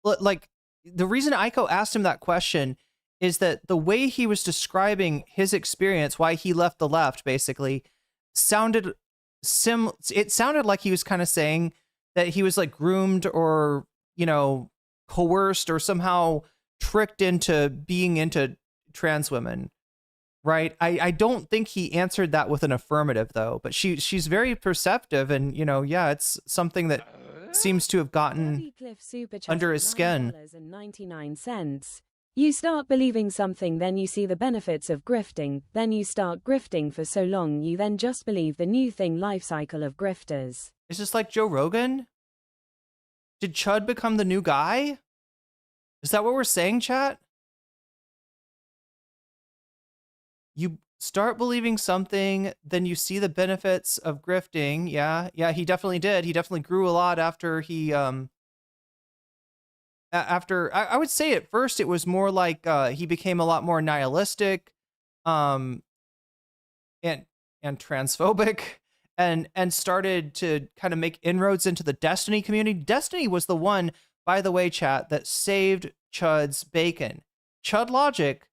like, the reason Aiko asked him that question is that the way he was describing his experience, why he left the left, basically, sounded like he was kind of saying that he was like groomed or, you know, coerced or somehow tricked into being into trans women, right? I don't think he answered that with an affirmative though, but she's very perceptive, and, you know, yeah, it's something that seems to have gotten under his skin. $9.99. You start believing something, then you see the benefits of grifting, then you start grifting for so long you then just believe the new thing life cycle of grifters. Is this like Joe Rogan? Did Chud become the new guy? Is that what we're saying, chat? You start believing something, then you see the benefits of grifting. Yeah, he definitely did. He definitely grew a lot after he I would say at first it was more like he became a lot more nihilistic and transphobic and started to kind of make inroads into the Destiny community. Destiny was the one, by the way, chat, that saved Chud's bacon. Chud Logic,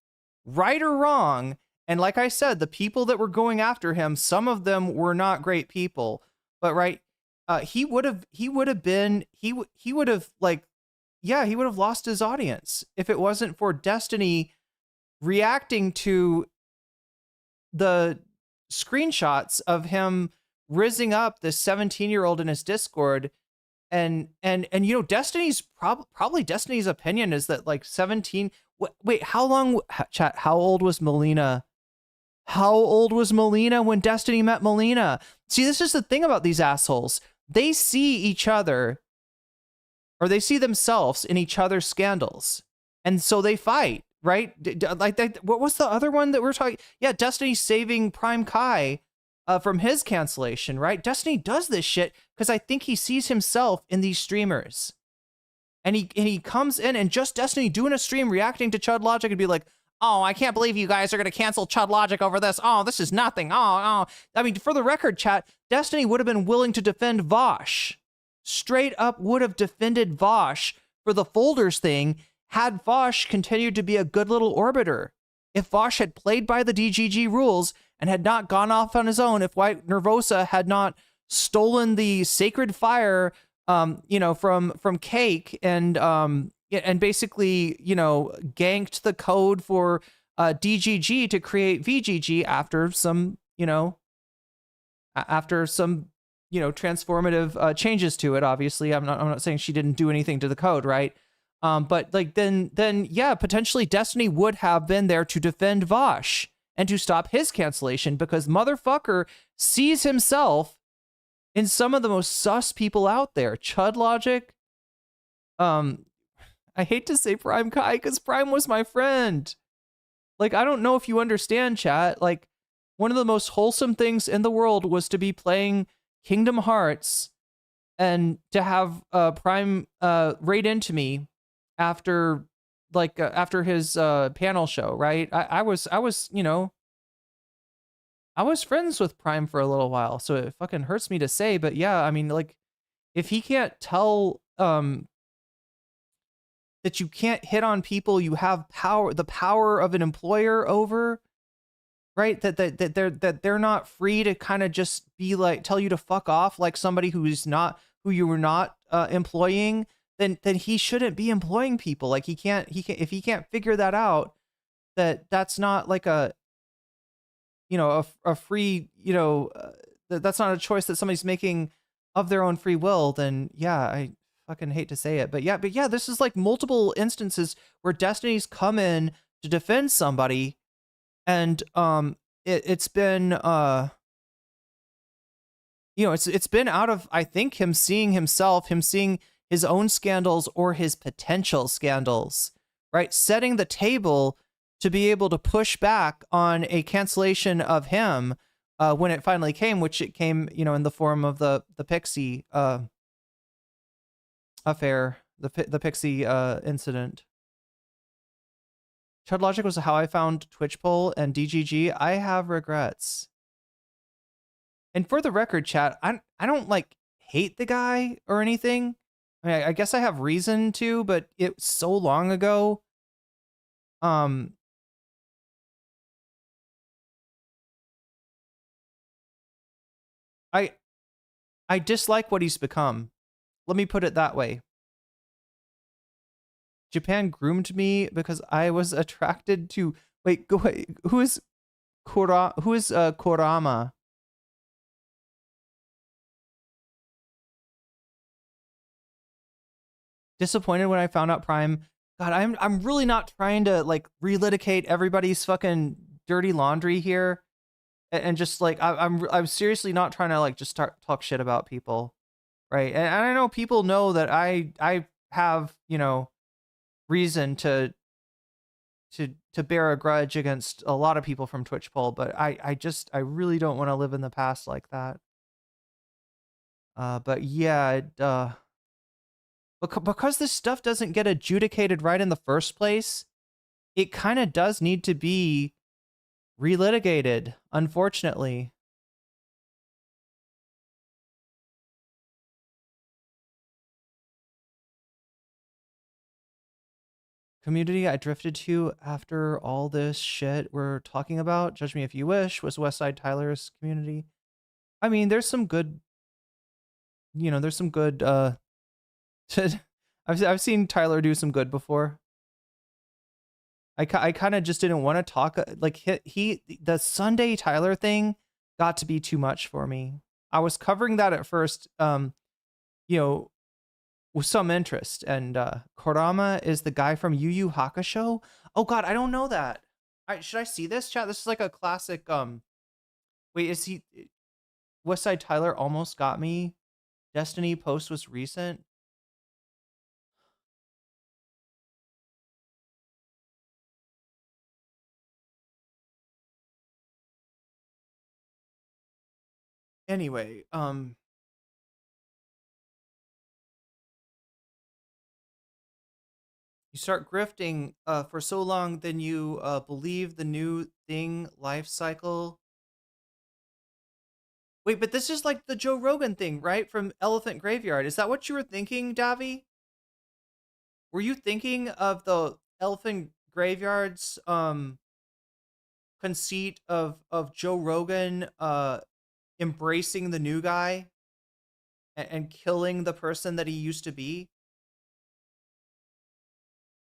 right or wrong, and like I said, the people that were going after him, some of them were not great people, but right, he would have lost his audience if it wasn't for Destiny reacting to the screenshots of him rizzing up this 17-year-old in his Discord. And you know, Destiny's probably Destiny's opinion is that like 17. Wait, how long, chat? How old was Melina? How old was Melina when Destiny met Melina? See, this is the thing about these assholes. They see each other, or they see themselves in each other's scandals, and so they fight, right? Like that. What was the other one that we're talking? Yeah, Destiny saving Prime Kai from his cancellation, right? Destiny does this shit because I think he sees himself in these streamers, and he comes in and just Destiny doing a stream reacting to Chud Logic and be like, oh, I can't believe you guys are going to cancel Chud Logic over this. Oh, this is nothing. Oh. I mean, for the record, chat, Destiny would have been willing to defend Vosh. Straight up would have defended Vosh for the folders thing had Vosh continued to be a good little orbiter. If Vosh had played by the DGG rules and had not gone off on his own, if White Nervosa had not stolen the sacred fire, you know, from Cake and basically, you know, ganked the code for DGG to create VGG after some, you know, transformative changes to it. Obviously, I'm not saying she didn't do anything to the code, right? But like then yeah, potentially Destiny would have been there to defend Vosh and to stop his cancellation, because motherfucker sees himself in some of the most sus people out there. Chud Logic. I hate to say Prime Kai because Prime was my friend. Like, I don't know if you understand, chat. Like, one of the most wholesome things in the world was to be playing Kingdom Hearts and to have Prime raid into me after after his panel show, right? I was you know, I was friends with Prime for a little while, so it fucking hurts me to say, but yeah, I mean, like, if he can't tell that you can't hit on people you have power, the power of an employer over, right? That they're not free to kind of just be like, tell you to fuck off like somebody who you were not employing, then he shouldn't be employing people. Like he can't if he can't figure that out, that's not like a, you know, a free, you know, that's not a choice that somebody's making of their own free will, then yeah, I fucking hate to say it, but yeah, this is like multiple instances where Destiny's come in to defend somebody, and it's been you know, it's been out of, I think, him seeing his own scandals or his potential scandals, right? Setting the table to be able to push back on a cancellation of him when it finally came, which it came, you know, in the form of the Pixie affair, the Pixie incident. Chud Logic was how I found Twitch poll and DGG. I have regrets. And for the record, chat, I don't like hate the guy or anything. I mean, I guess I have reason to, but it's so long ago. I dislike what he's become. Let me put it that way. Japan groomed me because I was attracted to, wait, who is Kurama? Disappointed when I found out Prime. God, I'm really not trying to like relitigate everybody's fucking dirty laundry here, and just like I'm seriously not trying to like just start talk shit about people, right? And I know people know that I have, you know, reason to bear a grudge against a lot of people from Twitch poll, but I really don't want to live in the past like that. But yeah, because this stuff doesn't get adjudicated right in the first place, it kind of does need to be relitigated, unfortunately. Community I drifted to after all this shit we're talking about, judge me if you wish, was Westside Tyler's community. I mean, there's some good, you know, there's some good, I've seen Tyler do some good before. I kind of just didn't want to talk, like the Sunday Tyler thing got to be too much for me. I was covering that at first, you know, with some interest, and Kurama is the guy from Yu Yu Hakusho. Oh god, I don't know that. Should I see this, chat? This is like a classic. Wait, is he? Westside Tyler almost got me. Destiny post was recent. Anyway, you start grifting for so long, then you believe the new thing life cycle. Wait, but this is like the Joe Rogan thing, right? From Elephant Graveyard. Is that what you were thinking, Davi? Were you thinking of the Elephant Graveyard's conceit of Joe Rogan embracing the new guy and killing the person that he used to be?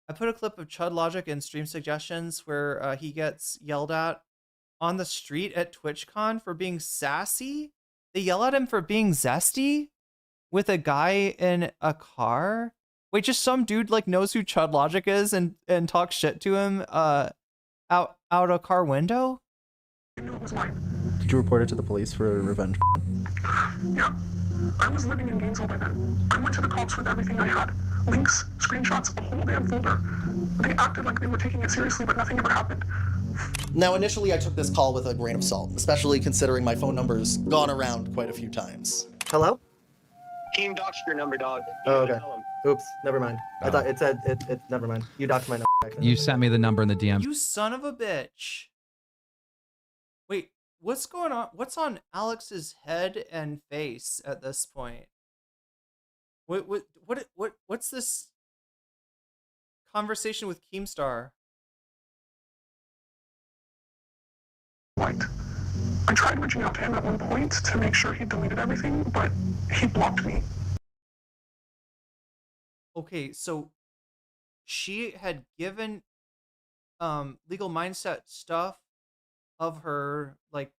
I put a clip of Chud Logic in stream suggestions where he gets yelled at on the street at TwitchCon for being sassy. They yell at him for being zesty with a guy in a car. Wait, just some dude like knows who Chud Logic is and talks shit to him out a car window? Did you report it to the police for revenge? Yeah. I was living in Gainesville by then. I went to the cops with everything I had. Links, screenshots, a whole damn folder. They acted like they were taking it seriously, but nothing ever happened. Now, initially I took this call with a grain of salt, especially considering my phone number's gone around quite a few times. Hello? Team doxed your number, dog. Oh, okay. Oops, never mind. I thought it said it. Never mind. You doxed my number. You sent me the number in the DM. You son of a bitch. Wait, what's going on? What's on Alex's head and face at this point? What's this conversation with Keemstar? White. I tried reaching out to him at one point to make sure he deleted everything, but he blocked me. Okay, so she had given Legal Mindset stuff of her, like,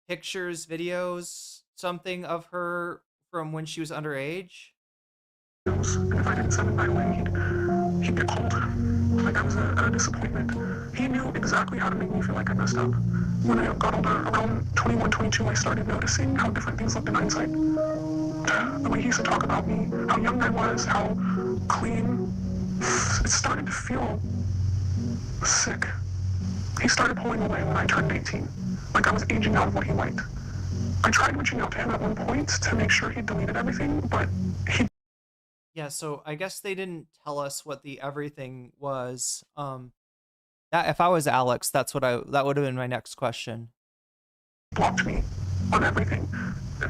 pictures, videos, something of her from when she was underage. And if I didn't send it right away, he'd get cold. Like I was a disappointment. He knew exactly how to make me feel like I messed up. When I got older, around 21, 22, I started noticing how different things looked in hindsight. The way he used to talk about me, how young I was, how clean. It started to feel sick. He started pulling away when I turned 18, like I was aging out of what he liked. I tried reaching out to him at one point to make sure he deleted everything, but he... Yeah, so I guess they didn't tell us what the everything was. That if I was Alex, that would have been my next question. Blocked me on everything.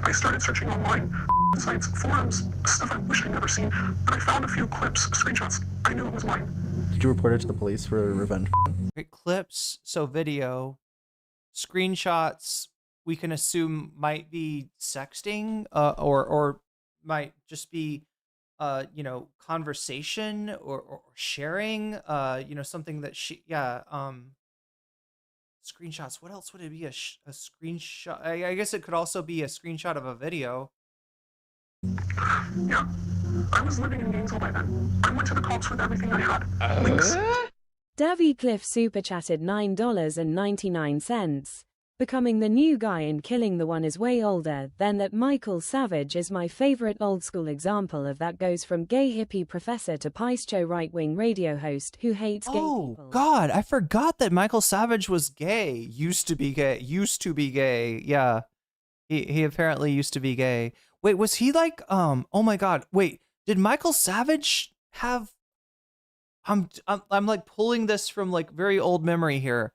I started searching online, sites, forums, stuff I wish I'd never seen, but I found a few clips, screenshots. I knew it was mine. Did you report it to the police for revenge? Clips, so video, screenshots, we can assume might be sexting, or might just be, you know, conversation or sharing, you know, something that she, screenshots. What else would it be? A screenshot? I guess it could also be a screenshot of a video. Yeah, I was living in Gainesville by then. I went to the cops with everything I had. Links. Davy Cliff super chatted $9.99. Becoming the new guy and killing the one is way older than that. Michael Savage is my favorite old school example of that. Goes from gay hippie professor to Pice-Cho right-wing radio host who hates gay people. Oh God, I forgot that Michael Savage was gay. Used to be gay. Yeah, he apparently used to be gay. Wait, was he like oh my God, wait, did Michael Savage have? I'm like pulling this from like very old memory here.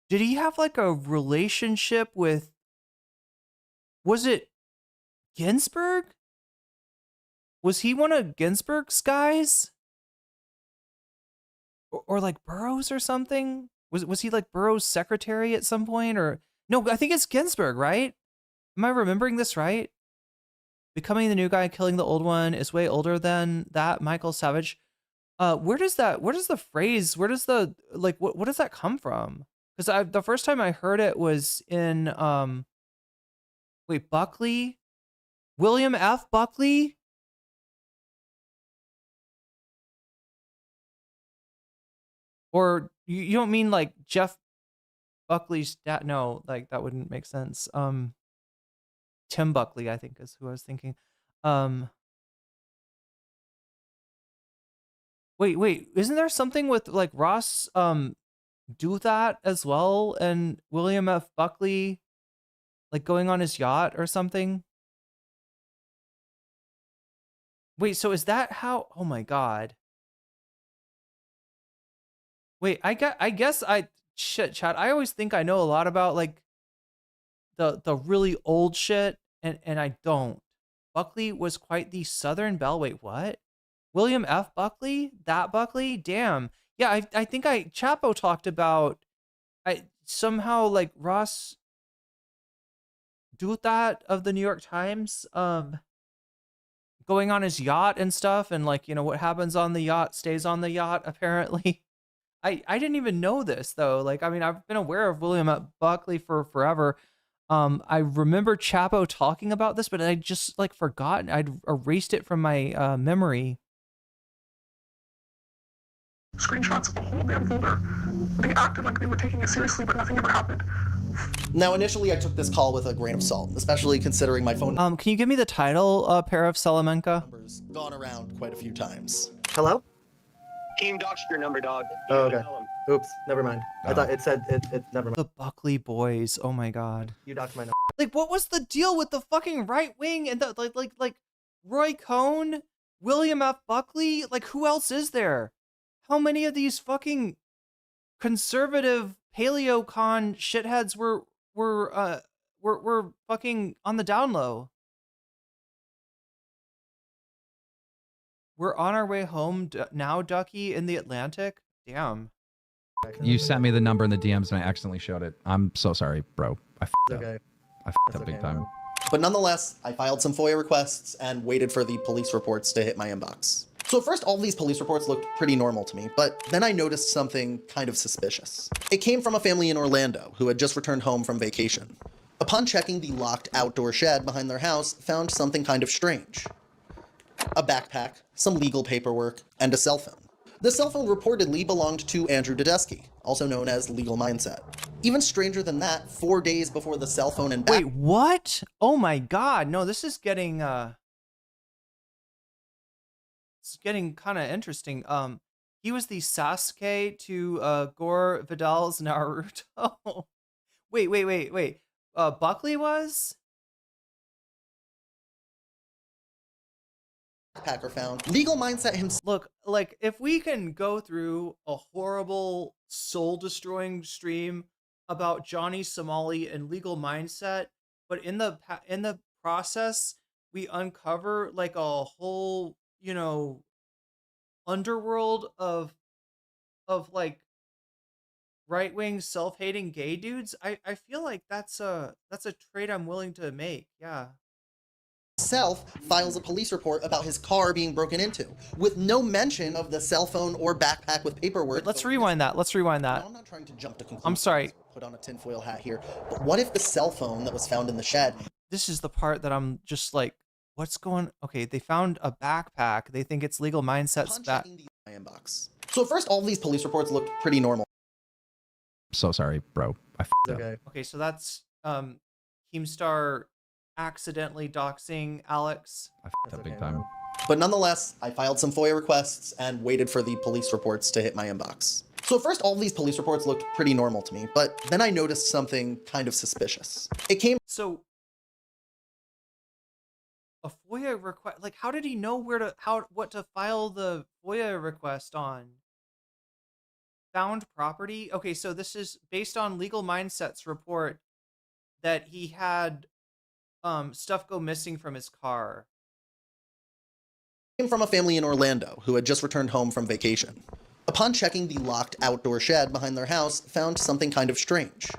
Did he have like a relationship with, was it Ginsburg? Was he one of Ginsburg's guys? Or like Burroughs or something? Was he like Burroughs' secretary at some point? Or no, I think it's Ginsburg, right? Am I remembering this right? Becoming the new guy, killing the old one is way older than that. Michael Savage. Where does the phrase, what does that come from? Because the first time I heard it was in Buckley, William F. Buckley. Or you don't mean like Jeff Buckley's dad? No, like that wouldn't make sense. Tim Buckley, I think, is who I was thinking. Wait, isn't there something with like Ross do that as well, and William F. Buckley like going on his yacht or something? Wait, so is that how? Oh my God. Wait, shit, Chad. I always think I know a lot about like the really old shit, and I don't. Buckley was quite the Southern belle. Wait, what? William F. Buckley? That Buckley? Damn. Yeah, I think Chapo talked about somehow like Ross Douthat of the New York Times going on his yacht and stuff, and like, you know, what happens on the yacht stays on the yacht apparently. I didn't even know this though. Like, I mean, I've been aware of William F. Buckley for forever. I remember Chapo talking about this, but I just like forgotten. I'd erased it from my memory. Screenshots of the whole damn folder. They acted like they were taking it seriously, but nothing ever happened. Now, initially, I took this call with a grain of salt, especially considering my phone can you give me the title, pair of Salamanca? numbers gone around quite a few times. Hello? Team doxed your number, dog. Oh, okay. Oops, never mind. I thought it said it. Never mind. The Buckley boys. Oh my god. You docked my number. Like, what was the deal with the fucking right wing and the like Roy Cohn, William F. Buckley? Like, who else is there? How many of these fucking conservative paleocon shitheads were fucking on the down low? We're on our way home now, Ducky, in the Atlantic. Damn. You sent me the number in the DMs and I accidentally showed it. I'm so sorry, bro. I f***ed up. Okay. I f***ed up big time. But nonetheless, I filed some FOIA requests and waited for the police reports to hit my inbox. So at first, all these police reports looked pretty normal to me, but then I noticed something kind of suspicious. It came from a family in Orlando who had just returned home from vacation. Upon checking the locked outdoor shed behind their house, found something kind of strange. A backpack, some legal paperwork, and a cell phone. The cell phone reportedly belonged to Andrew Tedeschi, also known as Legal Mindset. Even stranger than that, 4 days before the cell phone and Wait, what? Oh my god, no, this is getting it's getting kind of interesting. He was the Sasuke to Gore Vidal's Naruto. wait. Buckley was? Backpacker found. Legal Mindset himself. Look, like, if we can go through a horrible, soul-destroying stream about Johnny Somali and Legal Mindset, but in the process, we uncover like a whole, you know, underworld of like right-wing self-hating gay dudes. I feel like that's a trade I'm willing to make. Yeah. Files a police report about his car being broken into, with no mention of the cell phone or backpack with paperwork. Let's rewind that. No, I'm not trying to jump to conclusions. I'm sorry. Put on a tinfoil hat here. But what if the cell phone that was found in the shed? This is the part that I'm just like, what's going? Okay, they found a backpack. They think it's Legal Mindset's back. Inbox. So at first, all of these police reports looked pretty normal. So sorry, bro. I f***ed up. Okay, so that's Keemstar accidentally doxing Alex. I f***ed up big time. But nonetheless, I filed some FOIA requests and waited for the police reports to hit my inbox. So at first, all of these police reports looked pretty normal to me, but then I noticed something kind of suspicious. It came. So a FOIA request, like, how did he know what to file the FOIA request on? Found property? Okay, so this is based on Legal Mindset's report that he had stuff go missing from his car. Came from a family in Orlando who had just returned home from vacation. Upon checking the locked outdoor shed behind their house, found something kind of strange.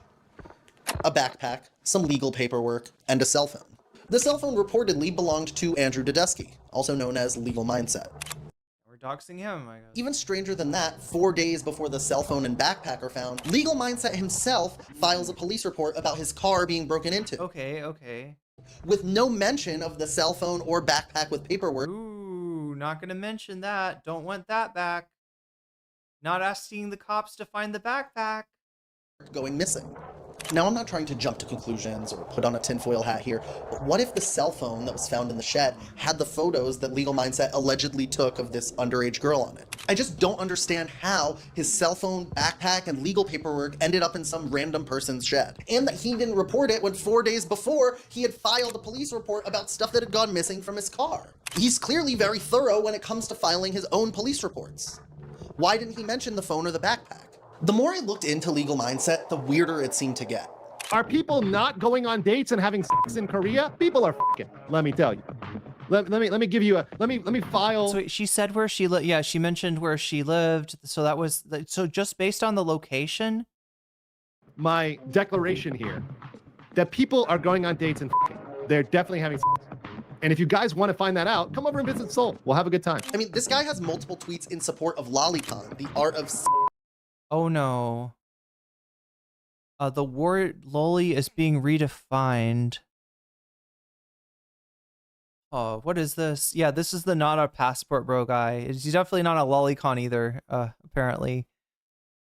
A backpack, some legal paperwork, and a cell phone. The cell phone reportedly belonged to Andrew Tedeschi, also known as Legal Mindset. We're doxing him, I guess. Even stranger than that, 4 days before the cell phone and backpack are found, Legal Mindset himself files a police report about his car being broken into. Okay. With no mention of the cell phone or backpack with paperwork. Ooh, not gonna mention that. Don't want that back. Not asking the cops to find the backpack. Going missing. Now, I'm not trying to jump to conclusions or put on a tinfoil hat here, but what if the cell phone that was found in the shed had the photos that Legal Mindset allegedly took of this underage girl on it? I just don't understand how his cell phone, backpack, and legal paperwork ended up in some random person's shed. And that he didn't report it when 4 days before he had filed a police report about stuff that had gone missing from his car. He's clearly very thorough when it comes to filing his own police reports. Why didn't he mention the phone or the backpack? The more I looked into Legal Mindset, the weirder it seemed to get. Are people not going on dates and having sex in Korea? People are f***ing, let me tell you. Let me give you a, let me file. So she said where she lived. Yeah, she mentioned where she lived. So that was, so just based on the location? My declaration here, that people are going on dates and f***ing. They're definitely having sex. And if you guys want to find that out, come over and visit Seoul. We'll have a good time. I mean, this guy has multiple tweets in support of Lolicon, the art of... Oh no. The word loli is being redefined. Oh, what is this? Yeah, this is the not a passport bro guy. He's definitely not a lolicon either, apparently.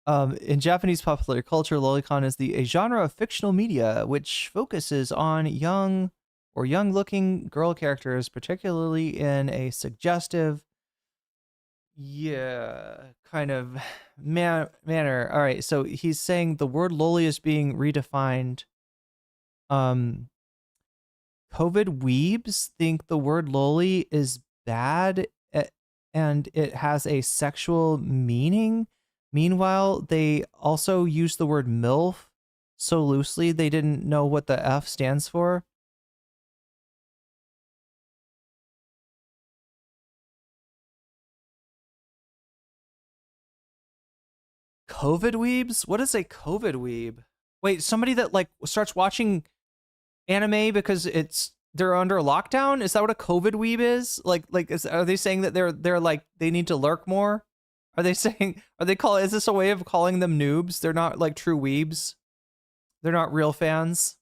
In Japanese popular culture, lolicon is a genre of fictional media which focuses on young or young-looking girl characters, particularly in a suggestive, Yeah, kind of manner. All right, so he's saying the word loli is being redefined. COVID weebs think the word loli is bad and it has a sexual meaning. Meanwhile, they also use the word MILF so loosely they didn't know what the F stands for. COVID weebs? What is a COVID weeb? Wait, somebody that like starts watching anime because they're under lockdown? Is that what a COVID weeb is? Are they saying that they're like they need to lurk more? Are they saying is this a way of calling them noobs? They're not like true weebs. They're not real fans.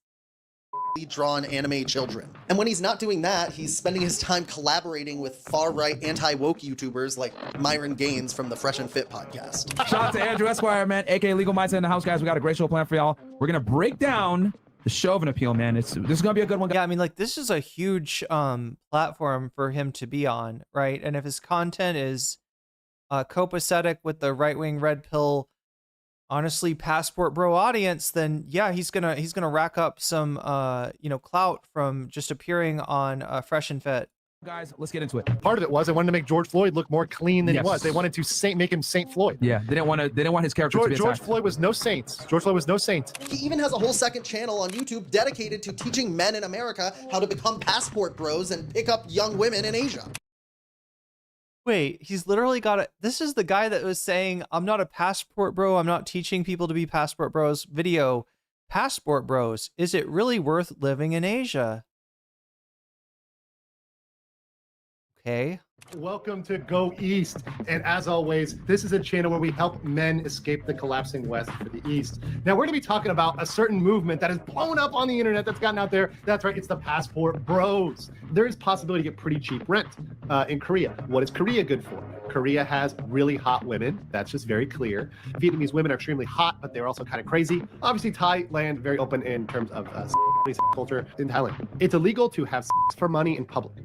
Drawn anime children. And when he's not doing that, he's spending his time collaborating with far-right anti-woke YouTubers like Myron Gaines from the Fresh and Fit podcast. Shout out to Andrew Esquire, man, aka Legal Mindset in the house, guys. We got a great show planned for y'all. We're gonna break down the Chauvin appeal, man. This is gonna be a good one. Yeah, I mean, like, this is a huge platform for him to be on, right? And if his content is copacetic with the right-wing red pill, honestly, passport bro audience, then yeah, he's gonna rack up some clout from just appearing on Fresh and Fit. Guys, let's get into it. Part of it was they wanted to make George Floyd look more clean than Yes. he was. They wanted to make him Saint Floyd. Yeah, they didn't want his character to be George attacked. Floyd was no saint. George Floyd was no saint. He even has a whole second channel on YouTube dedicated to teaching men in America how to become passport bros and pick up young women in Asia. Wait, he's literally got it. This is the guy that was saying, I'm not a passport bro. I'm not teaching people to be passport bros. Video, passport bros. Is it really worth living in Asia? Okay. Welcome to Go East. And as always, this is a channel where we help men escape the collapsing West for the East. Now, we're going to be talking about a certain movement that has blown up on the internet that's gotten out there. That's right, it's the passport bros. There is possibility to get pretty cheap rent in Korea. What is Korea good for? Korea has really hot women. That's just very clear. Vietnamese women are extremely hot, but they're also kind of crazy. Obviously, Thailand, very open in terms of culture in Thailand. It's illegal to have sex for money in public.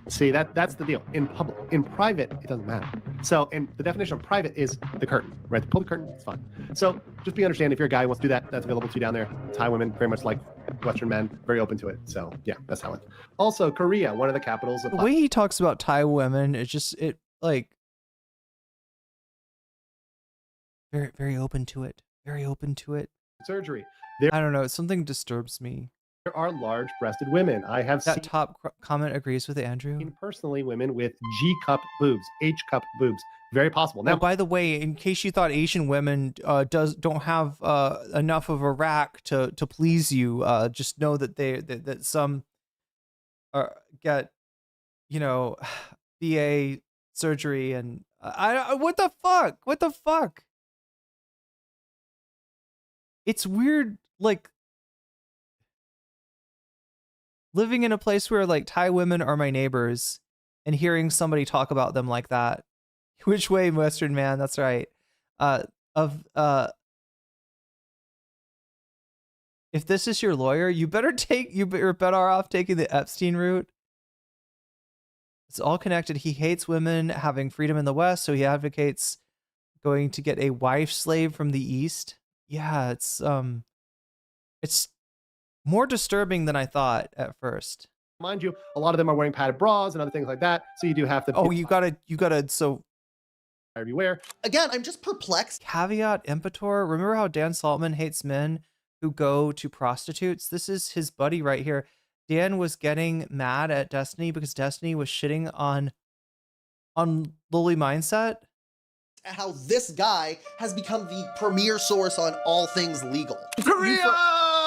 See, that's the deal. In public, in private, it doesn't matter. So, and the definition of private is the curtain, right? Pull the curtain, it's fine. So, just be understand if you're a guy who wants to do that, that's available to you down there. Thai women, very much like Western men, very open to it. So, yeah, that's how it. Also, Korea, one of the capitals of. The way he talks about Thai women, very, very open to it. Very open to it. Surgery. I don't know. Something disturbs me. There are large-breasted women. I have that seen top comment agrees with Andrew. Personally, women with G-cup boobs, H-cup boobs, very possible. Now, by the way, in case you thought Asian women don't have enough of a rack to please you, just know that that some get BA surgery and what the fuck? It's weird, like. Living in a place where like Thai women are my neighbors and hearing somebody talk about them like that. Which way, Western man? That's right. If this is your lawyer, you're better off taking the Epstein route. It's all connected. He hates women having freedom in the West, so he advocates going to get a wife slave from the East. Yeah, it's more disturbing than I thought at first. Mind you, a lot of them are wearing padded bras and other things like that. So you do have to. Oh, you gotta. So everywhere. Again, I'm just perplexed. Caveat emptor. Remember how Dan Saltman hates men who go to prostitutes? This is his buddy right here. Dan was getting mad at Destiny because Destiny was shitting on Loli Mindset. How this guy has become the premier source on all things legal. Korea!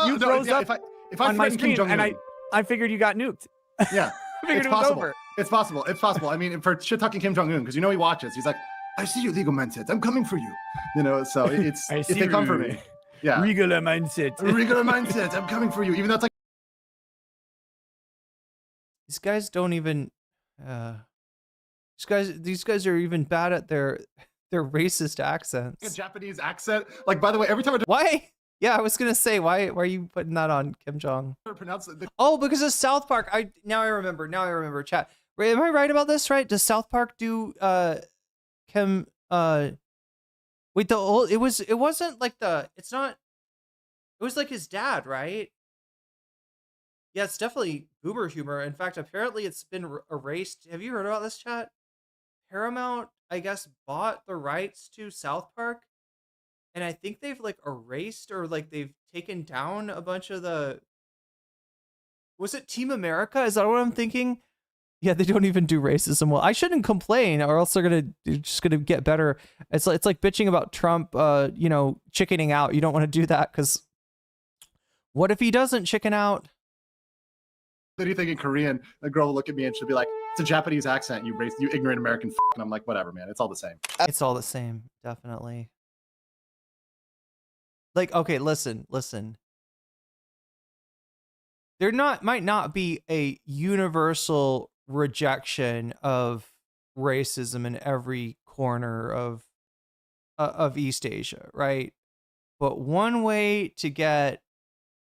You froze up if I on my threaten Kim screen, Jong-un, and I figured you got nuked. Yeah, I figured it's it was possible. over. It's possible. It's possible. I mean, for shit talking Kim Jong-un, because he watches. He's like, I see you, legal mindset. I'm coming for you. So it's if they come for me. Yeah. Regular mindset. Regular mindset. I'm coming for you. Even though it's like these guys don't even. These guys are even bad at their racist accents. a Japanese accent. Like, by the way, every time Why? Yeah, I was gonna say, why are you putting that on Kim Jong? pronounce it. Oh, because of South Park. Now I remember. Chat. Am I right about this? Right? Does South Park do wait, it wasn't like it's not, it was like his dad, right? Yeah, it's definitely boomer humor. In fact, apparently it's been erased. Have you heard about this, chat? Paramount, I guess, bought the rights to South Park, and I think they've like erased or like they've taken down a bunch of the. Was it Team America? Is that what I'm thinking? Yeah, they don't even do racism well. I shouldn't complain, or else they're just gonna get better. It's like bitching about Trump, you know, chickening out. You don't want to do that because what if he doesn't chicken out? What do you think in Korean? A girl will look at me and she'll be like, "It's a Japanese accent, you ignorant American." And I'm like, whatever, man. It's all the same. It's all the same, definitely. Like, okay, listen. There might not be a universal rejection of racism in every corner of East Asia, right? But one way to get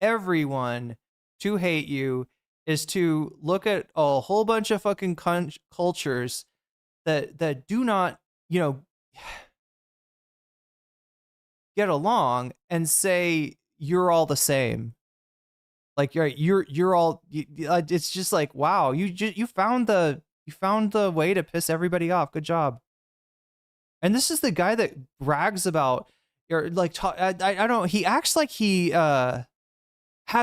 everyone to hate you is to look at a whole bunch of fucking cultures that do not, you know, get along and say you're all the same. Like you're all. It's just like, wow, you found the way to piss everybody off. Good job. And this is the guy that brags about, or like, I don't know. He acts like he has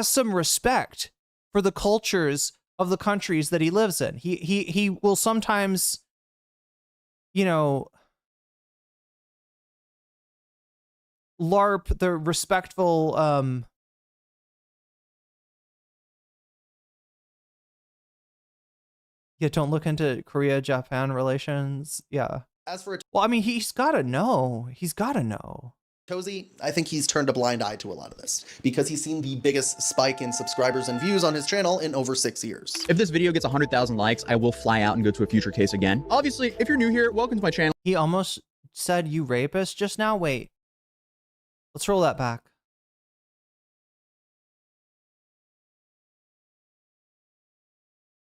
some respect for the cultures of the countries that he lives in. He will sometimes, you know, LARP the respectful yeah, don't look into Korea-Japan relations. Yeah. As for well, I mean, he's gotta know. Cozy, I think he's turned a blind eye to a lot of this because he's seen the biggest spike in subscribers and views on his channel in over 6 years. If this video gets 100,000 likes, I will fly out and go to a future case again. Obviously, if you're new here, welcome to my channel. He almost said you rapist just now. Wait. Let's roll that back.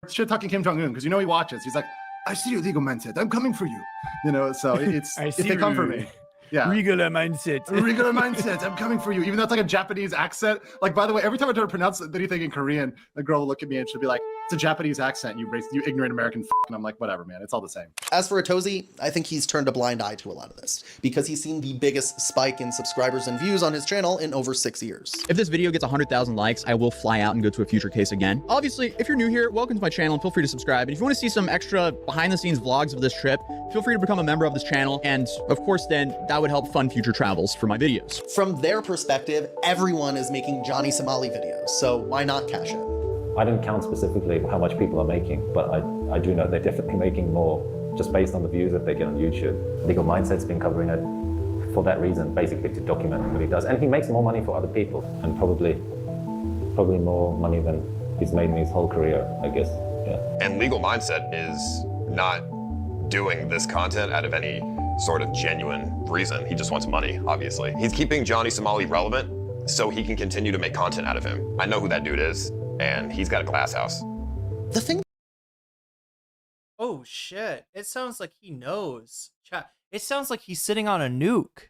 Shit talking Kim Jong-un because you know he watches. He's like, "I see you, legal mindset. I'm coming for you." You know, so it's if they come for me. Yeah. Regular mindset. Regular mindset. I'm coming for you. Even though it's like a Japanese accent. Like, by the way, every time I try to pronounce anything in Korean, a girl will look at me and she'll be like, "It's a Japanese accent, you ignorant American." And I'm like, whatever, man. It's all the same. As for Atozy, I think he's turned a blind eye to a lot of this because he's seen the biggest spike in subscribers and views on his channel in over 6 years. If this video gets 100,000 likes, I will fly out and go to a future case again. Obviously, if you're new here, welcome to my channel and feel free to subscribe. And if you want to see some extra behind the scenes vlogs of this trip, feel free to become a member of this channel. And of course, then that would help fund future travels for my videos. From their perspective, everyone is making Johnny Somali videos, so why not CashApp? I didn't count specifically how much people are making, but I do know they're definitely making more just based on the views that they get on YouTube. Legal Mindset's been covering it for that reason, basically to document what he does. And he makes more money for other people, and probably more money than he's made in his whole career, I guess. Yeah. And Legal Mindset is not doing this content out of any sort of genuine reason. He just wants money, obviously. He's keeping Johnny Somali relevant so he can continue to make content out of him. I know who that dude is, and he's got a glass house. The thing. Oh shit! It sounds like he knows. Chat. It sounds like he's sitting on a nuke.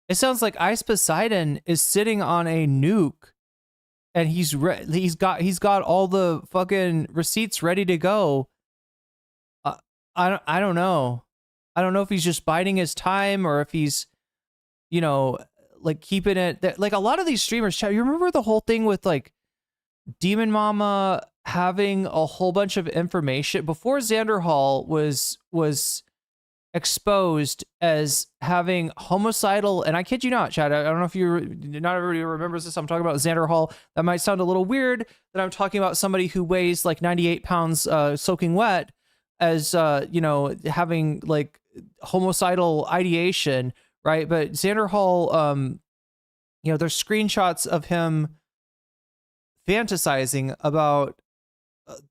It sounds like Ice Poseidon is sitting on a nuke, and he's got all the fucking receipts ready to go. I don't know. I don't know if he's just biding his time or if he's, you know, like keeping it. Like a lot of these streamers, chat. You remember the whole thing with like Demon Mama having a whole bunch of information before Xander Hall was exposed as having homicidal, and I kid you not, Chad, I don't know if not everybody remembers this. I'm talking about Xander Hall. That might sound a little weird that I'm talking about somebody who weighs like 98 pounds soaking wet as, you know, having like homicidal ideation, right? But Xander Hall, you know, there's screenshots of him fantasizing about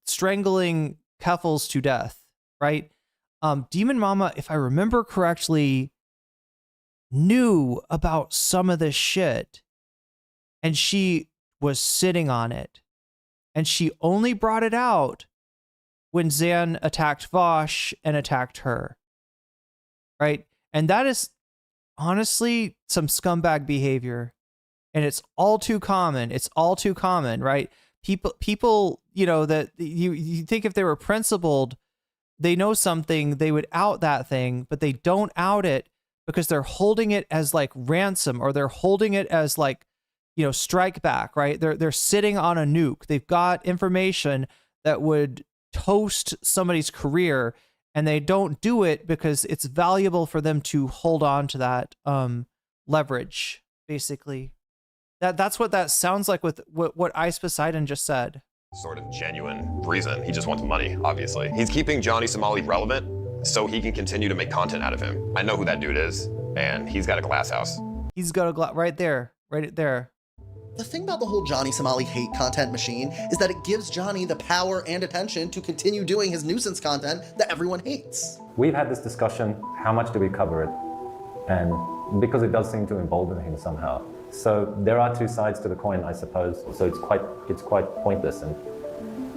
strangling Keffals to death, right? Demon Mama, if I remember correctly, knew about some of this shit, and she was sitting on it, and she only brought it out when Zan attacked Vosh and attacked her. Right? And that is honestly some scumbag behavior. And it's all too common. It's all too common, right? People, you know, that you think if they were principled, they know something, they would out that thing, but they don't out it because they're holding it as like ransom, or they're holding it as like, you know, strike back, right? They're sitting on a nuke. They've got information that would toast somebody's career, and they don't do it because it's valuable for them to hold on to that leverage, basically. That's what that sounds like with what Ice Poseidon just said. Sort of genuine reason. He just wants money, obviously. He's keeping Johnny Somali relevant so he can continue to make content out of him. I know who that dude is, and he's got a glass house. He's got a glass right there. The thing about the whole Johnny Somali hate content machine is that it gives Johnny the power and attention to continue doing his nuisance content that everyone hates. We've had this discussion, how much do we cover it? And because it does seem to embolden him somehow. So there are two sides to the coin, I suppose. So it's quite pointless and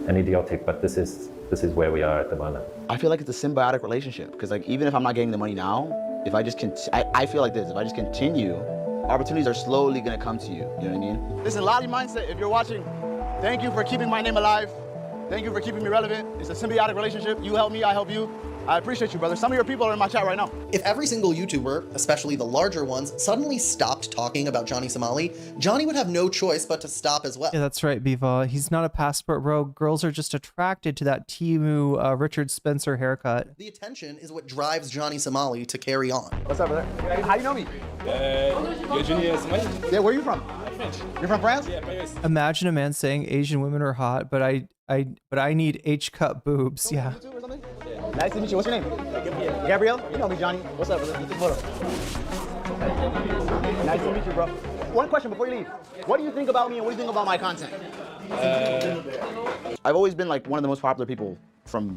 idiotic, but this is where we are at the moment. I feel like it's a symbiotic relationship, because like even if I'm not getting the money now, if I just I feel like this, if I just continue, opportunities are slowly gonna come to you, you know what I mean? Listen, Lottie Mindset, if you're watching, thank you for keeping my name alive. Thank you for keeping me relevant. It's a symbiotic relationship. You help me, I help you. I appreciate you, brother. Some of your people are in my chat right now. If every single YouTuber, especially the larger ones, suddenly stopped talking about Johnny Somali, Johnny would have no choice but to stop as well. Yeah, that's right, Biva. He's not a passport rogue. Girls are just attracted to that Timu Richard Spencer haircut. The attention is what drives Johnny Somali to carry on. What's up, brother? How you know me? You're Johnny Somali? Yeah, where are you from? French. You're from France? Yeah, Paris. Imagine a man saying Asian women are hot, but I need H-cup boobs. Yeah. Nice to meet you. What's your name? Gabriel. You know me, Johnny. What's up, brother? Nice to meet you, bro. One question before you leave. What do you think about me and what do you think about my content? I've always been like one of the most popular people from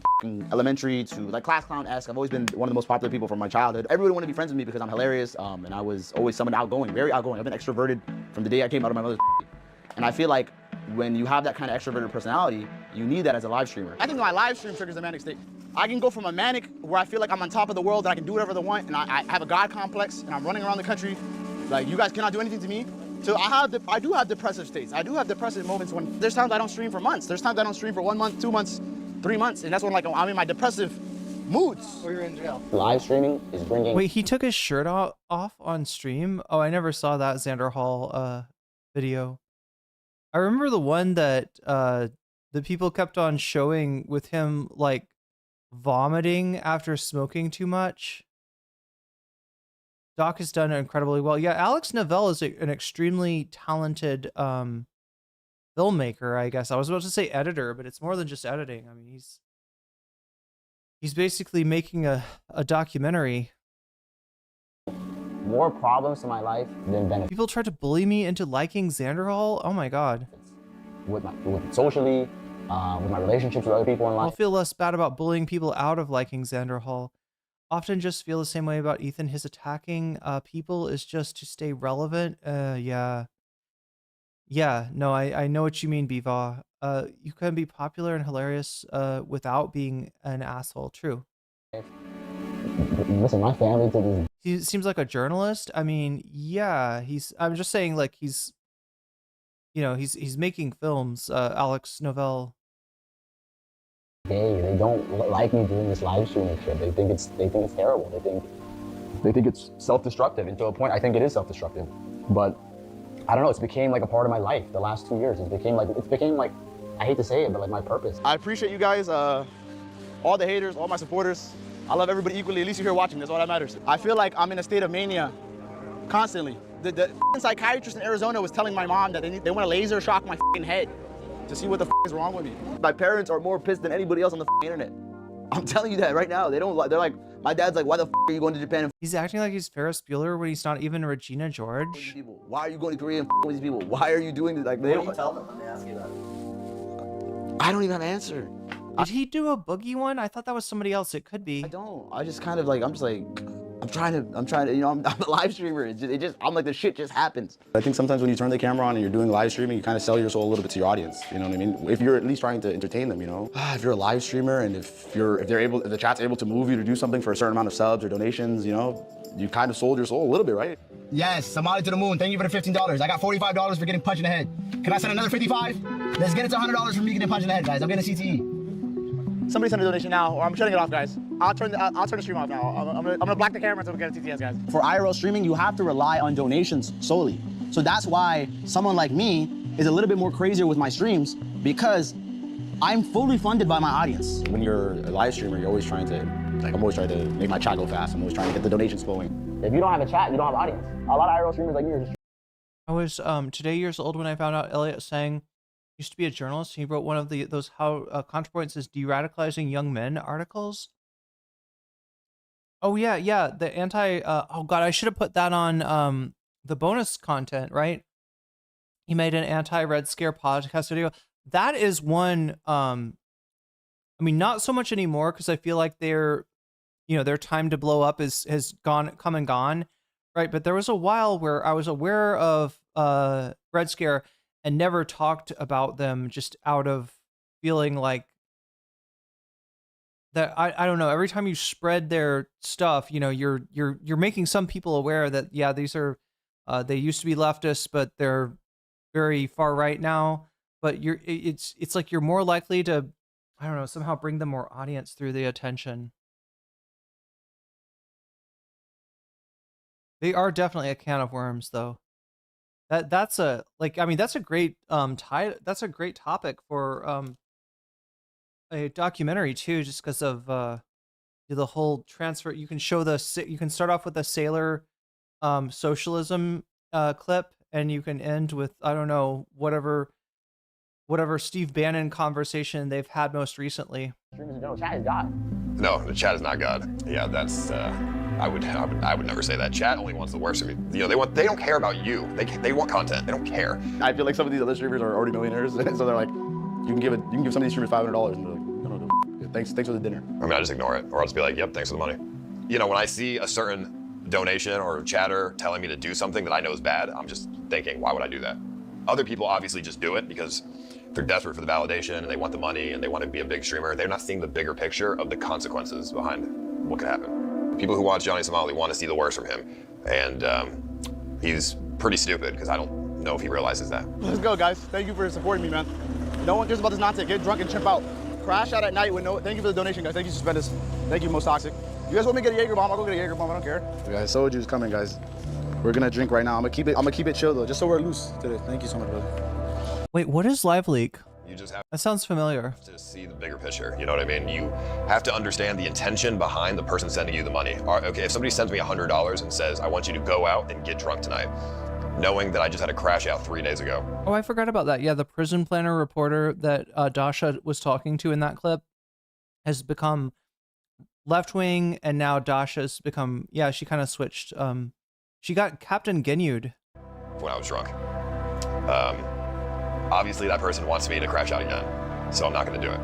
elementary to like class clown-esque. I've always been one of the most popular people from my childhood. Everybody wanted to be friends with me because I'm hilarious, and I was always someone outgoing, very outgoing. I've been extroverted from the day I came out of my mother's and I feel like when you have that kind of extroverted personality, you need that as a live streamer. I think my live stream triggers a manic state. I can go from a manic where I feel like I'm on top of the world and I can do whatever I want, and I have a God complex and I'm running around the country like you guys cannot do anything to me. So I do have depressive states. I do have depressive moments when there's times I don't stream for months. There's times I don't stream for 1 month, 2 months, 3 months, and that's when like I'm in my depressive moods. Or you're in jail. Live streaming is bringing. Wait, he took his shirt off on stream? Oh, I never saw that Xander Hall video. I remember the one that the people kept on showing with him like vomiting after smoking too much. Doc has done incredibly well. Yeah, Alex Novell is an extremely talented filmmaker, I guess. I was about to say editor, but it's more than just editing. I mean, he's basically making a documentary. More problems in my life than benefits. People tried to bully me into liking Xander Hall. Oh my god. With socially, with my relationships with other people in life. I'll feel less bad about bullying people out of liking Xander Hall. Often just feel the same way about Ethan. His attacking people is just to stay relevant. Yeah. Yeah, no, I know what you mean, Biva. You can be popular and hilarious without being an asshole. True. Listen, my family did this. He seems like a journalist. I mean, yeah, I'm just saying, like, he's making films. Alex Novell. They don't like me doing this live streaming shit. They think it's terrible. They think it's self-destructive. And to a point, I think it is self-destructive. But I don't know. It's became like a part of my life. The last 2 years, it became like I hate to say it, but like my purpose. I appreciate you guys, all the haters, all my supporters. I love everybody equally. At least you're here watching. That's all that matters. I feel like I'm in a state of mania constantly. The psychiatrist in Arizona was telling my mom that they want to laser shock my head to see what the is wrong with me. My parents are more pissed than anybody else on the internet. I'm telling you that right now. They're like, my dad's like, why the are you going to Japan? He's acting like he's Ferris Bueller when he's not even Regina George. Why are you going to Korea and with these people? Why are you doing this? Like, they don't tell them when they ask you that. I don't even have an answer. Did he do a boogie one? I thought that was somebody else. It could be. I don't. I just kind of like, I'm just like, I'm trying to, you know, I'm a live streamer. I'm like, the shit just happens. I think sometimes when you turn the camera on and you're doing live streaming, you kind of sell your soul a little bit to your audience. You know what I mean? If you're at least trying to entertain them, you know? If you're a live streamer and if the chat's able to move you to do something for a certain amount of subs or donations, you know, you kind of sold your soul a little bit, right? Yes, Somali to the moon. Thank you for the $15. I got $45 for getting punched in the head. Can I send another 55? Let's get it to $100 for me getting punched in the head, guys. I'm getting CTE. Somebody send a donation now, or I'm shutting it off, guys. I'll turn the stream off now. I'm gonna block the camera until we get a TTS, guys. For IRL streaming, you have to rely on donations solely. So that's why someone like me is a little bit more crazier with my streams, because I'm fully funded by my audience. When you're a live streamer, you're always trying to, like, I'm always trying to make my chat go fast. I'm always trying to get the donations flowing. If you don't have a chat, you don't have audience. A lot of IRL streamers like me are just. I was today years old when I found out Elliot Sang used to be a journalist. He wrote one of those how ContraPoints is de-radicalizing young men articles. Oh yeah, the anti. Oh god, I should have put that on the bonus content, right? He made an anti-Red Scare podcast video. That is one. I mean, not so much anymore because I feel like their time to blow up has come and gone, right? But there was a while where I was aware of Red Scare and never talked about them, just out of feeling like that. I don't know. Every time you spread their stuff, you're making some people aware that these are they used to be leftists, but they're very far right now. But it's like you're more likely to, I don't know, somehow bring them more audience through the attention. They are definitely a can of worms, though. That's a great that's a great topic for a documentary too, just because of the whole transfer. You can start off with a sailor socialism clip, and you can end with, I don't know, whatever Steve Bannon conversation they've had most recently. No, chat is God. No, the chat is not God. Yeah, that's I would never say that. Chat only wants the worst of me. They don't care about you. They want content. They don't care. I feel like some of these other streamers are already millionaires, and so they're like, you can give some of these streamers $500, and they're like, no, thanks for the dinner. I mean, I just ignore it, or I'll just be like, yep, thanks for the money. When I see a certain donation or chatter telling me to do something that I know is bad, I'm just thinking, why would I do that? Other people obviously just do it because they're desperate for the validation and they want the money and they want to be a big streamer. They're not seeing the bigger picture of the consequences behind what could happen. People who watch Johnny Somali want to see the worst from him, and he's pretty stupid because I don't know if he realizes that. Let's go, guys. Thank you for supporting me, man. No one cares about this nonsense. Get drunk and chimp out. Crash out at night with no. Thank you for the donation, guys. Thank you, Suspendus. Thank you, Most Toxic. You guys want me to get a Jaeger bomb? I'll go get a Jaeger bomb. I don't care. Guys, soju's coming, guys. We're gonna drink right now. I'm gonna keep it chill though, just so we're loose today. Thank you so much, brother. Wait, what is Live Leak? You just have that sounds familiar. To see the bigger picture, you know what I mean? You have to understand the intention behind the person sending you the money. Okay, if somebody sends me $100 and says, I want you to go out and get drunk tonight, knowing that I just had a crash out 3 days ago. Oh, I forgot about that. Yeah, the prison planner reporter that Dasha was talking to in that clip has become left-wing, and now Dasha's become, she kind of switched. She got Captain Genu'd. When I was drunk. Obviously that person wants me to crash out again, so I'm not gonna do it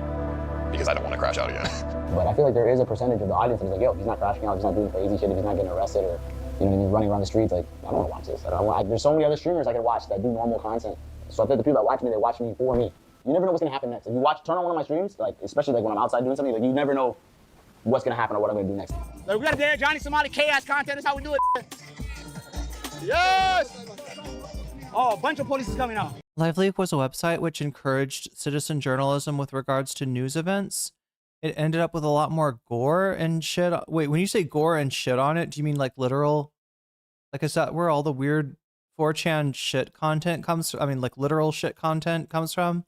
because I don't want to crash out again. But I feel like there is a percentage of the audience that's like, yo, he's not crashing out, he's not doing crazy shit, if he's not getting arrested, or he's running around the streets, like, I don't want to watch this. There's so many other streamers I could watch that do normal content. So I think the people that watch me, they watch me for me. You never know what's gonna happen next. If you turn on one of my streams, like especially like when I'm outside doing something, like you never know what's gonna happen or what I'm gonna do next. Like, we got a day of Johnny Somali chaos content. That's how we do it. Yes. Oh, a bunch of police is coming out. LiveLeak was a website which encouraged citizen journalism with regards to news events. It ended up with a lot more gore and shit. Wait, when you say gore and shit on it, do you mean like literal? Like, is that where all the weird 4chan shit content comes from? I mean, like literal shit content comes from?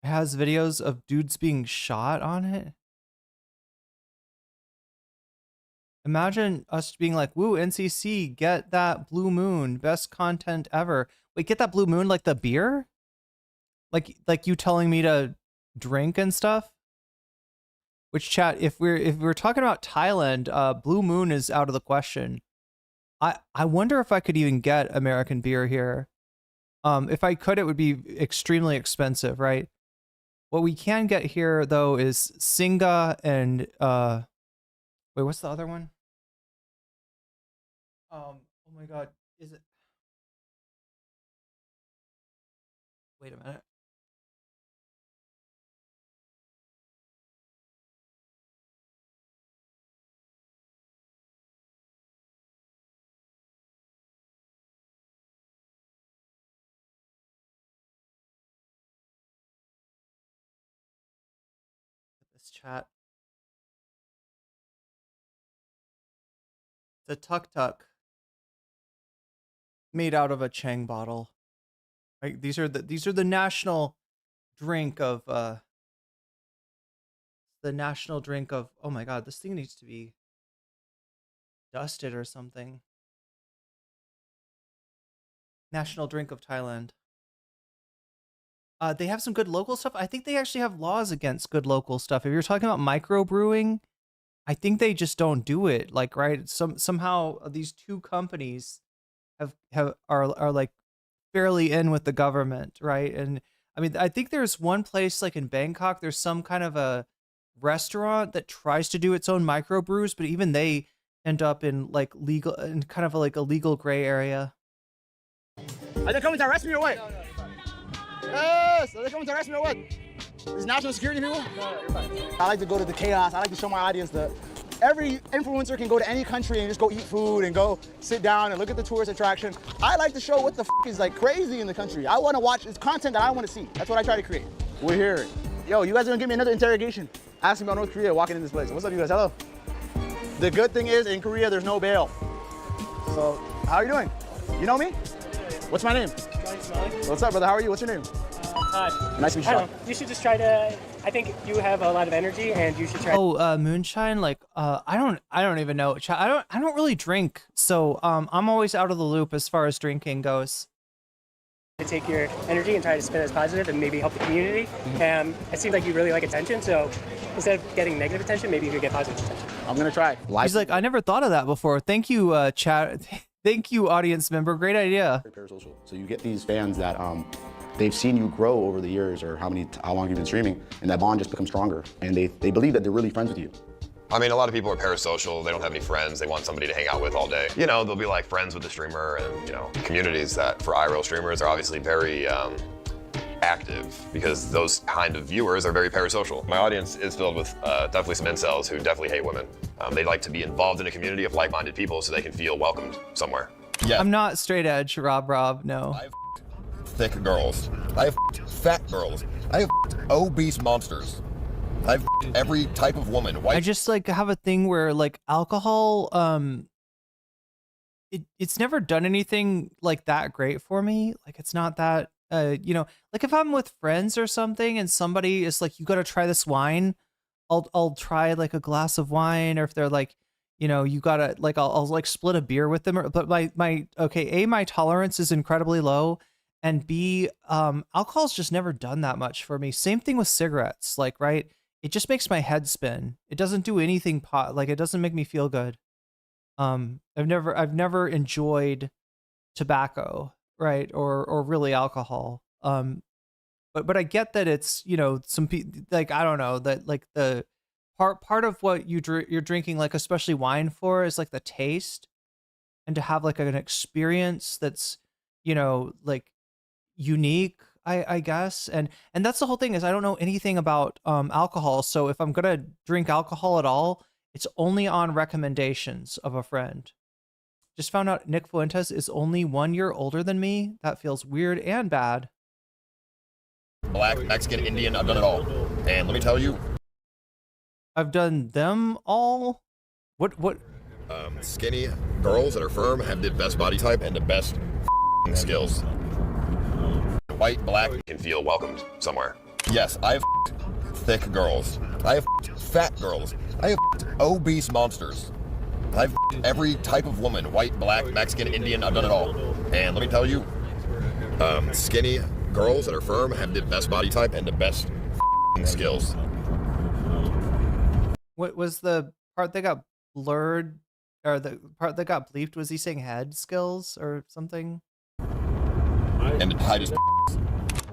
It has videos of dudes being shot on it. Imagine us being like, woo, NCC, get that Blue Moon, best content ever. Wait, get that Blue Moon, like the beer? Like you telling me to drink and stuff? Which, chat, if we're talking about Thailand, Blue Moon is out of the question. I wonder if I could even get American beer here. If I could, it would be extremely expensive, right? What we can get here though is Singa and Wait, what's the other one? Oh my god, is it? Wait a minute. This chat. The tuk tuk made out of a Chang bottle. Like these are the national drink of the national drink of, oh my god, this thing needs to be dusted or something. National drink of Thailand. They have some good local stuff. I think they actually have laws against good local stuff. If you're talking about microbrewing, I think they just don't do it. Like, right? Somehow these two companies are like fairly in with the government, right? And I mean, I think there's one place like in Bangkok, there's some kind of a restaurant that tries to do its own microbrews, but even they end up in like legal, in kind of like a legal gray area. Are they coming to arrest me or what? No, yes, are they coming to arrest me or what? Is national security people? No, you're fine. I like to go to the chaos. I like to show my audience that every influencer can go to any country and just go eat food and go sit down and look at the tourist attraction. I like to show what the is like crazy in the country. I want to watch, it's content that I want to see. That's what I try to create. We're here. Yo, you guys are gonna give me another interrogation. Asking about North Korea walking in this place. What's up, you guys? Hello. The good thing is in Korea, there's no bail. So, how are you doing? You know me? What's my name? Johnny Somali. What's up, brother? How are you? What's your name? Todd. Nice to meet you. I don't know. You should just try to. I think you have a lot of energy, and you should try. Oh, moonshine. Like, I don't even know. I don't really drink, so I'm always out of the loop as far as drinking goes. To take your energy and try to spin it as positive and maybe help the community. It seems like you really like attention, so instead of getting negative attention, maybe you could get positive attention. I'm gonna try. He's like, I never thought of that before. Thank you, chat. Thank you, audience member. Great idea. Parasocial. So you get these fans that they've seen you grow over the years, or how long you've been streaming, and that bond just becomes stronger, and they believe that they're really friends with you. I mean, a lot of people are parasocial. They don't have any friends. They want somebody to hang out with all day. You know, they'll be like friends with the streamer, and you know, communities that for IRL streamers are obviously very active, because those kind of viewers are very parasocial. My audience is filled with definitely some incels who definitely hate women. They like to be involved in a community of like-minded people so they can feel welcomed somewhere. Yeah. I'm not straight edge, Rob. No. I have thick girls. I have fat girls. I have obese monsters. I have every type of woman. White. I just like have a thing where like alcohol, it's never done anything like that great for me. Like it's not that, you know, like if I'm with friends or something and somebody is like, you got to try this wine, I'll try like a glass of wine, or if they're like, you know, you gotta like, I'll like split a beer with them. But my tolerance is incredibly low, and B, alcohol's just never done that much for me. Same thing with cigarettes, like, right? It just makes my head spin. It doesn't do anything like it doesn't make me feel good. I've never enjoyed tobacco, right? Or really alcohol. But I get that it's, you know, some people like, I don't know, that like the part of what you're drinking, like especially wine for, is like the taste, and to have like an experience that's, you know, like unique, I guess. And that's the whole thing, is I don't know anything about alcohol. So if I'm gonna drink alcohol at all, it's only on recommendations of a friend. Just found out Nick Fuentes is only 1 year older than me. That feels weird and bad. Black, Mexican, Indian, I've done it all. And let me tell you, I've done them all. What? Skinny girls that are firm have the best body type and the best skills. White, black can feel welcomed somewhere. Yes, I have thick girls. I have fat girls. I have obese monsters. I have every type of woman. White, black, Mexican, Indian, I've done it all. And let me tell you, skinny girls that are firm have the best body type and the best skills. What was the part that got blurred, or the part that got bleeped? Was he saying head skills or something? And I just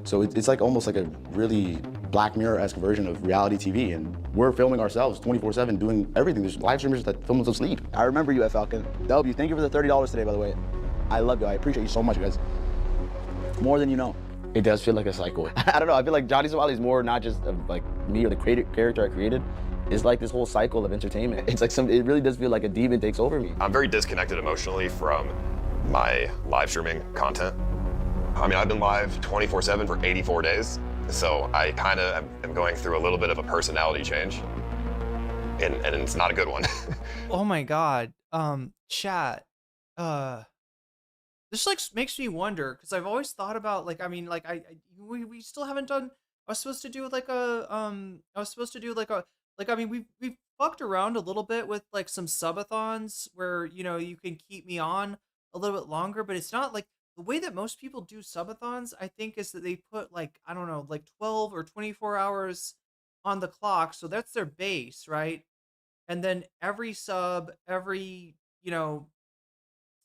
So it's like almost like a really Black Mirror-esque version of reality TV, and we're filming ourselves 24/7, doing everything. There's live streamers that film us asleep. I remember you at Falcon. W, thank you for the $30 today, by the way. I love you. I appreciate you so much, guys. More than you know. It does feel like a cycle. I don't know. I feel like Johnny Somali is more not just of like me or the character I created. It's like this whole cycle of entertainment. It's like it really does feel like a demon takes over me. I'm very disconnected emotionally from my live streaming content. I mean, I've been live 24/7 for 84 days, so I kind of am going through a little bit of a personality change, and it's not a good one. Oh my god, chat, this like makes me wonder, because I've always thought about, like, I mean, like, we still haven't done. I was supposed to do like I mean, we've fucked around a little bit with like some subathons where, you know, you can keep me on a little bit longer, but it's not like the way that most people do subathons, I think, is that they put like, I don't know, like 12 or 24 hours on the clock. So that's their base, right? And then every sub, every, you know,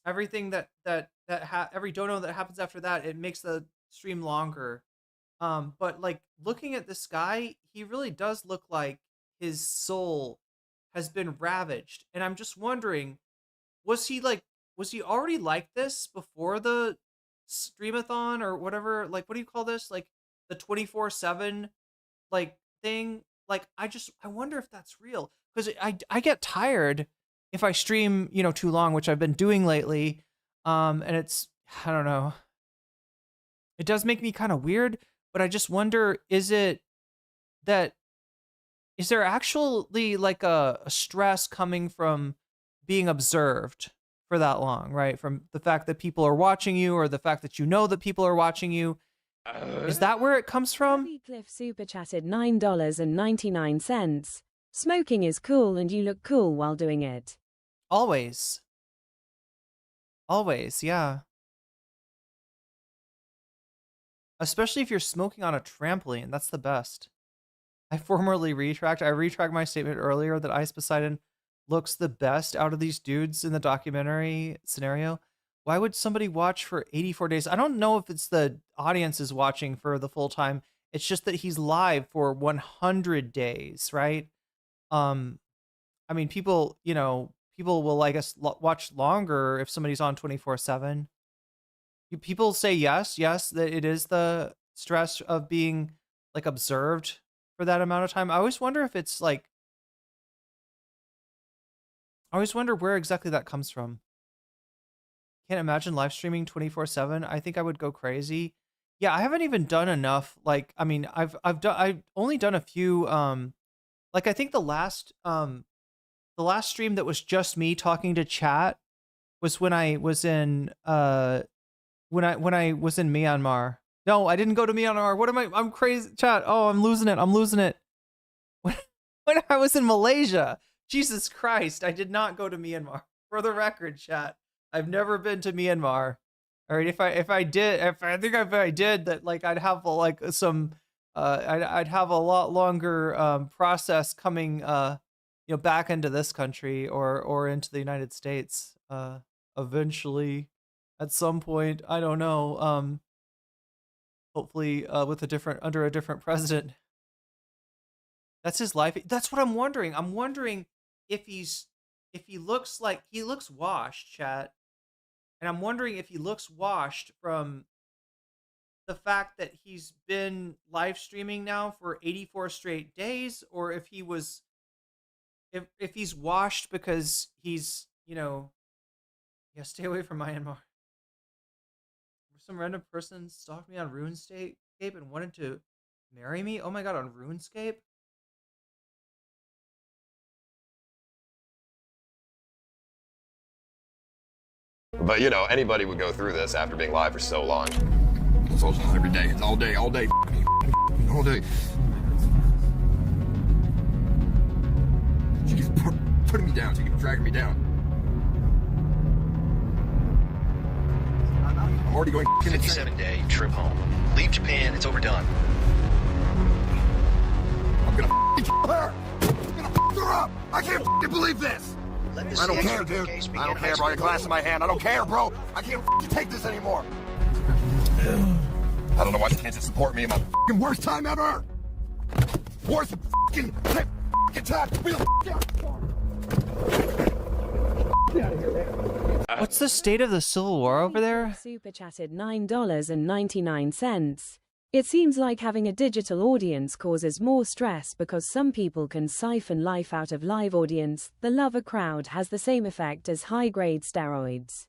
everything every dono that happens after that, it makes the stream longer. But like looking at this guy, he really does look like his soul has been ravaged. And I'm just wondering, was he already like this before the streamathon or whatever? Like, what do you call this? Like the 24/7 like thing? Like, I wonder if that's real. Because I get tired if I stream, you know, too long, which I've been doing lately. And it's, I don't know. It does make me kind of weird, but I just wonder, is there actually like a stress coming from being observed for that long, right? From the fact that people are watching you, or the fact that you know that people are watching you. Is that where it comes from? Cliff super chatted $9.99. Smoking is cool and you look cool while doing it. Always. Always, yeah. Especially if you're smoking on a trampoline. That's the best. I retract my statement earlier that Ice Poseidon looks the best out of these dudes in the documentary scenario. Why would somebody watch for 84 days? I don't know if it's the audience is watching for the full time. It's just that he's live for 100 days, right? I mean, people will, I guess, watch longer if somebody's on 24/7. People say yes, that it is the stress of being like observed for that amount of time. I always wonder if it's like, I always wonder where exactly that comes from. Can't imagine live streaming 24/7. I think I would go crazy. Yeah, I haven't even done enough. Like, I mean, I've only done a few. Like, I think the last stream that was just me talking to chat was when I was in when I was in Myanmar. No, I didn't go to Myanmar. What am I? I'm crazy, chat. Oh, I'm losing it. When I was in Malaysia. Jesus Christ, I did not go to Myanmar. For the record, chat, I've never been to Myanmar. All right, if I did, that, like, I'd have like some, I'd have a lot longer process coming, back into this country or into the United States, eventually, at some point. I don't know. Hopefully, under a different president. That's his life. That's what I'm wondering. I'm wondering if he looks washed, chat. And I'm wondering if he looks washed from the fact that he's been live streaming now for 84 straight days, or if he's washed because he's, stay away from Myanmar. Some random person stalked me on RuneScape and wanted to marry me. Oh my god, on RuneScape? But anybody would go through this after being live for so long. It's all every day. It's all day. All day. She keeps putting me down. She keeps dragging me down. I'm already going 57-day trip home. Leave Japan. It's overdone. I'm gonna kill her. I'm gonna her up. I can't believe this. I don't care, dude. I don't care, bro. I got a glass in my hand. I don't care, bro. I can't take this anymore. I don't know why she can't just support me in my Fucking worst time ever. Worst fucking attack. What's the state of the Civil War over there? Super chatted $9.99. It seems like having a digital audience causes more stress because some people can siphon life out of live audience. The lover crowd has the same effect as high-grade steroids.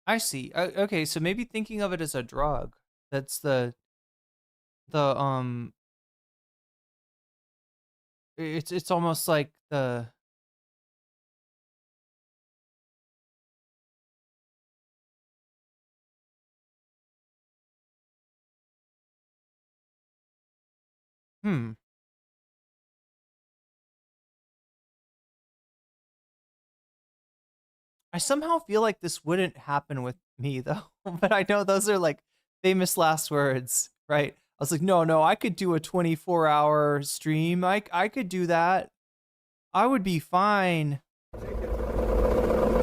I see. Okay, so maybe thinking of it as a drug. That's it's almost like the I somehow feel like this wouldn't happen with me though, but I know those are like famous last words, right? I was like, no, I could do a 24-hour stream. I could do that. I would be fine.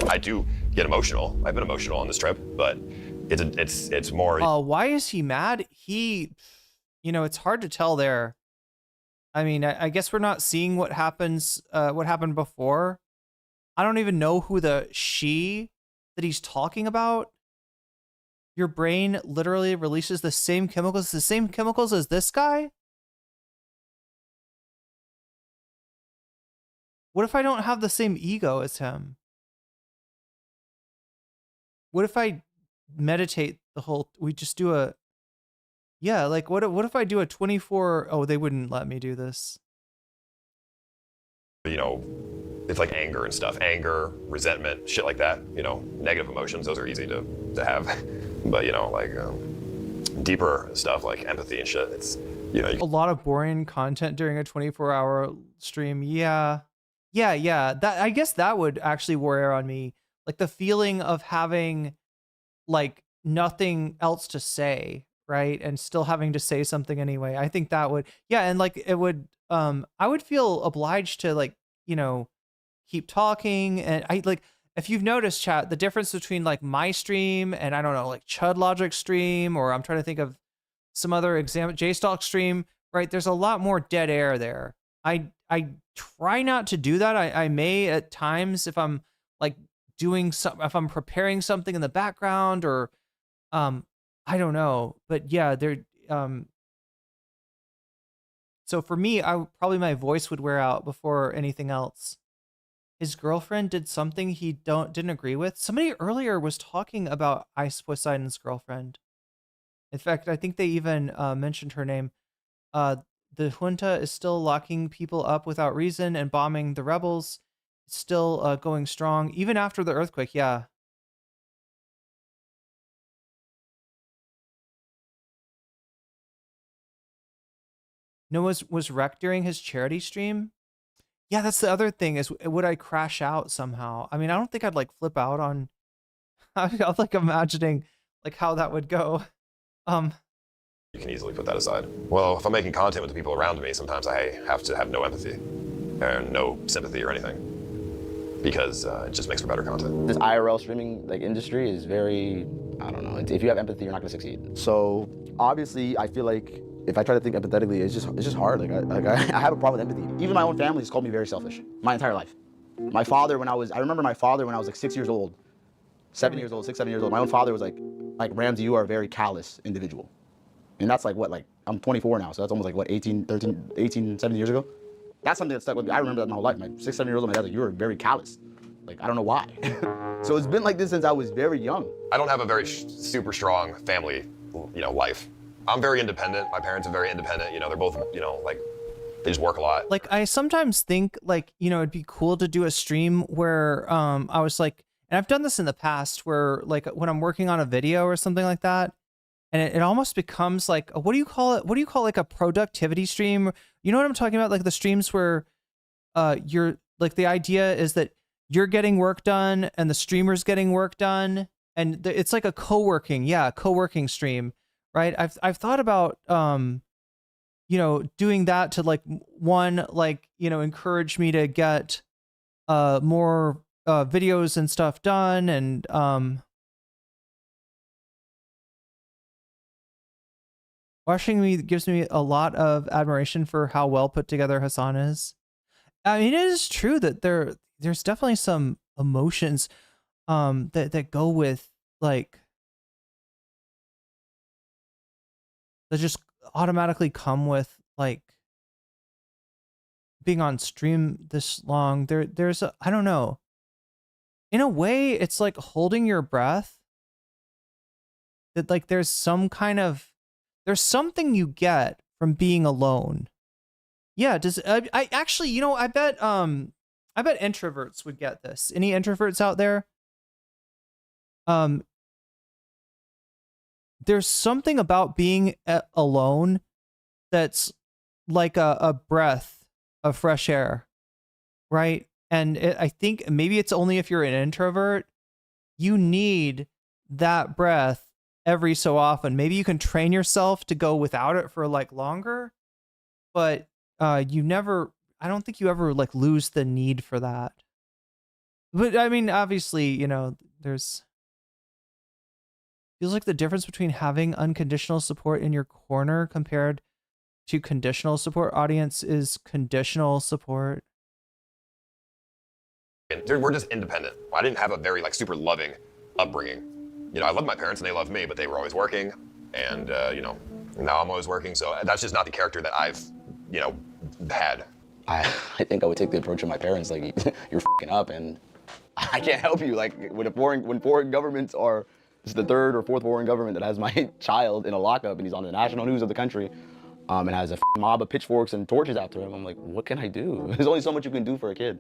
I do get emotional. I've been emotional on this trip, but it's more. Why is he mad? It's hard to tell there. I mean, I guess we're not seeing what happened before. I don't even know who the she that he's talking about. Your brain literally releases the same chemicals as this guy? What if I don't have the same ego as him? What if I meditate we just do a, yeah, like what if I do a 24, oh, they wouldn't let me do this. It's like anger and stuff. Anger, resentment, shit like that. Negative emotions, those are easy to have. But, deeper stuff like empathy and shit, it's, A lot of boring content during a 24-hour stream. Yeah. That, I guess that would actually wear on me. Like the feeling of having like nothing else to say, right? And still having to say something anyway. I think that would, yeah. And like it would, I would feel obliged to like, keep talking. And I like, if you've noticed, chat, the difference between like my stream and I don't know, like Chud Logic stream, or I'm trying to think of some other example, JStalk stream, right? There's a lot more dead air there. I try not to do that. I may at times if I'm like if I'm preparing something in the background or, I don't know, but yeah, so for me, probably my voice would wear out before anything else. His girlfriend did something he didn't agree with. Somebody earlier was talking about Ice Poseidon's girlfriend. In fact, I think they even mentioned her name. The junta is still locking people up without reason and bombing the rebels. It's still going strong, even after the earthquake, yeah. Noah was wrecked during his charity stream. Yeah, that's the other thing is, would I crash out somehow? I mean, I don't think I'd like flip out on, I'm like imagining like how that would go. You can easily put that aside. Well, if I'm making content with the people around me, sometimes I have to have no empathy or no sympathy or anything because it just makes for better content. This IRL streaming like industry is very, I don't know, if you have empathy, you're not gonna succeed. So obviously I feel like if I try to think empathetically, it's just hard. I have a problem with empathy. Even my own family has called me very selfish my entire life. My father, I remember my father when I was like 6 years old, 7 years old, 6, 7 years old. My own father was like Ramsey, you are a very callous individual. And that's like what, like I'm 24 now, so that's almost like what, 18, 17 years ago? That's something that stuck with me. I remember that my whole life. My 6, 7 years old, my dad's like, you were very callous. Like, I don't know why. So it's been like this since I was very young. I don't have a very super strong family, life. I'm very independent. My parents are very independent. They're both, like, they just work a lot. Like, I sometimes think, like, it'd be cool to do a stream where I was like, and I've done this in the past where, like, when I'm working on a video or something like that, and it almost becomes like, what do you call it? What do you call like a productivity stream? You know what I'm talking about? Like the streams where you're, like, the idea is that you're getting work done and the streamer's getting work done. And it's like a co-working stream. Right. I've thought about, doing that to like encourage me to get more videos and stuff done. And Watching me gives me a lot of admiration for how well put together Hassan is. I mean, it is true that there's definitely some emotions that go with like that just automatically come with like being on stream this long. There's I don't know. In a way, it's like holding your breath. That like there's something you get from being alone. Yeah, does I actually, you know, I bet introverts would get this. Any introverts out there? There's something about being alone that's like a breath of fresh air, right? And I think maybe it's only if you're an introvert, you need that breath every so often. Maybe you can train yourself to go without it for like longer, but I don't think you ever like lose the need for that. But I mean, obviously, you know, feels like the difference between having unconditional support in your corner compared to conditional support audience is conditional support. Dude, we're just independent. I didn't have a very like super loving upbringing. You know, I love my parents and they love me, but they were always working, and you know, now I'm always working. So that's just not the character that I've, you know, had. I think I would take the approach of my parents, like, you're fucking up and I can't help you. Like when foreign governments are, this is the third or fourth foreign government that has my child in a lockup and he's on the national news of the country, and has a mob of pitchforks and torches after him. I'm like, what can I do? There's only so much you can do for a kid.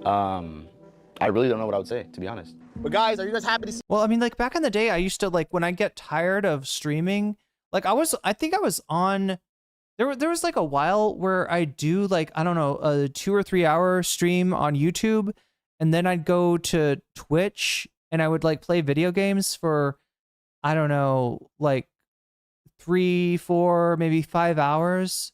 I really don't know what I would say, to be honest. But guys, are you guys happy to see? Well, I mean, like back in the day, I used to like when I get tired of streaming, like I think I was on, there was like a while where I do like, I don't know, a 2 or 3 hour stream on YouTube. And then I'd go to Twitch and I would like play video games for, I don't know, like 3, 4, maybe 5 hours.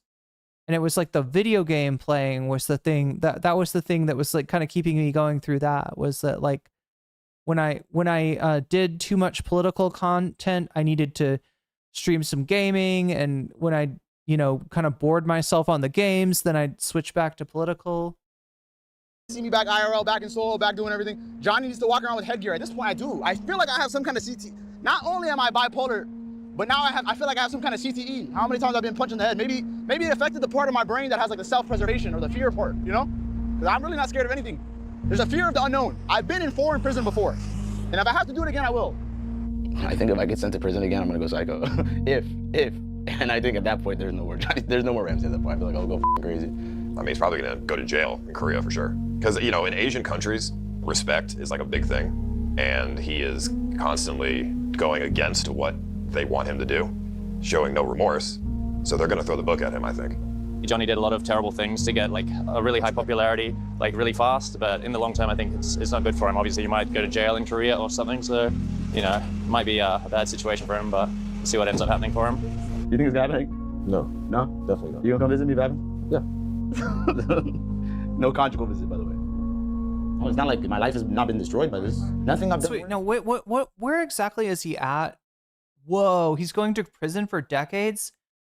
And it was like the video game playing was the thing that was the thing that was like kind of keeping me going through that, was that like when I did too much political content, I needed to stream some gaming. And when I, you know, kind of bored myself on the games, then I'd switch back to political. See me back IRL, back in Seoul, back doing everything. Johnny needs to walk around with headgear. At this point, I do. I feel like I have some kind of CT. Not only am I bipolar, but now I feel like I have some kind of CTE. How many times I've been punched in the head? Maybe it affected the part of my brain that has like the self-preservation or the fear part, you know? Because I'm really not scared of anything. There's a fear of the unknown. I've been in foreign prison before. And if I have to do it again, I will. I think if I get sent to prison again, I'm gonna go psycho. if. And I think at that point, there's no more Ramsey at that point. I feel like I'll go crazy. I mean, he's probably gonna go to jail in Korea for sure. Because, you know, in Asian countries, respect is like a big thing. And he is constantly going against what they want him to do, showing no remorse. So they're gonna throw the book at him, I think. Johnny did a lot of terrible things to get like a really high popularity, like really fast, but in the long term, I think it's not good for him. Obviously, he might go to jail in Korea or something, so, you know, it might be a bad situation for him, but we'll see what ends up happening for him. You think it's happening? No. No? Definitely not. You gonna come visit me, Babin? Yeah. No conjugal visit, by the way. Oh, it's not like my life has not been destroyed by this. Nothing I've done. Wait, no, where exactly is he at? Whoa, he's going to prison for decades?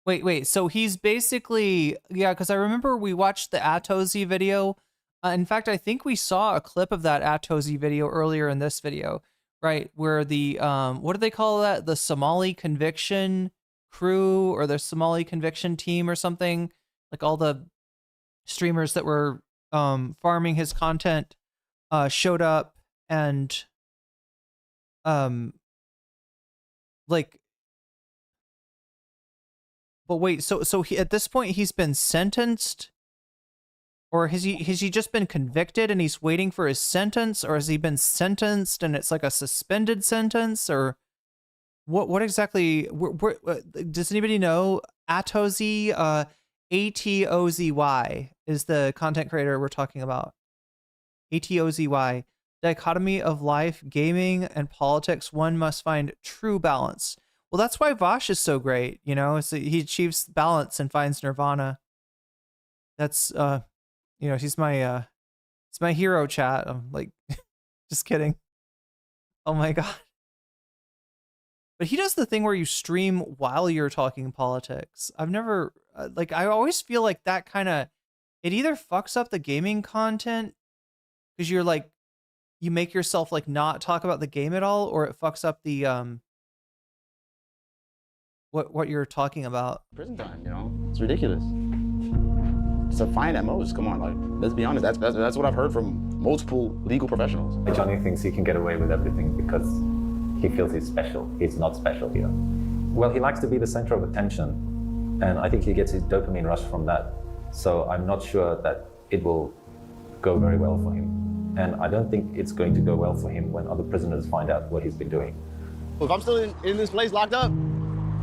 Wait, so he's basically, yeah, because I remember we watched the Atozy video. In fact, I think we saw a clip of that Atozy video earlier in this video, right? Where the, what do they call that? The Somali conviction crew or the Somali conviction team or something? Like all the streamers that were farming his content showed up and like, but wait, so he, at this point he's been sentenced, or has he just been convicted and he's waiting for his sentence, or has he been sentenced and it's like a suspended sentence, or what exactly? Does anybody know? Atozy, ATOZY is the content creator we're talking about. ATOZY. Dichotomy of life, gaming, and politics. One must find true balance. Well, that's why Vosh is so great, you know. So he achieves balance and finds nirvana. That's you know, he's my hero, chat. I'm like, just kidding. Oh my god. But he does the thing where you stream while you're talking politics. I've never like I always feel like that kind of it either fucks up the gaming content because you're like you make yourself like not talk about the game at all, or it fucks up the what you're talking about. Prison time, you know, it's ridiculous. It's a fine at most. Come on, like let's be honest. That's what I've heard from multiple legal professionals. Johnny thinks he can get away with everything because he feels he's special. He's not special here. Well, he likes to be the center of attention, and I think he gets his dopamine rush from that. So I'm not sure that it will go very well for him. And I don't think it's going to go well for him when other prisoners find out what he's been doing. If I'm still in this place locked up,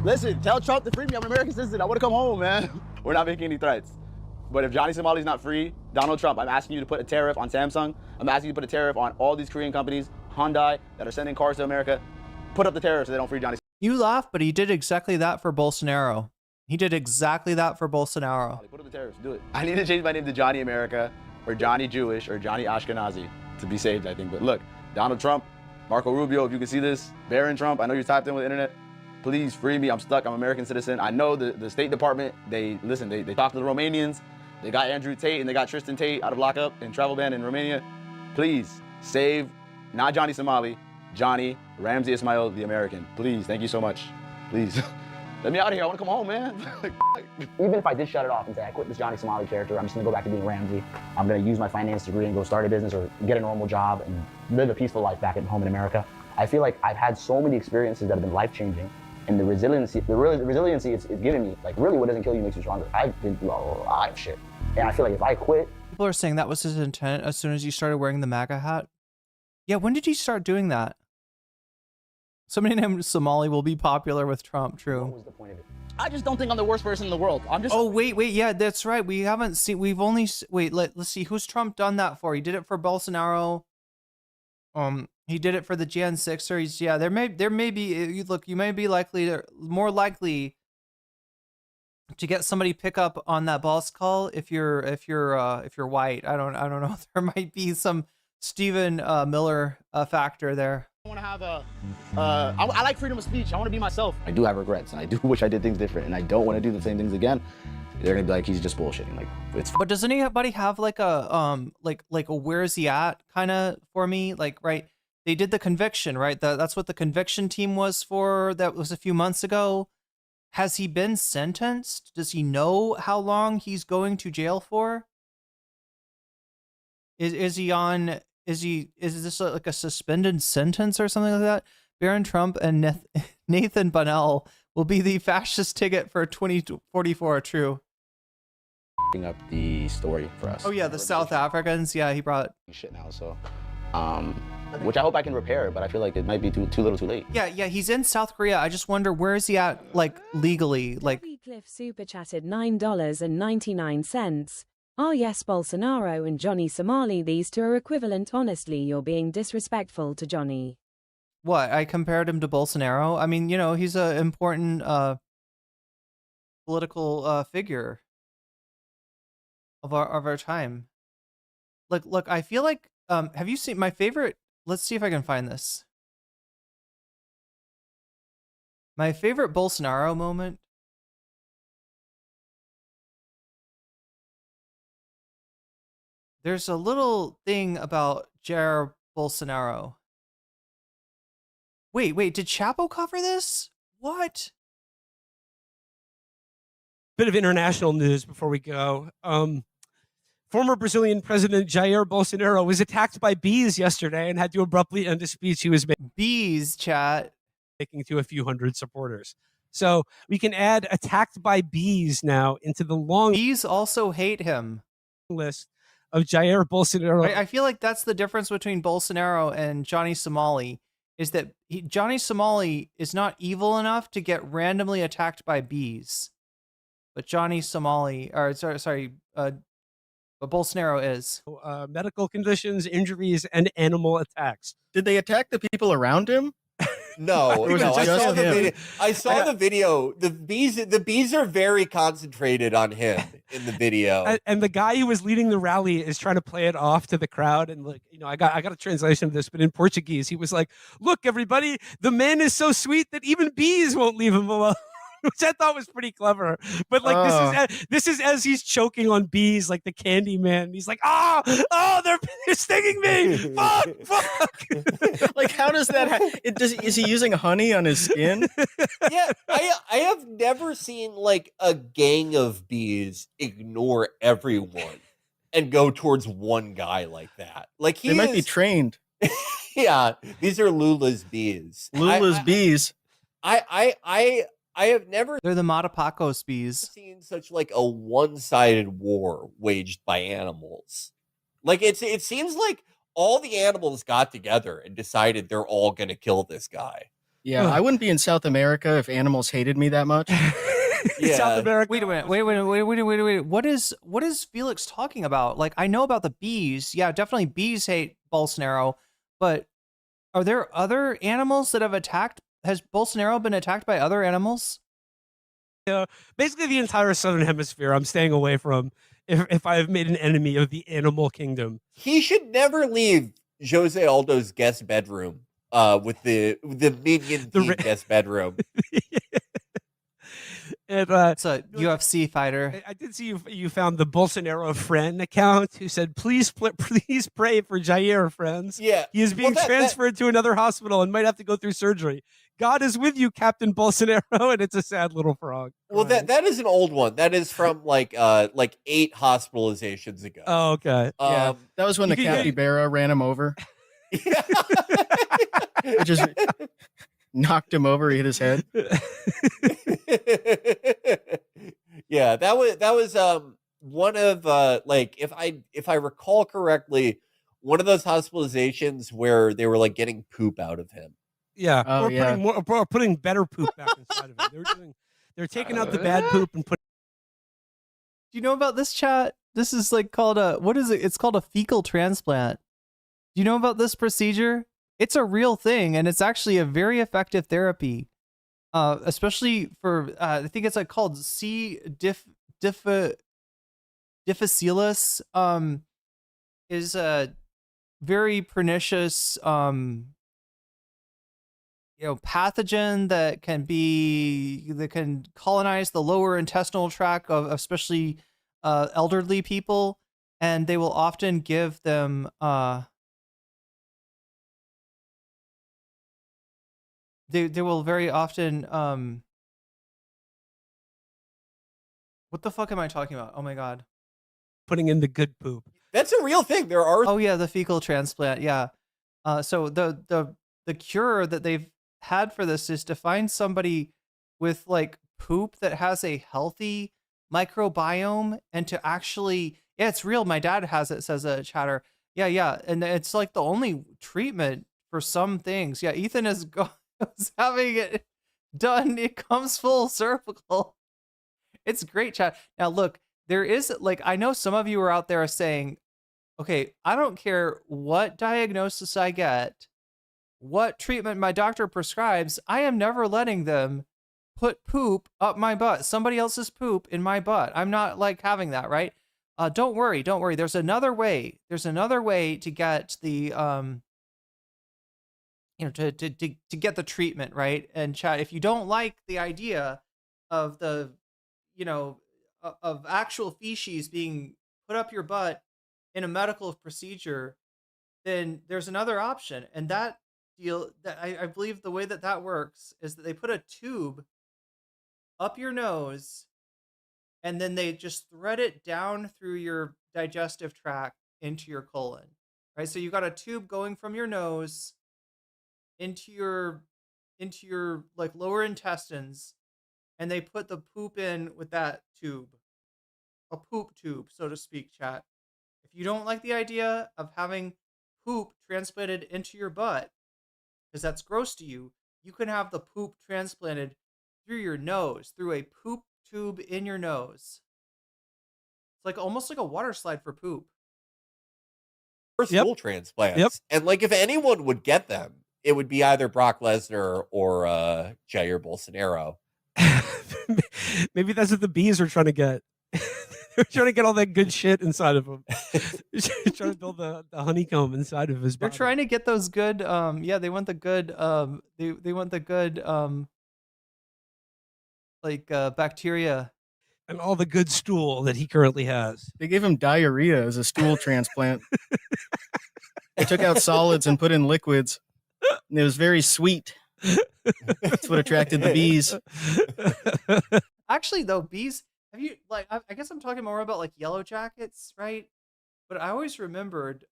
listen, tell Trump to free me. I'm an American citizen. I want to come home, man. We're not making any threats. But if Johnny Somali's not free, Donald Trump, I'm asking you to put a tariff on Samsung. I'm asking you to put a tariff on all these Korean companies, Hyundai, that are sending cars to America. Put up the tariff so they don't free Johnny. You laugh, but he did exactly that for Bolsonaro. He did exactly that for Bolsonaro. Put up the tariffs, do it. I need to change my name to Johnny America or Johnny Jewish or Johnny Ashkenazi to be saved, I think. But look, Donald Trump, Marco Rubio, if you can see this, Barron Trump, I know you tapped in with the internet. Please free me, I'm stuck, I'm an American citizen. I know the State Department, they talked to the Romanians. They got Andrew Tate and they got Tristan Tate out of lockup and travel ban in Romania. Please save, not Johnny Somali, Johnny Ramsey Ismail, the American. Please, thank you so much. Please. Let me out of here, I wanna come home, man. Even if I did shut it off and say I quit this Johnny Somali character, I'm just gonna go back to being Ramsey. I'm gonna use my finance degree and go start a business or get a normal job and live a peaceful life back at home in America. I feel like I've had so many experiences that have been life-changing, and the resiliency it's given me, like really what doesn't kill you makes you stronger. I've been through a lot of shit. And I feel like if I quit... People are saying that was his intent as soon as you started wearing the MAGA hat. Yeah, when did you start doing that? Somebody named Somali will be popular with Trump, true. What was the point of it? I just don't think I'm the worst person in the world. I'm just... Oh, wait, yeah, that's right. We haven't seen... We've only... Wait, let's see. Who's Trump done that for? He did it for Bolsonaro. He did it for the Jan 6ers. Yeah, there may be... Look, you may be more likely to get somebody pick up on that boss call if you're white. I don't know. There might be some Stephen Miller factor there. I want to have I like freedom of speech. I want to be myself. I do have regrets, and I do wish I did things different, and I don't want to do the same things again. They're gonna be like, he's just bullshitting. Like, it's. But does anybody have like a like a where's he at kind of for me? Like, right? They did the conviction, right? That's what the conviction team was for. That was a few months ago. Has he been sentenced? Does he know how long he's going to jail for? Is this like a suspended sentence or something like that? Barron Trump and Nathan Bunnell will be the fascist ticket for 2044. True. Up the story for us. Oh yeah, the South Africans. Yeah, he brought shit now. So, which I hope I can repair, but I feel like it might be too little, too late. Yeah, he's in South Korea. I just wonder where is he at, like legally, like. Cliff super chatted $9.99. Oh yes, Bolsonaro and Johnny Somali, these two are equivalent. Honestly, you're being disrespectful to Johnny. What? I compared him to Bolsonaro? I mean, you know, he's an important political figure of our time. Look, I feel like have you seen my favorite? Let's see if I can find this. My favorite Bolsonaro moment. There's a little thing about Jair Bolsonaro. Wait, did Chapo cover this? What? Bit of international news before we go. Former Brazilian President Jair Bolsonaro was attacked by bees yesterday and had to abruptly end a speech he was making. Bees, chat. Making to a few hundred supporters. So we can add attacked by bees now into the long... Bees also hate him. ...list of Jair Bolsonaro. I feel like that's the difference between Bolsonaro and Johnny Somali, is that Johnny Somali is not evil enough to get randomly attacked by bees. But Johnny Somali, or but Bolsonaro is. Medical conditions, injuries, and animal attacks. Did they attack the people around him? No, Or was it no. I just saw the him? video. I saw the video. The bees are very concentrated on him in the video. And the guy who was leading the rally is trying to play it off to the crowd. And like, I got a translation of this, but in Portuguese, he was like, "Look, everybody, the man is so sweet that even bees won't leave him alone." Which I thought was pretty clever. But like this is as he's choking on bees, like the candy man. He's like, they're stinging me. Fuck. Like, how does that is he using honey on his skin? Yeah, I have never seen like a gang of bees ignore everyone and go towards one guy like that. Like They might be trained. Yeah, these are Lula's bees. Lula's bees. I have never They're the Matapacos bees. seen such like a one-sided war waged by animals. Like it seems like all the animals got together and decided they're all gonna kill this guy. Yeah, I wouldn't be in South America if animals hated me that much. Yeah. South America. Wait a minute. Wait. What is Felix talking about? Like, I know about the bees. Yeah, definitely bees hate Bolsonaro, but are there other animals that have attacked? Has Bolsonaro been attacked by other animals? Yeah, basically the entire southern hemisphere I'm staying away from if I have made an enemy of the animal kingdom. He should never leave Jose Aldo's guest bedroom with the minion team guest bedroom. And, it's a UFC fighter. I did see you found the Bolsonaro friend account who said, please pray for Jair, friends. Yeah. He is being transferred to another hospital and might have to go through surgery. God is with you, Captain Bolsonaro. And it's a sad little frog. Well, that is an old one. That is from like 8 hospitalizations ago. Oh, okay. Yeah, that was when the capybara ran him over. It just knocked him over. He hit his head. Yeah, that was one of like if I recall correctly, one of those hospitalizations where they were like getting poop out of him. Yeah, Oh, or putting better poop back inside of it. They're taking out the bad poop and putting. Do you know about this, chat? This is like called what is it? It's called a fecal transplant. Do you know about this procedure? It's a real thing, and it's actually a very effective therapy, especially for I think it's like called C. difficile is a very pernicious pathogen that can colonize the lower intestinal tract of especially elderly people, and they will often give them they will very often what the fuck am I talking about? Oh my god. Putting in the good poop. That's a real thing. There are. Oh yeah, the fecal transplant. Yeah. So the cure that they've had for this is to find somebody with like poop that has a healthy microbiome and to actually, yeah, it's real. My dad has it, says a chatter. Yeah. And it's like the only treatment for some things. Yeah. Ethan is having it done. It comes full circle. It's great, chat. Now look, there is like, I know some of you are out there saying, okay, I don't care what diagnosis I get, what treatment my doctor prescribes, I am never letting them put poop up my butt, somebody else's poop in my butt. I'm not like having that, right? Don't worry. There's another way. There's another way to get the to get the treatment, right? And chat, if you don't like the idea of the of actual feces being put up your butt in a medical procedure, then there's another option. And that deal, that I believe the way that works is that they put a tube up your nose and then they just thread it down through your digestive tract into your colon, right? So you got a tube going from your nose into your like lower intestines, and they put the poop in with that tube, a poop tube, so to speak, chat. If you don't like the idea of having poop transplanted into your butt, because that's gross to you, you can have the poop transplanted through your nose, through a poop tube in your nose. It's like almost like a water slide for poop. Stool transplants. Yep. And like if anyone would get them, it would be either Brock Lesnar or Jair Bolsonaro. Maybe that's what the bees are trying to get. They're trying to get all that good shit inside of him. They're trying to build the honeycomb inside of his They're body. trying to get those good. Yeah, they want the good. They want the good. Bacteria. And all the good stool that he currently has. They gave him diarrhea as a stool transplant. They took out solids and put in liquids. And it was very sweet. That's what attracted the bees. Actually, though, bees. Have you I guess I'm talking more about like yellow jackets, right? But I always remembered,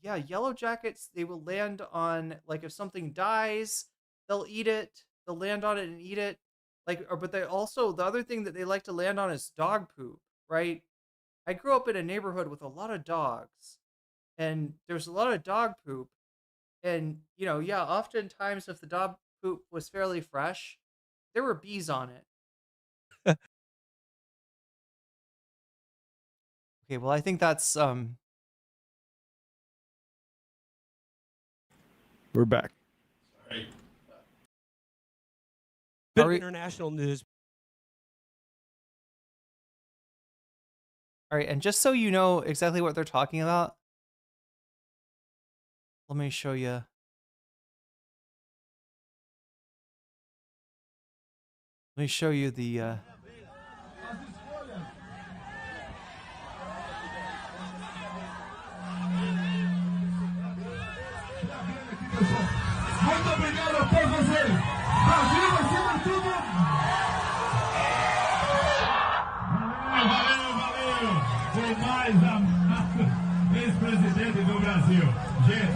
yellow jackets. They will land on like if something dies, they'll eat it. They'll land on it and eat it. But they also the other thing that they like to land on is dog poop, right? I grew up in a neighborhood with a lot of dogs, and there's a lot of dog poop, and oftentimes if the dog poop was fairly fresh, there were bees on it. Okay, well I think that's We're back. Sorry. Bit of international news. all right, and just so you know exactly what they're talking about, let me show you. Let me show you the Muito obrigado a todos vocês. Brasil, acima de tudo. Valeu. O mais amado ex-presidente do Brasil. Gente,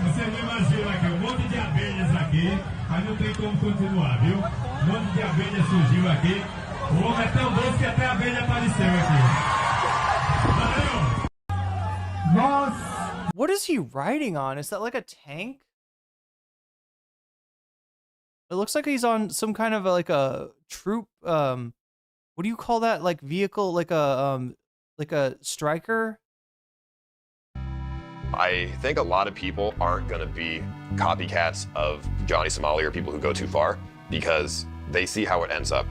você não imagina aqui, um monte de abelhas aqui, mas não tem como continuar, viu? Um monte de abelhas surgiu aqui. O homem é tão doce que até a abelha apareceu aqui. Valeu! Nós... What is he riding on? Is that like a tank? It looks like he's on some kind of like a troop. What do you call that? Like vehicle, like a striker. I think a lot of people aren't going to be copycats of Johnny Somali or people who go too far because they see how it ends up.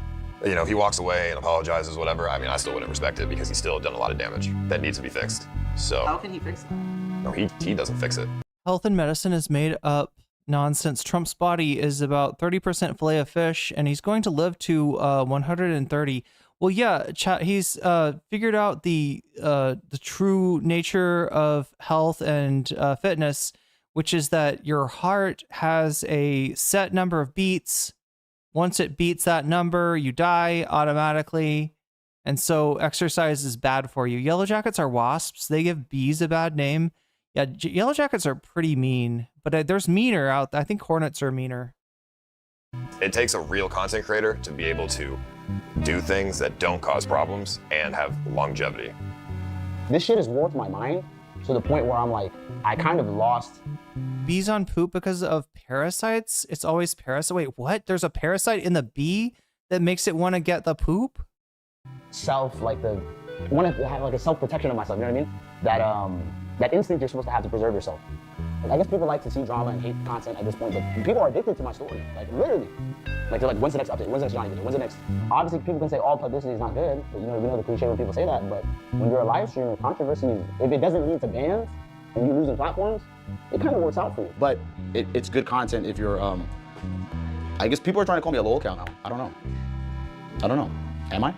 You know, he walks away and apologizes, whatever. I mean, I still wouldn't respect it because he's still done a lot of damage that needs to be fixed. So How can he fix it? no, he doesn't fix it. Health and medicine is made up nonsense. Trump's body is about 30% fillet of fish, and he's going to live to 130. Well, yeah, chat. He's figured out the true nature of health and fitness, which is that your heart has a set number of beats. Once it beats that number, you die automatically. And so exercise is bad for you. Yellow jackets are wasps. They give bees a bad name. Yeah, yellow jackets are pretty mean, but there's meaner out there. I think hornets are meaner. It takes a real content creator to be able to do things that don't cause problems and have longevity. This shit has warped my mind to the point where I'm like, I kind of lost. Bees on poop because of parasites? It's always parasite. Wait, what? There's a parasite in the bee that makes it want to get the poop? Want to have like a self-protection of myself, you know what I mean? That instinct you're supposed to have to preserve yourself. Like, I guess people like to see drama and hate content at this point, but people are addicted to my story, like literally. Like they're like, when's the next update? When's the next Johnny video? When's the next? Obviously people can say all publicity is not good, but we know the cliche when people say that, but when you're a live streamer, controversy, if it doesn't lead to bans and you're losing platforms, it kind of works out for you. But it's good content if you're, I guess people are trying to call me a lol cow now. I don't know. Am I?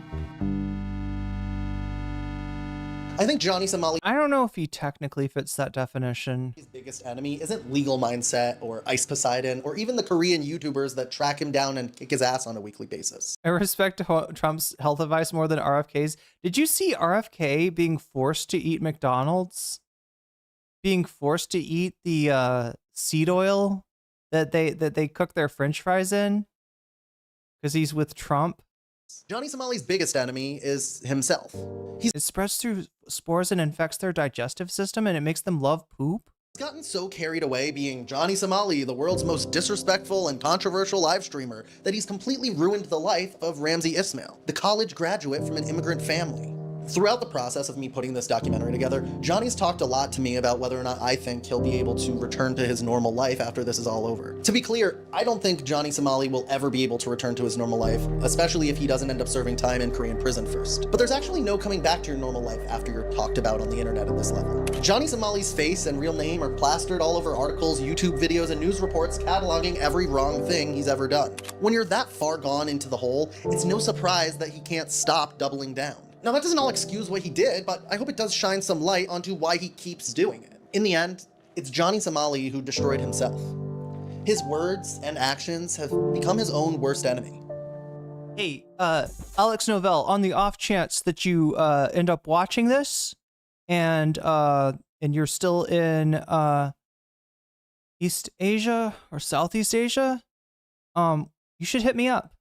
I think Johnny Somali. I don't know if he technically fits that definition. His biggest enemy isn't legal mindset or Ice Poseidon or even the Korean YouTubers that track him down and kick his ass on a weekly basis. I respect Trump's health advice more than RFK's. Did you see RFK being forced to eat McDonald's? Being forced to eat the seed oil that they cook their French fries in because he's with Trump. Johnny Somali's biggest enemy is himself. It spreads through spores and infects their digestive system, and it makes them love poop. He's gotten so carried away being Johnny Somali, the world's most disrespectful and controversial live streamer, that he's completely ruined the life of Ramsey Ismail, the college graduate from an immigrant family. Throughout the process of me putting this documentary together, Johnny's talked a lot to me about whether or not I think he'll be able to return to his normal life after this is all over. To be clear, I don't think Johnny Somali will ever be able to return to his normal life, especially if he doesn't end up serving time in Korean prison first. But there's actually no coming back to your normal life after you're talked about on the internet at this level. Johnny Somali's face and real name are plastered all over articles, YouTube videos, and news reports cataloging every wrong thing he's ever done. When you're that far gone into the hole, it's no surprise that he can't stop doubling down. Now, that doesn't all excuse what he did, but I hope it does shine some light onto why he keeps doing it. In the end, it's Johnny Somali who destroyed himself. His words and actions have become his own worst enemy. Hey, Alex Novell, on the off chance that you end up watching this and you're still in East Asia or Southeast Asia, you should hit me up.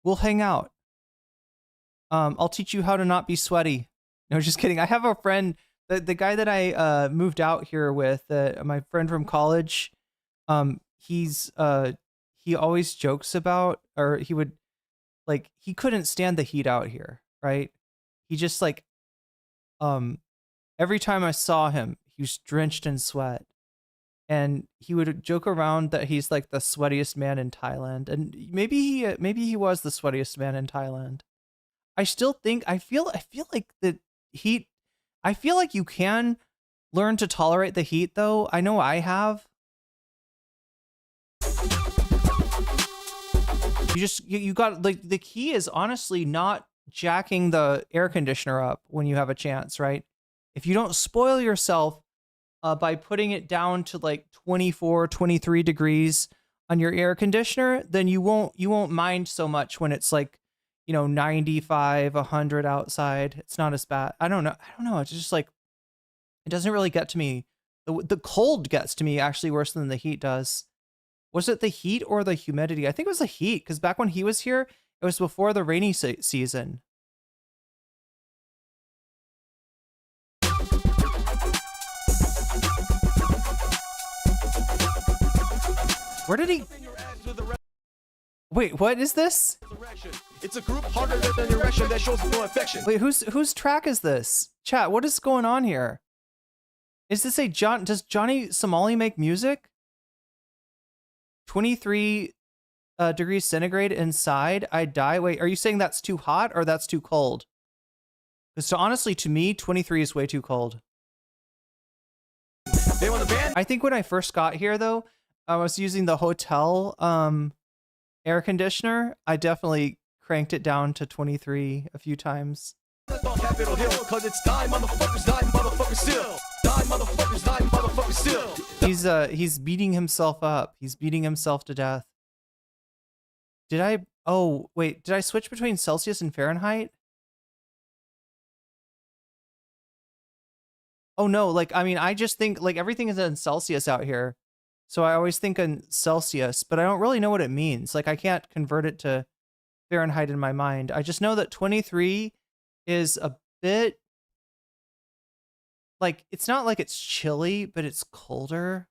We'll hang out. I'll teach you how to not be sweaty. No, just kidding. I have a friend, the guy that I moved out here with, my friend from college. He always jokes about, or he would, like, he couldn't stand the heat out here, right? He just like, every time I saw him, he was drenched in sweat. And he would joke around that he's like the sweatiest man in Thailand. And maybe he was the sweatiest man in Thailand. I still think, I feel like the heat, I feel like you can learn to tolerate the heat though. I know I have. You got, like, the key is honestly not jacking the air conditioner up when you have a chance, right? If you don't spoil yourself by putting it down to like 24, 23 degrees on your air conditioner, then you won't mind so much when it's like, 95, 100 outside. It's not as bad. I don't know. It's just like, it doesn't really get to me. The cold gets to me actually worse than the heat does. Was it the heat or the humidity? I think it was the heat, because back when he was here, it was before the rainy season. Where did he... Wait, what is this? It's a group harder than erection that shows no affection. Wait, whose track is this? Chat, what is going on here? Is this does Johnny Somali make music? 23 degrees centigrade inside, I die. Wait, are you saying that's too hot or that's too cold? Because honestly, to me, 23 is way too cold. I think when I first got here, though, I was using the hotel air conditioner. I definitely cranked it down to 23 a few times. Capitol Hill, 'cause it's die, motherfuckers, die, motherfuckers still. Die, motherfuckers, die, motherfuckers still. He's beating himself up. He's beating himself to death. Did I switch between Celsius and Fahrenheit? Oh no, like, I mean, I just think like everything is in Celsius out here. So I always think in Celsius, but I don't really know what it means. Like, I can't convert it to Fahrenheit in my mind. I just know that 23 is a bit like, it's not like it's chilly, but it's colder.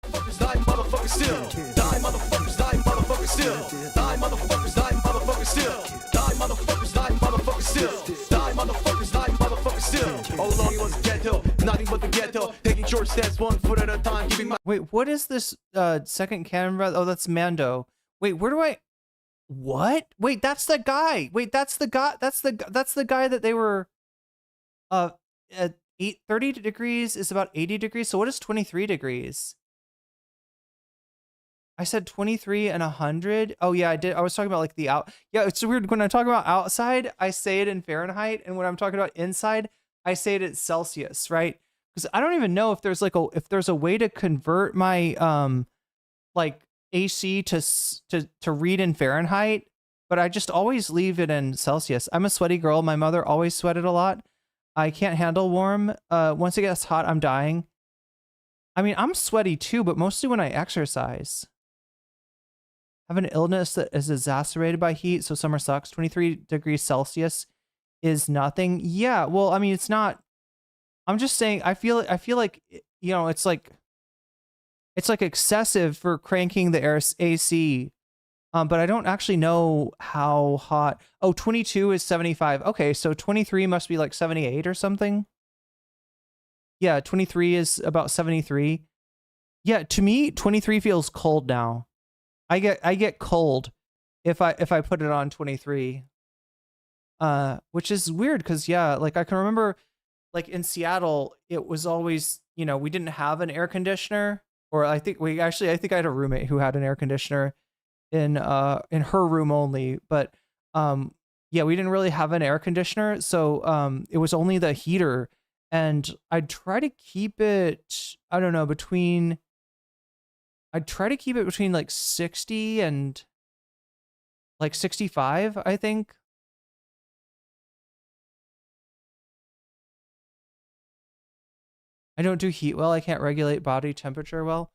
Motherfuckers, die, motherfuckers still. Die, motherfuckers, die, motherfuckers still. Die, motherfuckers, die, motherfuckers still. Die, motherfuckers, die, motherfuckers still. Die, motherfuckers, die, motherfuckers still. All along was ghetto, nothing but the ghetto. Taking short steps, 1 foot at a time, keeping my... Wait, what is this second camera? Oh, that's Mando. Wait, where do I... What? Wait, that's the guy. Wait, that's the guy. That's the guy that they were at 30 degrees is about 80 degrees. So what is 23 degrees? I said 23 and 100. Oh yeah, I did. I was talking about like the out. Yeah, it's weird when I talk about outside, I say it in Fahrenheit, and when I'm talking about inside, I say it in Celsius, right? Because I don't even know if there's like a way to convert my like AC to read in Fahrenheit, but I just always leave it in Celsius. I'm a sweaty girl. My mother always sweated a lot. I can't handle warm. Once it gets hot, I'm dying. I mean, I'm sweaty too, but mostly when I exercise. I have an illness that is exacerbated by heat, so summer sucks. 23 degrees Celsius is nothing. Yeah, well, I mean, it's not. I'm just saying, I feel like, you know, it's like excessive for cranking the AC But I don't actually know how hot. Oh, 22 is 75. Okay, so 23 must be like 78 or something. Yeah, 23 is about 73. Yeah, to me, 23 feels cold now. I get cold if I put it on 23. Which is weird because yeah, like I can remember like in Seattle, it was always, you know, we didn't have an air conditioner, or I think I had a roommate who had an air conditioner in her room only, but yeah, we didn't really have an air conditioner, so it was only the heater, and I'd try to keep it, I don't know, I'd try to keep it between like 60 and like 65, I think. I don't do heat well. I can't regulate body temperature well.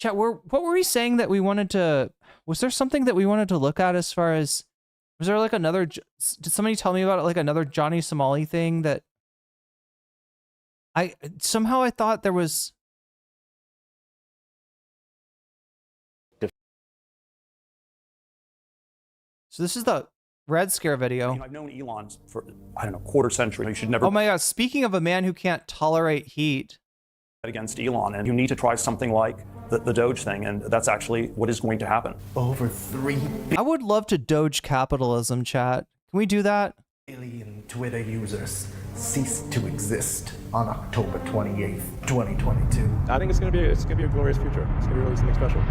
Chat, what were we saying that we wanted to... Was there something that we wanted to look at as far as... Was there like another... Did somebody tell me about it, like another Johnny Somali thing that... Somehow I thought there was... So this is the Red Scare video. You know, I've known Elon for, I don't know, quarter century. You should never... Oh my god, speaking of a man who can't tolerate heat... ...against Elon, and you need to try something like the Doge thing, and that's actually what is going to happen. Over 3 I would love to Doge capitalism, chat. Can we do that? billion Twitter users ceased to exist on October 28th, 2022. I think it's gonna be a glorious future. It's gonna be really something special.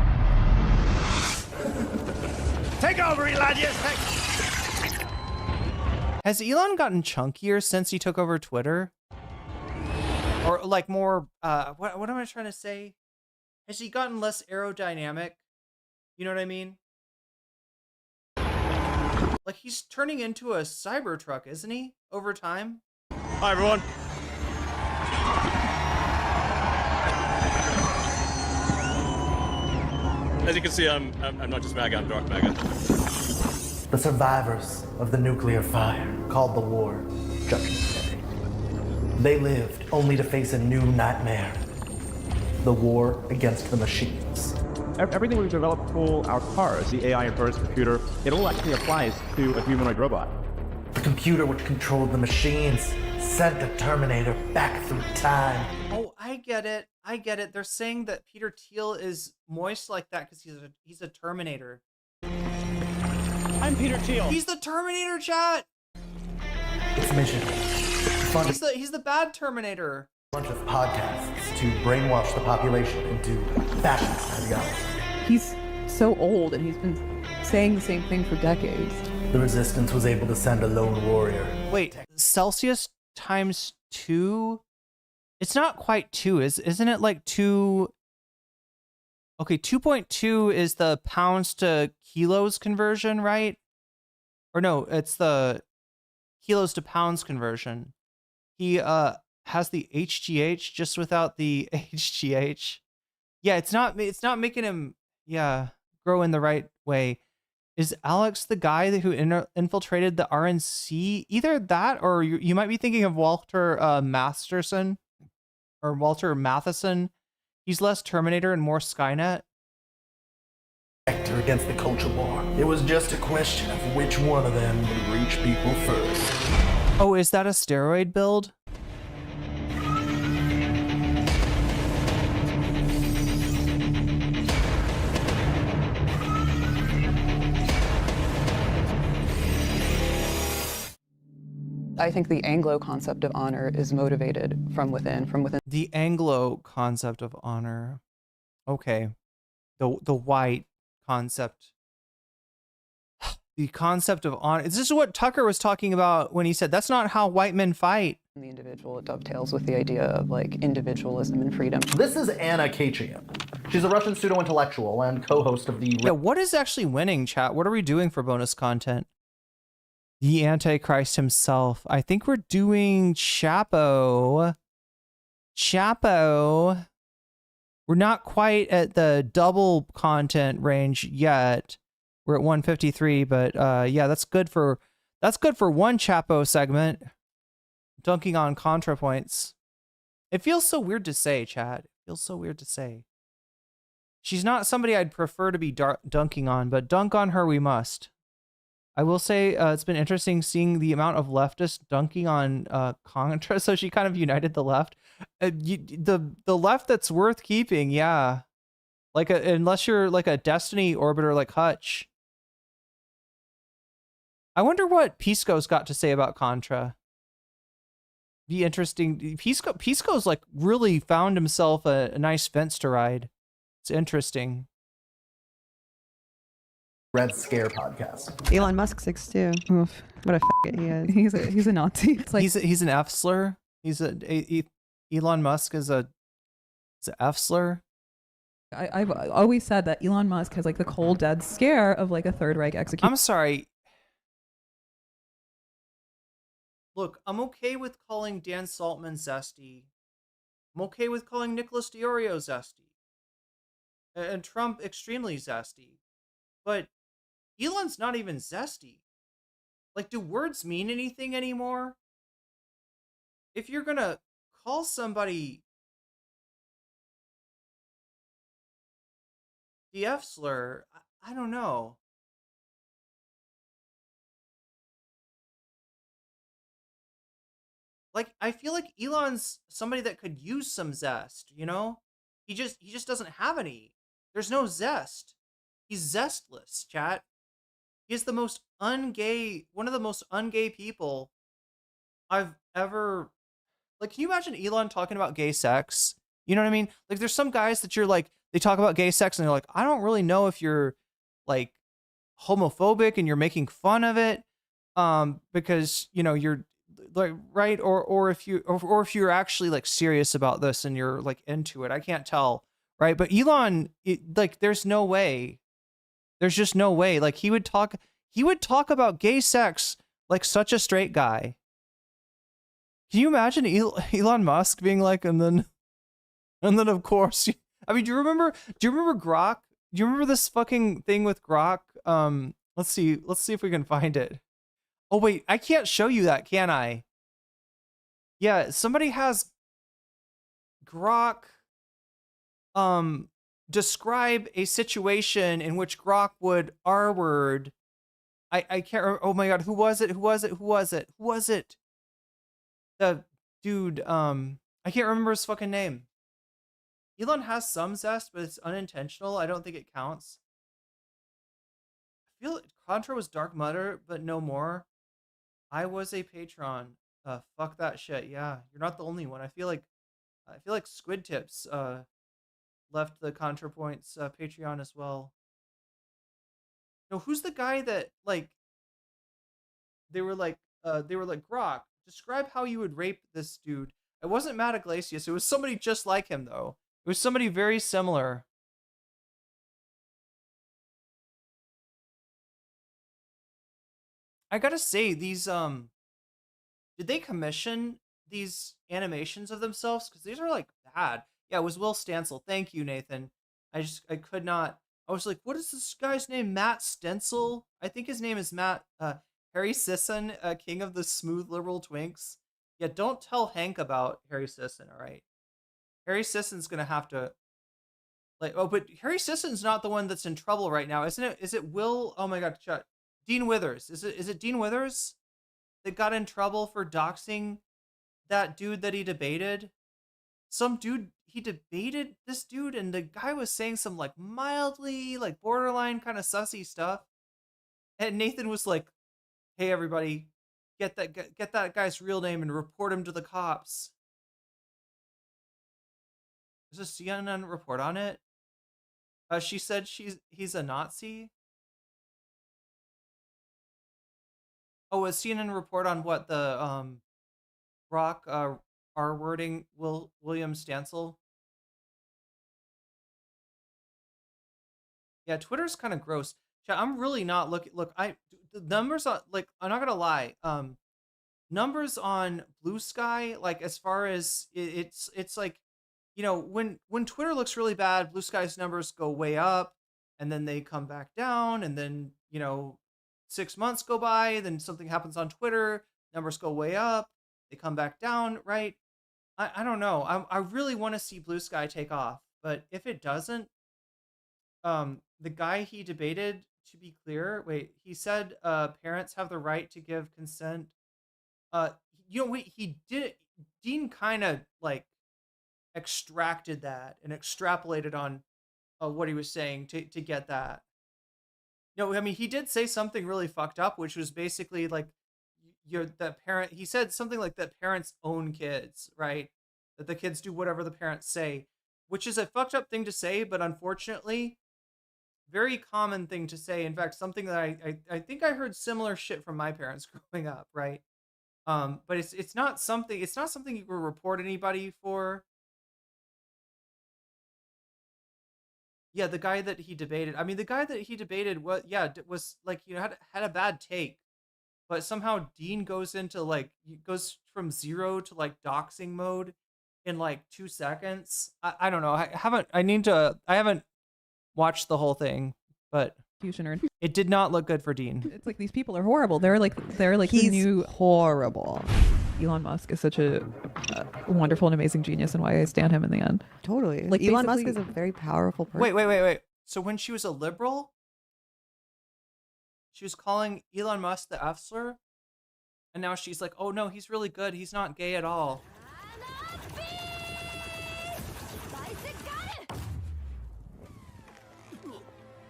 Take over, Elon. Yes, Has Elon gotten chunkier since he took over Twitter? Or like more, what am I trying to say? Has he gotten less aerodynamic? You know what I mean? Like he's turning into a Cybertruck, isn't he? Over time? Hi, everyone. As you can see, I'm not just MAGA, I'm dark MAGA. The survivors of the nuclear fire called the war Judgment Day. They lived only to face a new nightmare. The war against the machines. Everything we've developed for our cars, the AI inverse computer, it all actually applies to a humanoid robot. The computer which controlled the machines sent the Terminator back through time. Oh, I get it. I get it. They're saying that Peter Thiel is moist like that because he's a Terminator. I'm Peter Thiel. He's the Terminator, chat. Its mission. He's the bad Terminator. A bunch of podcasts to brainwash the population into fascist ideology. He's so old and he's been saying the same thing for decades. The resistance was able to send a lone warrior. Wait, Celsius times 2? It's not quite 2, isn't it like 2? Okay, 2.2 is the pounds to kilos conversion, right? Or no, it's the kilos to pounds conversion. He has the HGH just without the HGH. Yeah, it's not making him grow in the right way. Is Alex the guy who infiltrated the RNC? Either that, or you might be thinking of Walter Masterson or Walter Matheson. He's less Terminator and more Skynet. Against the culture war. It was just a question of which one of them would reach people first. Oh, is that a steroid build? I think the Anglo concept of honor is motivated from within. The Anglo concept of honor. Okay. The white concept. The concept of honor. This is what Tucker was talking about when he said that's not how white men fight. The individual, it dovetails with the idea of like individualism and freedom. This is Anna Kachian. She's a Russian pseudo-intellectual and co-host of the... Yeah, what is actually winning, chat? What are we doing for bonus content? The Antichrist himself. I think we're doing Chapo. Chapo. We're not quite at the double content range yet. We're at 153, but yeah, that's good for one Chapo segment. Dunking on ContraPoints. It feels so weird to say, chat. It feels so weird to say. She's not somebody I'd prefer to be dunking on, but dunk on her we must. I will say it's been interesting seeing the amount of leftists dunking on Contra, so she kind of united the left. The left that's worth keeping, yeah. Like unless you're like a Destiny orbiter like Hutch. I wonder what Pisco's got to say about Contra. Be interesting. Pisco's like really found himself a nice fence to ride. It's interesting. Red Scare podcast. Elon Musk 6'2". Oof, what a faggot he is. He's a Nazi. It's like He's an F slur. Elon Musk is a F slur. I've always said that Elon Musk has like the cold dead scare of like a Third Reich execution. I'm sorry. Look, I'm okay with calling Dan Saltman zesty. I'm okay with calling Nicholas Diorio zesty. And Trump extremely zesty. But Elon's not even zesty. Like, do words mean anything anymore? If you're gonna call somebody the F slur, I don't know. Like, I feel like Elon's somebody that could use some zest, you know? He just doesn't have any. There's no zest. He's zestless, chat. He's the most ungay, one of the most ungay people I've ever... Like, can you imagine Elon talking about gay sex? You know what I mean? Like, there's some guys that you're like, they talk about gay sex and they're like, I don't really know if you're, like, homophobic and you're making fun of it, because, you know, you're, like, right? Or if you're actually, like, serious about this and you're, like, into it. I can't tell, right? But Elon, like, there's no way. There's just no way. Like, he would talk about gay sex like such a straight guy. Can you imagine Elon Musk being like, and then of course, I mean, do you remember Grok? Do you remember this fucking thing with Grok? Let's see if we can find it. Oh wait, I can't show you that, can I? Yeah, somebody has Grok describe a situation in which Grok would R-word. I can't remember. Oh my god, who was it? The dude, I can't remember his fucking name. Elon has some zest, but it's unintentional. I don't think it counts. I feel like Contra was Dark Matter, but no more. I was a patron. Fuck that shit. Yeah, you're not the only one. I feel like Squid Tips left the ContraPoints Patreon as well. No, who's the guy that like they were like Grok, describe how you would rape this dude. It wasn't Matt Iglesias, it was somebody just like him though. It was somebody very similar. I gotta say, these did they commission these animations of themselves? Because these are like bad. Yeah, it was Will Stancil. Thank you, Nathan. I could not. I was like, what is this guy's name? Matt Stencil? I think his name is Matt. Harry Sisson, king of the smooth liberal twinks. Yeah, don't tell Hank about Harry Sisson, all right? Harry Sisson's gonna have to, like, oh, but Harry Sisson's not the one that's in trouble right now, isn't it? Is it Will? Oh my god, shut. Dean Withers. Is it Dean Withers that got in trouble for doxing that dude that he debated? Some dude, he debated this dude, and the guy was saying some like mildly, like borderline kind of sussy stuff. And Nathan was like, hey everybody, get that guy's real name and report him to the cops. There's a CNN report on it. She said he's a Nazi. Oh, a CNN report on what the Rock R wording William Stancil. Yeah, Twitter's kind of gross. I'm really not looking. Look, the numbers are like, I'm not gonna lie. Numbers on Blue Sky, like as far as it's like, you know, when Twitter looks really bad, Blue Sky's numbers go way up, and then they come back down, and then, you know, 6 months go by, then something happens on Twitter, numbers go way up, they come back down, right? I don't know. I really want to see Blue Sky take off, but if it doesn't, the guy he debated, to be clear, wait, he said parents have the right to give consent. Wait, he did. Dean kind of like extracted that and extrapolated on what he was saying to get that. No, I mean, he did say something really fucked up, which was basically like the parent. He said something like that parents own kids, right? That the kids do whatever the parents say, which is a fucked up thing to say, but unfortunately, very common thing to say. In fact, something that I think I heard similar shit from my parents growing up, right? But it's not something you can report anybody for. Yeah, the guy that he debated. I mean, the guy that he debated was like, had a bad take, but somehow Dean goes from 0 to like doxing mode in like 2 seconds. I don't know. I haven't watched the whole thing, but it did not look good for Dean. It's like these people are horrible. They're like He's the new horrible. Elon Musk is such a wonderful and amazing genius, and why I stand him in the end. Totally. Like Elon Musk basically- is a very powerful person. Wait. So when she was a liberal, she was calling Elon Musk the F-slur, and now she's like, oh no, he's really good. He's not gay at all.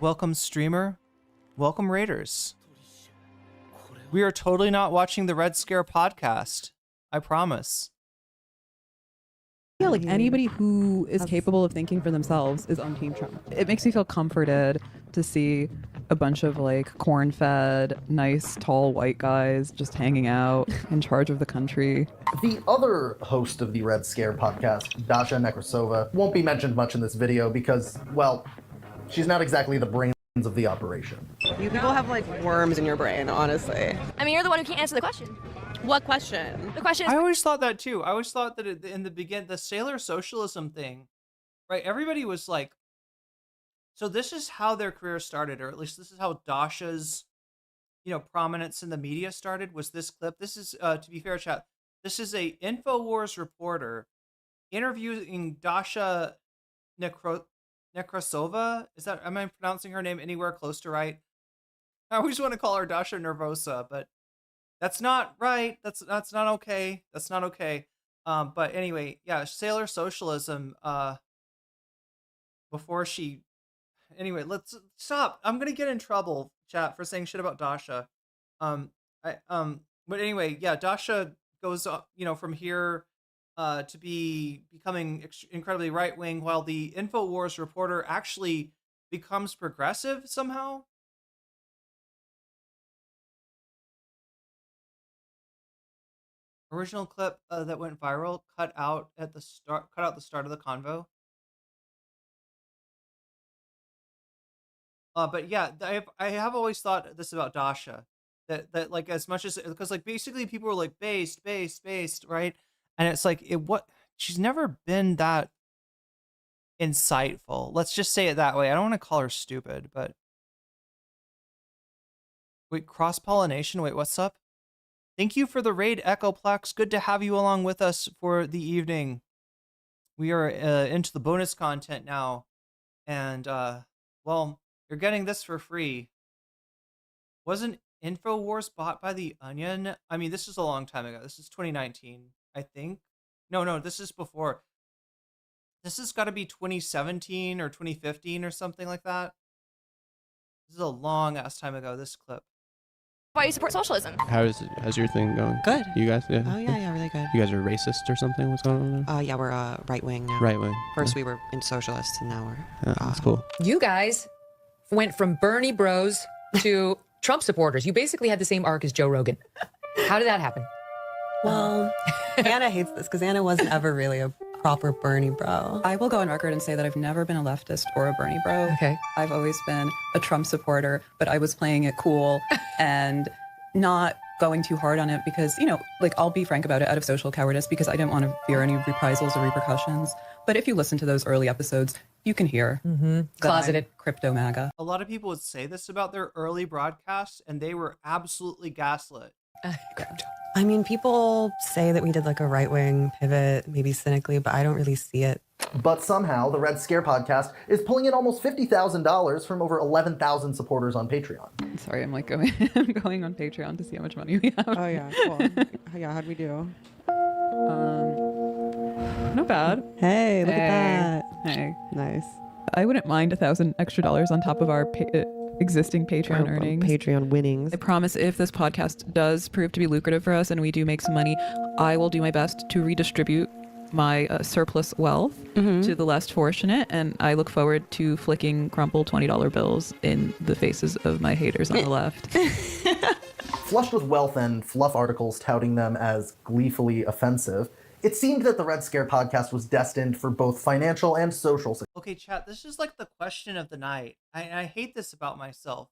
Welcome, streamer. Welcome, Raiders. We are totally not watching the Red Scare podcast. I promise. Yeah, like anybody who is capable of thinking for themselves is on Team Trump. It makes me feel comforted to see a bunch of like corn-fed, nice, tall white guys just hanging out in charge of the country. The other host of the Red Scare podcast, Dasha Nekrasova, won't be mentioned much in this video because, well, she's not exactly the brains of the operation. You people have like worms in your brain, honestly. I mean, you're the one who can't answer the question. What question? The question is. I always thought that too. I always thought that in the beginning, the sailor socialism thing, right? Everybody was like, so this is how their career started, or at least this is how Dasha's, prominence in the media started, was this clip. This is, to be fair, chat, this is a InfoWars reporter interviewing Dasha Nekrasova. Am I pronouncing her name anywhere close to right? I always want to call her Dasha Nervosa, but that's not right. That's not okay. That's not okay. But anyway, yeah, sailor socialism. Anyway, let's stop. I'm gonna get in trouble, chat, for saying shit about Dasha. But anyway, yeah, Dasha goes, from here to becoming incredibly right wing, while the InfoWars reporter actually becomes progressive somehow. Original clip that went viral, cut out the start of the convo. But yeah, I have always thought this about Dasha, that like, as much as, because like basically people were like based, right? And it's like, she's never been that insightful. Let's just say it that way. I don't want to call her stupid, but wait, cross-pollination. Wait, what's up? Thank you for the raid, Echoplex. Good to have you along with us for the evening. We are into the bonus content now. And, well, you're getting this for free. Wasn't InfoWars bought by The Onion? I mean, this is a long time ago. This is 2019, I think. No, this is before. This has got to be 2017 or 2015 or something like that. This is a long-ass time ago, this clip. Why you support socialism? How's your thing going? Good. You guys? Yeah. Oh yeah, really good. You guys are racist or something? What's going on there? Yeah, we're right wing now. Right wing. First we were in socialists, and now we're. That's cool. You guys went from Bernie bros to Trump supporters. You basically had the same arc as Joe Rogan. How did that happen? Well, Anna hates this because Anna wasn't ever really a proper Bernie bro. I will go on record and say that I've never been a leftist or a Bernie bro. Okay. I've always been a Trump supporter, but I was playing it cool and not going too hard on it because, like, I'll be frank about it, out of social cowardice, because I didn't want to fear any reprisals or repercussions. But if you listen to those early episodes, you can hear Closeted crypto MAGA. A lot of people would say this about their early broadcasts, and they were absolutely gaslit. I mean, people say that we did like a right wing pivot, maybe cynically, but I don't really see it But somehow, the Red Scare podcast is pulling in almost $50,000 from over 11,000 supporters on Patreon. Sorry, I'm like going, I'm going on Patreon to see how much money we have. Oh yeah, cool. Yeah, how'd we do? Not bad. Hey, look at that. Hey, nice. I wouldn't mind $1,000 extra on top of our existing Patreon earnings. Patreon winnings. I promise if this podcast does prove to be lucrative for us and we do make some money, I will do my best to redistribute my surplus wealth to the less fortunate, and I look forward to flicking crumpled $20 bills in the faces of my haters on the left. Flushed with wealth and fluff articles touting them as gleefully offensive, it seemed that the Red Scare podcast was destined for both financial and social success. Okay, chat, this is like the question of the night. I hate this about myself,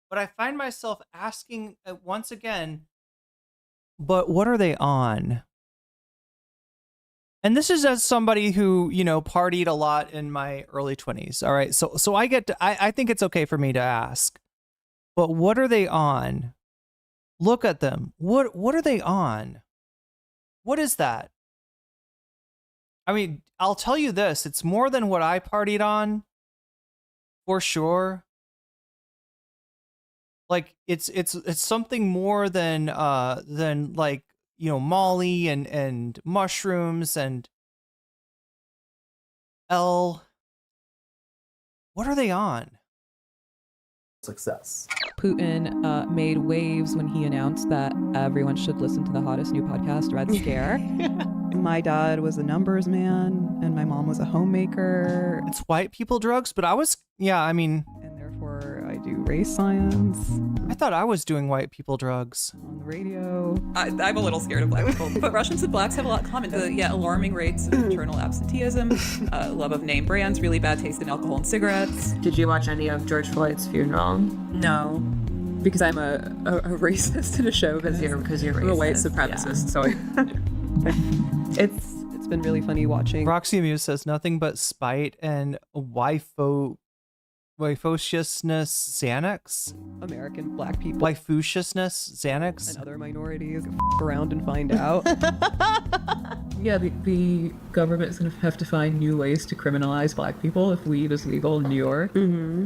but I find myself asking once again, but what are they on? And this is as somebody who, you know, partied a lot in my early 20s. All right. So I get to, I think it's okay for me to ask, but what are they on? Look at them. What are they on? What is that? I mean, I'll tell you this, it's more than what I partied on, for sure. Like it's something more than like, you know, Molly and mushrooms and L. What are they on? Success. Putin made waves when he announced that everyone should listen to the hottest new podcast, Red Scare. My dad was a numbers man and my mom was a homemaker. It's white people drugs, but I was, I mean. And therefore I do race science. I thought I was doing white people drugs. On the radio. I'm a little scared of black people. But Russians and blacks have a lot in common. Alarming rates of maternal absenteeism, love of name brands, really bad taste in alcohol and cigarettes. Did you watch any of George Floyd's funeral? No. Because I'm a racist in a show. Because you're racist. I'm a white supremacist, so it's been really funny watching. Roxy Muse says nothing but spite and wifociousness Xanax. American black people. Wifociousness Xanax. And other minorities around and find out. Yeah, the government is going to have to find new ways to criminalize black people if weed is legal in New York.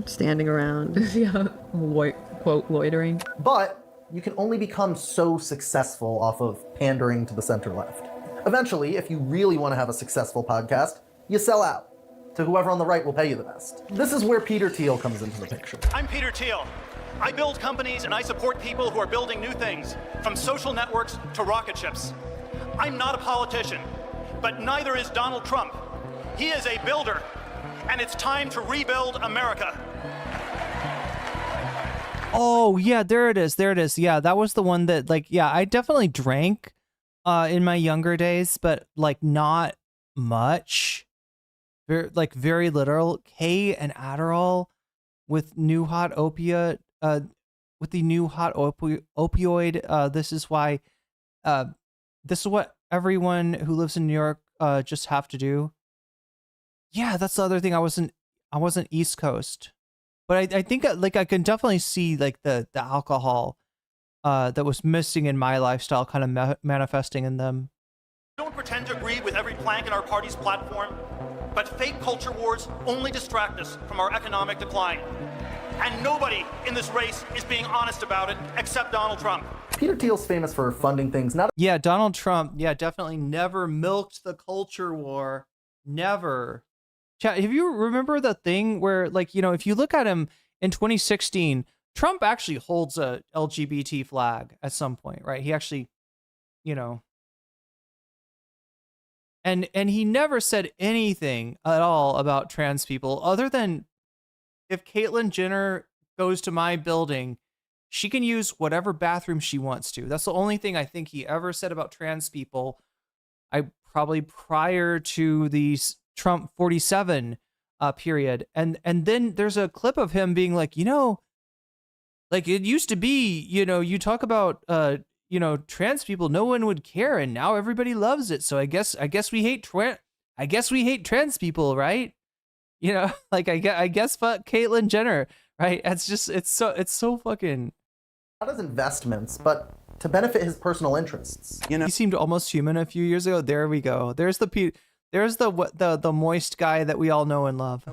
Standing around. Yeah, white quote loitering. But you can only become so successful off of pandering to the center left. Eventually, if you really want to have a successful podcast, you sell out to whoever on the right will pay you the best. This is where Peter Thiel comes into the picture. I'm Peter Thiel. I build companies and I support people who are building new things, from social networks to rocket ships. I'm not a politician, but neither is Donald Trump. He is a builder, and it's time to rebuild America. Oh, yeah, there it is. There it is. Yeah, that was the one that, like, yeah, I definitely drank in my younger days, but, like, not much. Very little. K and Adderall with new hot opioid. With the new hot opioid. This is why. This is what everyone who lives in New York just have to do. Yeah, that's the other thing. I wasn't East Coast. But I think like I can definitely see like the alcohol that was missing in my lifestyle kind of manifesting in them. I don't pretend to agree with every plank in our party's platform, but fake culture wars only distract us from our economic decline. And nobody in this race is being honest about it except Donald Trump. Peter Thiel's famous for funding things not. Yeah, Donald Trump, definitely never milked the culture war. Never. Chat, have you remember the thing where, like, you know, if you look at him in 2016, Trump actually holds a LGBT flag at some point, right? He actually, you know, and he never said anything at all about trans people other than if Caitlyn Jenner goes to my building, she can use whatever bathroom she wants to. That's the only thing I think he ever said about trans people. I probably prior to the Trump 47 period. And then there's a clip of him being like, you know, like it used to be, you know, you talk about, you know, trans people, no one would care. And now everybody loves it. So I guess we hate trans people, right? You know, like I guess fuck Caitlyn Jenner, right? It's so fucking. Not as investments, but to benefit his personal interests. You know, he seemed almost human a few years ago. There we go. There's the There's the moist guy that we all know and love.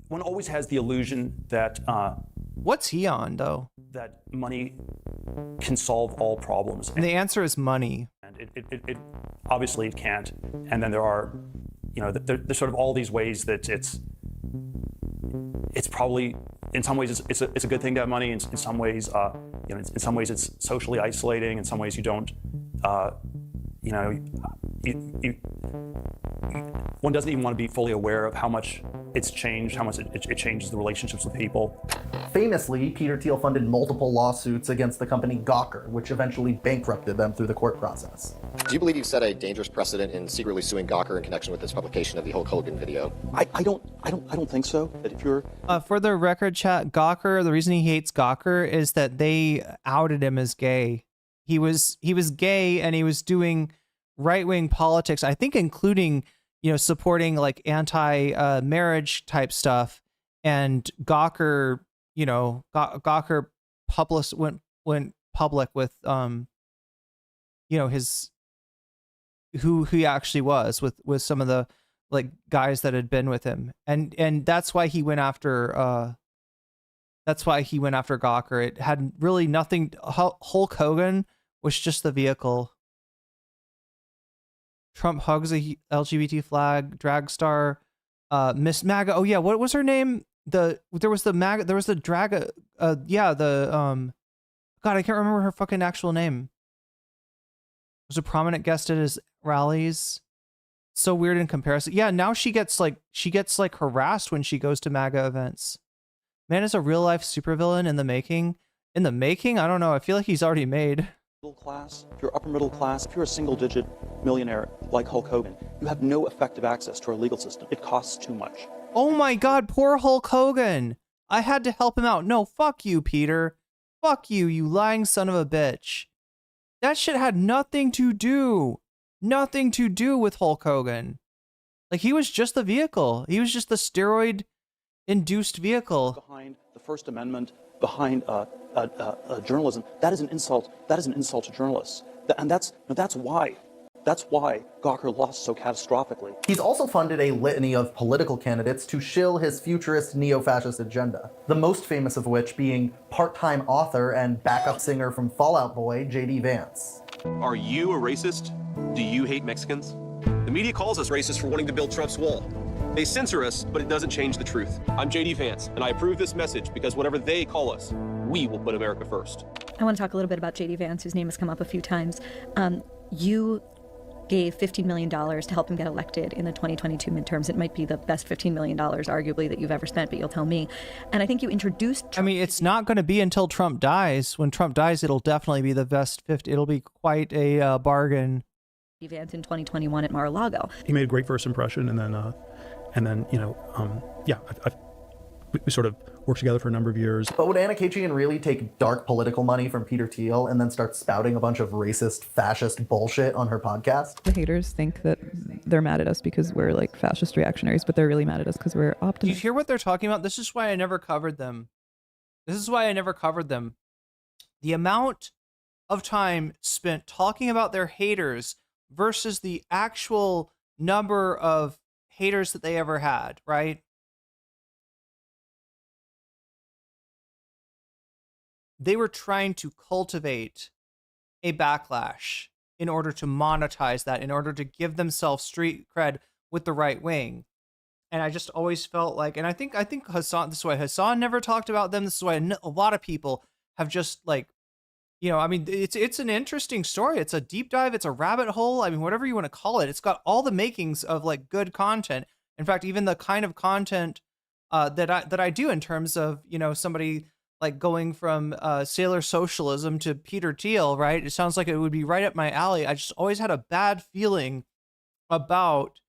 One always has the illusion that what's he on though? That money can solve all problems. And the answer is money. And it obviously it can't. And then there are, there's sort of all these ways that it's probably in some ways it's a good thing to have money. In some ways, in some ways it's socially isolating. In some ways you don't, one doesn't even want to be fully aware of how much it's changed, how much it changes the relationships with people. Famously, Peter Thiel funded multiple lawsuits against the company Gawker, which eventually bankrupted them through the court process. Do you believe you've set a dangerous precedent in secretly suing Gawker in connection with this publication of the Hulk Hogan video? I don't think so. That if you're for the record, chat, Gawker, the reason he hates Gawker is that they outed him as gay. He was gay and he was doing right-wing politics, I think including, supporting like anti-marriage type stuff. And Gawker, Gawker went public with, his, who he actually was with some of the like guys that had been with him. And that's why he went after, Gawker. It had really nothing. Hulk Hogan was just the vehicle. Trump hugs a LGBT flag, drag star, Miss MAGA. Oh yeah, what was her name? God, I can't remember her fucking actual name. Was a prominent guest at his rallies. So weird in comparison. Yeah, now she gets harassed when she goes to MAGA events. Man is a real life supervillain in the making. In the making? I don't know. I feel like he's already made. middle class, if you're upper middle class, if you're a single-digit millionaire like Hulk Hogan, you have no effective access to our legal system. It costs too much. Oh my God, poor Hulk Hogan. I had to help him out. No, fuck you, Peter. Fuck you, you lying son of a bitch. That shit had nothing to do with Hulk Hogan. Like, he was just the vehicle. He was just the steroid-induced vehicle. Behind the First Amendment, behind journalism, that is an insult. That is an insult to journalists. And that's why Gawker lost so catastrophically. He's also funded a litany of political candidates to shill his futurist neo-fascist agenda, the most famous of which being part-time author and backup singer from Fall Out Boy, J.D. Vance. Are you a racist? Do you hate Mexicans? The media calls us racist for wanting to build Trump's wall. They censor us, but it doesn't change the truth. I'm J.D. Vance, and I approve this message because whatever they call us, we will put America first. I want to talk a little bit about J.D. Vance, whose name has come up a few times. You gave $15 million to help him get elected in the 2022 midterms. It might be the best $15 million, arguably, that you've ever spent, but you'll tell me. And I think you introduced Trump. I mean, it's not going to be until Trump dies. When Trump dies, it'll definitely be the best 50. It'll be quite a bargain. Vance in 2021 at Mar-a-Lago. He made a great first impression, and then we sort of worked together for a number of years. But would Anna Kachian really take dark political money from Peter Thiel and then start spouting a bunch of racist, fascist bullshit on her podcast? The haters think that they're mad at us because we're like fascist reactionaries, but they're really mad at us because we're Do optimists. you hear what they're talking about? This is why I never covered them. The amount of time spent talking about their haters versus the actual number of haters that they ever had, right? They were trying to cultivate a backlash in order to monetize that, in order to give themselves street cred with the right wing. And I just always felt like, and I think Hassan, this is why Hassan never talked about them. This is why a lot of people have just like, I mean, it's an interesting story. It's a deep dive. It's a rabbit hole. I mean, whatever you want to call it. It's got all the makings of like good content. In fact, even the kind of content that I do in terms of, somebody like going from sailor socialism to Peter Thiel, right? It sounds like it would be right up my alley. I just always had a bad feeling about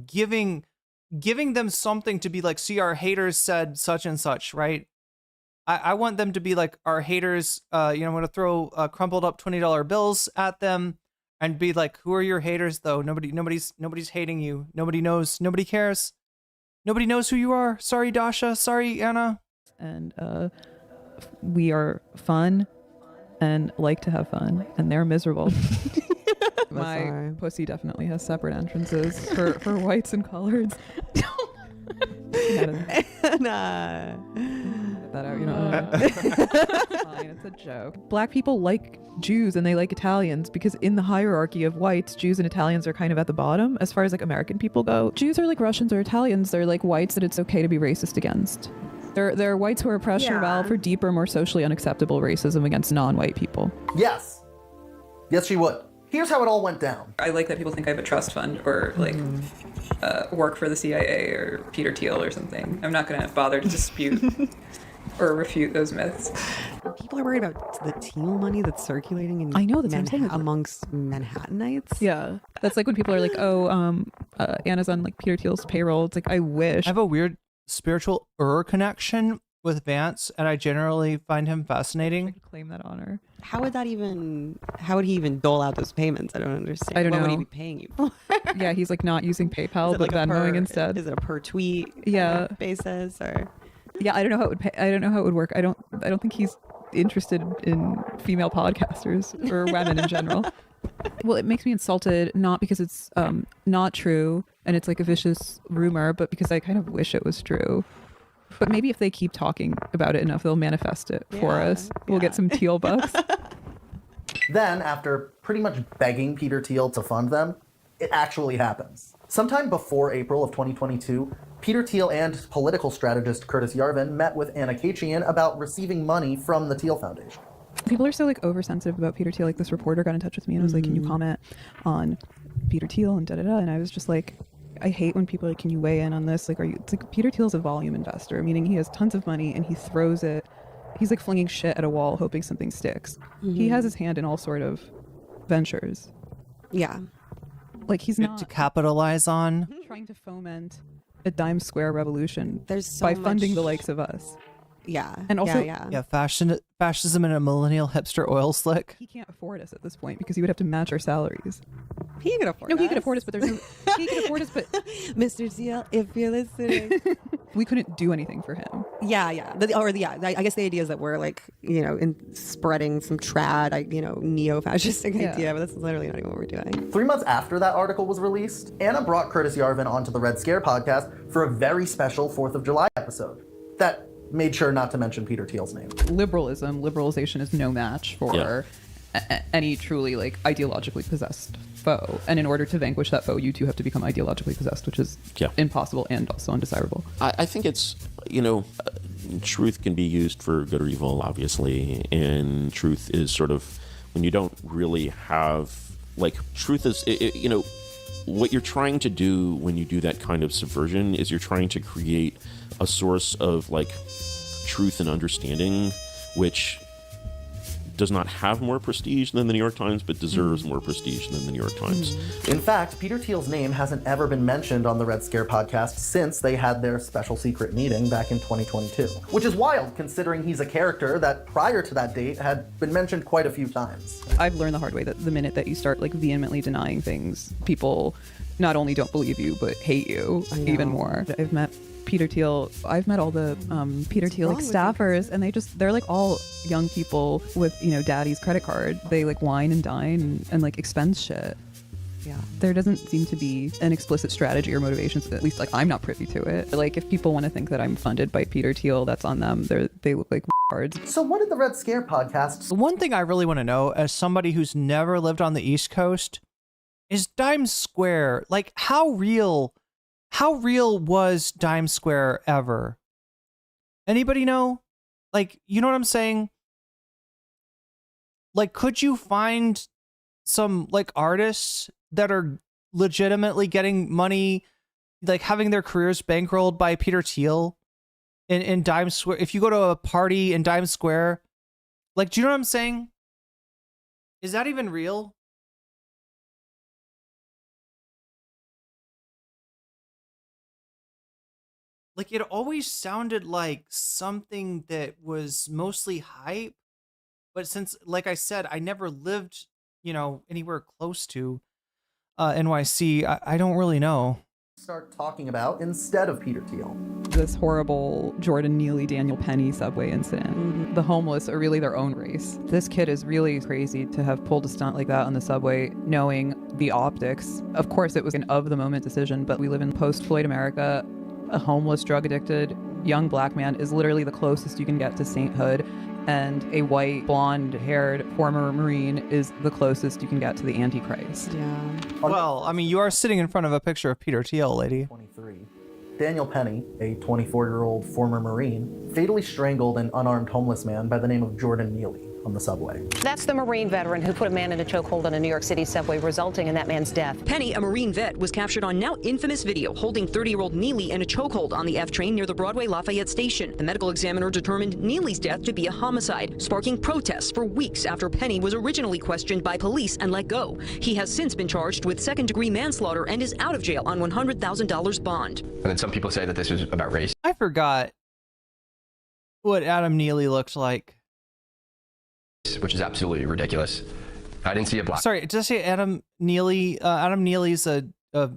giving them something to be like, see, our haters said such and such, right? I want them to be like, our haters, I'm going to throw crumpled up $20 bills at them and be like, who are your haters though? Nobody's hating you. Nobody knows. Nobody cares. Nobody knows who you are. Sorry, Dasha. Sorry, Anna. And we are fun and like to have fun, and they're miserable. My are. pussy definitely has separate entrances for whites and coloreds. Nah. Get that out, you know. Fine, it's a joke. Black people like Jews and they like Italians because in the hierarchy of whites, Jews and Italians are kind of at the bottom as far as like American people go. Jews are like Russians or Italians. They're like whites that it's okay to be racist against. There are whites who are pressure valve for deeper, more socially unacceptable racism against non-white people. Yes. Yes, she would. Here's how it all went down. I like that people think I have a trust fund or like work for the CIA or Peter Thiel or something. I'm not going to bother to dispute or refute those myths. People are worried about the Thiel money that's circulating in I know, that's what I'm saying. amongst Manhattanites. Yeah. That's like when people are like, oh, Anna's on like Peter Thiel's payroll. It's like, I wish. I have a weird spiritual connection with Vance, and I generally find him fascinating. Claim that honor. How would he even dole out those payments? I don't understand. I don't know. What would he be paying you for? Yeah, he's like not using PayPal, but Like Venmoing instead. Is it a per tweet basis or? Yeah, I don't know how it would pay. I don't know how it would work. I don't think he's interested in female podcasters or women in general. Well, it makes me insulted, not because it's not true and it's like a vicious rumor, but because I kind of wish it was true. But maybe if they keep talking about it enough, they'll manifest it for us. We'll get some Thiel bucks. Then, after pretty much begging Peter Thiel to fund them, it actually happens. Sometime before April of 2022, Peter Thiel and political strategist Curtis Yarvin met with Anna Kachian about receiving money from the Thiel Foundation. People are so like oversensitive about Peter Thiel. Like this reporter got in touch with me and was like, "Can you comment on Peter Thiel and da-da-da?" And I was just like, I hate when people are like, "Can you weigh in on this?" Like, it's like Peter Thiel's a volume investor, meaning he has tons of money and he throws it. He's like flinging shit at a wall, hoping something sticks. He has his hand in all sort of ventures. Yeah. Like he's not to capitalize on. trying to foment a dime square revolution There's by funding the likes of us. Yeah. And also, Yeah, fascism in a millennial hipster oil slick. he can't afford us at this point because he would have to match our salaries. He could afford No, us. he could afford us, but there's no, he could afford us, but Mr. Thiel, if you're listening. we couldn't do anything for him. Yeah. I guess the idea is that we're like, spreading some trad, neo-fascistic idea, but that's literally not even what we're doing. 3 months after that article was released, Anna brought Curtis Yarvin onto the Red Scare podcast for a very special 4th of July episode that made sure not to mention Peter Thiel's name. Liberalization is no match for any truly like ideologically possessed foe. And in order to vanquish that foe, you too have to become ideologically possessed, which is impossible and also undesirable. I think it's, truth can be used for good or evil, obviously. And truth is sort of when you don't really have, truth is, what you're trying to do when you do that kind of subversion is you're trying to create a source of, truth and understanding, which does not have more prestige than the New York Times, but deserves more prestige than the New York Times. In fact, Peter Thiel's name hasn't ever been mentioned on the Red Scare podcast since they had their special secret meeting back in 2022. Which is wild, considering he's a character that, prior to that date, had been mentioned quite a few times. I've learned the hard way that the minute that you start vehemently denying things, people not only don't believe you, but hate you even more. I've met Peter Thiel. I've met all the Peter Thiel staffers, and they're all young people with daddy's credit card. They wine and dine and expense shit. Yeah. There doesn't seem to be an explicit strategy or motivation. At least I'm not privy to it. If people want to think that I'm funded by Peter Thiel, that's on them. They look like cards. So what did the Red Scare podcast? The one thing I really want to know, as somebody who's never lived on the East Coast, is Dime Square. How real was Dime Square ever? Anybody know? You know what I'm saying? Could you find some artists that are legitimately getting money, having their careers bankrolled by Peter Thiel in Dime Square? If you go to a party in Dime Square, do you know what I'm saying? Is that even real? It always sounded like something that was mostly hype, but since, I said, I never lived, anywhere close to NYC, I don't really know. Start talking about instead of Peter Thiel. This horrible Jordan Neely, Daniel Penny subway incident. The homeless are really their own race. This kid is really crazy to have pulled a stunt like that on the subway, knowing the optics. Of course, it was an of-the-moment decision, but we live in post-Floyd America. A homeless, drug-addicted young black man is literally the closest you can get to sainthood, and a white, blonde-haired former Marine is the closest you can get to the Antichrist. Yeah. Well, I mean, you are sitting in front of a picture of Peter Thiel, lady. 23. Daniel Penny, a 24-year-old former Marine, fatally strangled an unarmed homeless man by the name of Jordan Neely on the subway. That's the Marine veteran who put a man in a chokehold on a New York City subway, resulting in that man's death. Penny, a Marine vet, was captured on now infamous video holding 30-year-old Neely in a chokehold on the F train near the Broadway Lafayette station. The medical examiner determined Neely's death to be a homicide, sparking protests for weeks after Penny was originally questioned by police and let go. He has since been charged with second-degree manslaughter and is out of jail on $100,000 bond. And then some people say that this was about race. I forgot what Adam Neely looked like. Which is absolutely ridiculous. I didn't see a black. Sorry, did I say Adam Neely? Adam Neely's a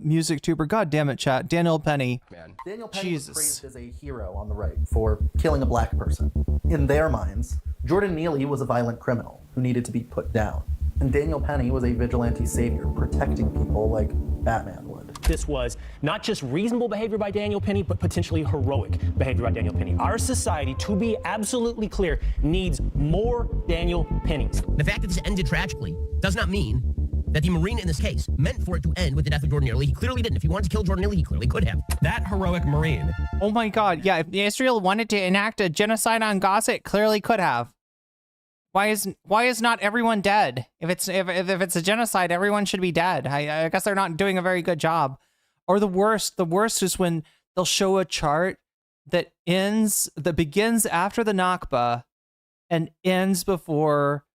music tuber. God damn it, chat. Daniel Penny. Man. Daniel Penny was praised as a hero on the right for killing a black person. In their minds, Jordan Neely was a violent criminal who needed to be put down. And Daniel Penny was a vigilante savior protecting people like Batman would. This was not just reasonable behavior by Daniel Penny, but potentially heroic behavior by Daniel Penny. Our society, to be absolutely clear, needs more Daniel Pennies. The fact that this ended tragically does not mean that the Marine in this case meant for it to end with the death of Jordan Neely. He clearly didn't. If he wanted to kill Jordan Neely, he clearly could have. That heroic Marine. Oh my God, yeah, if Israel wanted to enact a genocide on Gaza, it clearly could have. Why is not everyone dead? If it's a genocide, everyone should be dead. I guess they're not doing a very good job. Or the worst is when they'll show a chart that begins after the Nakba and ends before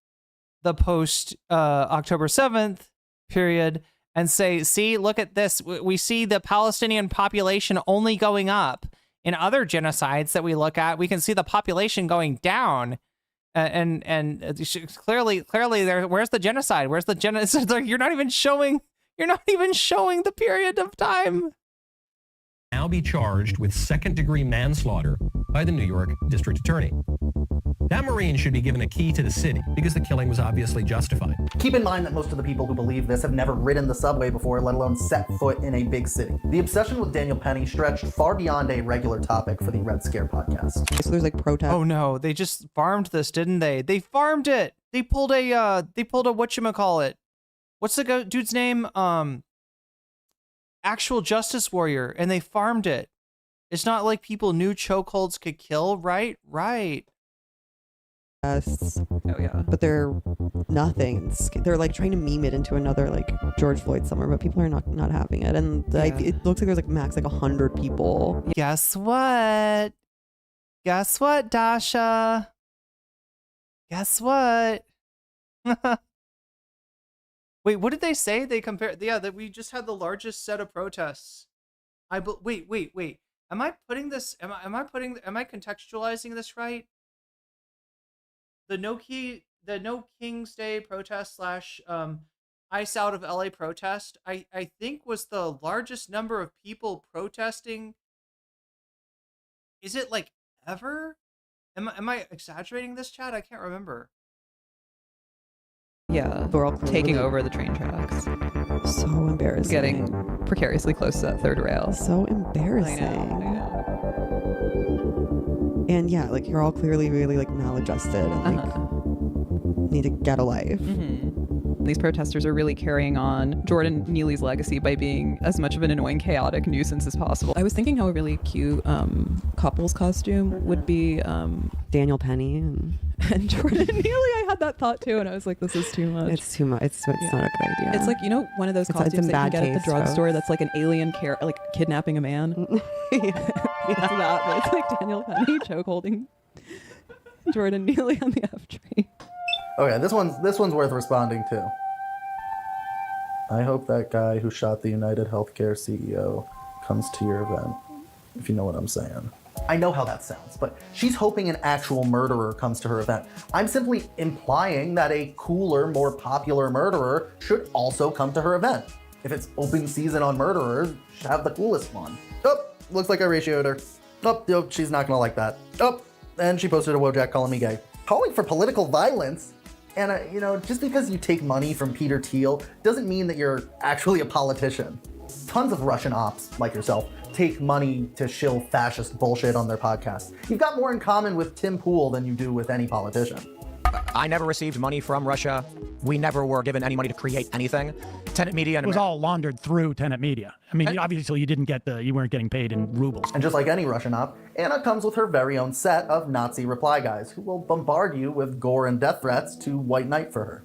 the post October 7th period and say, see, look at this. We see the Palestinian population only going up. In other genocides that we look at, we can see the population going down. And clearly there, where's the genocide? Where's the genocide? Like, you're not even showing the period of time. Now be charged with second-degree manslaughter by the New York District Attorney. That Marine should be given a key to the city because the killing was obviously justified. Keep in mind that most of the people who believe this have never ridden the subway before, let alone set foot in a big city. The obsession with Daniel Penny stretched far beyond a regular topic for the Red Scare podcast. So there's like protests. Oh no, they just farmed this, didn't they? They farmed it. They pulled a whatchamacallit. What's the dude's name? Actual Justice Warrior, and they farmed it. It's not like people knew chokeholds could kill, right? Right. Yes. Oh yeah. But they're nothing. They're like trying to meme it into another like George Floyd summer, but people are not having it. And it looks like there's like max like 100 people. Guess what? Guess what, Dasha? Guess what? Wait, what did they say? They compared, yeah, that we just had the largest set of protests. Wait. Am I contextualizing this right? The No King's Day protest / Ice Out of LA protest, I think was the largest number of people protesting. Is it like ever? Am I exaggerating this, chat? I can't remember. Yeah, we're all taking over the train tracks. So embarrassing. Getting precariously close to that third rail. So embarrassing. I know. And yeah, like you're all clearly really like maladjusted and like need to get a life. These protesters are really carrying on Jordan Neely's legacy by being as much of an annoying, chaotic nuisance as possible. I was thinking how a really cute couple's costume would be Daniel Penny and Jordan Neely. I had that thought too, and I was like, this is too much. It's too much. It's not a good idea. It's like, you know, one of those costumes that you get at the drugstore that's like an alien like kidnapping a man. It's that, but it's like Daniel Penny chokeholding Jordan Neely on the F train. Okay, this one's worth responding to. I hope that guy who shot the United Healthcare CEO comes to your event, if you know what I'm saying. I know how that sounds, but she's hoping an actual murderer comes to her event. I'm simply implying that a cooler, more popular murderer should also come to her event. If it's open season on murderers, should have the coolest one. Oh, looks like I ratioed her. Oh, she's not gonna like that. Oh, and she posted a Wojak calling me gay. Calling for political violence? Anna, you know, just because you take money from Peter Thiel doesn't mean that you're actually a politician. Tons of Russian ops, like yourself, take money to shill fascist bullshit on their podcasts. You've got more in common with Tim Pool than you do with any politician. I never received money from Russia. We never were given any money to create anything. Tenet Media and it was all laundered through Tenet Media. I mean, obviously you weren't getting paid in rubles. And just like any Russian op, Anna comes with her very own set of Nazi reply guys who will bombard you with gore and death threats to white knight for her.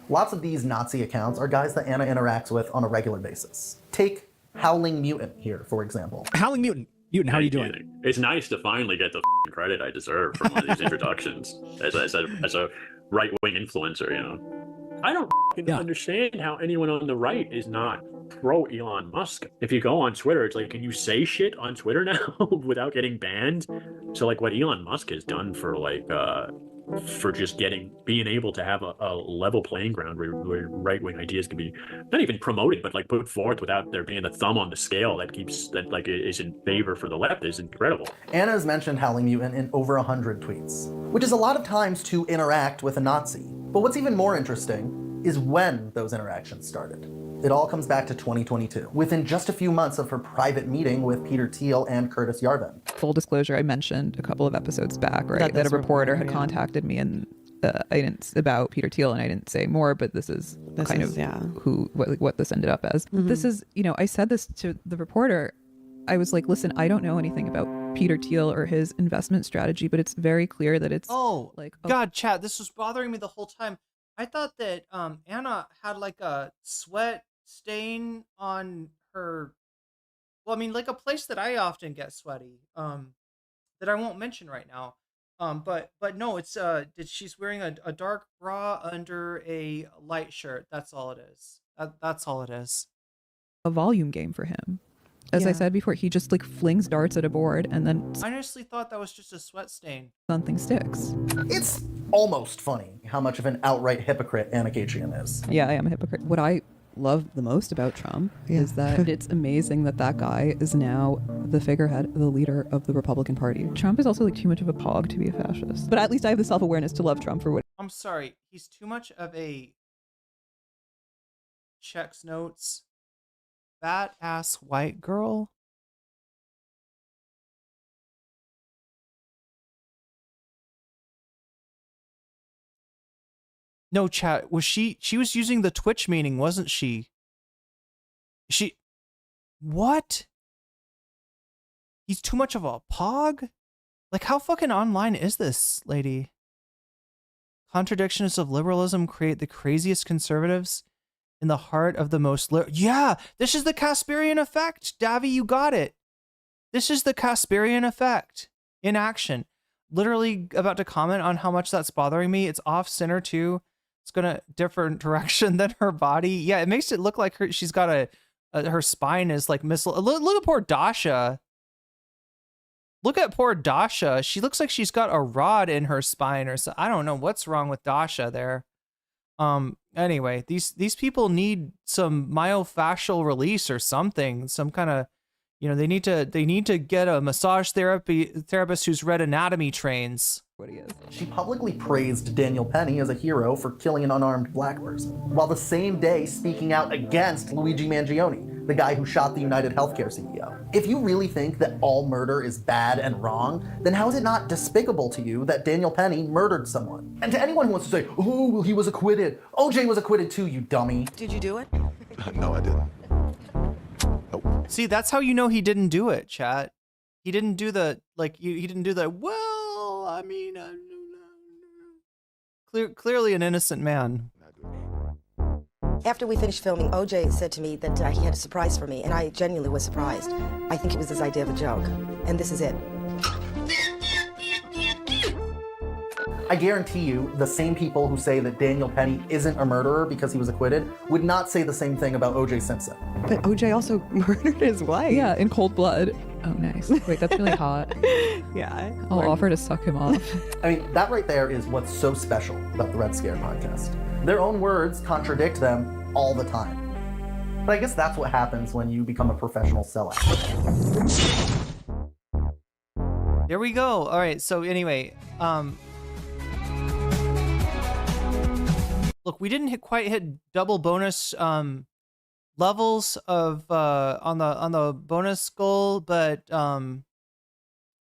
Lots of these Nazi accounts are guys that Anna interacts with on a regular basis. Take Howling Mutant here, for example. Howling Mutant. Mutant, how are you doing? It's nice to finally get the credit I deserve for one of these introductions as a right-wing influencer, you know. I don't understand how anyone on the right is not pro Elon Musk. If you go on Twitter, it's like, can you say shit on Twitter now without getting banned? So like what Elon Musk has done for like for just being able to have a level playing ground where right-wing ideas can be not even promoted but like put forth without there being a thumb on the scale that is in favor for the left is incredible. Anna has mentioned Howling Mutant in over 100 tweets, which is a lot of times to interact with a Nazi. But what's even more interesting is when those interactions started. It all comes back to 2022, within just a few months of her private meeting with Peter Thiel and Curtis Yarvin. Full disclosure, I mentioned a couple of episodes back, right, that a reporter had contacted me and about Peter Thiel, and I didn't say more, but this is what this ended up as. Mm-hmm. This is, you know, I said this to the reporter. I was like, listen, I don't know anything about Peter Thiel or his investment strategy, but it's very clear that it's God, chat, this was bothering me the whole time. I thought that Anna had like a sweat stain on her, well, I mean, like a place that I often get sweaty, that I won't mention right now. But no, it's she's wearing a dark bra under a light shirt. That's all it is. That's all it is. A volume game for him. As I said before, he just like flings darts at a board and then I honestly thought that was just a sweat stain. Something sticks. It's almost funny how much of an outright hypocrite Anna Kachian is. Yeah, I am a hypocrite. What I love the most about Trump is that it's amazing that guy is now the figurehead, the leader of the Republican Party. Trump is also like too much of a pog to be a fascist. But at least I have the self-awareness to love Trump for what. I'm sorry, he's too much of a checks notes fat ass white girl. No, chat, was she was using the Twitch meaning, wasn't she? What? He's too much of a pog? Like, how fucking online is this lady? Contradictions of liberalism create the craziest conservatives in the heart of the most yeah, this is the Casparian effect. Davy, you got it. This is the Casparian effect in action. Literally about to comment on how much that's bothering me. It's off center too. It's going a different direction than her body. Yeah, it makes it look like she's got her spine is like missile. Look at poor Dasha. Look at poor Dasha. She looks like she's got a rod in her spine or so. I don't know what's wrong with Dasha there. Anyway, these people need some myofascial release or something, some kind of, you know, they need to get a massage therapist who's read anatomy trains. What he is. She publicly praised Daniel Penny as a hero for killing an unarmed black person, while the same day speaking out against Luigi Mangione, the guy who shot the United Healthcare CEO. If you really think that all murder is bad and wrong, then how is it not despicable to you that Daniel Penny murdered someone? And to anyone who wants to say, oh, well, he was acquitted. OJ was acquitted too, you dummy. Did you do it? No, I didn't. Nope. See, that's how you know he didn't do it, chat. He didn't do the, he didn't do the, well, I mean, clearly an innocent man. After we finished filming, OJ said to me that he had a surprise for me, and I genuinely was surprised. I think it was his idea of a joke, and this is it. I guarantee you, the same people who say that Daniel Penny isn't a murderer because he was acquitted would not say the same thing about OJ Simpson. But OJ also murdered his wife. Yeah, in cold blood. Oh, nice. Wait, that's really hot. Yeah. I'll offer to suck him off. I mean, that right there is what's so special about the Red Scare podcast. Their own words contradict them all the time. But I guess that's what happens when you become a professional sellout. There we go. All right, so anyway, Look, we didn't quite hit double bonus levels of on the bonus goal, but I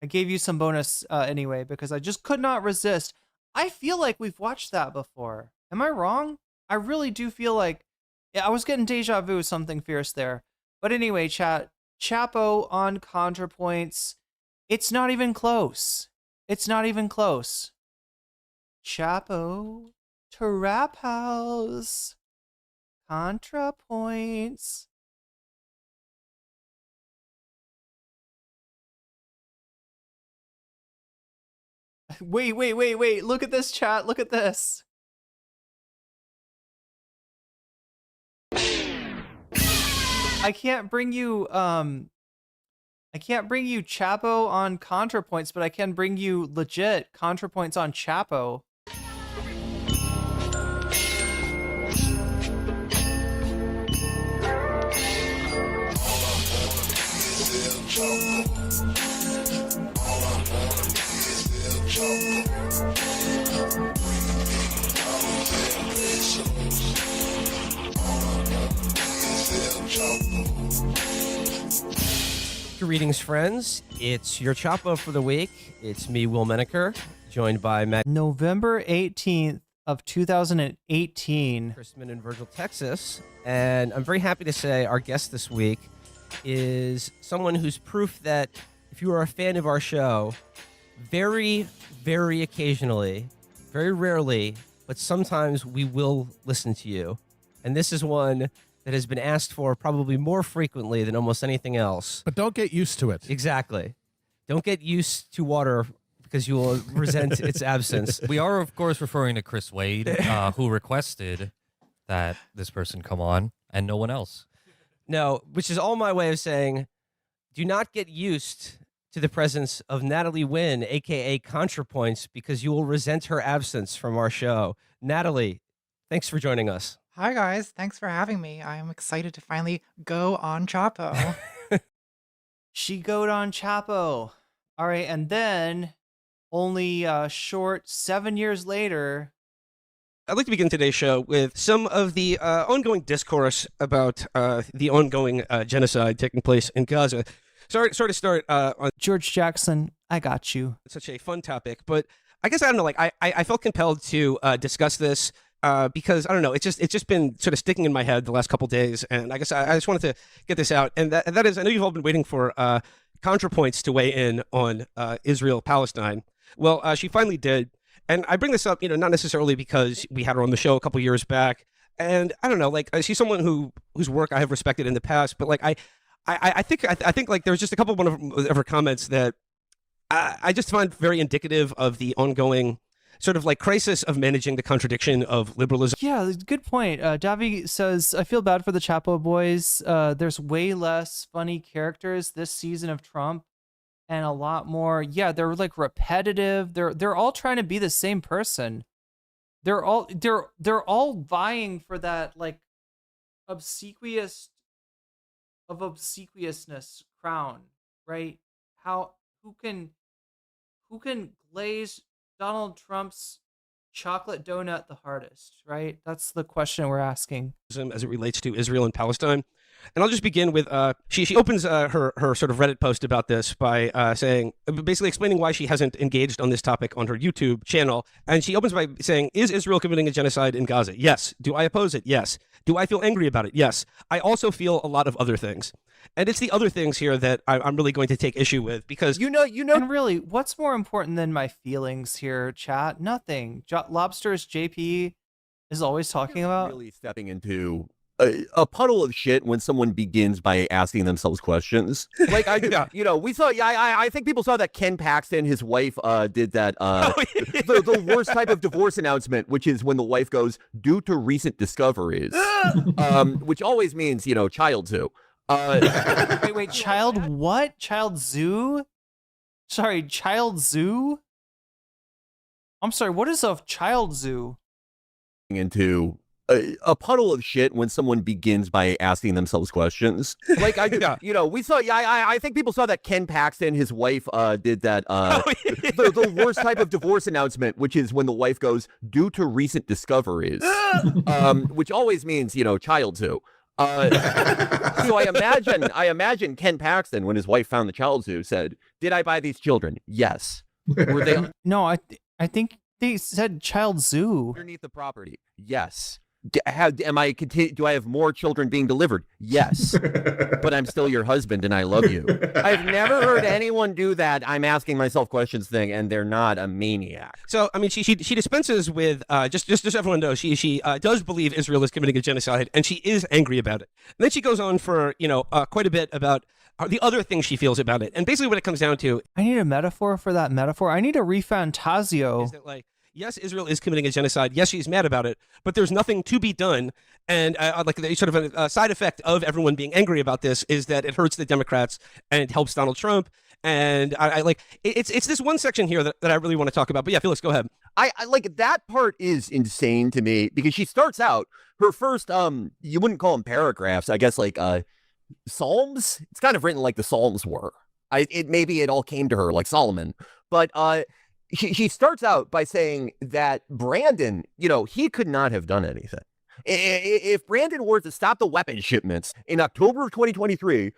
gave you some bonus anyway because I just could not resist. I feel like we've watched that before. Am I wrong? I really do feel like I was getting deja vu, something fierce there. But anyway, chat, Chapo on ContraPoints. It's not even close. It's not even close. Chapo Trap House. ContraPoints. Wait. Look at this, chat. Look at this. I can't bring you Chapo on ContraPoints, but I can bring you legit ContraPoints on Chapo. Greetings, friends. It's your Chapo for the week. It's me, Will Menaker, joined by Matt. November 18th of 2018. Christman in Virgil, Texas. And I'm very happy to say our guest this week is someone who's proof that if you are a fan of our show, very, very occasionally, very rarely, but sometimes we will listen to you. And this is one that has been asked for probably more frequently than almost anything else. But don't get used to it. Exactly. Don't get used to water because you will resent its absence. We are, of course, referring to Chris Wade, who requested that this person come on, and no one else. No, which is all my way of saying, do not get used to the presence of Natalie Wynn, a.k.a. ContraPoints, because you will resent her absence from our show. Natalie, thanks for joining us. Hi, guys. Thanks for having me. I'm excited to finally go on Chapo. She goed on Chapo. All right, and then only short 7 years later. I'd like to begin today's show with some of the ongoing discourse about the ongoing genocide taking place in Gaza. Sorry to start on George Jackson, I got you. Such a fun topic, but I guess I don't know. Like I felt compelled to discuss this because I don't know. It's just been sort of sticking in my head the last couple days, and I guess I just wanted to get this out. And that is, I know you've all been waiting for ContraPoints to weigh in on Israel Palestine. Well, she finally did, and I bring this up, not necessarily because we had her on the show a couple years back, and I don't know, like she's someone whose work I have respected in the past, but like I think like there's just a couple of her comments that I just find very indicative of the ongoing sort of like crisis of managing the contradiction of liberalism. Yeah, good point. Davi says, I feel bad for the Chapo boys. There's way less funny characters this season of Trump and a lot more. Yeah, they're like repetitive. They're all trying to be the same person. They're all vying for that like obsequiousness crown, right? Who can glaze Donald Trump's chocolate donut the hardest, right? That's the question we're asking. As it relates to Israel and Palestine. And I'll just begin with, she opens her sort of Reddit post about this by basically explaining why she hasn't engaged on this topic on her YouTube channel. And she opens by saying, is Israel committing a genocide in Gaza? Yes. Do I oppose it? Yes. Do I feel angry about it? Yes. I also feel a lot of other things. And it's the other things here that I'm really going to take issue with because and really, what's more important than my feelings here, chat? Nothing. Lobsters JP is always talking about. Really stepping into a puddle of shit when someone begins by asking themselves questions. Like we saw. I think people saw that Ken Paxton, his wife, did that. The worst type of divorce announcement, which is when the wife goes, "Due to recent discoveries," which always means child zoo. Wait, child what? Child zoo? Sorry, child zoo? I'm sorry, what is a child zoo? Into a puddle of shit when someone begins by asking themselves questions. Like we saw. I think people saw that Ken Paxton, his wife, did that. The worst type of divorce announcement, which is when the wife goes, "Due to recent discoveries," which always means child zoo. So I imagine Ken Paxton, when his wife found the child zoo, said, "Did I buy these children? Yes." Were they No, I think they said child zoo underneath the property? Yes. Do I have more children being delivered? Yes. But I'm still your husband and I love you. I've never heard anyone do that. I'm asking myself questions thing, and they're not a maniac. So, I mean, she dispenses with, just so everyone knows, she does believe Israel is committing a genocide, and she is angry about it. And then she goes on for, quite a bit about the other things she feels about it. And basically what it comes down to... I need a metaphor for that metaphor. I need a refantasio. Is that yes, Israel is committing a genocide. Yes, she's mad about it, but there's nothing to be done. And sort of a side effect of everyone being angry about this is that it hurts the Democrats and it helps Donald Trump. And it's this one section here that I really want to talk about. But yeah, Felix, go ahead. I like that part is insane to me because she starts out her first you wouldn't call them paragraphs, I guess, like Psalms. It's kind of written like the Psalms were. Maybe it all came to her like Solomon, but she starts out by saying that Brandon, he could not have done anything. If Brandon were to stop the weapons shipments in October of 2023,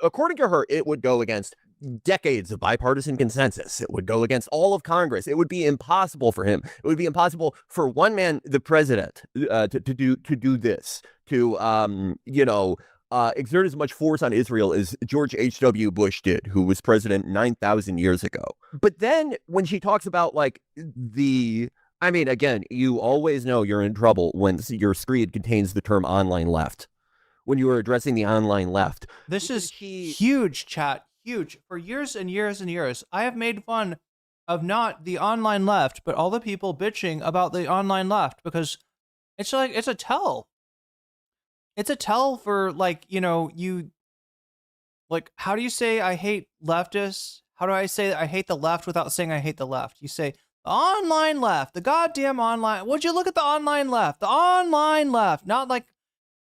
according to her, it would go against decades of bipartisan consensus. It would go against all of Congress. It would be impossible for him. It would be impossible for one man, the president, to do this, to exert as much force on Israel as George H.W. Bush did, who was president 9,000 years ago. But then when she talks about again, you always know you're in trouble when your screed contains the term online left. When you are addressing the online left. This is huge, chat. Huge. For years and years and years, I have made fun of not the online left, but all the people bitching about the online left because it's a tell. It's a tell for how do you say I hate leftists? How do I say I hate the left without saying I hate the left? You say the online left, the goddamn online. Would you look at the online left? The online left, not like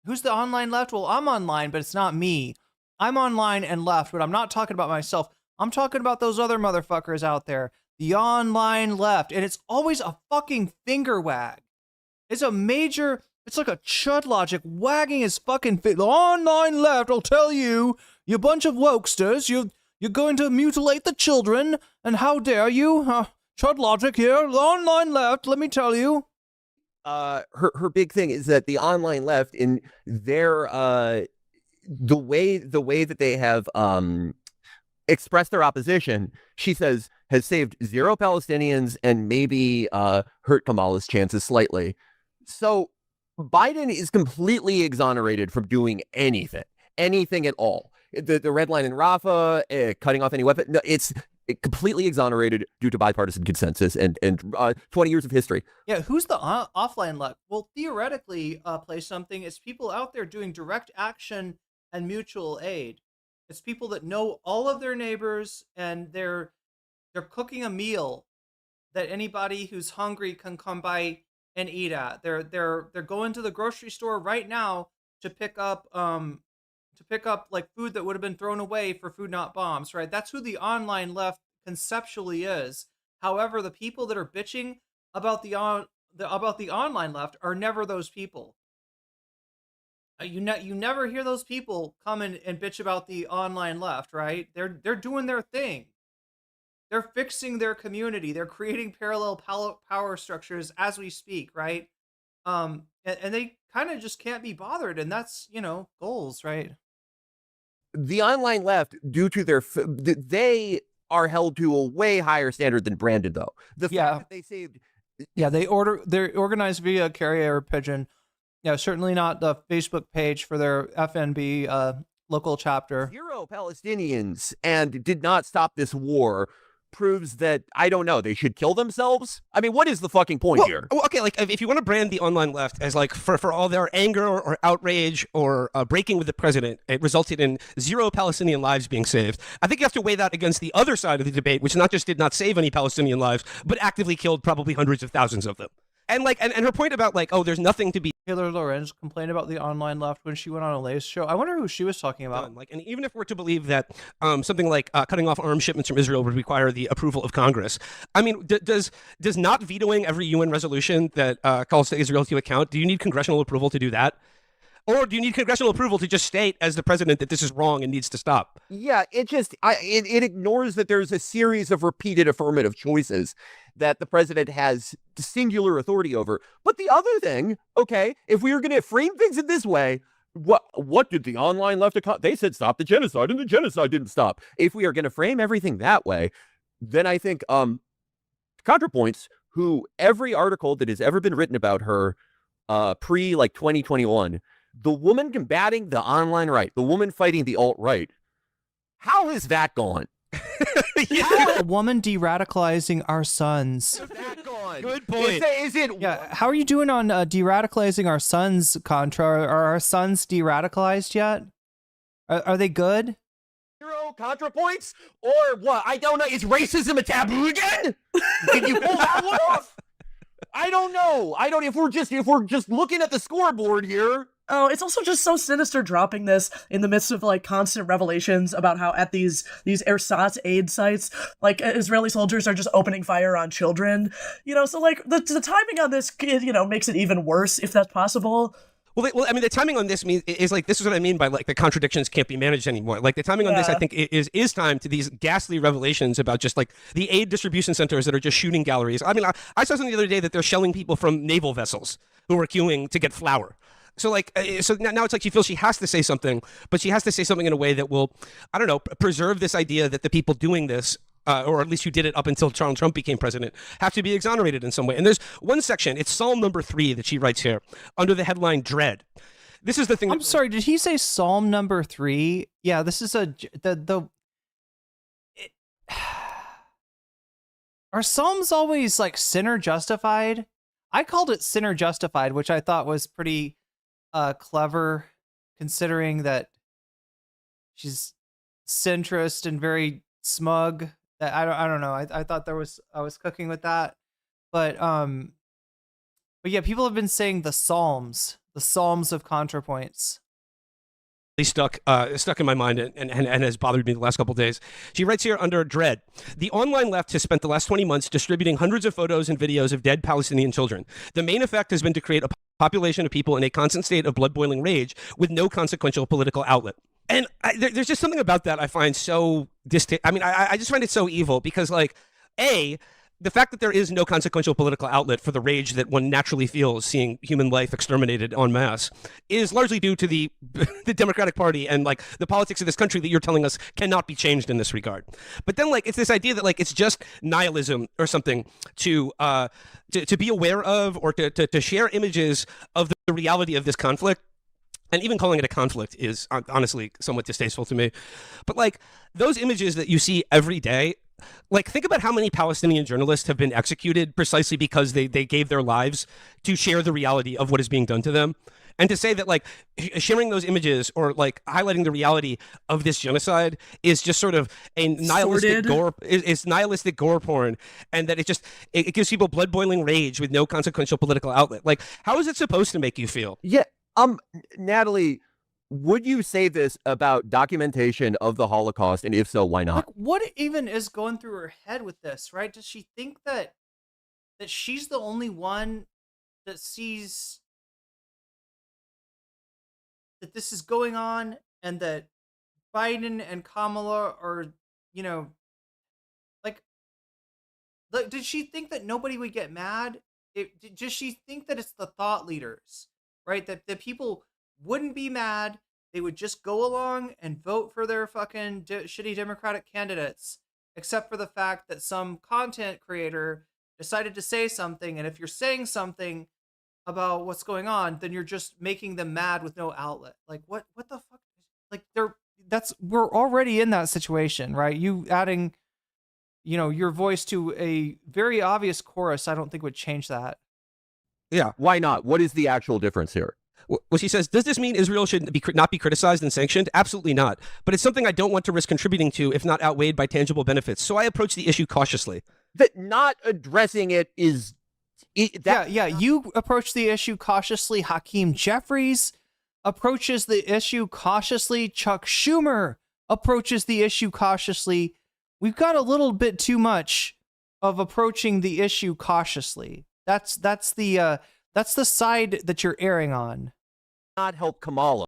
who's the online left? Well, I'm online, but it's not me. I'm online and left, but I'm not talking about myself. I'm talking about those other motherfuckers out there. The online left, and it's always a fucking finger wag. It's like a chud logic wagging his fucking feet. The online left, I'll tell you, you bunch of wokesters, you're going to mutilate the children, and how dare you? Chud logic here, the online left, let me tell you. Her big thing is that the online left, in their the way that they have expressed their opposition, she says, has saved 0 Palestinians and maybe hurt Kamala's chances slightly. So Biden is completely exonerated from doing anything at all. The red line in Rafah, cutting off any weapon, no, it's completely exonerated due to bipartisan consensus and 20 years of history. Yeah, who's the offline left? Well, theoretically, play something. It's people out there doing direct action and mutual aid. It's people that know all of their neighbors and they're cooking a meal that anybody who's hungry can come by and eat at. They're going to the grocery store right now to pick up like food that would have been thrown away for Food Not Bombs, right? That's who the online left conceptually is. However, the people that are bitching about the online left are never those people. You never hear those people come and bitch about the online left, right? They're doing their thing. They're fixing their community. They're creating parallel power structures as we speak, right? And they kind of just can't be bothered, and that's, goals, right? The online left, due to they are held to a way higher standard than Brandon, though. The fact that they saved... Yeah, they're organized via carrier pigeon. Yeah, certainly not the Facebook page for their FNB local chapter. 0 Palestinians and did not stop this war proves that, I don't know, they should kill themselves? I mean, what is the fucking point here? Okay, if you want to brand the online left as for all their anger or outrage or breaking with the president, it resulted in 0 Palestinian lives being saved. I think you have to weigh that against the other side of the debate, which not just did not save any Palestinian lives, but actively killed probably hundreds of thousands of them. And like, and her point about like, oh, there's nothing to be. Taylor Lorenz complained about the online left when she went on a Lay's show. I wonder who she was talking about. Like, and even if we're to believe that something like cutting off arms shipments from Israel would require the approval of Congress, I mean, does not vetoing every UN resolution that calls to Israel to account, do you need congressional approval to do that? Or do you need congressional approval to just state as the president that this is wrong and needs to stop? Yeah, it ignores that there's a series of repeated affirmative choices that the president has singular authority over. But the other thing, okay, if we were going to frame things in this way, what did the online left? They said stop the genocide, and the genocide didn't stop. If we are going to frame everything that way, then I think ContraPoints, who every article that has ever been written about her pre like 2021. The woman combating the online right, the woman fighting the alt-right. How has that gone? A woman de-radicalizing our sons. Good point. Is it? Yeah. How are you doing on de-radicalizing our sons, Contra? Are our sons de-radicalized yet? Are they good? Zero ContraPoints? Or what? I don't know. Is racism a taboo again? Did you pull that one off? I don't know. If we're just looking at the scoreboard here. Oh, it's also just so sinister dropping this in the midst of like constant revelations about how at these ersatz aid sites, like Israeli soldiers are just opening fire on children. You know, so like the timing on this, you know, makes it even worse if that's possible. Well, I mean, the timing on this is like, this is what I mean by like the contradictions can't be managed anymore. Like the timing on this, I think, is time to these ghastly revelations about just like the aid distribution centers that are just shooting galleries. I mean, I saw something the other day that they're shelling people from naval vessels who are queuing to get flour. So like, so now it's like she feels she has to say something, but she has to say something in a way that will, I don't know, preserve this idea that the people doing this, or at least who did it up until Donald Trump became president, have to be exonerated in some way. And there's one section, it's Psalm number 3 that she writes here, under the headline Dread. This is the thing. I'm sorry, did he say Psalm number 3? Yeah, this is are Psalms always like sinner justified? I called it sinner justified, which I thought was pretty clever, considering that she's centrist and very smug. That I don't know. I thought I was cooking with that, but yeah, people have been saying the Psalms of ContraPoints. Stuck in my mind and has bothered me the last couple of days. She writes here under Dread. The online left has spent the last 20 months distributing hundreds of photos and videos of dead Palestinian children. The main effect has been to create a population of people in a constant state of blood-boiling rage with no consequential political outlet. And there's just something about that I find so I mean, I just find it so evil because, like, the fact that there is no consequential political outlet for the rage that one naturally feels seeing human life exterminated en masse is largely due to the Democratic Party and like the politics of this country that you're telling us cannot be changed in this regard. But then like it's this idea that like it's just nihilism or something to be aware of or to share images of the reality of this conflict. And even calling it a conflict is honestly somewhat distasteful to me. But like those images that you see every day, like think about how many Palestinian journalists have been executed precisely because they gave their lives to share the reality of what is being done to them. And to say that like sharing those images or like highlighting the reality of this genocide is just sort of a nihilistic gore, is nihilistic gore porn, and that it gives people blood boiling rage with no consequential political outlet. Like, how is it supposed to make you feel? Yeah. Natalie, would you say this about documentation of the Holocaust, and if so, why not? Like, what even is going through her head with this, right? Does she think that she's the only one that sees that this is going on, and that Biden and Kamala are, you know, like did she think that nobody would get mad? Does she think that it's the thought leaders? Right, that the people wouldn't be mad. They would just go along and vote for their fucking shitty Democratic candidates, except for the fact that some content creator decided to say something. And if you're saying something about what's going on, then you're just making them mad with no outlet. Like what the fuck? Like we're already in that situation, right? You adding, you know, your voice to a very obvious chorus, I don't think would change that. Yeah, why not? What is the actual difference here? Well, she says, does this mean Israel should not be criticized and sanctioned? Absolutely not. But it's something I don't want to risk contributing to if not outweighed by tangible benefits. So I approach the issue cautiously. That not addressing it is You approach the issue cautiously. Hakeem Jeffries approaches the issue cautiously. Chuck Schumer approaches the issue cautiously. We've got a little bit too much of approaching the issue cautiously. That's the side that you're erring on. Not help Kamala.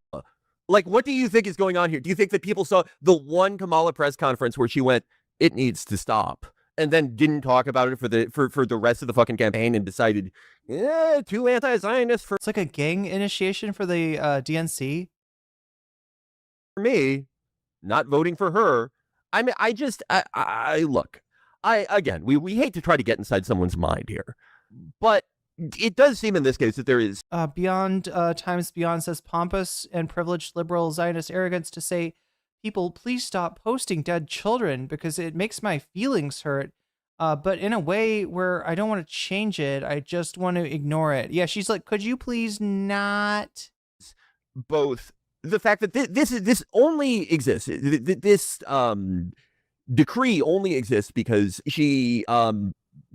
Like, what do you think is going on here? Do you think that people saw the one Kamala press conference where she went, "It needs to stop," and then didn't talk about it for the rest of the fucking campaign and decided, too anti-Zionist for... It's like a gang initiation for the DNC. For me, not voting for her. I mean, look, again, we hate to try to get inside someone's mind here, but it does seem in this case that there is... Beyond Times Beyond says pompous and privileged liberal Zionist arrogance to say, people, please stop posting dead children because it makes my feelings hurt. But in a way where I don't want to change it, I just want to ignore it. Yeah, she's like, could you please not? Both the fact that this only exists, this decree only exists because she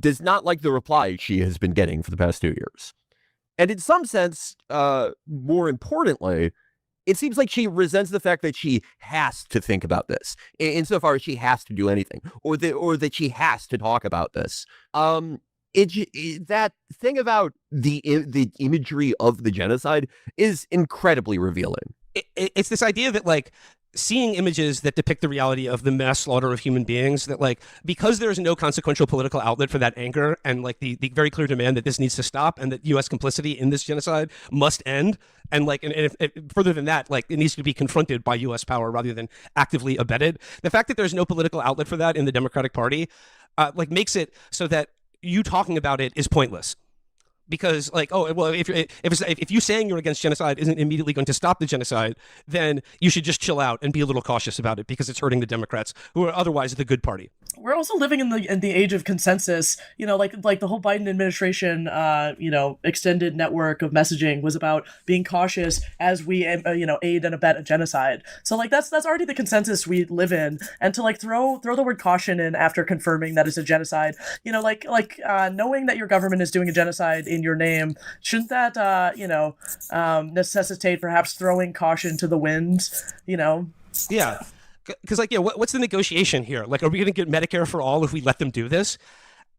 does not like the reply she has been getting for the past 2 years. And in some sense, more importantly, it seems like she resents the fact that she has to think about this insofar as she has to do anything, or that she has to talk about this. That thing about the imagery of the genocide is incredibly revealing. It's this idea that, like, seeing images that depict the reality of the mass slaughter of human beings, that, like, because there is no consequential political outlet for that anger and, like, the very clear demand that this needs to stop and that U.S. complicity in this genocide must end, and, like, and if further than that, like, it needs to be confronted by U.S. power rather than actively abetted. The fact that there's no political outlet for that in the Democratic Party, like, makes it so that you talking about it is pointless. Because, like, oh, well, if you saying you're against genocide isn't immediately going to stop the genocide, then you should just chill out and be a little cautious about it because it's hurting the Democrats, who are otherwise the good party. We're also living in the age of consensus. You know, like the whole Biden administration, extended network of messaging was about being cautious as we, aid and abet a genocide. So, like, that's already the consensus we live in. And to, like, throw the word caution in after confirming that it's a genocide, knowing that your government is doing a genocide in your name, shouldn't that necessitate perhaps throwing caution to the wind? Yeah, because, like, what's the negotiation here? Like, are we going to get Medicare for all if we let them do this?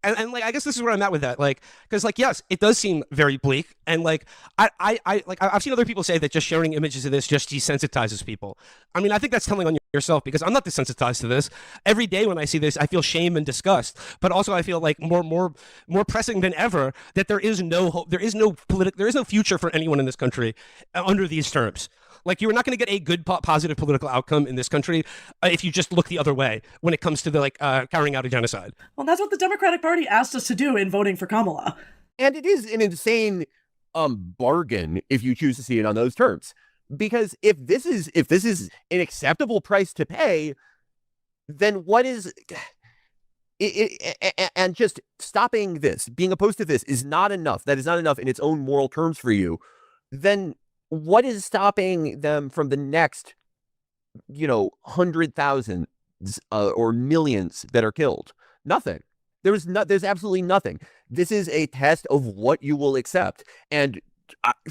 And like, I guess this is where I'm at with that. Like, because, like, yes, it does seem very bleak, and, like, I've seen other people say that just sharing images of this just desensitizes people. I mean, I think that's telling on yourself, because I'm not desensitized to this. Every day when I see this, I feel shame and disgust, but also I feel like more pressing than ever that there is no hope, there is no future for anyone in this country under these terms. Like, you're not going to get a good, positive political outcome in this country if you just look the other way when it comes to carrying out a genocide. Well, that's what the Democratic Party asked us to do in voting for Kamala. And it is an insane bargain if you choose to see it on those terms. Because if this is an acceptable price to pay, then what is it? And just stopping this, being opposed to this, is not enough. That is not enough in its own moral terms for you. Then what is stopping them from the next, 100,000 or millions that are killed? Nothing. There's absolutely nothing. This is a test of what you will accept. And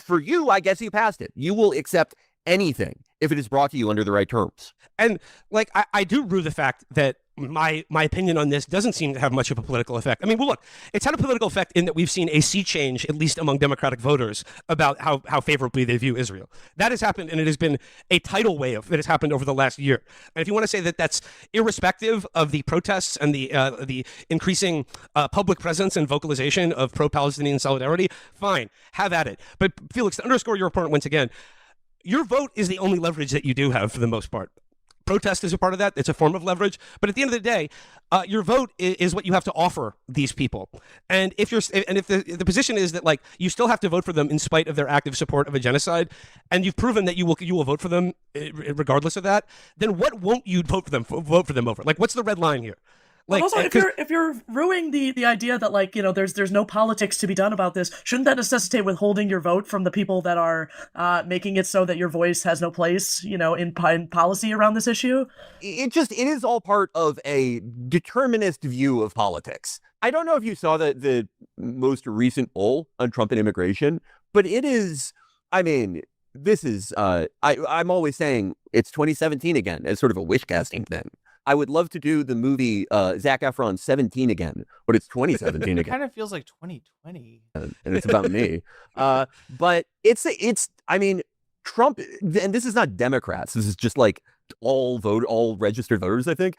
for you, I guess you passed it. You will accept anything if it is brought to you under the right terms. And, like, I do rue the fact that my opinion on this doesn't seem to have much of a political effect. I mean, well, look, it's had a political effect in that we've seen a sea change, at least among Democratic voters, about how favorably they view Israel. That has happened, and it has been a tidal wave that has happened over the last year. And if you want to say that that's irrespective of the protests and the increasing public presence and vocalization of pro-Palestinian solidarity, fine, have at it. But Felix, to underscore your point once again, your vote is the only leverage that you do have for the most part. Protest is a part of that. It's a form of leverage. But at the end of the day, your vote is what you have to offer these people. And if the position is that, like, you still have to vote for them in spite of their active support of a genocide, and you've proven that you will vote for them regardless of that, then what won't you vote for them over? Like, what's the red line here? Like, also, if you're ruining the idea that, like, there's no politics to be done about this, shouldn't that necessitate withholding your vote from the people that are making it so that your voice has no place, in policy around this issue? It is all part of a determinist view of politics. I don't know if you saw the most recent poll on Trump and immigration, but it is, I mean, this is, I'm always saying it's 2017 again as sort of a wish casting thing. I would love to do the movie Zac Efron 17 again, but it's 2017 It again. kind of feels like 2020. And it's about me. But it's, I mean, Trump, and this is not Democrats. This is just like all registered voters, I think.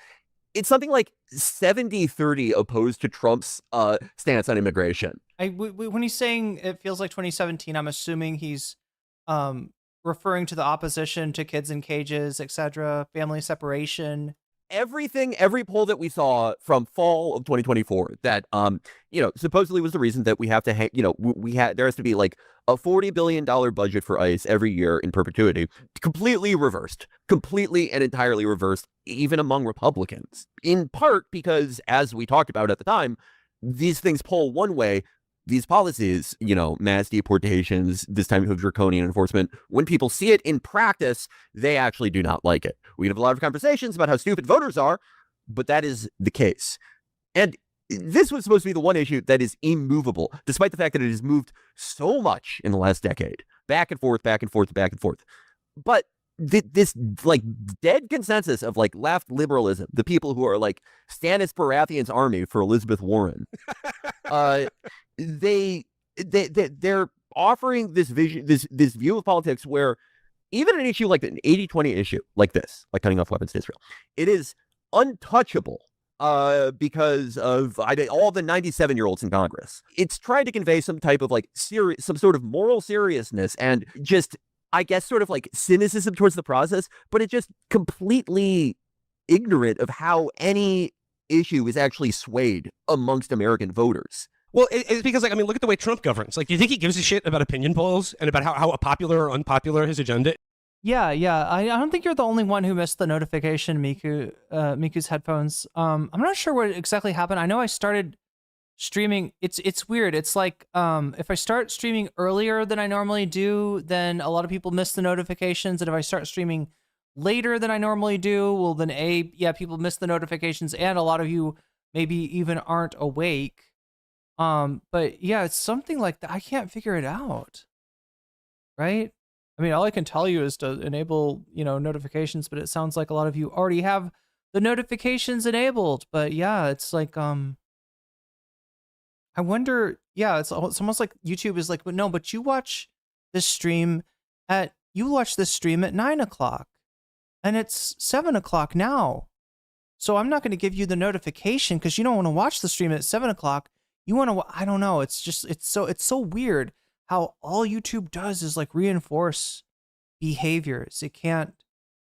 It's something like 70-30 opposed to Trump's stance on immigration. When he's saying it feels like 2017, I'm assuming he's referring to the opposition to kids in cages, etc., family separation. Every poll that we saw from fall of 2024 that, supposedly was the reason that we have to, there has to be like a $40 billion budget for ICE every year in perpetuity, completely and entirely reversed, even among Republicans, in part because, as we talked about at the time, these things poll one way. These policies, mass deportations, this time of draconian enforcement, when people see it in practice, they actually do not like it. We have a lot of conversations about how stupid voters are, but that is the case. And this was supposed to be the one issue that is immovable, despite the fact that it has moved so much in the last decade. Back and forth, back and forth, back and forth. But this like dead consensus of like left liberalism, the people who are like Stannis Baratheon's army for Elizabeth Warren, they're offering this vision, this view of politics where even an issue like an 80-20 issue like this, like cutting off weapons to Israel, it is untouchable because of all the 97-year-olds in Congress. It's trying to convey some type of like some sort of moral seriousness and just, I guess, sort of like cynicism towards the process, but it's just completely ignorant of how any issue is actually swayed amongst American voters. Well, it's because, like, I mean, look at the way Trump governs. Like, do you think he gives a shit about opinion polls and about how popular or unpopular his agenda? Yeah. I don't think you're the only one who missed the notification, Miku's headphones. I'm not sure what exactly happened. I know I started streaming. It's weird. It's like if I start streaming earlier than I normally do, then a lot of people miss the notifications. And if I start streaming later than I normally do, well, then people miss the notifications, and a lot of you maybe even aren't awake. But yeah, it's something like that. I can't figure it out. Right? I mean, all I can tell you is to enable, notifications, but it sounds like a lot of you already have the notifications enabled. But yeah, it's like, I wonder, yeah, it's almost like YouTube is like, but you watch this stream at 9 o'clock and it's 7 o'clock now. So I'm not going to give you the notification because you don't want to watch the stream at 7 o'clock. You want to, I don't know. It's just, it's so weird how all YouTube does is like reinforce behaviors. It can't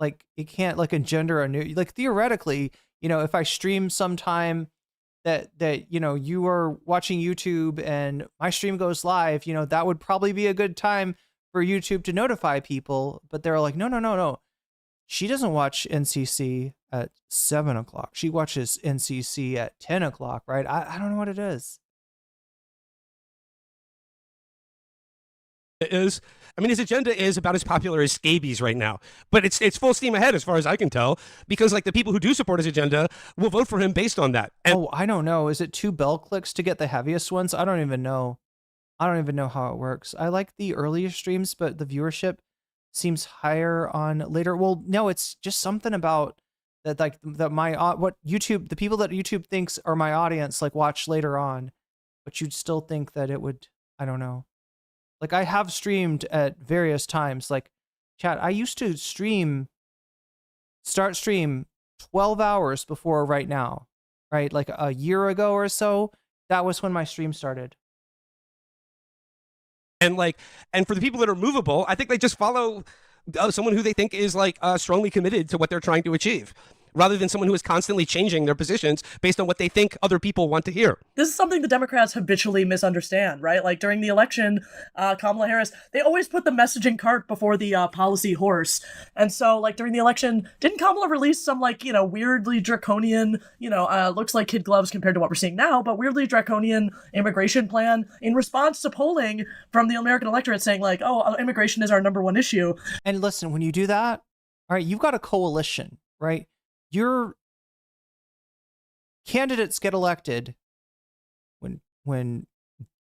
engender a new, like theoretically, if I stream sometime that, you are watching YouTube and my stream goes live, that would probably be a good time for YouTube to notify people. But they're like, no. She doesn't watch NCC at 7 o'clock. She watches NCC at 10 o'clock, right? I don't know what it is. His agenda is about as popular as scabies right now, but it's full steam ahead as far as I can tell, because like the people who do support his agenda will vote for him based on that. And I don't know. Is it 2 bell clicks to get the heaviest ones? I don't even know how it works. I like the earlier streams, but the viewership seems higher on later. Well, no, it's just something about that, like that the people that YouTube thinks are my audience, like watch later on, but you'd still think that it would, I don't know. Like I have streamed at various times, like chat. I used to start stream 12 hours before right now, right? Like a year ago or so, that was when my stream started. And for the people that are movable, I think they just follow someone who they think is strongly committed to what they're trying to achieve, rather than someone who is constantly changing their positions based on what they think other people want to hear. This is something the Democrats habitually misunderstand, right? Like during the election, Kamala Harris, they always put the messaging cart before the policy horse. And so like during the election, didn't Kamala release some weirdly draconian, looks like kid gloves compared to what we're seeing now, but weirdly draconian immigration plan in response to polling from the American electorate saying like, oh, immigration is our number one issue. And listen, when you do that, all right, you've got a coalition, right? Your candidates get elected when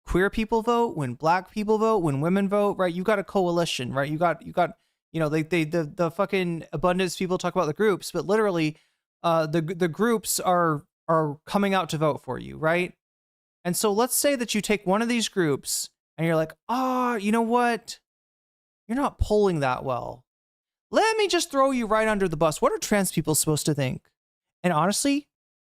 queer people vote, when black people vote, when women vote, right? You got a coalition, right? You got, the fucking abundance people talk about the groups, but literally, the groups are coming out to vote for you, right? And so let's say that you take one of these groups and you're like, you know what? You're not polling that well. Let me just throw you right under the bus. What are trans people supposed to think? And honestly,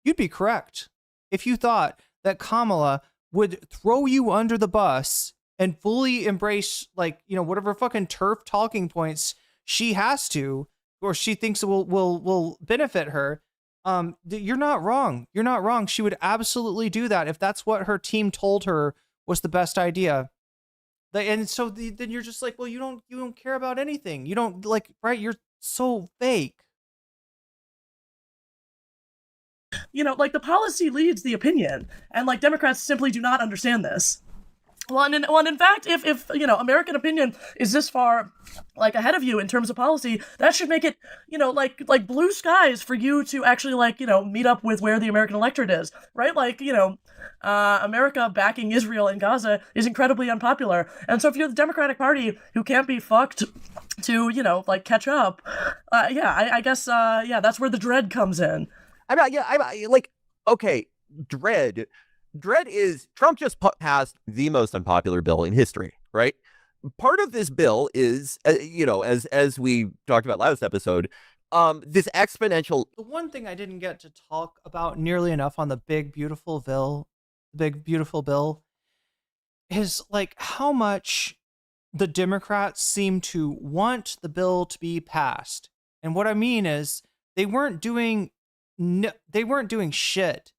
you'd be correct if you thought that Kamala would throw you under the bus and fully embrace, whatever fucking turf talking points she has to, or she thinks will benefit her. You're not wrong. You're not wrong. She would absolutely do that if that's what her team told her was the best idea. And so then you're just like, well, you don't care about anything. You don't right? You're so fake. The policy leads the opinion, and Democrats simply do not understand this. Well, in fact, if American opinion is this far ahead of you in terms of policy, that should make it like blue skies for you to actually meet up with where the American electorate is, right? America backing Israel in Gaza is incredibly unpopular, and so if you're the Democratic Party who can't be fucked to catch up, I guess that's where the dread comes in. Okay, dread is Trump just passed the most unpopular bill in history, right? Part of this bill is, as we talked about last episode, this exponential. The one thing I didn't get to talk about nearly enough on the big beautiful bill is how much the Democrats seem to want the bill to be passed. And what I mean is they weren't doing shit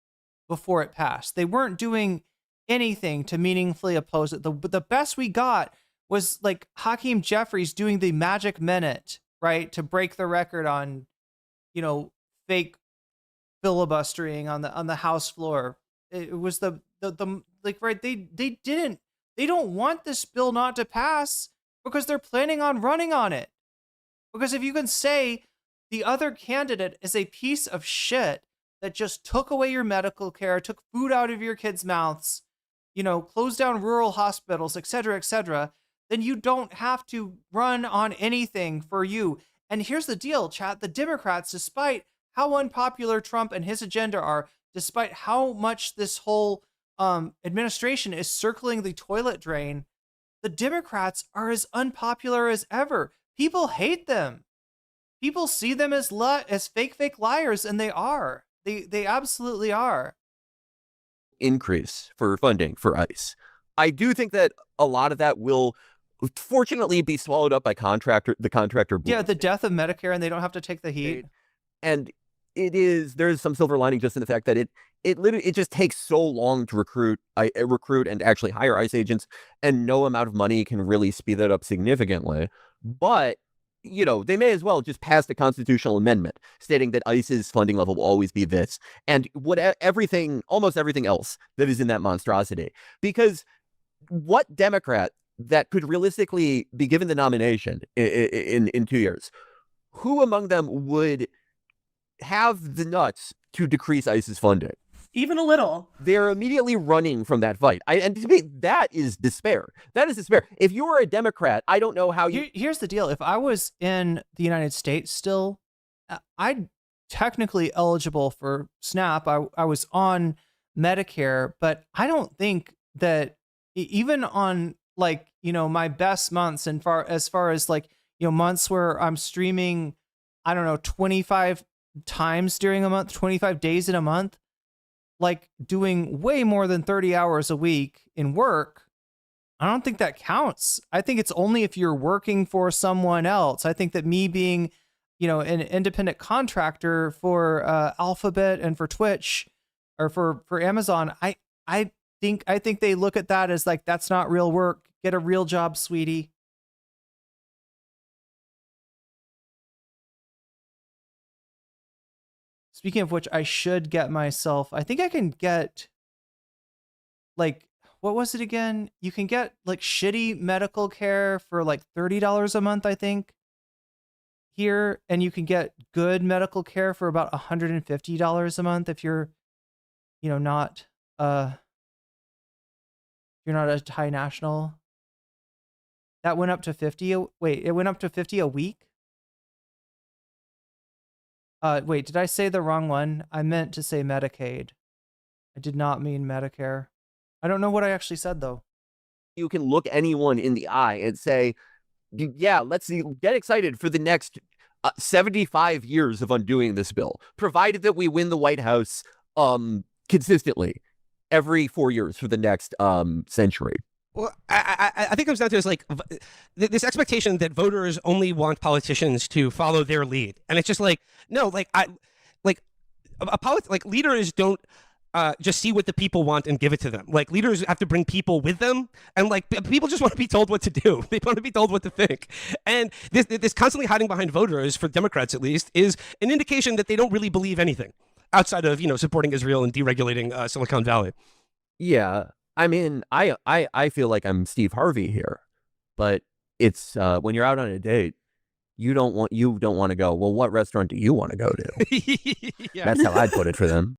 before it passed. They weren't doing anything to meaningfully oppose it. The best we got was Hakeem Jeffries doing the magic minute, right, to break the record on, fake filibustering on the House floor. It was right. They don't want this bill not to pass because they're planning on running on it. Because if you can say the other candidate is a piece of shit that just took away your medical care, took food out of your kids' mouths, closed down rural hospitals, et cetera, then you don't have to run on anything for you. And here's the deal, chat. The Democrats, despite how unpopular Trump and his agenda are, despite how much this whole administration is circling the toilet drain, the Democrats are as unpopular as ever. People hate them. People see them as fake liars, and they are. They absolutely are. Increase for funding for ICE. I do think that a lot of that will fortunately be swallowed up by the contractor. Yeah, the death of Medicare, and they don't have to take the heat. And there's some silver lining just in the fact that it just takes so long to recruit and actually hire ICE agents, and no amount of money can really speed that up significantly. But they may as well just pass the constitutional amendment stating that ICE's funding level will always be this, and almost everything else that is in that monstrosity. Because what Democrat that could realistically be given the nomination in 2 years, who among them would have the nuts to decrease ICE's funding? Even a little. They're immediately running from that fight. And to me, that is despair. That is despair. If you're a Democrat, I don't know how you... Here's the deal. If I was in the United States still, I'd technically eligible for SNAP. I was on Medicare, but I don't think that even on my best months, and as far as months where I'm streaming, I don't know, 25 times during a month, 25 days in a month, doing way more than 30 hours a week in work, I don't think that counts. I think it's only if you're working for someone else. I think that me being, an independent contractor for Alphabet and for Twitch or for Amazon, I think they look at that as that's not real work. Get a real job, sweetie. Speaking of which, I should get myself, I think I can get, what was it again? You can get, shitty medical care for, $30 a month, I think, here. And you can get good medical care for about $150 a month if you're, not You're not a Thai national. That went up to 50. Wait, it went up to 50 a week? Wait, did I say the wrong one? I meant to say Medicaid. I did not mean Medicare. I don't know what I actually said, though. You can look anyone in the eye and say, yeah, let's get excited for the next 75 years of undoing this bill, provided that we win the White House consistently every 4 years for the next century. Well, I think it comes down to this expectation that voters only want politicians to follow their lead, and it's just like, no, leaders don't just see what the people want and give it to them. Like, leaders have to bring people with them, and like people just want to be told what to do. They want to be told what to think, and this constantly hiding behind voters, for Democrats at least, is an indication that they don't really believe anything outside of supporting Israel and deregulating Silicon Valley. Yeah. I mean, I feel like I'm Steve Harvey here, but it's when you're out on a date, you don't want to go, well, what restaurant do you want to go to? Yeah. That's how I'd put it for them.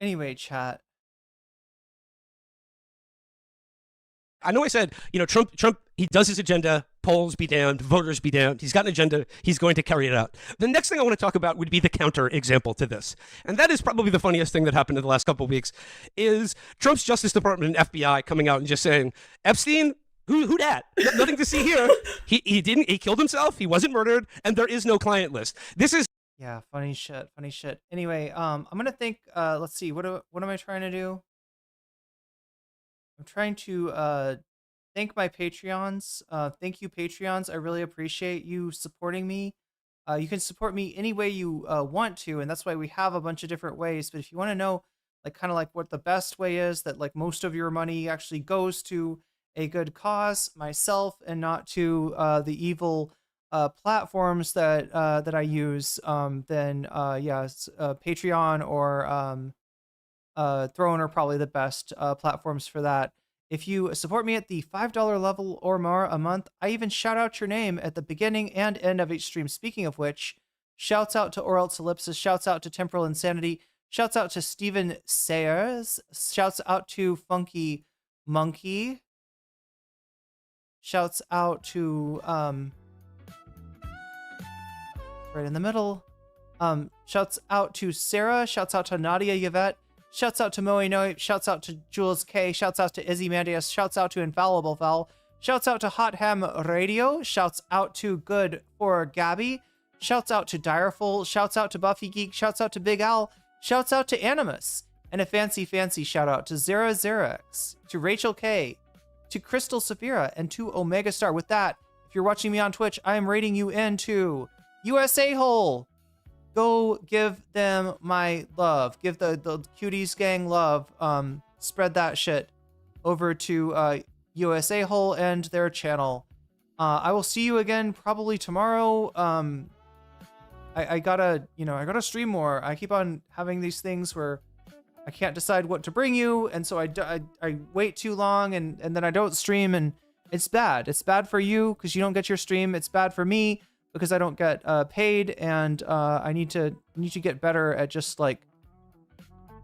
Anyway, chat. I know I said, Trump, he does his agenda, polls be damned, voters be damned. He's got an agenda. He's going to carry it out. The next thing I want to talk about would be the counter example to this. And that is probably the funniest thing that happened in the last couple of weeks is Trump's Justice Department and FBI coming out and just saying, Epstein, who dat? Nothing to see here. He killed himself. He wasn't murdered. And there is no client list. This is. Yeah, funny shit. Anyway, I'm going to think, let's see, what am I trying to do? I'm trying to thank my Patreons. Thank you, Patreons. I really appreciate you supporting me. You can support me any way you want to, and that's why we have a bunch of different ways. But if you want to know, kind of what the best way is, that most of your money actually goes to a good cause, myself, and not to the evil platforms that I use, then Patreon or Throne are probably the best platforms for that. If you support me at the $5 level or more a month, I even shout out your name at the beginning and end of each stream. Speaking of which, shouts out to Or Else Ellipsis, shouts out to Temporal Insanity, shouts out to Steven Sayers, shouts out to Funky Monkey, shouts out to right in the middle, shouts out to Sarah, shouts out to Nadia Yvette, shouts out to Moe Noe, shouts out to Jules K, shouts out to Izzy Mandius, shouts out to Infallible Val, shouts out to Hot Ham Radio, shouts out to Good for Gabby, shouts out to Direful, shouts out to Buffy Geek, shouts out to Big Al, shouts out to Animus, and a fancy shout out to Zera Xerax, to Rachel K, to Crystal Sapphira, and to Omega Star. With that, if you're watching me on Twitch, I am rating you into USA Hole. Go give them my love. Give the Cuties gang love. Spread that shit over to USA Hole and their channel. I will see you again probably tomorrow. I gotta stream more. I keep on having these things where I can't decide what to bring you, and so I wait too long, and then I don't stream, and it's bad. It's bad for you because you don't get your stream. It's bad for me because I don't get paid, and I need to get better at just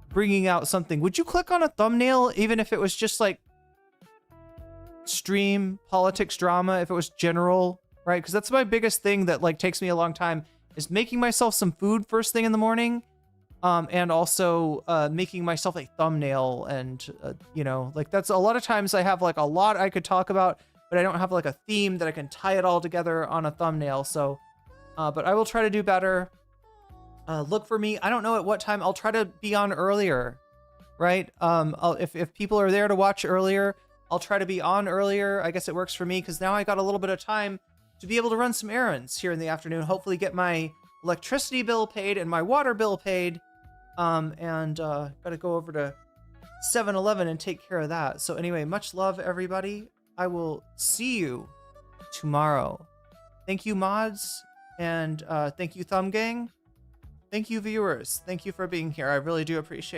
bringing out something. Would you click on a thumbnail even if it was just stream politics drama, if it was general, right? Because that's my biggest thing that takes me a long time, is making myself some food first thing in the morning, and also making myself a thumbnail, and that's a lot of times I have a lot I could talk about, but I don't have a theme that I can tie it all together on a thumbnail. So, but I will try to do better. Look for me. I don't know at what time. I'll try to be on earlier, right? If people are there to watch earlier, I'll try to be on earlier. I guess it works for me because now I got a little bit of time to be able to run some errands here in the afternoon. Hopefully get my electricity bill paid and my water bill paid. And gotta go over to 7-Eleven and take care of that. So anyway, much love, everybody. I will see you tomorrow. Thank you, mods, and thank you, Thumb Gang. Thank you, viewers. Thank you for being here. I really do appreciate